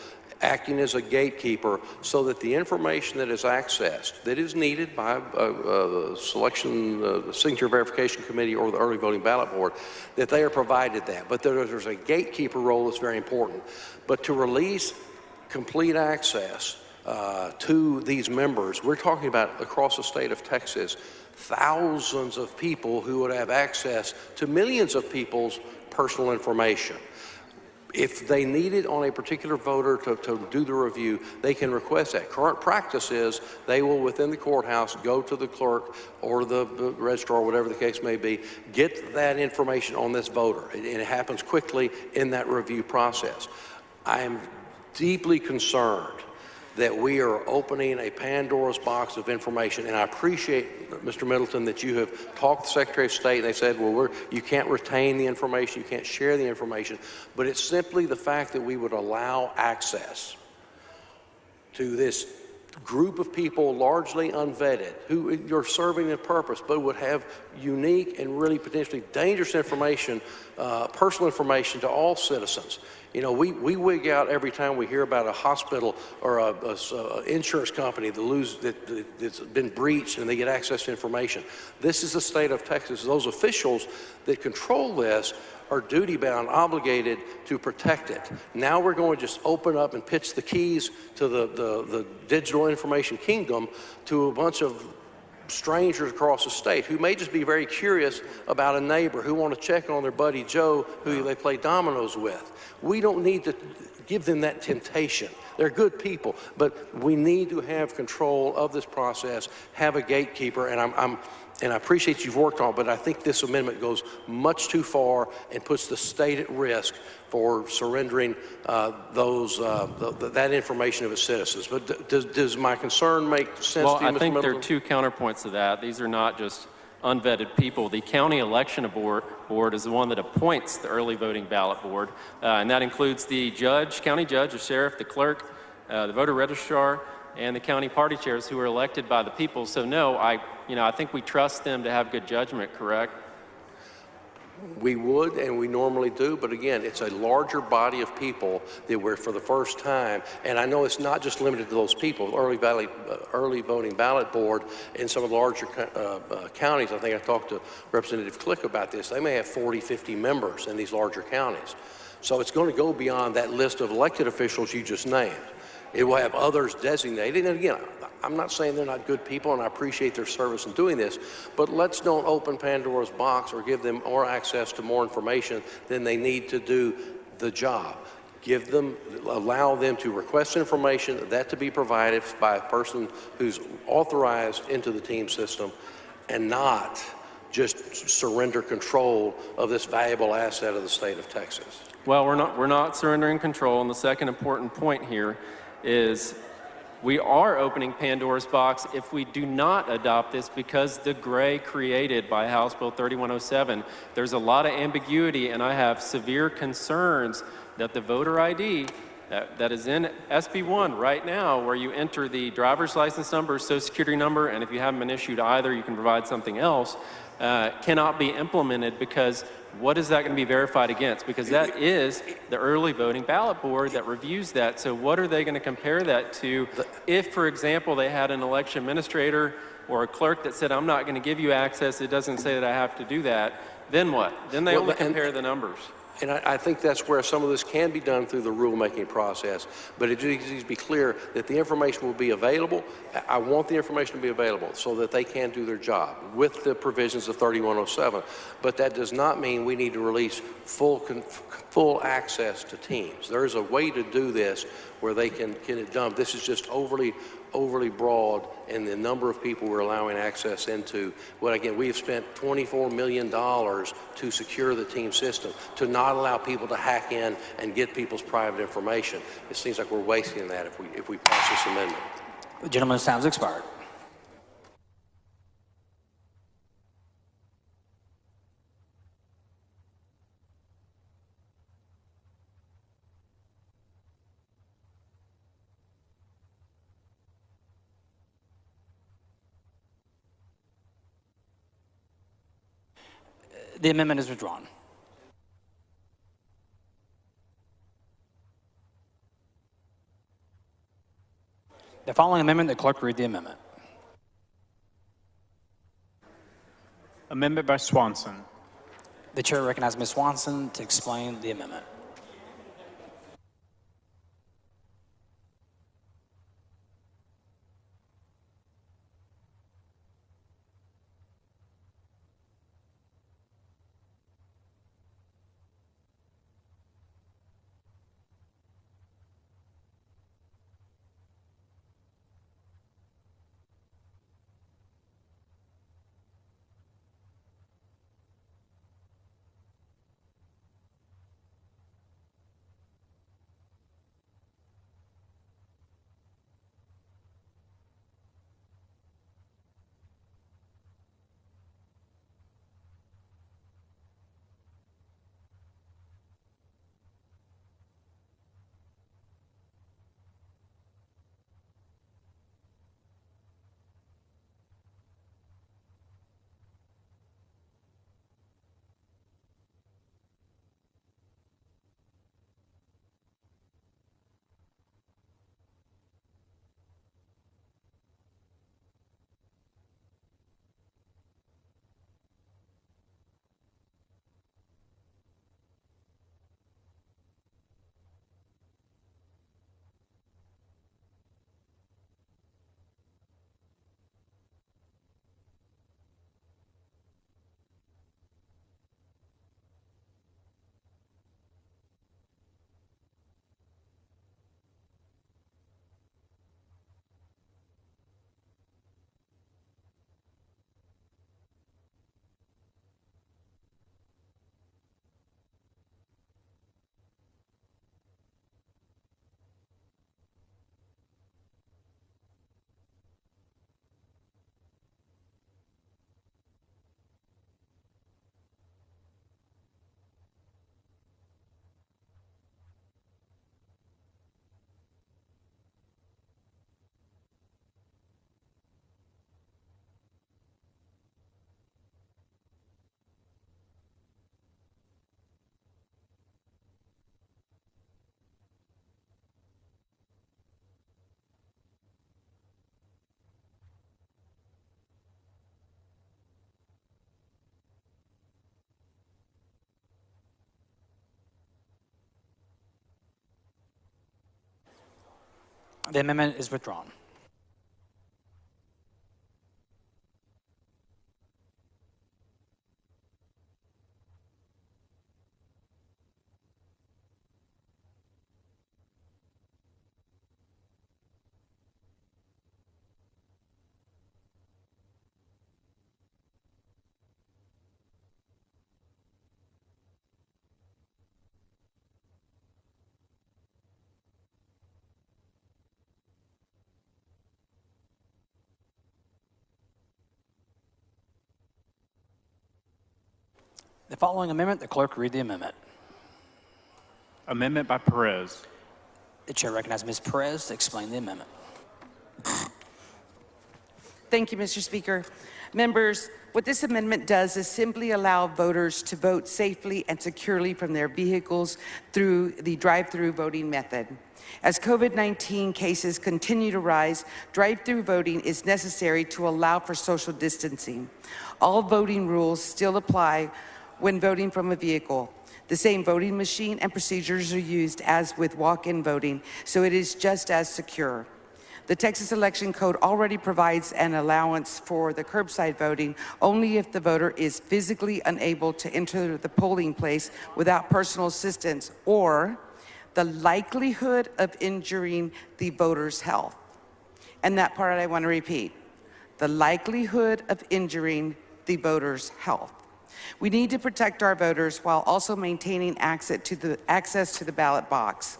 acting as a gatekeeper so that the information that is accessed, that is needed by the signature verification committee or the early voting ballot board, that they are provided that. But there's a gatekeeper role that's very important. But to release complete access to these members, we're talking about across the state of Texas, thousands of people who would have access to millions of people's personal information. If they need it on a particular voter to do the review, they can request that. Current practice is they will, within the courthouse, go to the clerk or the registrar, whatever the case may be, get that information on this voter. And it happens quickly in that review process. I am deeply concerned that we are opening a Pandora's box of information, and I appreciate, Mr. Middleton, that you have talked to the Secretary of State, and they said, well, you can't retain the information, you can't share the information, but it's simply the fact that we would allow access to this group of people largely unvetted who you're serving a purpose but would have unique and really potentially dangerous information, personal information to all citizens. You know, we wig out every time we hear about a hospital or a insurance company that's been breached and they get access to information. This is the state of Texas. Those officials that control this are duty-bound, obligated to protect it. Now we're going to just open up and pitch the keys to the digital information kingdom to a bunch of strangers across the state who may just be very curious about a neighbor, who want to check on their buddy Joe, who they play dominoes with. We don't need to give them that temptation. They're good people, but we need to have control of this process, have a gatekeeper, and I appreciate you've worked on it, but I think this amendment goes much too far and puts the state at risk for surrendering that information of its citizens. But does my concern make sense to you, Mr. Well, I think there are Middleton? two counterpoints to that. These are not just unvetted people. The county election board is the one that appoints the early voting ballot board, and that includes the judge, county judge, the sheriff, the clerk, the voter registrar, and the county party chairs who are elected by the people. So no, I think we trust them to have good judgment, correct? We would, and we normally do, but again, it's a larger body of people that we're for the first time, and I know it's not just limited to those people. Early voting ballot board in some of the larger counties, I think I talked to Representative Click about this, they may have 40, 50 members in these larger counties. So it's going to go beyond that list of elected officials you just named. It will have others designated, and again, I'm not saying they're not good people, and I appreciate their service in doing this, but let's don't open Pandora's box or give them more access to more information than they need to do the job. Allow them to request information, that to be provided by a person who's authorized into the team system, and not just surrender control of this valuable asset of the state of Texas. Well, we're not surrendering control, and the second important point here is we are opening Pandora's box if we do not adopt this, because the gray created by House Bill 3107, there's a lot of ambiguity, and I have severe concerns that the voter ID that is in SB 1 right now, where you enter the driver's license number, social security number, and if you haven't been issued either, you can provide something else, cannot be implemented, because what is that going to be verified against? Because that is the early voting ballot board that reviews that. So what are they going to compare that to? If, for example, they had an election administrator or a clerk that said, I'm not going to give you access, it doesn't say that I have to do that, then what? Then they only compare the numbers. And I think that's where some of this can be done through the rulemaking process. But it needs to be clear that the information will be available. I want the information to be available so that they can do their job with the provisions of 3107. But that does not mean we need to release full access to teams. There is a way to do this where they can get it done. This is just overly broad in the number of people we're allowing access into. Well, again, we have spent $24 million to secure the team system, to not allow people to hack in and get people's private information. It seems like we're wasting that if we pass this amendment. The gentleman's time has expired. The amendment is withdrawn. The following amendment, the clerk read the amendment. Amendment by Swanson. The chair recognizes Ms. Swanson to explain the amendment. The amendment is withdrawn. The following amendment, the clerk read the amendment. Amendment by Perez. The chair recognizes Ms. Perez to explain the amendment. Thank you, Mr. Speaker. Members, what this amendment does is simply allow voters to vote safely and securely from their vehicles through the drive-through voting method. As COVID-19 cases continue to rise, drive-through voting is necessary to allow for social distancing. All voting rules still apply when voting from a vehicle. The same voting machine and procedures are used as with walk-in voting, so it is just as secure. The Texas Election Code already provides an allowance for the curbside voting only if the voter is physically unable to enter the polling place without personal assistance or the likelihood of injuring the voter's health. And that part I want to repeat. The likelihood of injuring the voter's health. We need to protect our voters while also maintaining access to the ballot box.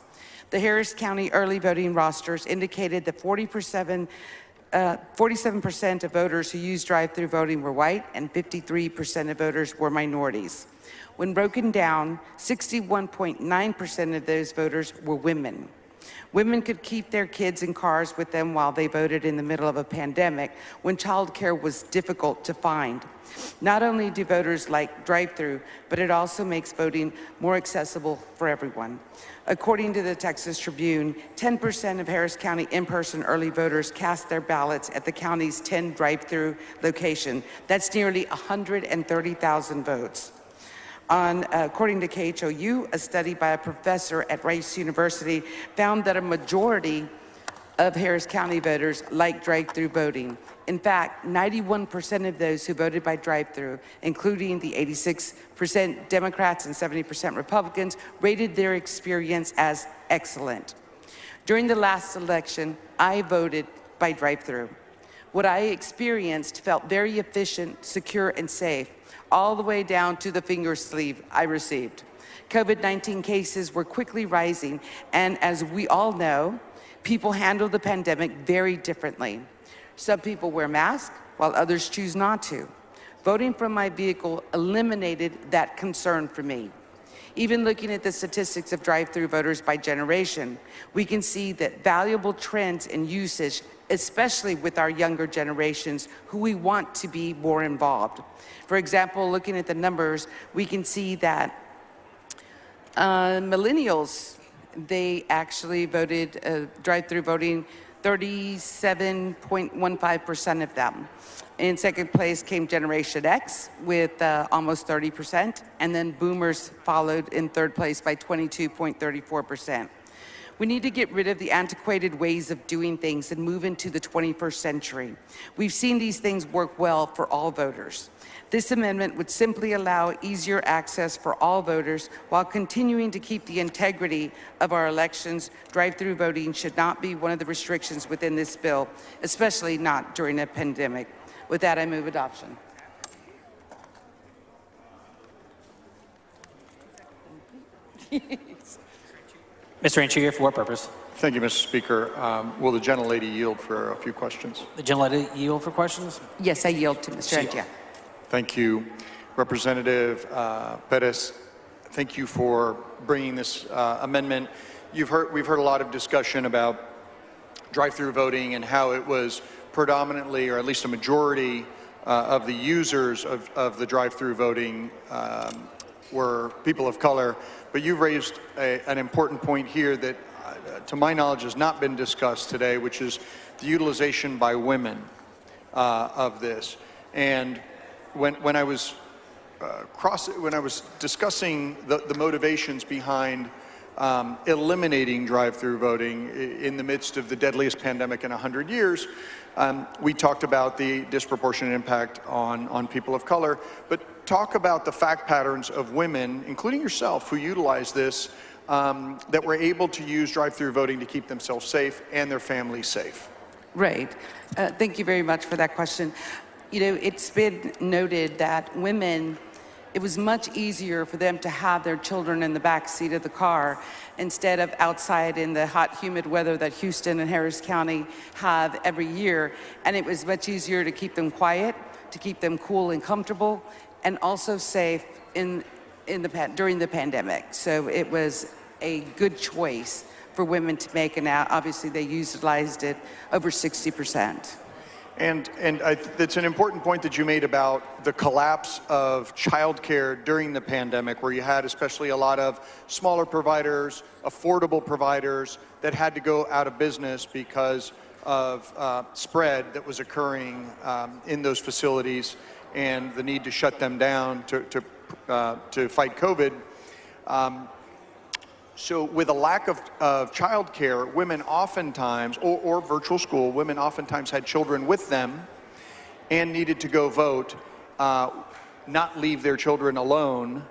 The Harris County early voting rosters indicated that 47% of voters who used drive-through voting were white and 53% of voters were minorities. When broken down, 61.9% of those voters were women. Women could keep their kids in cars with them while they voted in the middle of a pandemic when childcare was difficult to find. Not only do voters like drive-through, but it also makes voting more accessible for everyone. According to the Texas Tribune, 10% of Harris County in-person early voters cast their ballots at the county's 10 drive-through locations. That's nearly 130,000 votes. According to KHOU, a study by a professor at Rice University found that a majority of Harris County voters like drive-through voting. In fact, 91% of those who voted by drive-through, including the 86% Democrats and 70% Republicans, rated their experience as excellent. During the last election, I voted by drive-through. What I experienced felt very efficient, secure, and safe, all the way down to the finger sleeve I received. COVID-19 cases were quickly rising, and as we all know, people handle the pandemic very differently. Some people wear masks, while others choose not to. Voting from my vehicle eliminated that concern for me. Even looking at the statistics of drive-through voters by generation, we can see that valuable trends in usage, especially with our younger generations who we want to be more involved. For example, looking at the numbers, we can see that millennials, they actually voted drive-through voting, 37.15% of them. In second place came Generation X with almost 30%, and then Boomers followed in third place by 22.34%. We need to get rid of the antiquated ways of doing things and move into the 21st century. We've seen these things work well for all voters. This amendment would simply allow easier access for all voters while continuing to keep the integrity of our elections. Drive-through voting should not be one of the restrictions within this bill, especially not during a pandemic. With that, I move adoption. Mr. Anchier, for what purpose? Thank you, Mr. Speaker. Will the gentlelady yield for a few questions? The gentlelady yield for questions? Yes, I yield to Mr. Anchier. Thank you. Representative Perez, thank you for bringing this amendment. We've heard a lot of discussion about drive-through voting and how it was predominantly, or at least a majority of the users of the drive-through voting were people of color. But you've raised an important point here that, to my knowledge, has not been discussed today, which is the utilization by women of this. And when I was discussing the motivations behind eliminating drive-through voting in the midst of the deadliest pandemic in 100 years. We talked about the disproportionate impact on people of color, but talk about the fact patterns of women, including yourself, who utilize this, that were able to use drive-through voting to keep themselves safe and their families safe. Right. Thank you very much for that question. You know, it's been noted that women, it was much easier for them to have their children in the back seat of the car instead of outside in the hot, humid weather that Houston and Harris County have every year. And it was much easier to keep them quiet, to keep them cool and comfortable, and also safe during the pandemic. So it was a good choice for women to make, and now obviously they utilized it over 60%. And it's an important point that you made about the collapse of childcare during the pandemic, where you had especially a lot of smaller providers, affordable providers that had to go out of business because of spread that was occurring in those facilities and the need to shut them down to fight COVID. So with a lack of childcare, women oftentimes, or virtual school, women oftentimes had children with them and needed to go vote, not leave their children alone,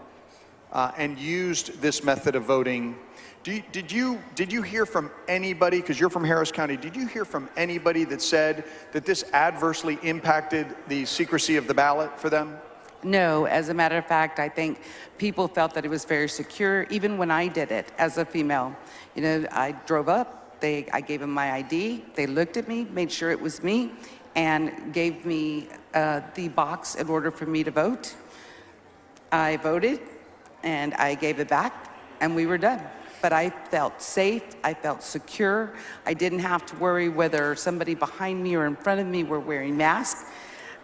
and used this method of voting. Did you hear from anybody, because you're from Harris County, did you hear from anybody that said that this adversely impacted the secrecy of the ballot for them? No, as a matter of fact, I think people felt that it was very secure, even when I did it as a female. You know, I drove up, I gave them my ID, they looked at me, made sure it was me, and gave me the box in order for me to vote. I voted, and I gave it back, and we were done. But I felt safe, I felt secure. I didn't have to worry whether somebody behind me or in front of me were wearing masks,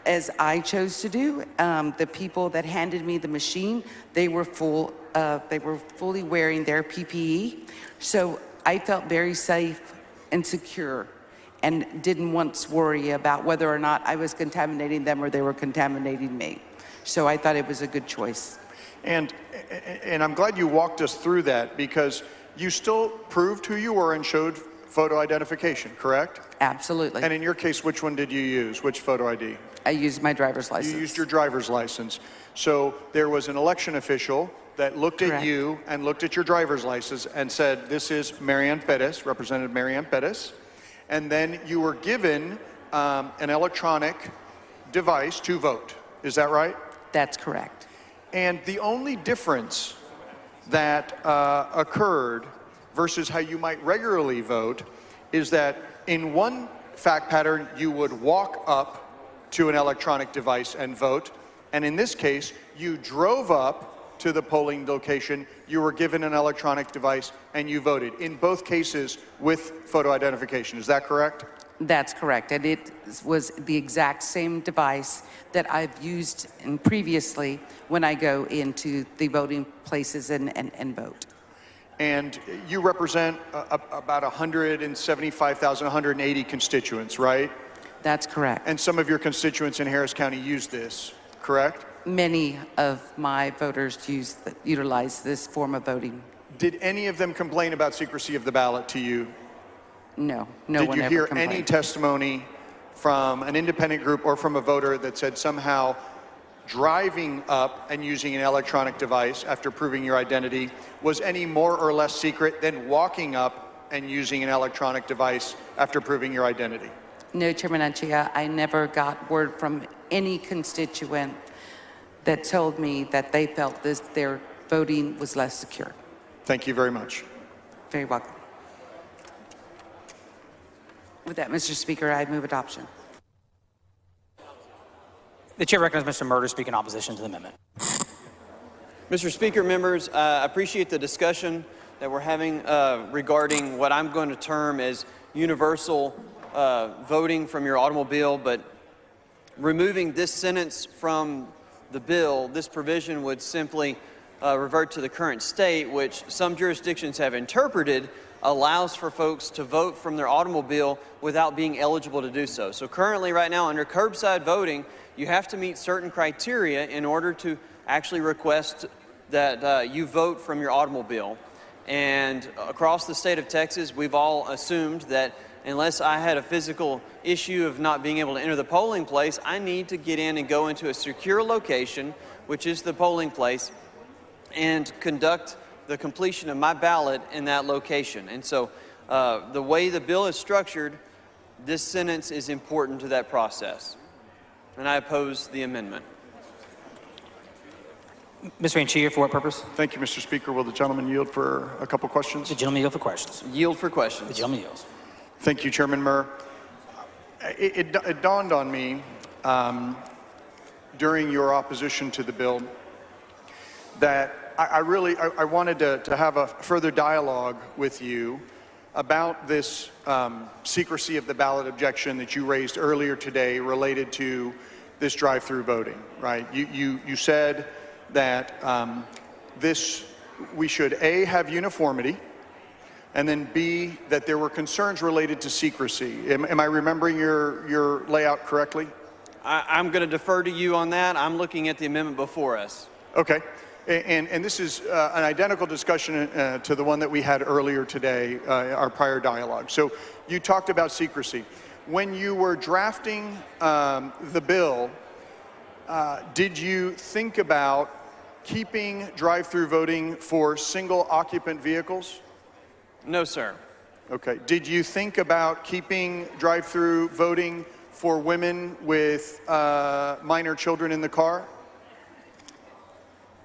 as I chose to do. The people that handed me the machine, they were fully wearing their PPE. So I felt very safe and secure and didn't once worry about whether or not I was contaminating them or they were contaminating me. So I thought it was a good choice. And I'm glad you walked us through that, because you still proved who you were and showed photo identification, correct? Absolutely. And in your case, which one did you use? Which photo ID? I used my driver's license. You used your driver's license. So there was an election official that looked at you and looked at your driver's license and said, this is Marianne Perez, Representative Marianne Perez. And then you were given an electronic device to vote. Is that right? That's correct. And the only difference that occurred versus how you might regularly vote is that in one fact pattern, you would walk up to an electronic device and vote. And in this case, you drove up to the polling location, you were given an electronic device, and you voted. In both cases with photo identification. Is that correct? That's correct. And it was the exact same device that I've used previously when I go into the voting places and vote. And you represent about 175,000, 180 constituents, right? That's correct. And some of your constituents in Harris County use this, correct? Many of my voters utilize this form of voting. Did any of them complain about secrecy of the ballot to you? No, no one ever complained. Did you hear any testimony from an independent group or from a voter that said somehow driving up and using an electronic device after proving your identity was any more or less secret than walking up and using an electronic device after proving your identity? No, Chairman Anchia, I never got word from any constituent that told me that they felt their voting was less secure. Thank you very much. Very welcome. With that, Mr. Speaker, I move adoption. The chair recognizes Mr. Murder to speak in opposition to the amendment. Mr. Speaker, members, I appreciate the discussion that we're having regarding what I'm going to term as universal voting from your automobile, but removing this sentence from the bill, this provision would simply revert to the current state, which some jurisdictions have interpreted allows for folks to vote from their automobile without being eligible to do so. So currently, right now, under curbside voting, you have to meet certain criteria in order to actually request that you vote from your automobile. And across the state of Texas, we've all assumed that unless I had a physical issue of not being able to enter the polling place, I need to get in and go into a secure location, which is the polling place, and conduct the completion of my ballot in that location. And so the way the bill is structured, this sentence is important to that process. And I oppose the amendment. Mr. Ranchia, for what purpose? Thank you, Mr. Speaker. Will the gentleman yield for a couple questions? The gentleman yield for questions. Yield for questions. The gentleman yields. Thank you, Chairman Murr. It dawned on me during your opposition to the bill that I wanted to have a further dialogue with you about this secrecy of the ballot objection that you raised earlier today related to this drive-through voting, right? You said that we should A, have uniformity, and then B, that there were concerns related to secrecy. Am I remembering your layout correctly? I'm going to defer to you on that. I'm looking at the amendment before us. Okay. And this is an identical discussion to the one that we had earlier today, our prior dialogue. So you talked about secrecy. When you were drafting the bill, did you think about keeping drive-through voting for single occupant vehicles? No, sir. Okay. Did you think about keeping drive-through voting for women with minor children in the car?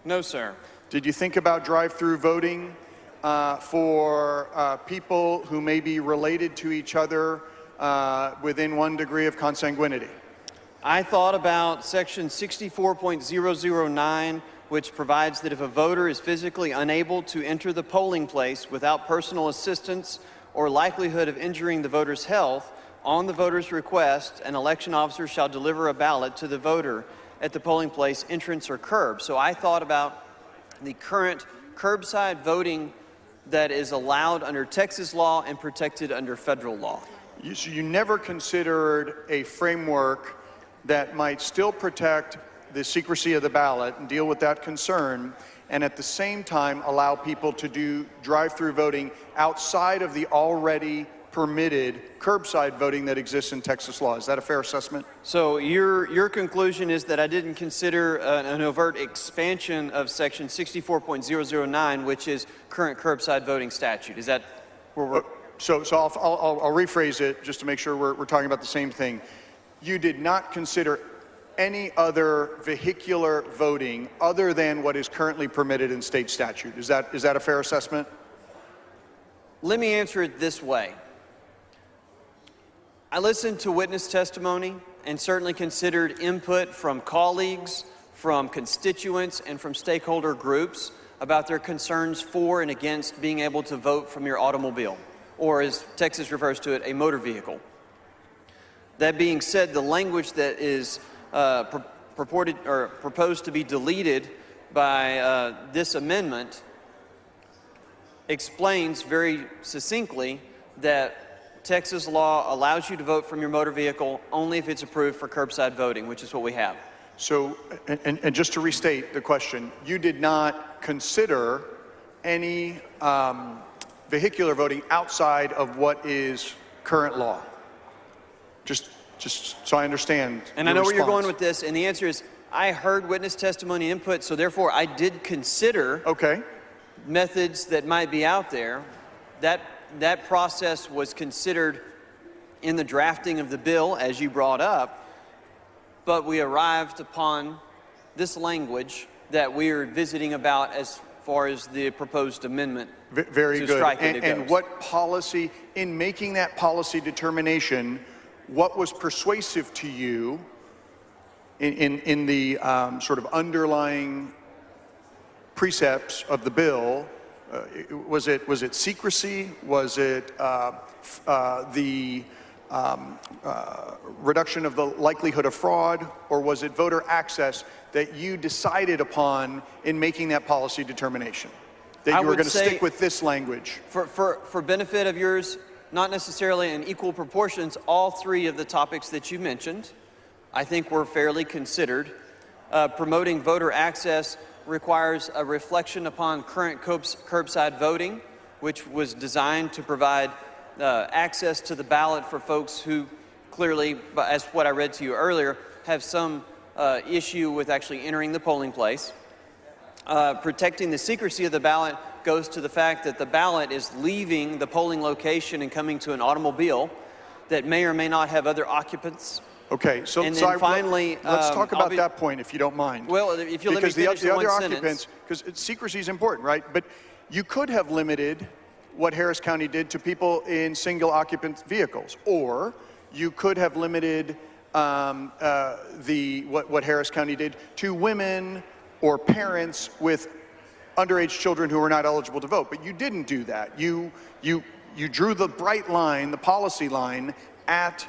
No, sir. Did you think about drive-through voting for people who may be related to each other within 1 degree of consanguinity? I thought about section 64.009, which provides that if a voter is physically unable to enter the polling place without personal assistance or likelihood of injuring the voter's health, on the voter's request, an election officer shall deliver a ballot to the voter at the polling place, entrance, or curb. So I thought about the current curbside voting that is allowed under Texas law and protected under federal law. So you never considered a framework that might still protect the secrecy of the ballot and deal with that concern, and at the same time allow people to do drive-through voting outside of the already permitted curbside voting that exists in Texas law. Is that a fair assessment? So your conclusion is that I didn't consider an overt expansion of section 64.009, which is current curbside voting statute. Is that where we're... So I'll rephrase it just to make sure we're talking about the same thing. You did not consider any other vehicular voting other than what is currently permitted in state statute. Is that a fair assessment? Let me answer it this way. I listened to witness testimony and certainly considered input from colleagues, from constituents, and from stakeholder groups about their concerns for and against being able to vote from your automobile, or as Texas refers to it, a motor vehicle. That being said, the language that is purported or proposed to be deleted by this amendment explains very succinctly that Texas law allows you to vote from your motor vehicle only if it's approved for curbside voting, which is what we have. So, and just to restate the question, you did not consider any vehicular voting outside of what is current law? Just so I understand. And I know where you're going with this, and the answer is I heard witness testimony input, so therefore I did consider methods that might be out there. That process was considered in the drafting of the bill, as you brought up, but we arrived upon this language that we're visiting about as far as the proposed amendment. Very to good. strike it And goes. what policy, in making that policy determination, what was persuasive to you in the sort of underlying precepts of the bill? Was it secrecy? Was it the reduction of the likelihood of fraud? Or was it voter access that you decided upon in making that policy determination? That you were going to stick with this language? For benefit of yours, not necessarily in equal proportions, all three of the topics that you mentioned, I think were fairly considered. Promoting voter access requires a reflection upon current curbside voting, which was designed to provide access to the ballot for folks who clearly, as what I read to you earlier, have some issue with actually entering the polling place. Protecting the secrecy of the ballot goes to the fact that the ballot is leaving the polling location and coming to an automobile that may or may not have other occupants. Okay, so, and then finally, let's talk about that point, if you don't mind. Well, if you'll let me finish the other one occupants, because secrecy is important, right? But you could have limited what Harris County did to people in single occupant vehicles, or you could have limited what Harris County did to women or parents with underage children who were not eligible to vote. But you didn't do that. You drew the bright line, the policy line, at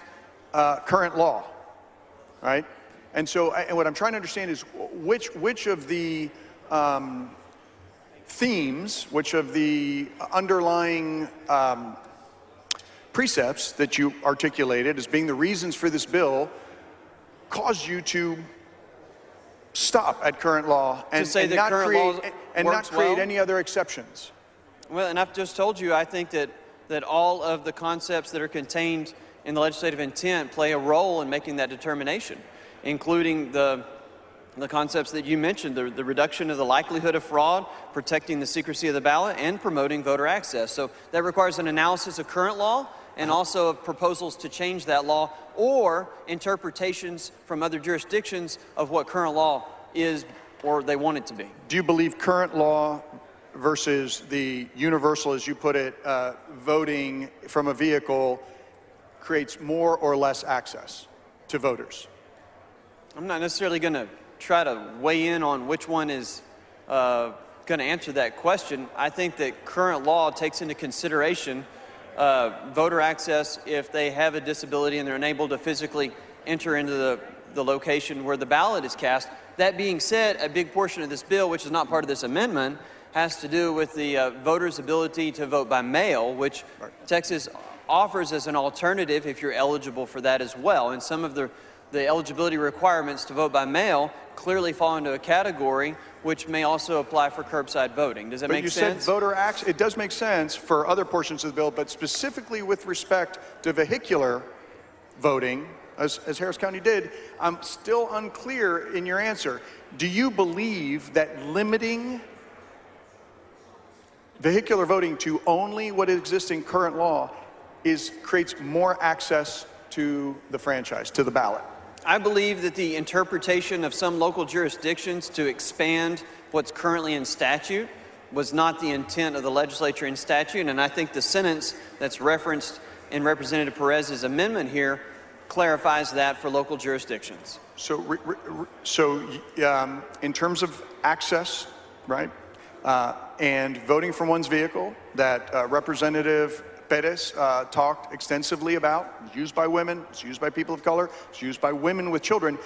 current law, right? And so, and what I'm trying to understand is which of the themes, which of the underlying precepts that you articulated as being the reasons for this bill caused you to stop at current law and not create any other exceptions? Well, and I've just told you, I think that all of the concepts that are contained in the legislative intent play a role in making that determination, including the concepts that you mentioned, the reduction of the likelihood of fraud, protecting the secrecy of the ballot, and promoting voter access. So that requires an analysis of current law and also of proposals to change that law or interpretations from other jurisdictions of what current law is or they want it to be. Do you believe current law versus the universal, as you put it, voting from a vehicle creates more or less access to voters? I'm not necessarily going to try to weigh in on which one is going to answer that question. I think that current law takes into consideration voter access if they have a disability and they're unable to physically enter into the location where the ballot is cast. That being said, a big portion of this bill, which is not part of this amendment, has to do with the voters' ability to vote by mail, which Texas offers as an alternative if you're eligible for that as well. And some of the eligibility requirements to vote by mail clearly fall into a category which may also apply for curbside voting. Does that make sense? But you said voter access. It does make sense for other portions of the bill, but specifically with respect to vehicular voting, as Harris County did, I'm still unclear in your answer. Do you believe that limiting vehicular voting to only what exists in current law creates more access to the franchise, to the ballot? I believe that the interpretation of some local jurisdictions to expand what's currently in statute was not the intent of the legislature in statute, and I think the sentence that's referenced in Representative Perez's amendment here clarifies that for local jurisdictions. So, in terms of access, right, and voting from one's vehicle, that Representative Perez talked extensively about, used by women, it's used by people of color, it's used by women with children.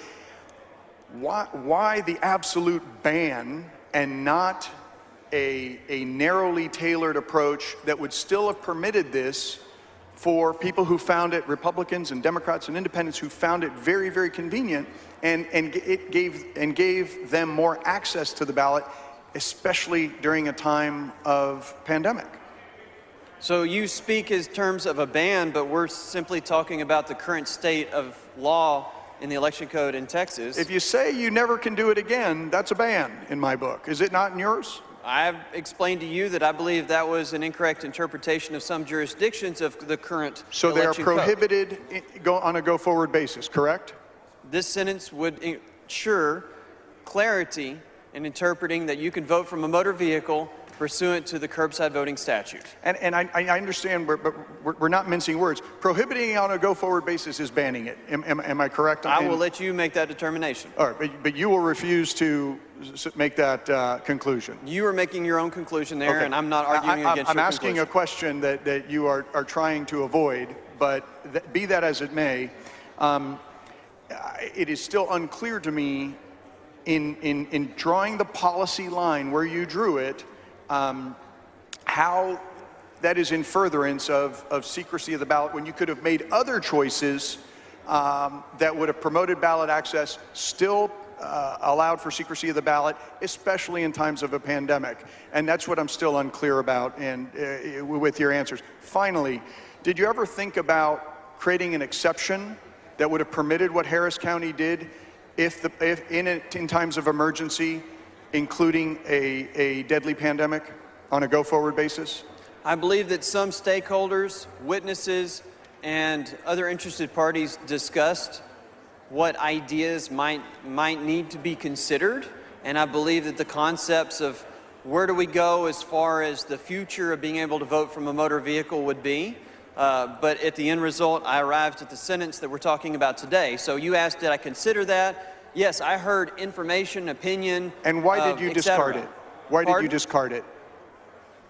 Why the absolute ban and not a narrowly tailored approach that would still have permitted this for people who found it, Republicans and Democrats and independents who found it very, very convenient, and it gave them more access to the ballot, especially during a time of pandemic? So you speak in terms of a ban, but we're simply talking about the current state of law in the election code in Texas. If you say you never can do it again, that's a ban in my book. Is it not in yours? I've explained to you that I believe that was an incorrect interpretation of some jurisdictions of the current So they are election code. prohibited on a go-forward basis, correct? This sentence would ensure clarity in interpreting that you can vote from a motor vehicle pursuant to the curbside voting statute. And I understand, but we're not mincing words. Prohibiting on a go-forward basis is banning it. Am I correct? I will let you make that determination. All right, but you will refuse to make that conclusion. You are making your own conclusion there, Okay. and I'm not arguing against your I'm asking conclusion. a question that you are trying to avoid, but be that as it may, it is still unclear to me in drawing the policy line where you drew it, how that is in furtherance of secrecy of the ballot when you could have made other choices that would have promoted ballot access, still allowed for secrecy of the ballot, especially in times of a pandemic. And that's what I'm still unclear about and with your answers. Finally, did you ever think about creating an exception that would have permitted what Harris County did if in times of emergency, including a deadly pandemic on a go-forward basis? I believe that some stakeholders, witnesses, and other interested parties discussed what ideas might need to be considered, and I believe that the concepts of where do we go as far as the future of being able to vote from a motor vehicle would be. But at the end result, I arrived at the sentence that we're talking about today. So you asked, did I consider that? Yes, I heard information, opinion. And why did you discard it? Why did you discard it?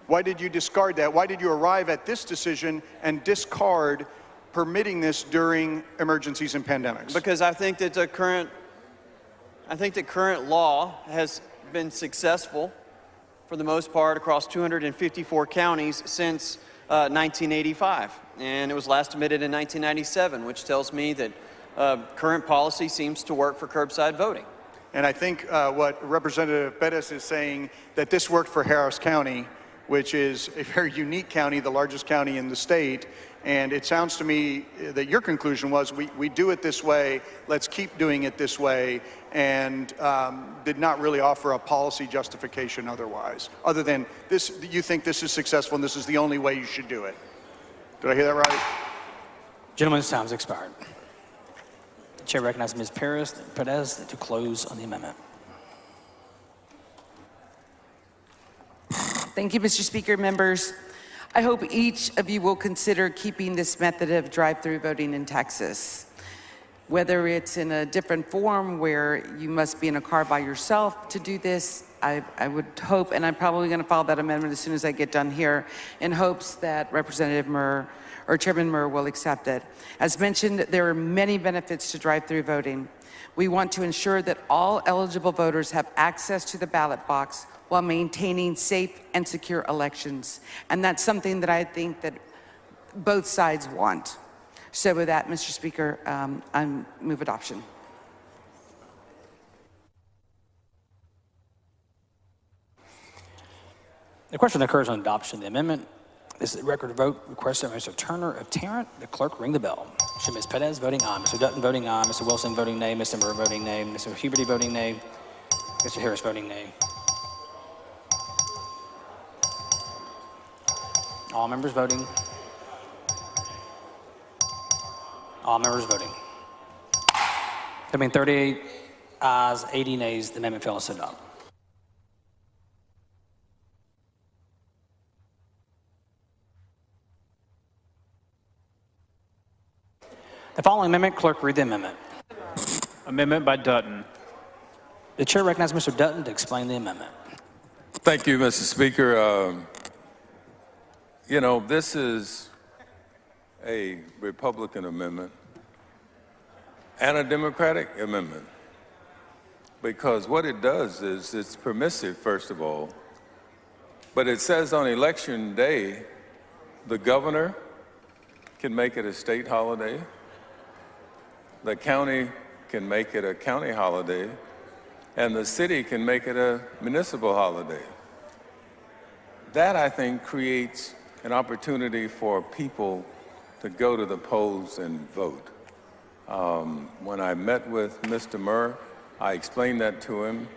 Why did you discard that? Why did you arrive at this decision and discard permitting this during emergencies and pandemics? Because I think that the current law has been successful for the most part across 254 counties since 1985, and it was last amended in 1997, which tells me that current policy seems to work for curbside voting. And I think what Representative Bettis is saying, that this worked for Harris County, which is a very unique county, the largest county in the state. And it sounds to me that your conclusion was we do it this way, let's keep doing it this way, and did not really offer a policy justification otherwise, other than this, you think this is successful and this is the only way you should do it. Did I hear that right? Gentleman's time has expired. The chair recognizes Ms. Perez to close on the amendment. Thank you, Mr. Speaker. Members, I hope each of you will consider keeping this method of drive-through voting in Texas. Whether it's in a different form where you must be in a car by yourself to do this, I would hope, and I'm probably going to file that amendment as soon as I get done here, in hopes that Representative Murr or Chairman Murr will accept it. As mentioned, there are many benefits to drive-through voting. We want to ensure that all eligible voters have access to the ballot box while maintaining safe and secure elections. And that's something that I think that both sides want. So with that, Mr. Speaker, I move adoption. The question occurs on adoption of the amendment. This is a record vote requested by Mr. Turner of Tarrant. The clerk ring the bell. Should Ms. Perez voting aye, Mr. Dutton voting aye, Mr. Wilson voting nay, Mr. Murr voting nay, Mr. Huberty voting nay, Mr. Harris voting nay. All members voting. All members voting. There being 38 ayes, 80 nays, the amendment fails to adopt. The following amendment, clerk read the amendment. Amendment by Dutton. The chair recognizes Mr. Dutton to explain the amendment. Thank you, Mr. Speaker. You know, this is a Republican amendment and a Democratic amendment, because what it does is it's permissive, first of all, but it says on election day, the governor can make it a state holiday, the county can make it a county holiday, and the city can make it a municipal holiday. That, I think, creates an opportunity for people to go to the polls and vote. When I met with Mr. Murr, I explained that to him,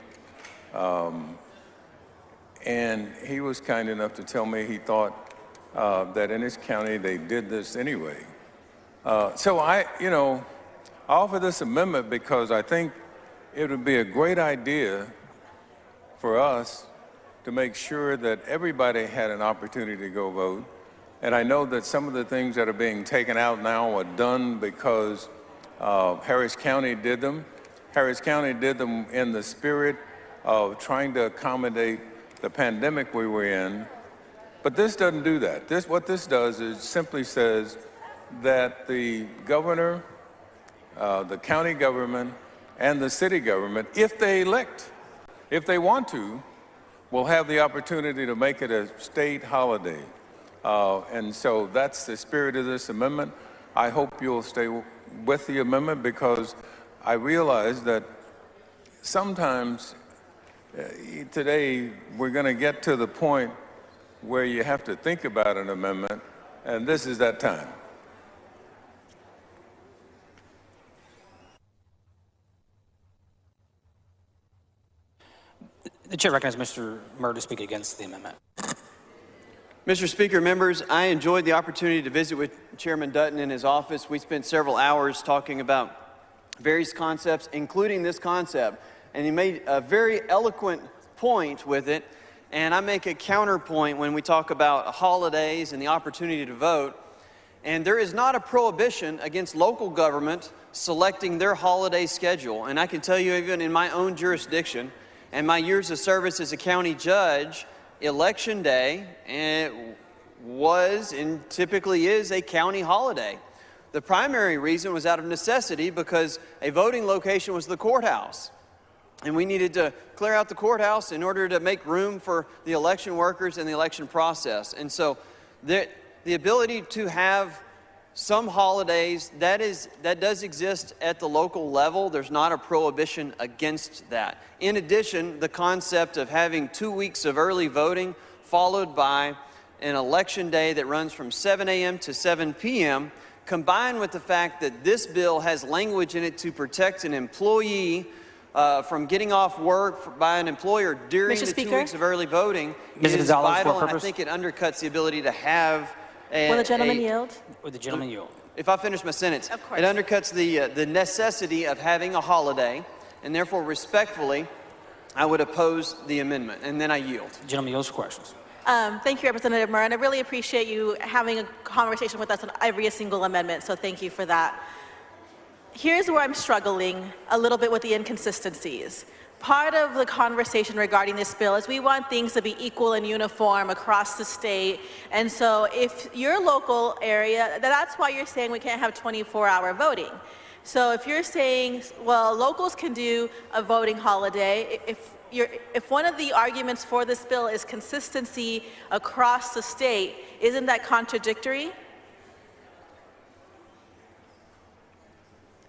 and he was kind enough to tell me he thought that in his county they did this anyway. So I offer this amendment because I think it would be a great idea for us to make sure that everybody had an opportunity to go vote. And I know that some of the things that are being taken out now are done because Harris County did them. Harris County did them in the spirit of trying to accommodate the pandemic we were in. But this doesn't do that. What this does is simply says that the governor, the county government, and the city government, if they elect, if they want to, will have the opportunity to make it a state holiday. And so that's the spirit of this amendment. I hope you'll stay with the amendment because I realize that sometimes today we're going to get to the point where you have to think about an amendment, and this is that time. The chair recognizes Mr. Murr to speak against the amendment. Mr. Speaker, members, I enjoyed the opportunity to visit with Chairman Dutton in his office. We spent several hours talking about various concepts, including this concept, and he made a very eloquent point with it, and I make a counterpoint when we talk about holidays and the opportunity to vote. And there is not a prohibition against local government selecting their holiday schedule. And I can tell you, even in my own jurisdiction and my years of service as a county judge, Election Day was and typically is a county holiday. The primary reason was out of necessity because a voting location was the courthouse. And we needed to clear out the courthouse in order to make room for the election workers and the election process. And so the ability to have some holidays, that does exist at the local level. There's not a prohibition against that. In addition, the concept of having 2 weeks of early voting followed by an election day that runs from 7 a.m. to 7 p.m., combined with the fact that this bill has language in it to protect an employee from getting off work by an employer during the 2 weeks of early voting is vital, and I think it undercuts the ability to have Will the gentleman yield? Would the gentleman yield? If I finish my sentence, of course. It undercuts the necessity of having a holiday, and therefore respectfully, I would oppose the amendment, and then I yield. Gentleman yields for questions. Thank you, Representative Murr, and I really appreciate you having a conversation with us on every single amendment, so thank you for that. Here's where I'm struggling a little bit with the inconsistencies. Part of the conversation regarding this bill is we want things to be equal and uniform across the state. And so if your local area, that's why you're saying we can't have 24-hour voting. So if you're saying, well, locals can do a voting holiday, if one of the arguments for this bill is consistency across the state, isn't that contradictory?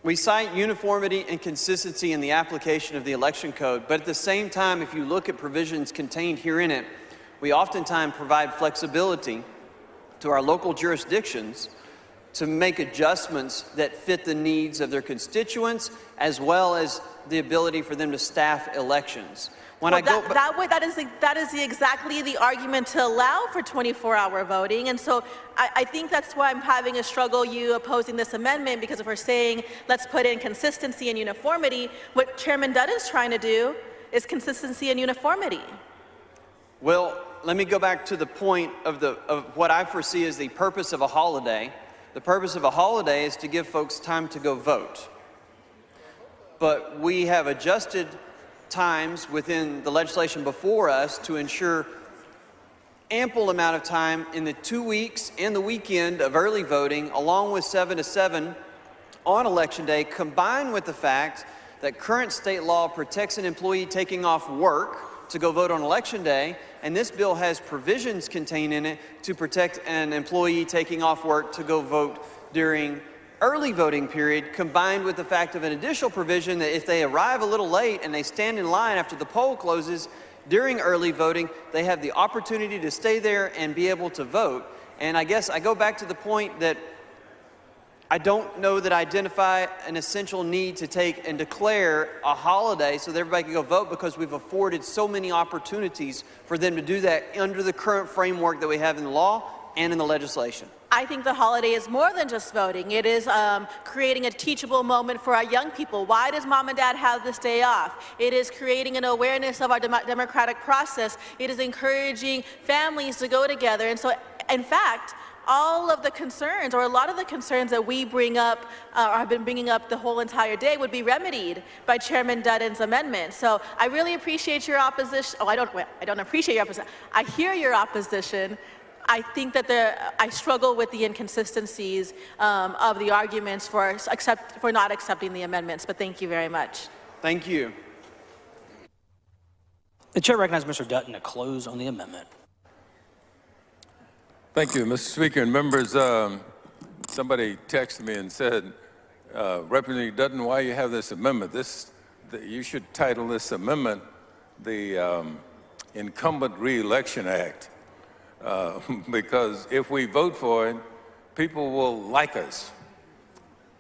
We cite uniformity and consistency in the application of the election code, but at the same time, if you look at provisions contained here in it, we oftentimes provide flexibility to our local jurisdictions to make adjustments that fit the needs of their constituents, as well as the ability for them to staff elections. That is exactly the argument to allow for 24-hour voting, and so I think that's why I'm having a struggle you opposing this amendment, because if we're saying let's put in consistency and uniformity, what Chairman Dutton is trying to do is consistency and uniformity. Well, let me go back to the point of what I foresee as the purpose of a holiday. The purpose of a holiday is to give folks time to go vote. But we have adjusted times within the legislation before us to ensure ample amount of time in the 2 weeks and the weekend of early voting, along with 7 to 7 on Election Day, combined with the fact that current state law protects an employee taking off work to go vote on Election Day, and this bill has provisions contained in it to protect an employee taking off work to go vote during early voting period, combined with the fact of an additional provision that if they arrive a little late and they stand in line after the poll closes during early voting, they have the opportunity to stay there and be able to vote. And I guess I go back to the point that I don't know that I identify an essential need to take and declare a holiday so that everybody can go vote, because we've afforded so many opportunities for them to do that under the current framework that we have in the law and in the legislation. I think the holiday is more than just voting. It is creating a teachable moment for our young people. Why does mom and dad have this day off? It is creating an awareness of our democratic process. It is encouraging families to go together. And so, in fact, all of the concerns, or a lot of the concerns that we bring up, or have been bringing up the whole entire day, would be remedied by Chairman Dutton's amendment. So I really appreciate your opposition. I don't appreciate your opposition. I hear your opposition. I think that I struggle with the inconsistencies of the arguments for not accepting the amendments, but thank you very much. Thank you. The chair recognizes Mr. Dutton to close on the amendment. Thank you, Mr. Speaker and members. Somebody texted me and said, Representative Dutton, why you have this amendment? This you should title this amendment the Incumbent Re-Election Act, because if we vote for it, people will like us.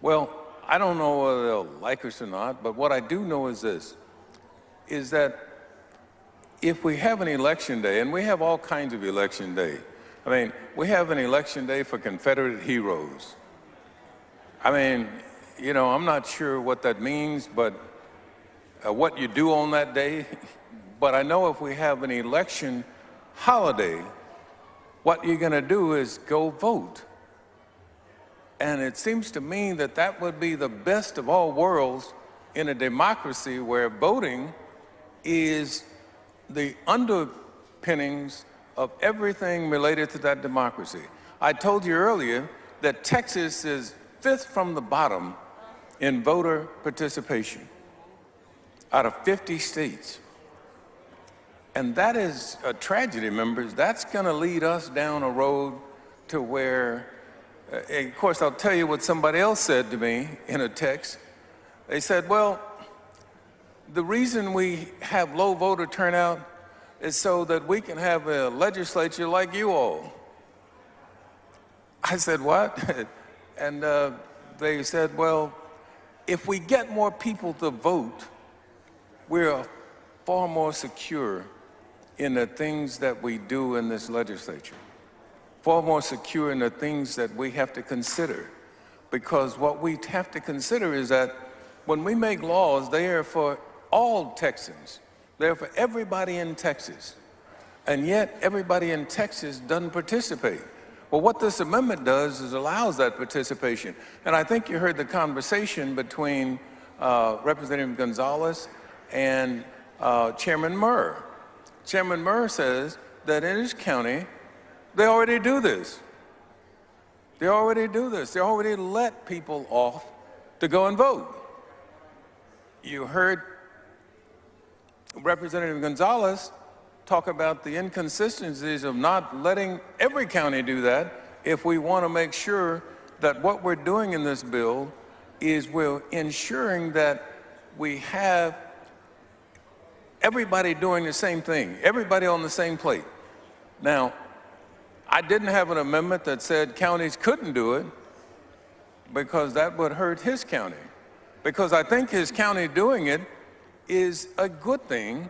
Well, I don't know whether they'll like us or not, but what I do know is this, is that if we have an election day, and we have all kinds of election day. I mean, we have an election day for Confederate heroes. I mean, you know, I'm not sure what that means, but what you do on that day. But I know if we have an election holiday, what you're going to do is go vote. And it seems to me that that would be the best of all worlds in a democracy where voting is the underpinnings of everything related to that democracy. I told you earlier that Texas is 5th from the bottom in voter participation out of 50 states. And that is a tragedy, members. That's going to lead us down a road to where, of course, I'll tell you what somebody else said to me in a text. They said, well, the reason we have low voter turnout is so that we can have a legislature like you all. I said, what? And they said, well, if we get more people to vote, we're far more secure in the things that we do in this legislature, far more secure in the things that we have to consider. Because what we have to consider is that when we make laws, they are for all Texans. They're for everybody in Texas. And yet, everybody in Texas doesn't participate. Well, what this amendment does is allows that participation. And I think you heard the conversation between Representative Gonzalez and Chairman Murr. Chairman Murr says that in his county, they already do this. They already do this. They already let people off to go and vote. You heard Representative Gonzalez talk about the inconsistencies of not letting every county do that if we want to make sure that what we're doing in this bill is we're ensuring that we have everybody doing the same thing, everybody on the same plate. Now, I didn't have an amendment that said counties couldn't do it because that would hurt his county. Because I think his county doing it is a good thing,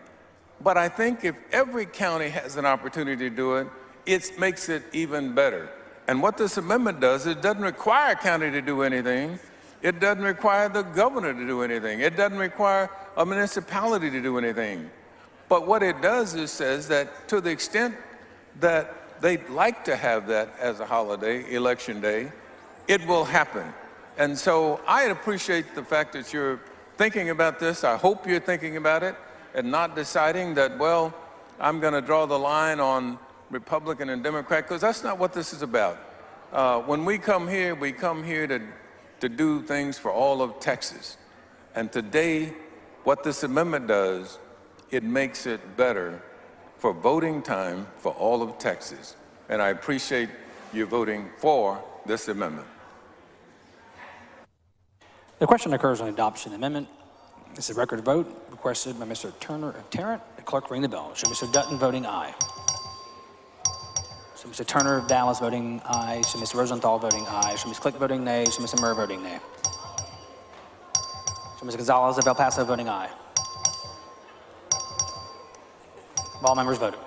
but I think if every county has an opportunity to do it, it makes it even better. And what this amendment does, it doesn't require a county to do anything. It doesn't require the governor to do anything. It doesn't require a municipality to do anything. But what it does is says that to the extent that they'd like to have that as a holiday, election day, it will happen. And so I appreciate the fact that you're thinking about this. I hope you're thinking about it and not deciding that, well, I'm going to draw the line on Republican and Democrat, because that's not what this is about. When we come here to do things for all of Texas. And today, what this amendment does, it makes it better for voting time for all of Texas. And I appreciate you voting for this amendment. The question occurs on adoption of the amendment. This is a record vote requested by Mr. Turner of Tarrant. The clerk ring the bell. Show Mr. Dutton voting aye. Show Mr. Turner of Dallas voting aye. Show Mr. Rosenthal voting aye. Show Ms. Click voting nay. Show Mr. Murr voting nay. Show Ms. Gonzalez of El Paso voting aye. All members voted.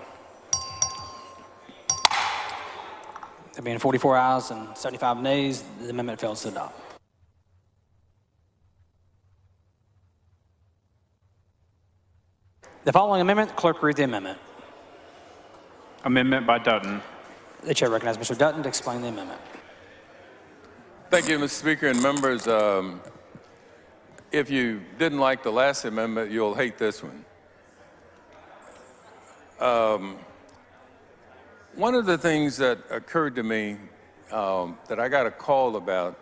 There being 44 ayes and 75 nays, the amendment fails to adopt. The following amendment, clerk read the amendment. Amendment by Dutton. The chair recognizes Mr. Dutton to explain the amendment. Thank you, Mr. Speaker and members. If you didn't like the last amendment, you'll hate this one. One of the things that occurred to me that I got a call about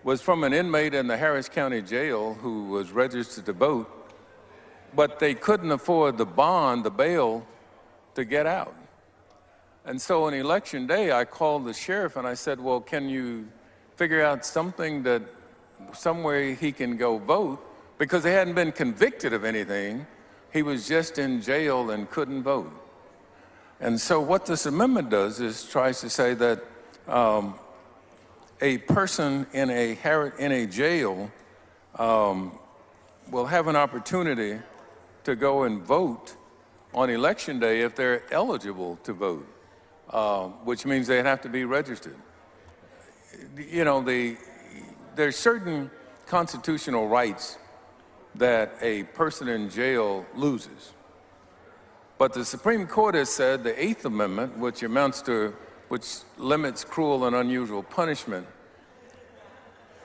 was from an inmate in the Harris County Jail who was registered to vote, but they couldn't afford the bond, the bail, to get out. And so on election day, I called the sheriff and I said, well, can you figure out something that somewhere he can go vote? because he hadn't been convicted of anything. He was just in jail and couldn't vote. And so what this amendment does is tries to say that a person in a jail will have an opportunity to go and vote on election day if they're eligible to vote, which means they'd have to be registered. You know, there's certain constitutional rights that a person in jail loses. But the Supreme Court has said the Eighth Amendment, which limits cruel and unusual punishment,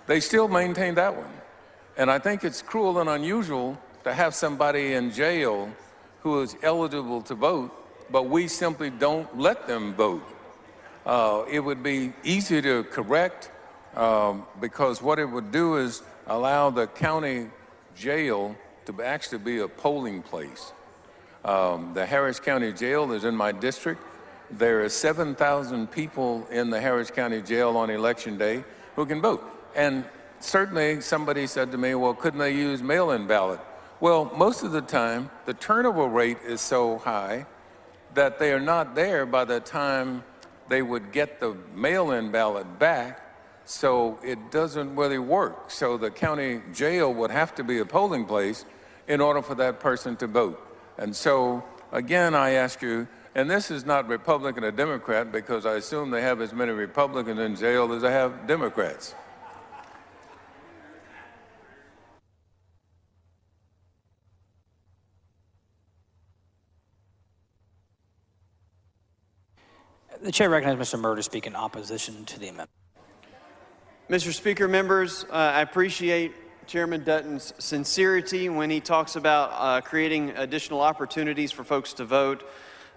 they still maintain that one. And I think it's cruel and unusual to have somebody in jail who is eligible to vote, but we simply don't let them vote. It would be easy to correct because what it would do is allow the county jail to actually be a polling place. The Harris County Jail is in my district. There are 7,000 people in the Harris County Jail on election day who can vote. And certainly somebody said to me, well, couldn't they use mail-in ballot? Well, most of the time, the turnover rate is so high that they are not there by the time they would get the mail-in ballot back, so it doesn't really work. So the county jail would have to be a polling place in order for that person to vote. And so, again, I ask you, and this is not Republican or Democrat, because I assume they have as many Republicans in jail as they have Democrats. The chair recognizes Mr. Murr to speak in opposition to the amendment. Mr. Speaker, members, I appreciate Chairman Dutton's sincerity when he talks about creating additional opportunities for folks to vote.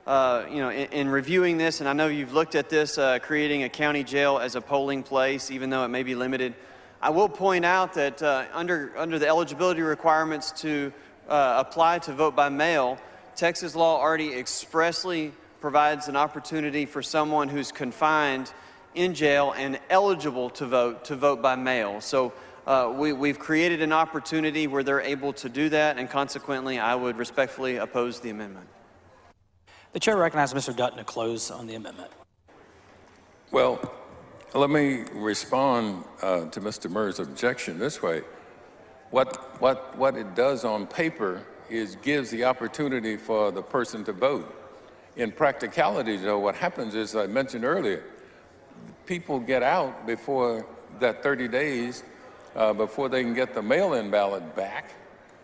In reviewing this, and I know you've looked at this, creating a county jail as a polling place, even though it may be limited. I will point out that under the eligibility requirements to apply to vote by mail, Texas law already expressly provides an opportunity for someone who's confined in jail and eligible to vote by mail. So we've created an opportunity where they're able to do that, and consequently, I would respectfully oppose the amendment. The chair recognizes Mr. Dutton to close on the amendment. Well, let me respond to Mr. Murr's objection this way. What it does on paper is gives the opportunity for the person to vote. In practicality, though, what happens is, I mentioned earlier, people get out before that 30 days, before they can get the mail-in ballot back.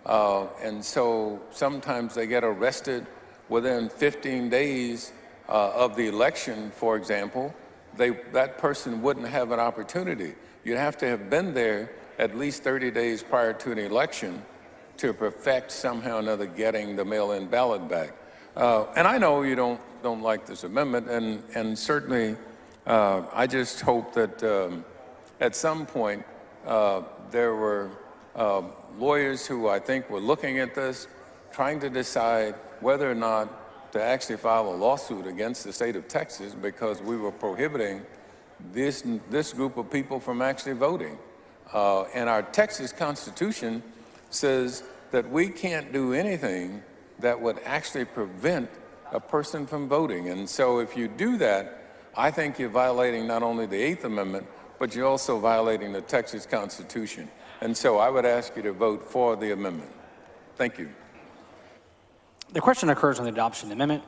And so sometimes they get arrested within 15 days of the election, for example. That person wouldn't have an opportunity. You'd have to have been there at least 30 days prior to an election to perfect somehow or another getting the mail-in ballot back. And I know you don't like this amendment, and certainly I just hope that at some point there were lawyers who I think were looking at this, trying to decide whether or not to actually file a lawsuit against the state of Texas because we were prohibiting this group of people from actually voting. And our Texas Constitution says that we can't do anything that would actually prevent a person from voting. And so if you do that, I think you're violating not only the Eighth Amendment, but you're also violating the Texas Constitution. And so I would ask you to vote for the amendment. Thank you. The question occurs on the adoption of the amendment.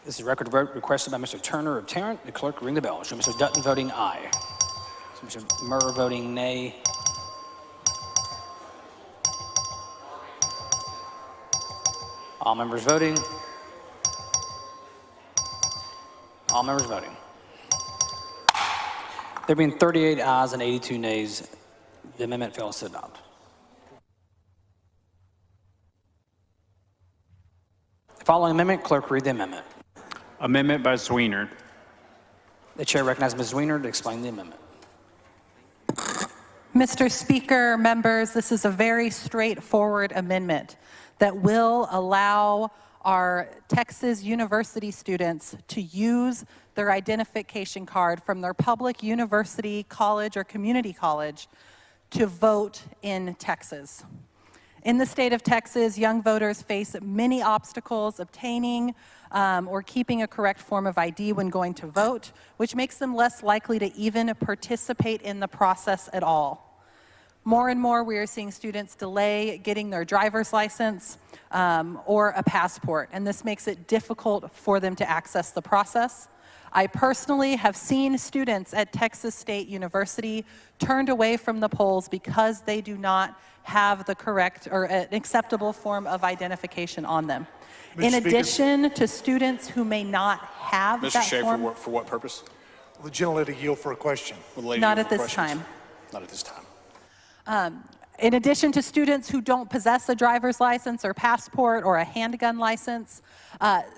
This is a record vote requested by Mr. Turner of Tarrant. The clerk ring the bell. Show Mr. Dutton voting aye. So Mr. Murr voting nay. All members voting. All members voting. There being 38 ayes and 82 nays, the amendment fails to adopt. The following amendment, clerk read the amendment. Amendment by Zwiener. The chair recognizes Ms. Zwiener to explain the amendment. Mr. Speaker, members, this is a very straightforward amendment that will allow our Texas University students to use their identification card from their public university, college, or community college to vote in Texas. In the state of Texas, young voters face many obstacles obtaining or keeping a correct form of ID when going to vote, which makes them less likely to even participate in the process at all. More and more, we are seeing students delay getting their driver's license or a passport, and this makes it difficult for them to access the process. I personally have seen students at Texas State University turned away from the polls because they do not have the correct or an acceptable form of identification on them. In addition to students who may not have Mr. that Schaefer, form, for what purpose? Will the gentlelady yield for a question? not at this time. Not at this time. In addition to students who don't possess a driver's license or passport or a handgun license,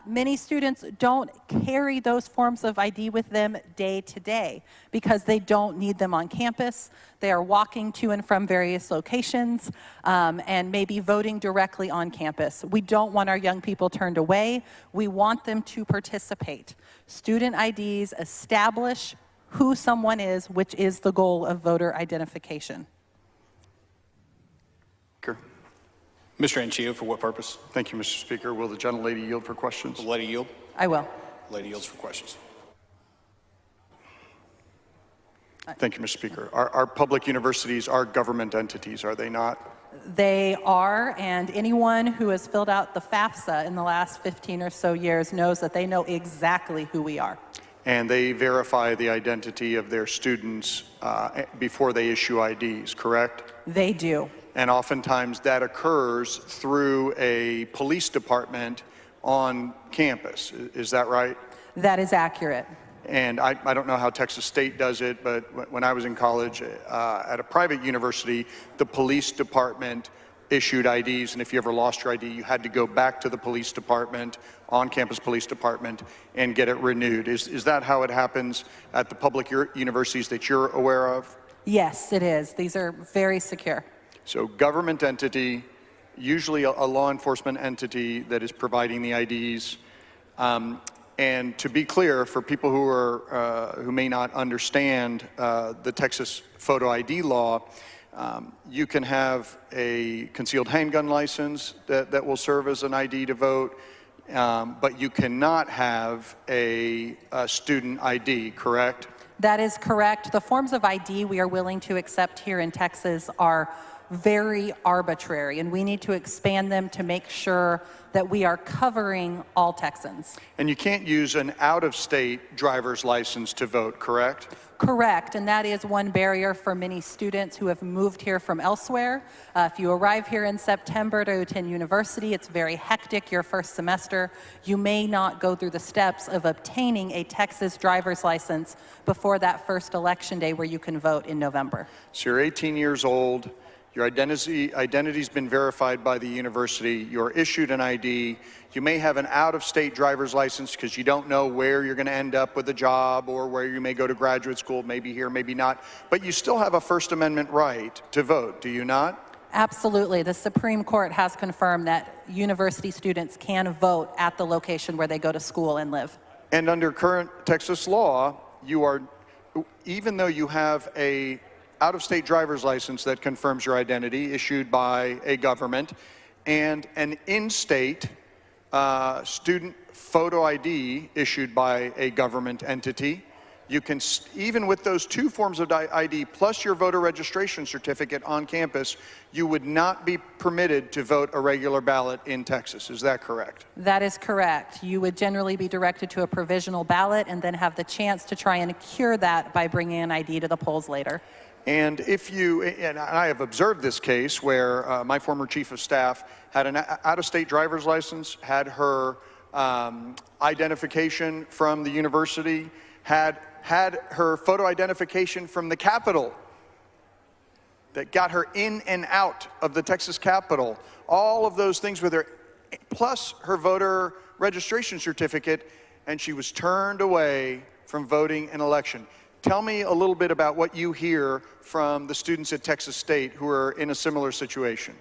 many students don't carry those forms of ID with them day to day because they don't need them on campus. They are walking to and from various locations and maybe voting directly on campus. We don't want our young people turned away. We want them to participate. Student IDs establish who someone is, which is the goal of voter identification. Mr. Anchio, for what purpose? Thank you, Mr. Speaker. Will the gentlelady yield for questions? Will the lady yield? I will. Lady yields for questions. Thank you, Mr. Speaker. Our public universities are government entities, are they not? They are, and anyone who has filled out the FAFSA in the last 15 or so years knows that they know exactly who we are. And they verify the identity of their students before they issue IDs, correct? They do. And oftentimes that occurs through a police department on campus. Is that right? That is accurate. And I don't know how Texas State does it, but when I was in college at a private university, the police department issued IDs, and if you ever lost your ID, you had to go back to the police department, on-campus police department, and get it renewed. Is that how it happens at the public universities that you're aware of? Yes, it is. These are very secure. So government entity, usually a law enforcement entity that is providing the IDs. And to be clear, for people who may not understand the Texas photo ID law, you can have a concealed handgun license that will serve as an ID to vote, but you cannot have a student ID, correct? That is correct. The forms of ID we are willing to accept here in Texas are very arbitrary, and we need to expand them to make sure that we are covering all Texans. And you can't use an out-of-state driver's license to vote, correct? Correct, and that is one barrier for many students who have moved here from elsewhere. If you arrive here in September to attend university, it's very hectic your first semester. You may not go through the steps of obtaining a Texas driver's license before that first election day where you can vote in November. So you're 18 years old. Your identity's been verified by the university. You're issued an ID. You may have an out-of-state driver's license because you don't know where you're going to end up with a job or where you may go to graduate school, maybe here, maybe not. But you still have a First Amendment right to vote, do you not? Absolutely. The Supreme Court has confirmed that university students can vote at the location where they go to school and live. And under current Texas law, you are, even though you have a out-of-state driver's license that confirms your identity issued by a government and an in-state student photo ID issued by a government entity, you can, even with those two forms of ID plus your voter registration certificate on campus, you would not be permitted to vote a regular ballot in Texas. Is that correct? That is correct. You would generally be directed to a provisional ballot and then have the chance to try and cure that by bringing an ID to the polls later. And if you, and I have observed this case where my former chief of staff had an out-of-state driver's license, had her identification from the university, had her photo identification from the Capitol that got her in and out of the Texas Capitol, all of those things with her, plus her voter registration certificate, and she was turned away from voting an election. Tell me a little bit about what you hear from the students at Texas State who are in a similar situation.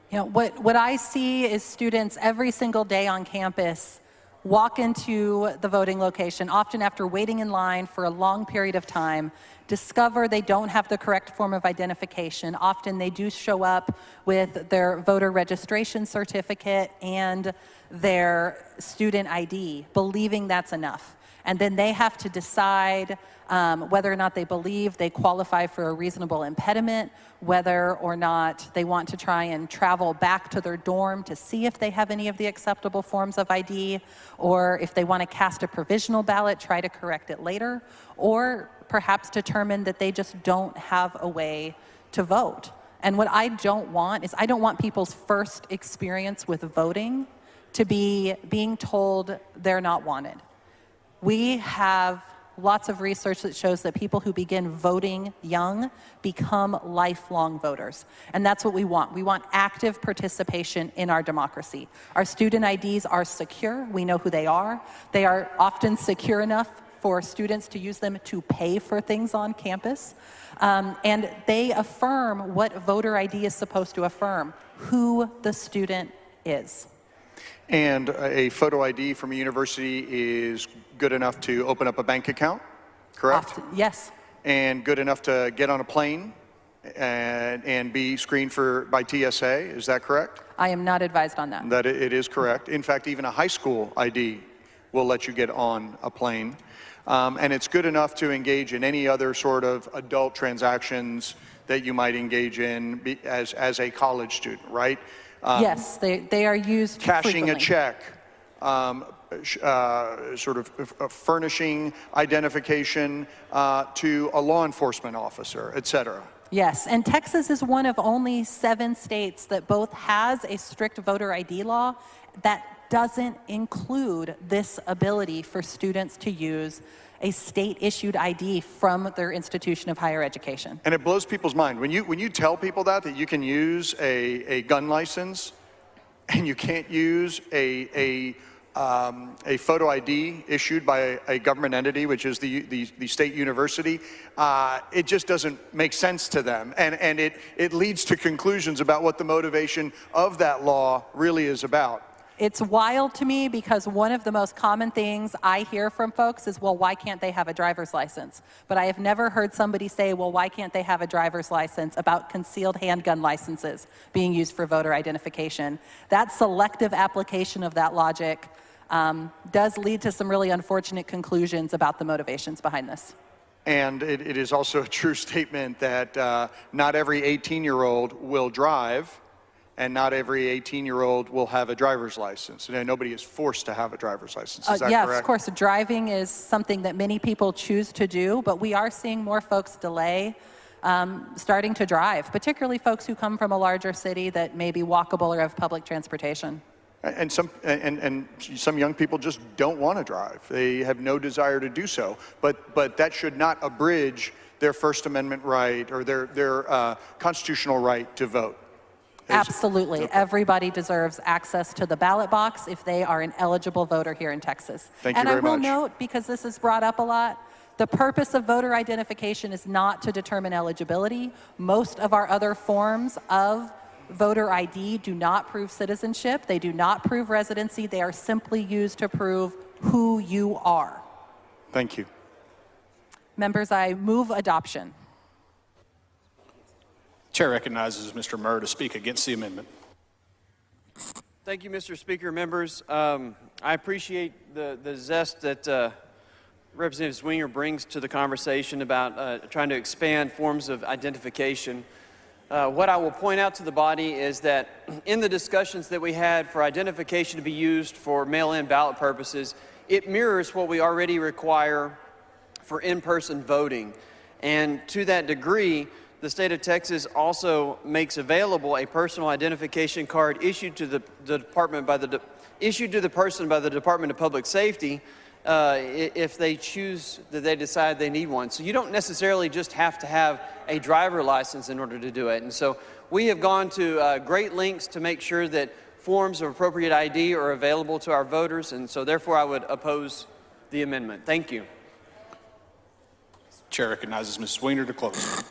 You know, what I see is students every single day on campus walk into the voting location, often after waiting in line for a long period of time, discover they don't have the correct form of identification. Often they do show up with their voter registration certificate and their student ID, believing that's enough. And then they have to decide whether or not they believe they qualify for a reasonable impediment, whether or not they want to try and travel back to their dorm to see if they have any of the acceptable forms of ID, or if they want to cast a provisional ballot, try to correct it later, or perhaps determine that they just don't have a way to vote. And what I don't want is I don't want people's first experience with voting to be being told they're not wanted. We have lots of research that shows that people who begin voting young become lifelong voters. And that's what we want. We want active participation in our democracy. Our student IDs are secure. We know who they are. They are often secure enough for students to use them to pay for things on campus. And they affirm what voter ID is supposed to affirm, who the student is. And a photo ID from a university is good enough to open up a bank account, correct? Often, yes. And good enough to get on a plane and be screened by TSA, is that correct? I am not advised on that. That it is correct. In fact, even a high school ID will let you get on a plane. And it's good enough to engage in any other sort of adult transactions that you might engage in as a college student, right? Yes, they are used cashing frequently. a check, sort of furnishing identification to a law enforcement officer, et cetera. Yes, and Texas is one of only 7 states that both has a strict voter ID law that doesn't include this ability for students to use a state-issued ID from their institution of higher education. And it blows people's mind. When you tell people that you can use a gun license and you can't use a photo ID issued by a government entity, which is the state university, it just doesn't make sense to them. And it leads to conclusions about what the motivation of that law really is about. It's wild to me because one of the most common things I hear from folks is, well, why can't they have a driver's license? But I have never heard somebody say, well, why can't they have a driver's license about concealed handgun licenses being used for voter identification. That selective application of that logic does lead to some really unfortunate conclusions about the motivations behind this. And it is also a true statement that not every 18-year-old will drive, and not every 18-year-old will have a driver's license. And nobody is forced to have a driver's license. Is that yes, correct? of course. Driving is something that many people choose to do, but we are seeing more folks delay starting to drive, particularly folks who come from a larger city that may be walkable or have public transportation. And some young people just don't want to drive. They have no desire to do so. But that should not abridge their First Amendment right or their constitutional right to vote. Absolutely. Okay. Everybody deserves access to the ballot box if they are an eligible voter here in Texas. Thank you very And I will much. note, because this is brought up a lot, the purpose of voter identification is not to determine eligibility. Most of our other forms of voter ID do not prove citizenship. They do not prove residency. They are simply used to prove who you are. Thank you. Members, I move adoption. Chair recognizes Mr. Murr to speak against the amendment. Thank you, Mr. Speaker. Members, I appreciate the zest that Representative Swinger brings to the conversation about trying to expand forms of identification. What I will point out to the body is that in the discussions that we had for identification to be used for mail-in ballot purposes, it mirrors what we already require for in-person voting. And to that degree, the state of Texas also makes available a personal identification card issued to the department issued to the person by the Department of Public Safety if they choose that they decide they need one. So you don't necessarily just have to have a driver license in order to do it. And so we have gone to great lengths to make sure that forms of appropriate ID are available to our voters, and so therefore I would oppose the amendment. Thank you. Chair recognizes Ms. Swinger to close.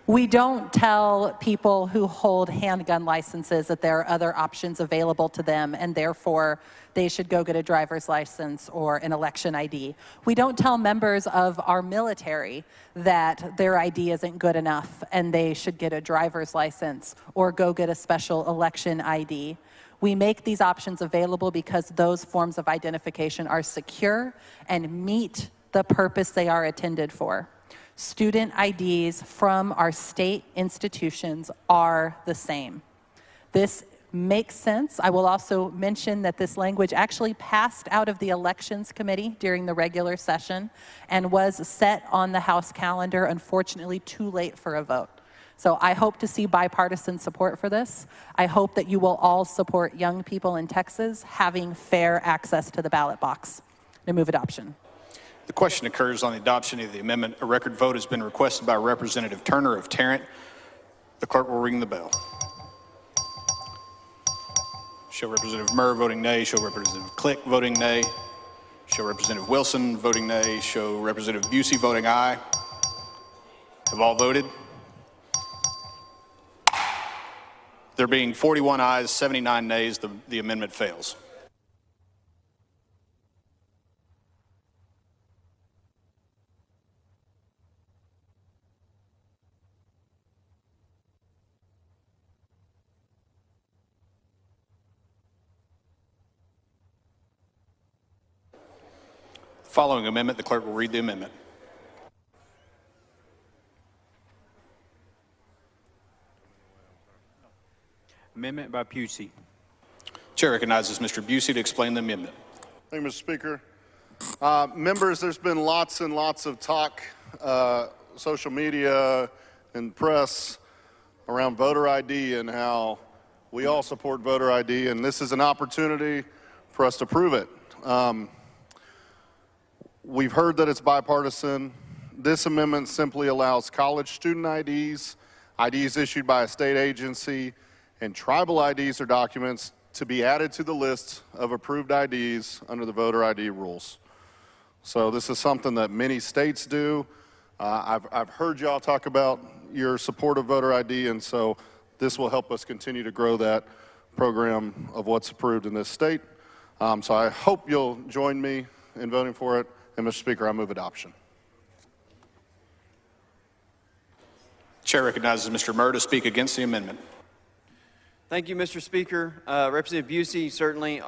We don't tell people who hold handgun licenses that there are other options available to them and therefore they should go get a driver's license or an election ID. We don't tell members of our military that their ID isn't good enough and they should get a driver's license or go get a special election ID. We make these options available because those forms of identification are secure and meet the purpose they are intended for. Student IDs from our state institutions are the same. This makes sense. I will also mention that this language actually passed out of the Elections Committee during the regular session and was set on the House calendar, unfortunately too late for a vote. So I hope to see bipartisan support for this. I hope that you will all support young people in Texas having fair access to the ballot box. I move adoption. The question occurs on the adoption of the amendment. A record vote has been requested by Representative Turner of Tarrant. The clerk will ring the bell. Show Representative Murr voting nay. Show Representative Click voting nay. Show Representative Wilson voting nay. Show Representative Busey voting aye. Have all voted? There being 41 ayes, 79 nays, the amendment fails. Following amendment, the clerk will read the amendment. Amendment by Psaki. Chair recognizes Mr. Busey to explain the amendment. Thank you, Mr. Speaker. Members, there's been lots and lots of talk, social media and press around voter ID and how we all support voter ID, and this is an opportunity for us to prove it. We've heard that it's bipartisan. This amendment simply allows college student IDs, IDs issued by a state agency, and tribal IDs or documents to be added to the list of approved IDs under the voter ID rules. So this is something that many states do. I've heard y'all talk about your support of voter ID, and so this will help us continue to grow that program of what's approved in this state. So I hope you'll join me in voting for it. And Mr. Speaker, I move adoption. Chair recognizes Mr. Murr to speak against the amendment. Thank you, Mr. Speaker. Representative Busey certainly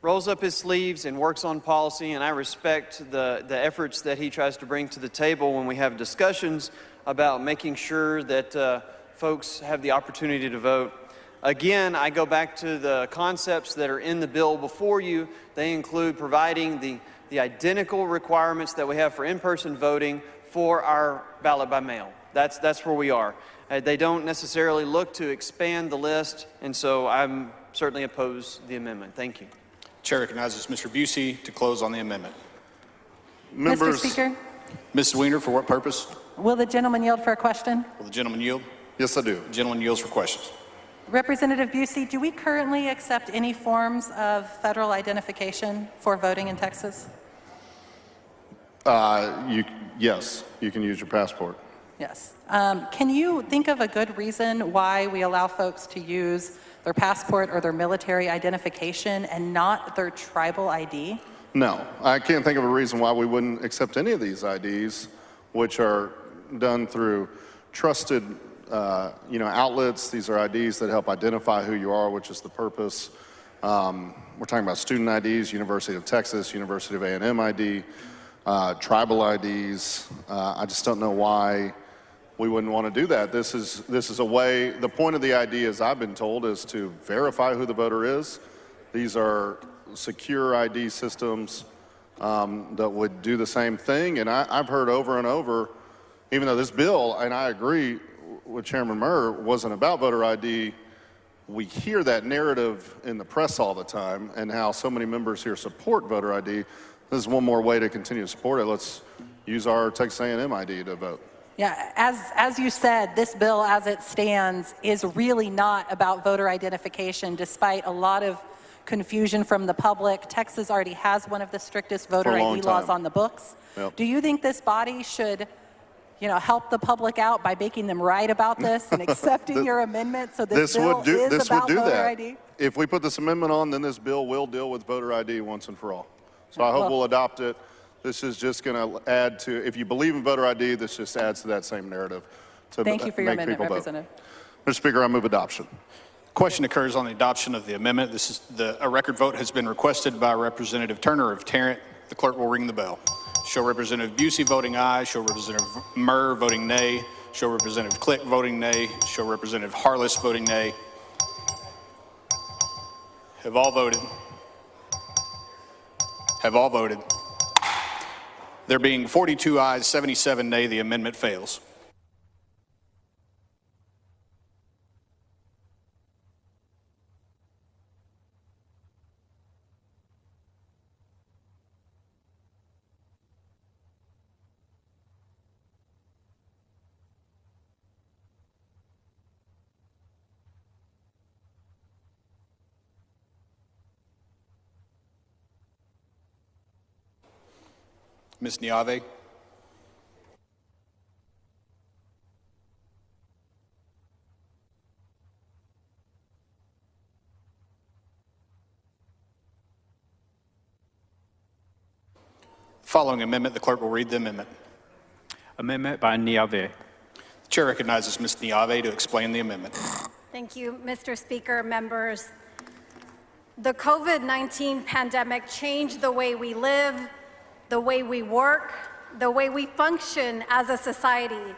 rolls up his sleeves and works on policy, and I respect the efforts that he tries to bring to the table when we have discussions about making sure that folks have the opportunity to vote. Again, I go back to the concepts that are in the bill before you. They include providing the identical requirements that we have for in-person voting for our ballot by mail. That's where we are. They don't necessarily look to expand the list, and so I'm certainly opposed to the amendment. Thank you. Chair recognizes Mr. Busey to close on the amendment. Mr. Speaker, Mrs. Weiner, for what purpose? will the gentleman yield for a question? Will the gentleman yield? Yes, I do. The gentleman yields for questions. Representative Busey, do we currently accept any forms of federal identification for voting in Texas? Yes, you can use your passport. Yes. Can you think of a good reason why we allow folks to use their passport or their military identification and not their tribal ID? No, I can't think of a reason why we wouldn't accept any of these IDs, which are done through trusted outlets. These are IDs that help identify who you are, which is the purpose. We're talking about student IDs, University of Texas, University of A&M ID, tribal IDs. I just don't know why we wouldn't want to do that. This is a way, the point of the ID, as I've been told, is to verify who the voter is. These are secure ID systems that would do the same thing. And I've heard over and over, even though this bill, and I agree with Chairman Murr, wasn't about voter ID, we hear that narrative in the press all the time and how so many members here support voter ID. This is one more way to continue to support it. Let's use our Texas A&M ID to vote. Yeah, as you said, this bill as it stands is really not about voter identification, despite a lot of confusion from the public. Texas already has one of the strictest voter ID laws on the books. Yep. Do you think this body should help the public out by making them write about this and accepting your amendment so this bill is about voter ID? If we put this amendment on, then this bill will deal with voter ID once and for all. So I hope we'll adopt it. This is just going to add to, if you believe in voter ID, this just adds to that same narrative. Thank you for your amendment, Representative. Mr. Speaker, I move adoption. Question occurs on the adoption of the amendment. A record vote has been requested by Representative Turner of Tarrant. The clerk will ring the bell. Show Representative Busey voting aye. Show Representative Murr voting nay. Show Representative Click voting nay. Show Representative Harless voting nay. Have all voted? Have all voted? There being 42 ayes, 77 nay, the amendment fails. Ms. Niave. Following amendment, the clerk will read the amendment. Amendment by Niave. The chair recognizes Ms. Niave to explain the amendment. Thank you, Mr. Speaker, members. The COVID-19 pandemic changed the way we live, the way we work, the way we function as a society.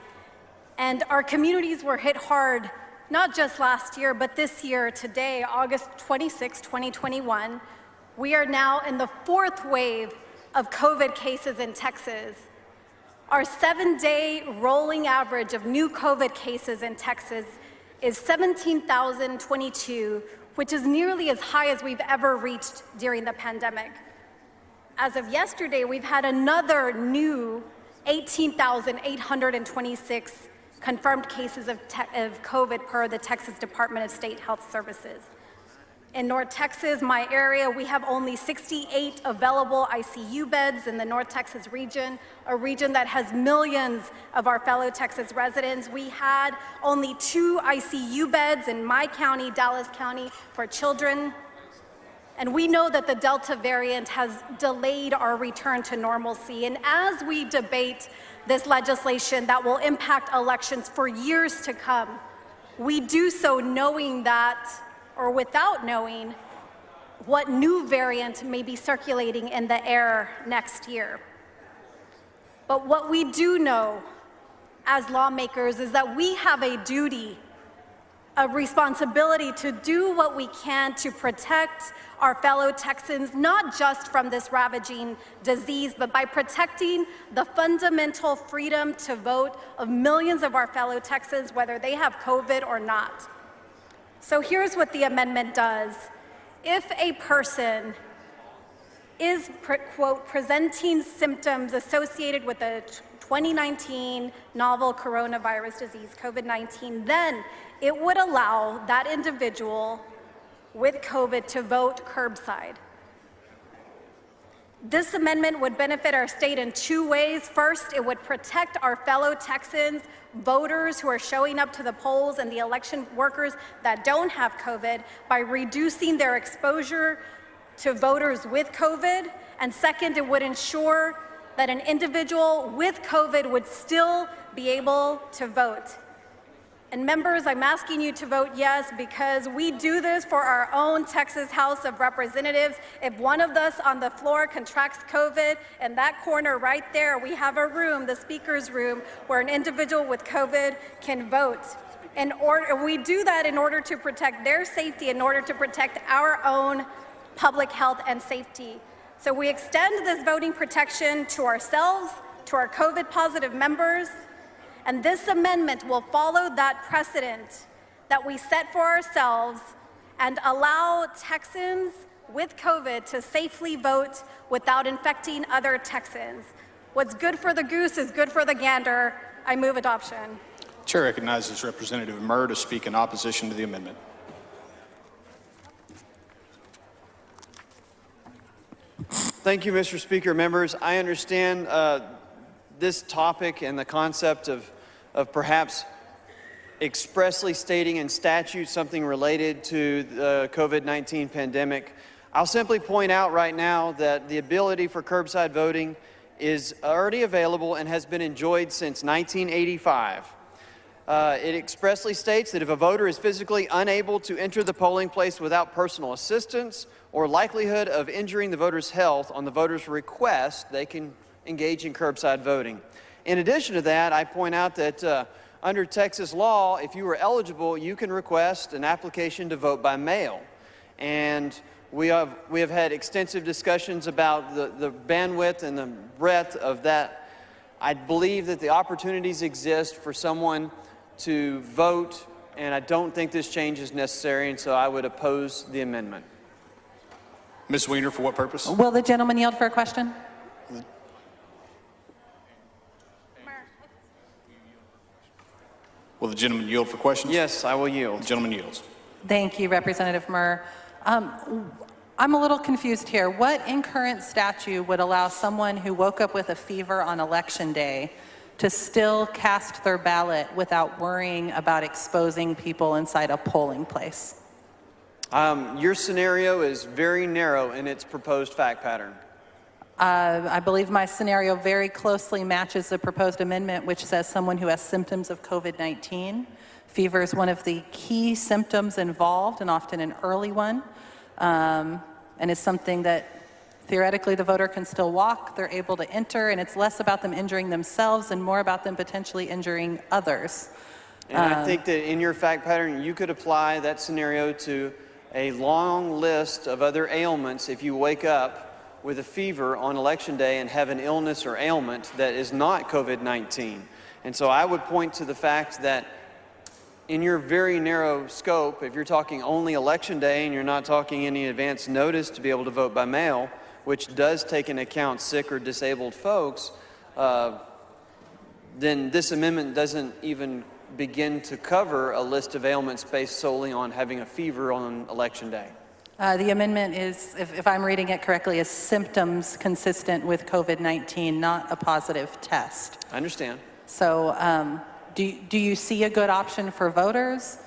And our communities were hit hard, not just last year, but this year, today, August 26, 2021. We are now in the fourth wave of COVID cases in Texas. Our 7-day rolling average of new COVID cases in Texas is 17,022, which is nearly as high as we've ever reached during the pandemic. As of yesterday, we've had another new 18,826 confirmed cases of COVID per the Texas Department of State Health Services. In North Texas, my area, we have only 68 available ICU beds in the North Texas region, a region that has millions of our fellow Texas residents. We had only 2 ICU beds in my county, Dallas County, for children. And we know that the Delta variant has delayed our return to normalcy. And as we debate this legislation that will impact elections for years to come, we do so knowing that, or without knowing, what new variant may be circulating in the air next year. But what we do know as lawmakers is that we have a duty, a responsibility to do what we can to protect our fellow Texans, not just from this ravaging disease, but by protecting the fundamental freedom to vote of millions of our fellow Texans, whether they have COVID or not. So here's what the amendment does. If a person is, quote, presenting symptoms associated with the 2019 novel coronavirus disease, COVID-19, then it would allow that individual with COVID to vote curbside. This amendment would benefit our state in 2 ways. First, it would protect our fellow Texans, voters who are showing up to the polls, and the election workers that don't have COVID by reducing their exposure to voters with COVID. And second, it would ensure that an individual with COVID would still be able to vote. And members, I'm asking you to vote yes because we do this for our own Texas House of Representatives. If one of us on the floor contracts COVID, in that corner right there, we have a room, the speaker's room, where an individual with COVID can vote. We do that in order to protect their safety, in order to protect our own public health and safety. So we extend this voting protection to ourselves, to our COVID positive members, and this amendment will follow that precedent that we set for ourselves and allow Texans with COVID to safely vote without infecting other Texans. What's good for the goose is good for the gander. I move adoption. Chair recognizes Representative Murr to speak in opposition to the amendment. Thank you, Mr. Speaker. Members, I understand this topic and the concept of perhaps expressly stating in statute something related to the COVID-19 pandemic, I'll simply point out right now that the ability for curbside voting is already available and has been enjoyed since 1985. It expressly states that if a voter is physically unable to enter the polling place without personal assistance or likelihood of injuring the voter's health on the voter's request, they can engage in curbside voting. In addition to that, I point out that under Texas law, if you are eligible, you can request an application to vote by mail. And we have had extensive discussions about the bandwidth and the breadth of that. I believe that the opportunities exist for someone to vote, and I don't think this change is necessary, and so I would oppose the amendment. Ms. Weiner, for what purpose? Will the gentleman yield for a question? Will the gentleman yield for questions? Yes, I will yield. The gentleman yields. Thank you, Representative Murr. I'm a little confused here. What in current statute would allow someone who woke up with a fever on election day to still cast their ballot without worrying about exposing people inside a polling place? Your scenario is very narrow in its proposed fact pattern. I believe my scenario very closely matches the proposed amendment, which says someone who has symptoms of COVID-19. Fever is one of the key symptoms involved, and often an early one, and is something that theoretically the voter can still walk, they're able to enter, and it's less about them injuring themselves and more about them potentially injuring others. And I think that in your fact pattern, you could apply that scenario to a long list of other ailments if you wake up with a fever on election day and have an illness or ailment that is not COVID-19. And so I would point to the fact that in your very narrow scope, if you're talking only election day and you're not talking any advance notice to be able to vote by mail, which does take into account sick or disabled folks, then this amendment doesn't even begin to cover a list of ailments based solely on having a fever on election day. The amendment is, if I'm reading it correctly, is symptoms consistent with COVID-19, not a positive test. I understand. So do you see a good option for voters,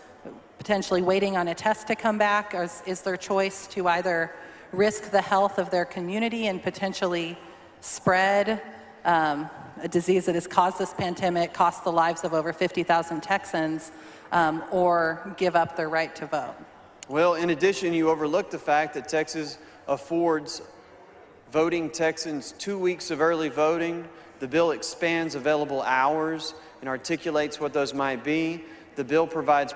potentially waiting on a test to come back? Or is their choice to either risk the health of their community and potentially spread a disease that has caused this pandemic, cost the lives of over 50,000 Texans, or give up their right to vote? Well, in addition, you overlook the fact that Texas affords voting Texans 2 weeks of early voting. The bill expands available hours and articulates what those might be. The bill provides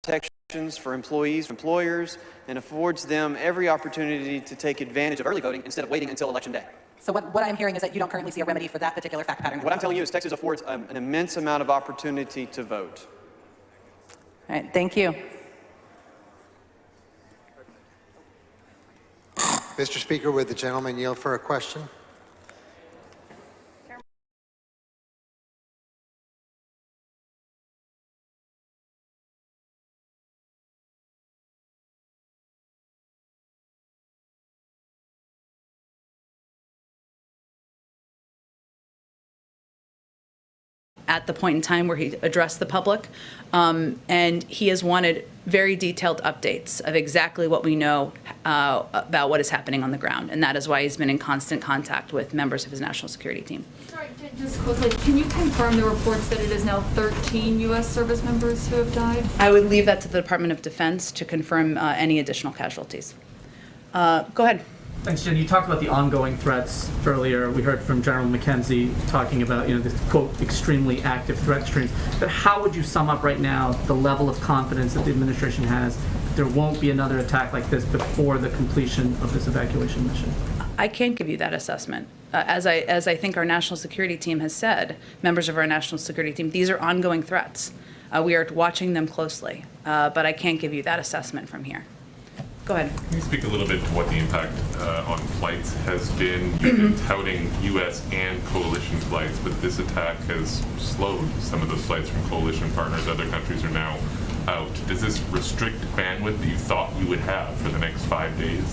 protections for employees, employers, and affords them every opportunity to take advantage of early voting instead of waiting until election day. So what I'm hearing is that you don't currently see a remedy for that particular fact pattern. What I'm telling you is Texas affords an immense amount of opportunity to vote. All right, thank you. Mr. Speaker, would the gentleman yield for a question? At the point in time where he addressed the public, and he has wanted very detailed updates of exactly what we know about what is happening on the ground, and that is why he's been in constant contact with members of his national security team. Sorry, just quickly, can you confirm the reports that it is now 13 U.S. service members who have died? I would leave that to the Department of Defense to confirm any additional casualties. Go ahead. Thanks, Jen. You talked about the ongoing threats earlier. We heard from General McKenzie talking about, this, quote, extremely active threat streams. But how would you sum up right now the level of confidence that the administration has that there won't be another attack like this before the completion of this evacuation mission? I can't give you that assessment. As I think our national security team has said, members of our national security team, these are ongoing threats. We are watching them closely, but I can't give you that assessment from here. Go ahead. Can you speak a little bit to what the impact on flights has been? You've been touting U.S. and coalition flights, but this attack has slowed some of those flights from coalition partners. Other countries are now out. Does this restrict bandwidth that you thought you would have for the next 5 days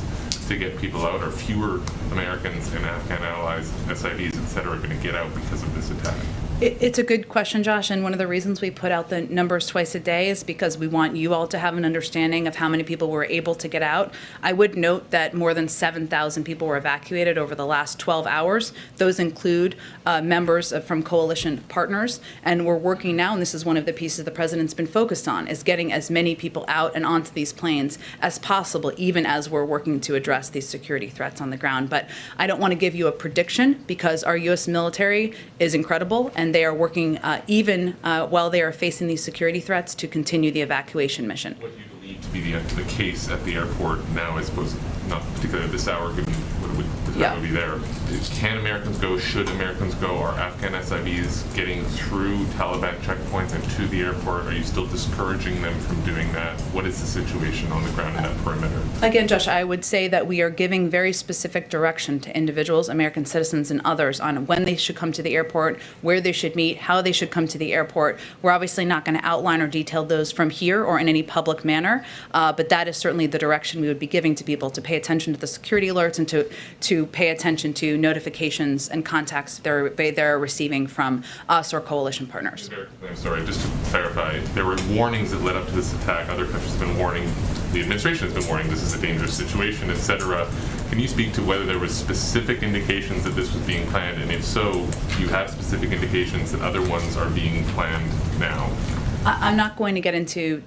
to get people out? Are fewer Americans and Afghan allies, SIVs, et cetera, going to get out because of this attack? It's a good question, Josh, and one of the reasons we put out the numbers twice a day is because we want you all to have an understanding of how many people were able to get out. I would note that more than 7,000 people were evacuated over the last 12 hours. Those include members from coalition partners, and we're working now, and this is one of the pieces the president's been focused on, is getting as many people out and onto these planes as possible, even as we're working to address these security threats on the ground. But I don't want to give you a prediction because our U.S. military is incredible, and they are working even while they are facing these security threats to continue the evacuation mission. What do you believe to be the case at the airport now, I suppose, not particularly at this hour, given the time will be there? Can Americans go? Should Americans go? Are Afghan SIVs getting through Taliban checkpoints and to the airport? Are you still discouraging them from doing that? What is the situation on the ground in that perimeter? Again, Josh, I would say that we are giving very specific direction to individuals, American citizens and others, on when they should come to the airport, where they should meet, how they should come to the airport. We're obviously not going to outline or detail those from here or in any public manner, but that is certainly the direction we would be giving to people, to pay attention to the security alerts and to pay attention to notifications and contacts they're receiving from us or coalition partners. I'm sorry, just to clarify, there were warnings that led up to this attack. Other countries have been warning, the administration has been warning this is a dangerous situation, et cetera. Can you speak to whether there was specific indications that this was being planned, and if so, do you have specific indications that other ones are being planned now? I'm not going to get into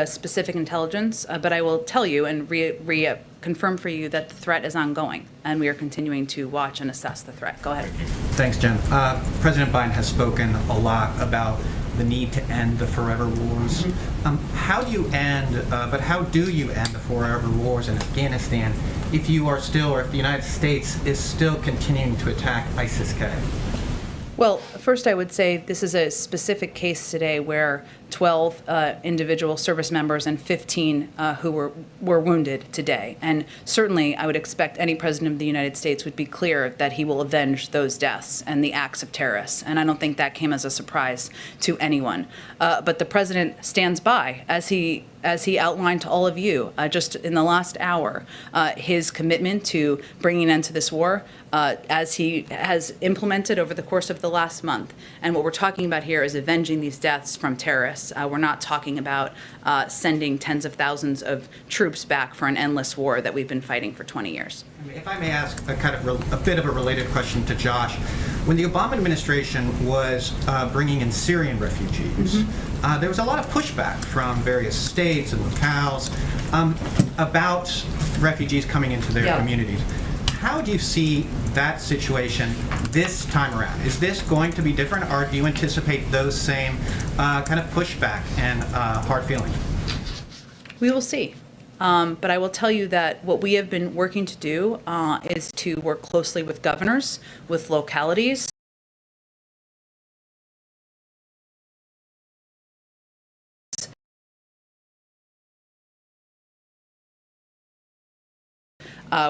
specific intelligence, but I will tell you and confirm for you that the threat is ongoing, and we are continuing to watch and assess the threat. Go ahead. Thanks, Jen. President Biden has spoken a lot about the need to end the forever wars. How do you end the forever wars in Afghanistan if you are still, or if the United States is still continuing to attack ISIS-K? Well, first I would say this is a specific case today where 12 individual service members and 15 who were wounded today. And certainly I would expect any president of the United States would be clear that he will avenge those deaths and the acts of terrorists. And I don't think that came as a surprise to anyone. But the president stands by, as he outlined to all of you just in the last hour, his commitment to bringing an end to this war, as he has implemented over the course of the last month. And what we're talking about here is avenging these deaths from terrorists. We're not talking about sending tens of thousands of troops back for an endless war that we've been fighting for 20 years. If I may ask a bit of a related question to Josh. When the Obama administration was bringing in Syrian refugees, there was a lot of pushback from various states and locales about refugees coming into their communities. How do you see that situation this time around? Is this going to be different, or do you anticipate those same kind of pushback and hard feelings? We will see. But I will tell you that what we have been working to do is to work closely with governors, with localities,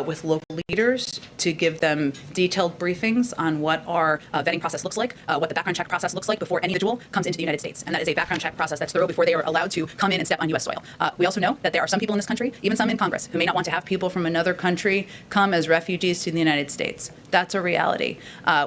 with local leaders to give them detailed briefings on what our vetting process looks like, what the background check process looks like before any individual comes into the United States. And that is a background check process that's thorough before they are allowed to come in and step on U.S. soil. We also know that there are some people in this country, even some in Congress, who may not want to have people from another country come as refugees to the United States. That's a reality.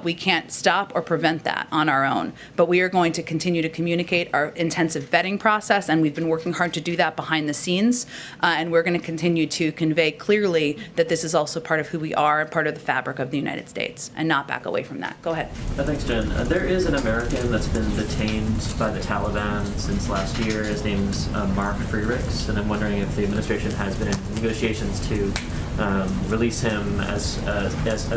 We can't stop or prevent that on our own. But we are going to continue to communicate our intensive vetting process, and we've been working hard to do that behind the scenes. And we're going to continue to convey clearly that this is also part of who we are and part of the fabric of the United States, and not back away from that. Go ahead. Thanks, Jen. There is an American that's been detained by the Taliban since last year. His name's Mark Freericks, and I'm wondering if the administration has been in negotiations to release him as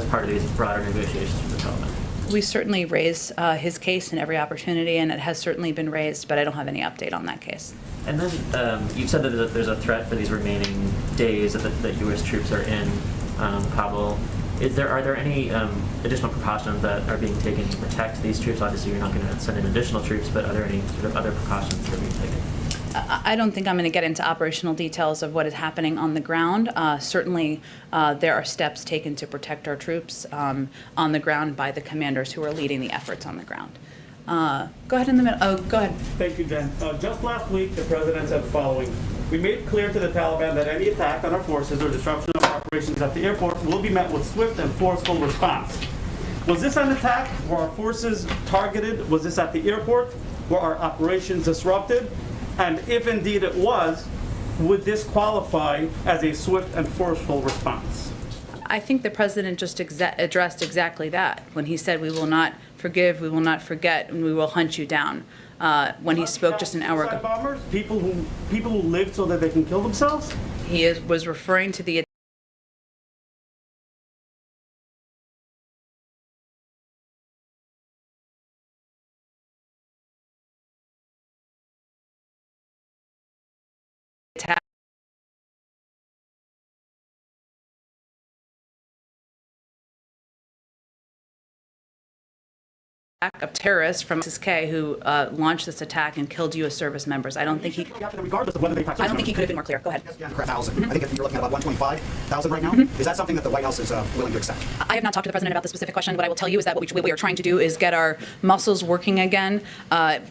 part of these broader negotiations with the Taliban. We certainly raise his case in every opportunity, and it has certainly been raised, but I don't have any update on that case. And then you've said that there's a threat for these remaining days that U.S. troops are in Kabul. Are there any additional precautions that are being taken to protect these troops? Obviously, you're not going to send in additional troops, but are there any sort of other precautions that are being taken? I don't think I'm going to get into operational details of what is happening on the ground. Certainly, there are steps taken to protect our troops on the ground by the commanders who are leading the efforts on the ground. Go ahead in the middle. Oh, go ahead. Thank you, Jen. Just last week, the president said the following: "We made clear to the Taliban that any attack on our forces or disruption of our operations at the airport will be met with swift and forceful response. Was this an attack? Were our forces targeted? Was this at the airport? Were our operations disrupted? And if indeed it was, would this qualify as a swift and forceful response? I think the president just addressed exactly that when he said, "We will not forgive, we will not forget, and we will hunt you down." When he spoke just an hour ago. Bombers, people who live so that they can kill themselves. He was referring to the attack of terrorists from ISIS K who launched this attack and killed U.S. service members. I don't think he. Regardless of whether they I don't think he could have been more clear. Go ahead. I think you're looking at about 125,000 right now. Is that something that the White House is willing to accept? I have not talked to the president about the specific question. What I will tell you is that what we are trying to do is get our muscles working again,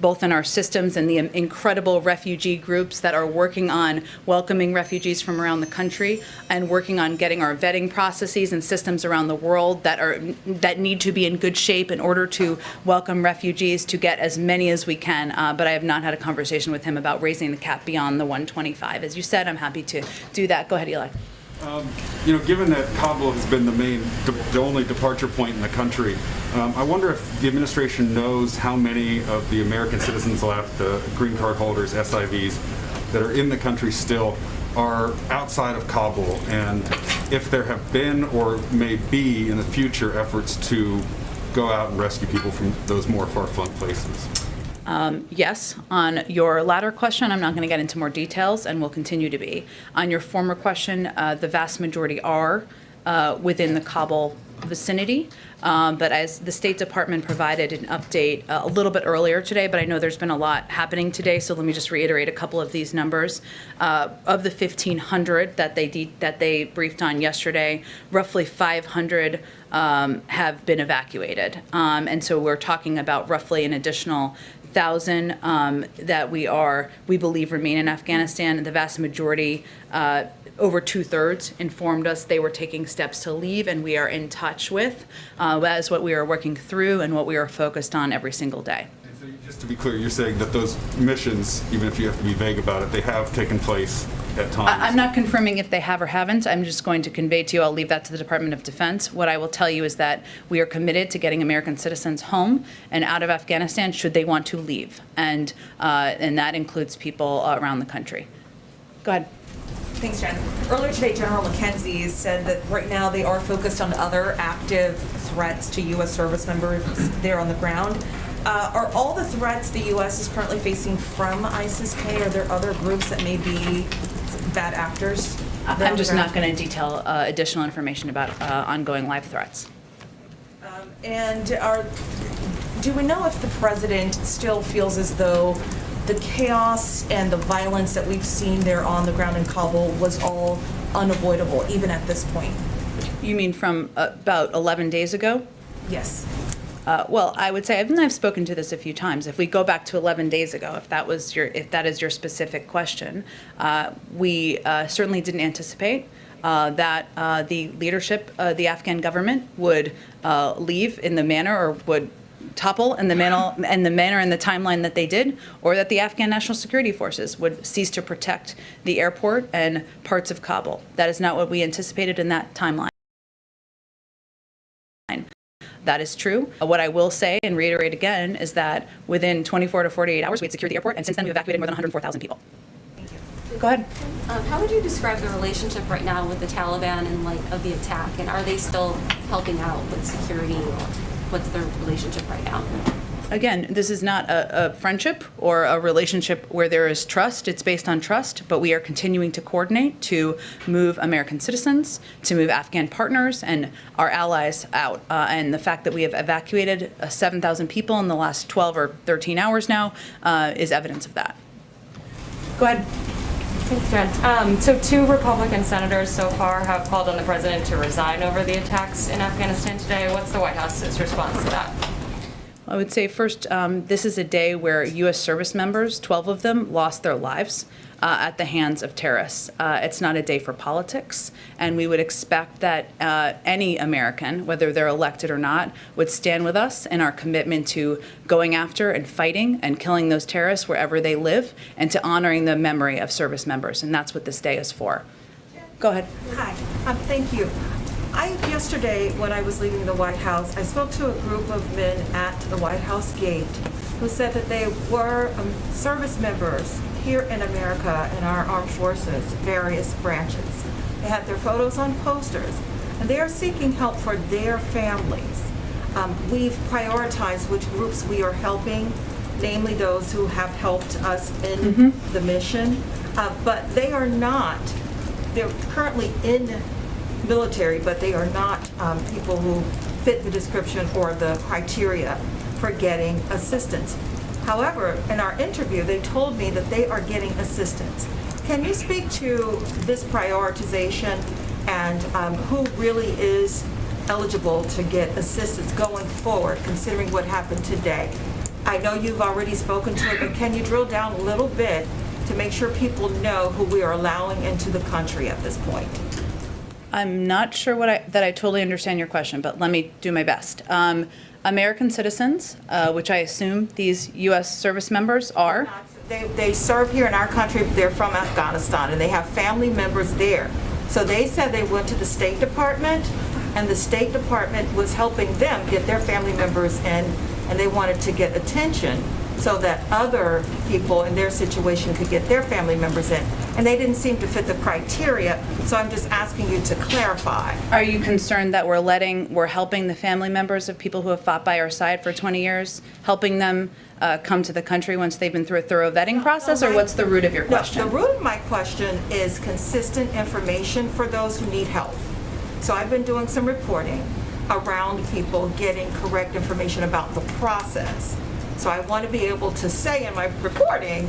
both in our systems and the incredible refugee groups that are working on welcoming refugees from around the country and working on getting our vetting processes and systems around the world that need to be in good shape in order to welcome refugees, to get as many as we can. But I have not had a conversation with him about raising the cap beyond the 125. As you said, I'm happy to do that. Go ahead, Eli. Given that Kabul has been the only departure point in the country, I wonder if the administration knows how many of the American citizens left, green card holders, SIVs, that are in the country still are outside of Kabul, and if there have been or may be in the future efforts to go out and rescue people from those more far-flung places. Yes. On your latter question, I'm not going to get into more details and will continue to be. On your former question, the vast majority are within the Kabul vicinity. But as the State Department provided an update a little bit earlier today, but I know there's been a lot happening today, so let me just reiterate a couple of these numbers. Of the 1,500 that they briefed on yesterday, roughly 500 have been evacuated. And so we're talking about roughly an additional 1,000 that we believe remain in Afghanistan. The vast majority, over 2/3, informed us they were taking steps to leave, and we are in touch with. That is what we are working through and what we are focused on every single day. And so just to be clear, you're saying that those missions, even if you have to be vague about it, they have taken place at times? I'm not confirming if they have or haven't. I'm just going to convey to you, I'll leave that to the Department of Defense. What I will tell you is that we are committed to getting American citizens home and out of Afghanistan should they want to leave. And that includes people around the country. Go ahead. Thanks, Jen. Earlier today, General McKenzie said that right now they are focused on other active threats to U.S. service members there on the ground. Are all the threats the U.S. is currently facing from ISIS-K? Are there other groups that may be bad actors? I'm just not going to detail additional information about ongoing live threats. Do we know if the president still feels as though the chaos and the violence that we've seen there on the ground in Kabul was all unavoidable, even at this point? You mean from about 11 days ago? Yes. Well, I would say, I've spoken to this a few times. If we go back to 11 days ago, if that is your specific question, we certainly didn't anticipate that the leadership, the Afghan government, would leave in the manner or would topple in the manner and the timeline that they did, or that the Afghan National Security Forces would cease to protect the airport and parts of Kabul. That is not what we anticipated in that timeline. That is true. What I will say and reiterate again is that within 24 to 48 hours, we had secured the airport, and since then we've evacuated more than 104,000 people. Thank you. Go ahead. How would you describe the relationship right now with the Taliban in light of the attack? And are they still helping out with security? What's their relationship right now? Again, this is not a friendship or a relationship where there is trust. It's based on trust, but we are continuing to coordinate to move American citizens, to move Afghan partners and our allies out. And the fact that we have evacuated 7,000 people in the last 12 or 13 hours now is evidence of that. Go ahead. Thanks, Jen. So 2 Republican senators so far have called on the president to resign over the attacks in Afghanistan today. What's the White House's response to that? I would say first, this is a day where U.S. service members, 12 of them, lost their lives at the hands of terrorists. It's not a day for politics, and we would expect that any American, whether they're elected or not, would stand with us in our commitment to going after and fighting and killing those terrorists wherever they live, and to honoring the memory of service members, and that's what this day is for. Go ahead. Hi, thank you. Yesterday, when I was leaving the White House, I spoke to a group of men at the White House gate who said that they were service members here in America in our armed forces, various branches. They had their photos on posters, and they are seeking help for their families. We've prioritized which groups we are helping, namely those who have helped us in the mission, but they are not, they're currently in military, but they are not people who fit the description or the criteria for getting assistance. However, in our interview, they told me that they are getting assistance. Can you speak to this prioritization and who really is eligible to get assistance going forward, considering what happened today? I know you've already spoken to it, but can you drill down a little bit to make sure people know who we are allowing into the country at this point? I'm not sure that I totally understand your question, but let me do my best. American citizens, which I assume these U.S. service members are. They serve here in our country. They're from Afghanistan, and they have family members there. So they said they went to the State Department, and the State Department was helping them get their family members in, and they wanted to get attention so that other people in their situation could get their family members in. And they didn't seem to fit the criteria, so I'm just asking you to clarify. Are you concerned that we're helping the family members of people who have fought by our side for 20 years, helping them come to the country once they've been through a thorough vetting process, or what's the root of your question? The root of my question is consistent information for those who need help. So I've been doing some reporting around people getting correct information about the process. So I want to be able to say in my reporting,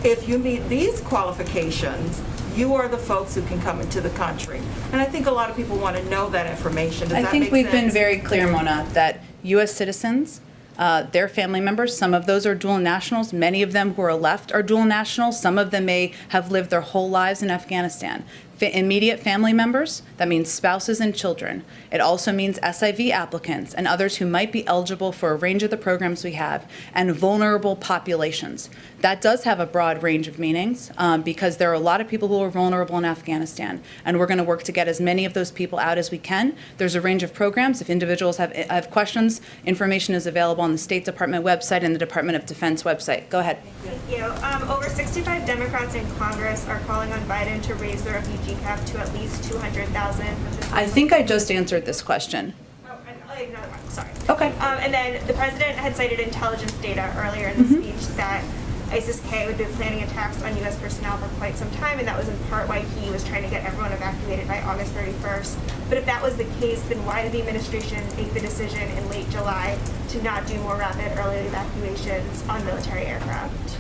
if you meet these qualifications, you are the folks who can come into the country. And I think a lot of people want to know that information. Does that make sense? I think we've been very clear, Mona, that U.S. citizens, their family members, some of those are dual nationals. Many of them who are left are dual nationals. Some of them may have lived their whole lives in Afghanistan. Immediate family members, that means spouses and children. It also means SIV applicants and others who might be eligible for a range of the programs we have, and vulnerable populations. That does have a broad range of meanings because there are a lot of people who are vulnerable in Afghanistan, and we're going to work to get as many of those people out as we can. There's a range of programs. If individuals have questions, information is available on the State Department website and the Department of Defense website. Go ahead. Thank you. Over 65 Democrats in Congress are calling on Biden to raise the refugee cap to at least 200,000. I think I just answered this question. Oh, another one, sorry. Okay. And then the president had cited intelligence data earlier in the speech that ISIS-K would be planning attacks on U.S. personnel for quite some time, and that was in part why he was trying to get everyone evacuated by August 31st. But if that was the case, then why did the administration make the decision in late July to not do more rapid early evacuations on military aircraft?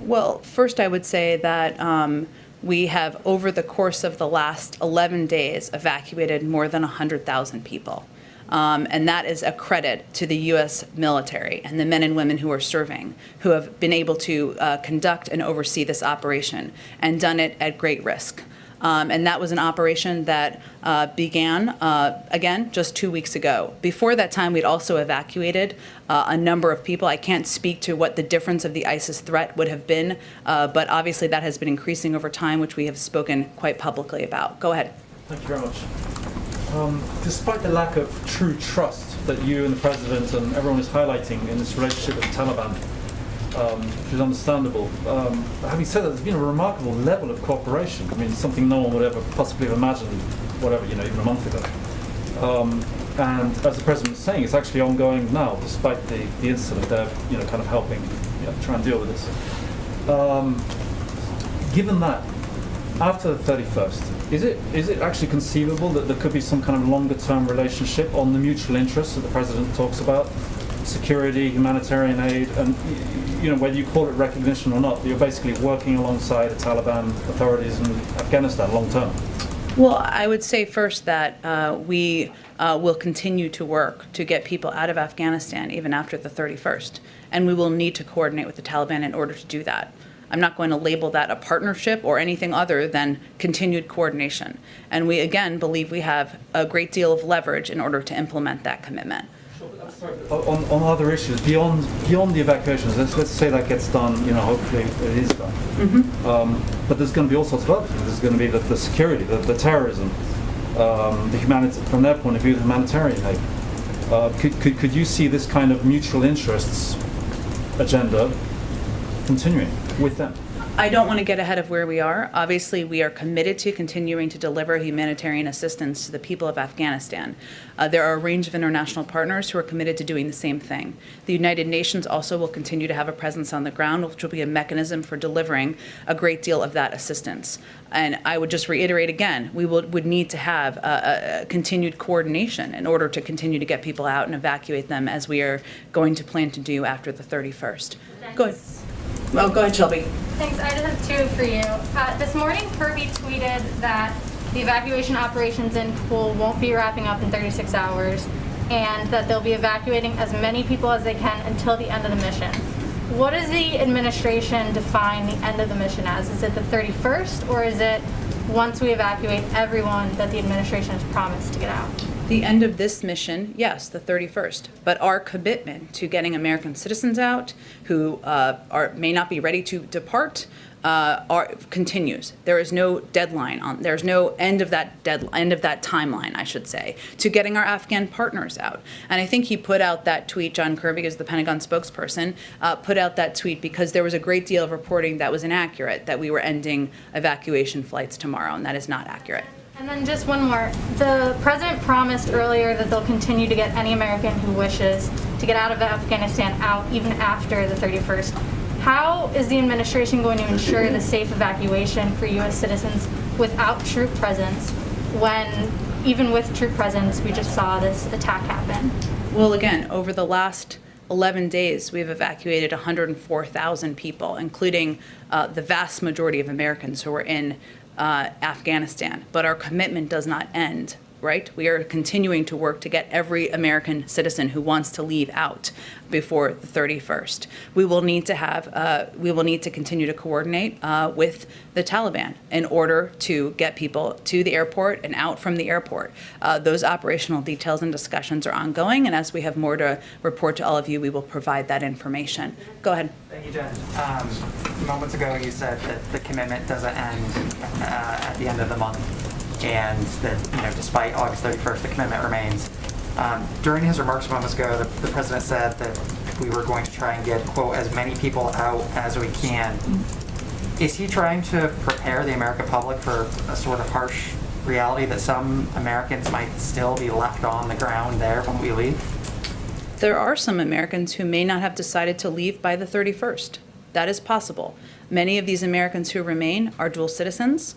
Well, first I would say that we have, over the course of the last 11 days, evacuated more than 100,000 people. And that is a credit to the U.S. military and the men and women who are serving, who have been able to conduct and oversee this operation and done it at great risk. And that was an operation that began, again, just 2 weeks ago. Before that time, we'd also evacuated a number of people. I can't speak to what the difference of the ISIS threat would have been, but obviously that has been increasing over time, which we have spoken quite publicly about. Go ahead. Thank you very much. Despite the lack of true trust that you and the President and everyone is highlighting in this relationship with the Taliban, which is understandable, having said that, there's been a remarkable level of cooperation. I mean, something no one would ever possibly have imagined, whatever, even a month ago. And as the President was saying, it's actually ongoing now, despite the incident. They're, kind of helping try and deal with this. Given that, after the 31st, is it actually conceivable that there could be some kind of longer-term relationship on the mutual interests that the President talks about? Security, humanitarian aid, and whether you call it recognition or not, you're basically working alongside the Taliban authorities in Afghanistan long term. Well, I would say first that we will continue to work to get people out of Afghanistan even after the 31st, and we will need to coordinate with the Taliban in order to do that. I'm not going to label that a partnership or anything other than continued coordination. And we, again, believe we have a great deal of leverage in order to implement that commitment. On other issues, beyond the evacuations, let's say that gets done, hopefully it is done. But there's going to be all sorts of other things. There's going to be the security, the terrorism, from their point of view, the humanitarian aid. Could you see this kind of mutual interests agenda continuing with them? I don't want to get ahead of where we are. Obviously, we are committed to continuing to deliver humanitarian assistance to the people of Afghanistan. There are a range of international partners who are committed to doing the same thing. The United Nations also will continue to have a presence on the ground, which will be a mechanism for delivering a great deal of that assistance. And I would just reiterate again, we would need to have a continued coordination in order to continue to get people out and evacuate them, as we are going to plan to do after the 31st. Go ahead. Oh, go ahead, Shelby. Thanks. I just have two for you. This morning, Kirby tweeted that the evacuation operations in Kabul won't be wrapping up in 36 hours and that they'll be evacuating as many people as they can until the end of the mission. What does the administration define the end of the mission as? Is it the 31st, or is it once we evacuate everyone that the administration has promised to get out? The end of this mission, yes, the 31st. But our commitment to getting American citizens out who may not be ready to depart continues. There is no deadline there's no end of that timeline, I should say, to getting our Afghan partners out. And I think he put out that tweet, John Kirby, as the Pentagon spokesperson, put out that tweet because there was a great deal of reporting that was inaccurate, that we were ending evacuation flights tomorrow, and that is not accurate. And then just one more. The president promised earlier that they'll continue to get any American who wishes to get out of Afghanistan out even after the 31st. How is the administration going to ensure the safe evacuation for U.S. citizens without troop presence when, even with troop presence, we just saw this attack happen? Well, again, over the last 11 days, we've evacuated 104,000 people, including the vast majority of Americans who are in Afghanistan. But our commitment does not end, right? We are continuing to work to get every American citizen who wants to leave out before the 31st. We will need to continue to coordinate with the Taliban in order to get people to the airport and out from the airport. Those operational details and discussions are ongoing, and as we have more to report to all of you, we will provide that information. Go ahead. Thank you, Jen. Moments ago, you said that the commitment doesn't end at the end of the month, and that despite August 31st, the commitment remains. During his remarks moments ago, the president said that we were going to try and get, quote, as many people out as we can. Is he trying to prepare the American public for a sort of harsh reality that some Americans might still be left on the ground there when we leave? There are some Americans who may not have decided to leave by the 31st. That is possible. Many of these Americans who remain are dual citizens.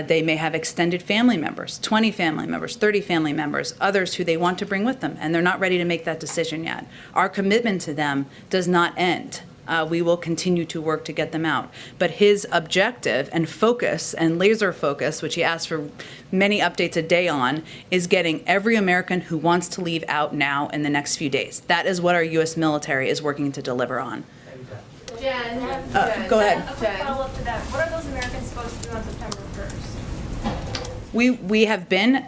They may have extended family members, 20 family members, 30 family members, others who they want to bring with them, and they're not ready to make that decision yet. Our commitment to them does not end. We will continue to work to get them out. But his objective and focus and laser focus, which he asks for many updates a day on, is getting every American who wants to leave out now in the next few days. That is what our U.S. military is working to deliver on. Jen, go ahead. A quick follow-up to that. What are those Americans supposed to do on September 1st? We have been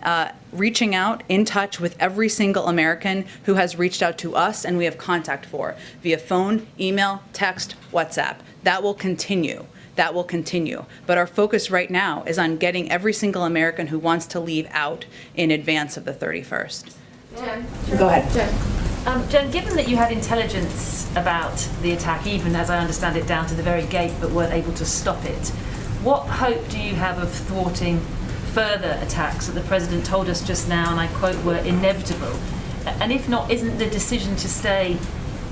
reaching out, in touch with every single American who has reached out to us and we have contact for via phone, email, text, WhatsApp. That will continue. That will continue. But our focus right now is on getting every single American who wants to leave out in advance of the 31st. Jen. Go ahead. Jen, given that you had intelligence about the attack, even as I understand it, down to the very gate, but weren't able to stop it, what hope do you have of thwarting further attacks that the President told us just now, and I quote, were inevitable? And if not, isn't the decision to stay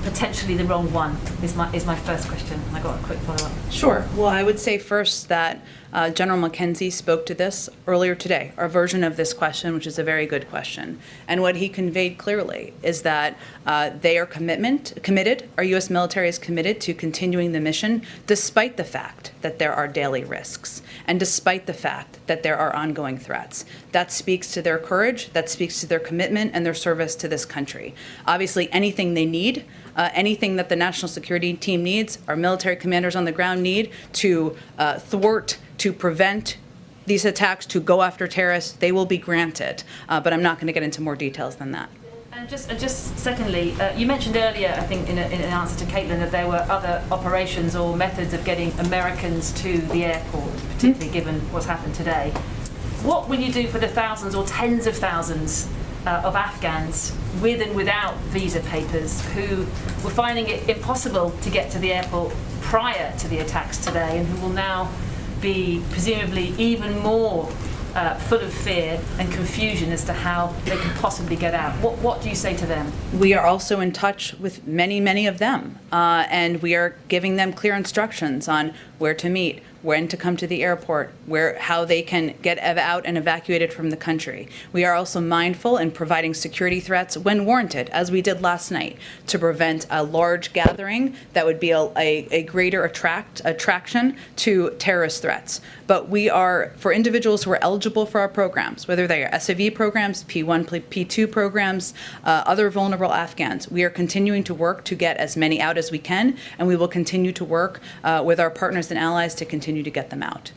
potentially the wrong one? Is my first question. I got a quick follow-up. Sure. Well, I would say first that General McKenzie spoke to this earlier today, our version of this question, which is a very good question. And what he conveyed clearly is that they are committed, our U.S. military is committed to continuing the mission despite the fact that there are daily risks and despite the fact that there are ongoing threats. That speaks to their courage, that speaks to their commitment and their service to this country. Obviously, anything they need, anything that the national security team needs, our military commanders on the ground need to thwart, to prevent these attacks, to go after terrorists, they will be granted. But I'm not going to get into more details than that. And just secondly, you mentioned earlier, I think in an answer to Caitlin, that there were other operations or methods of getting Americans to the airport, particularly given what's happened today. What will you do for the thousands or tens of thousands of Afghans with and without visa papers who were finding it impossible to get to the airport prior to the attacks today and who will now be presumably even more full of fear and confusion as to how they can possibly get out? What do you say to them? We are also in touch with many of them, and we are giving them clear instructions on where to meet, when to come to the airport, how they can get out and evacuated from the country. We are also mindful in providing security threats when warranted, as we did last night, to prevent a large gathering that would be a greater attraction to terrorist threats. But we are, for individuals who are eligible for our programs, whether they are SAV programs, P1, P2 programs, other vulnerable Afghans, we are continuing to work to get as many out as we can, and we will continue to work with our partners and allies to continue to get them out.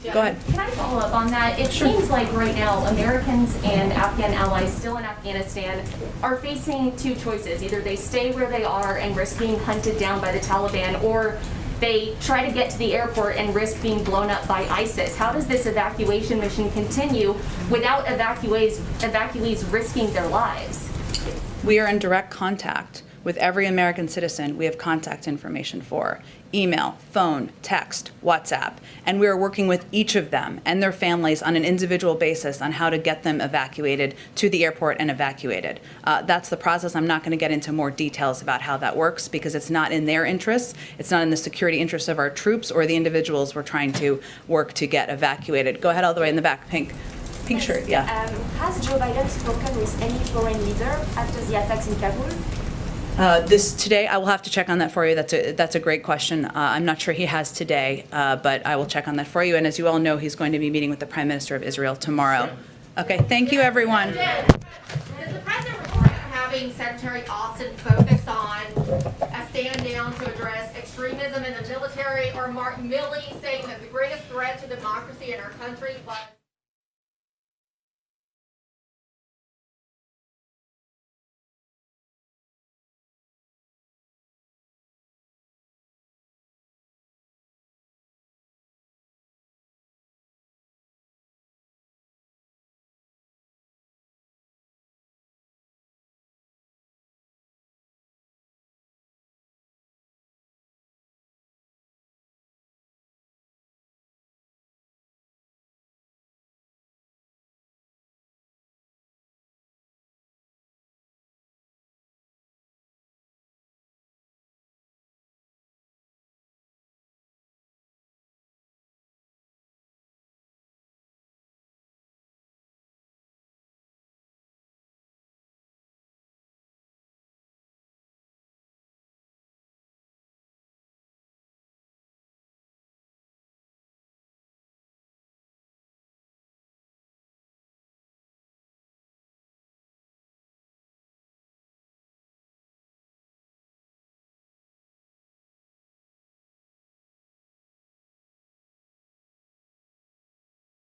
Yeah. Go ahead. Can I follow up on that? It seems like right now Americans and Afghan allies still in Afghanistan are facing two choices. Either they stay where they are and risk being hunted down by the Taliban, or they try to get to the airport and risk being blown up by ISIS. How does this evacuation mission continue without evacuees risking their lives? We are in direct contact with every American citizen we have contact information for. Email, phone, text, WhatsApp, and we are working with each of them and their families on an individual basis on how to get them evacuated to the airport and evacuated. That's the process. I'm not going to get into more details about how that works because it's not in their interests. It's not in the security interests of our troops or the individuals we're trying to work to get evacuated. Go ahead all the way in the back, pink shirt, yeah. Has Joe Biden spoken with any foreign leader after the attacks in Kabul? Today, I will have to check on that for you. That's a great question. I'm not sure he has today, but I will check on that for you. And as you all know, he's going to be meeting with the Prime Minister of Israel tomorrow. Okay, thank you, everyone. Does the president report having Secretary Austin focus on a stand down to address extremism in the military, or Mark Milley saying that the greatest threat to democracy in our country was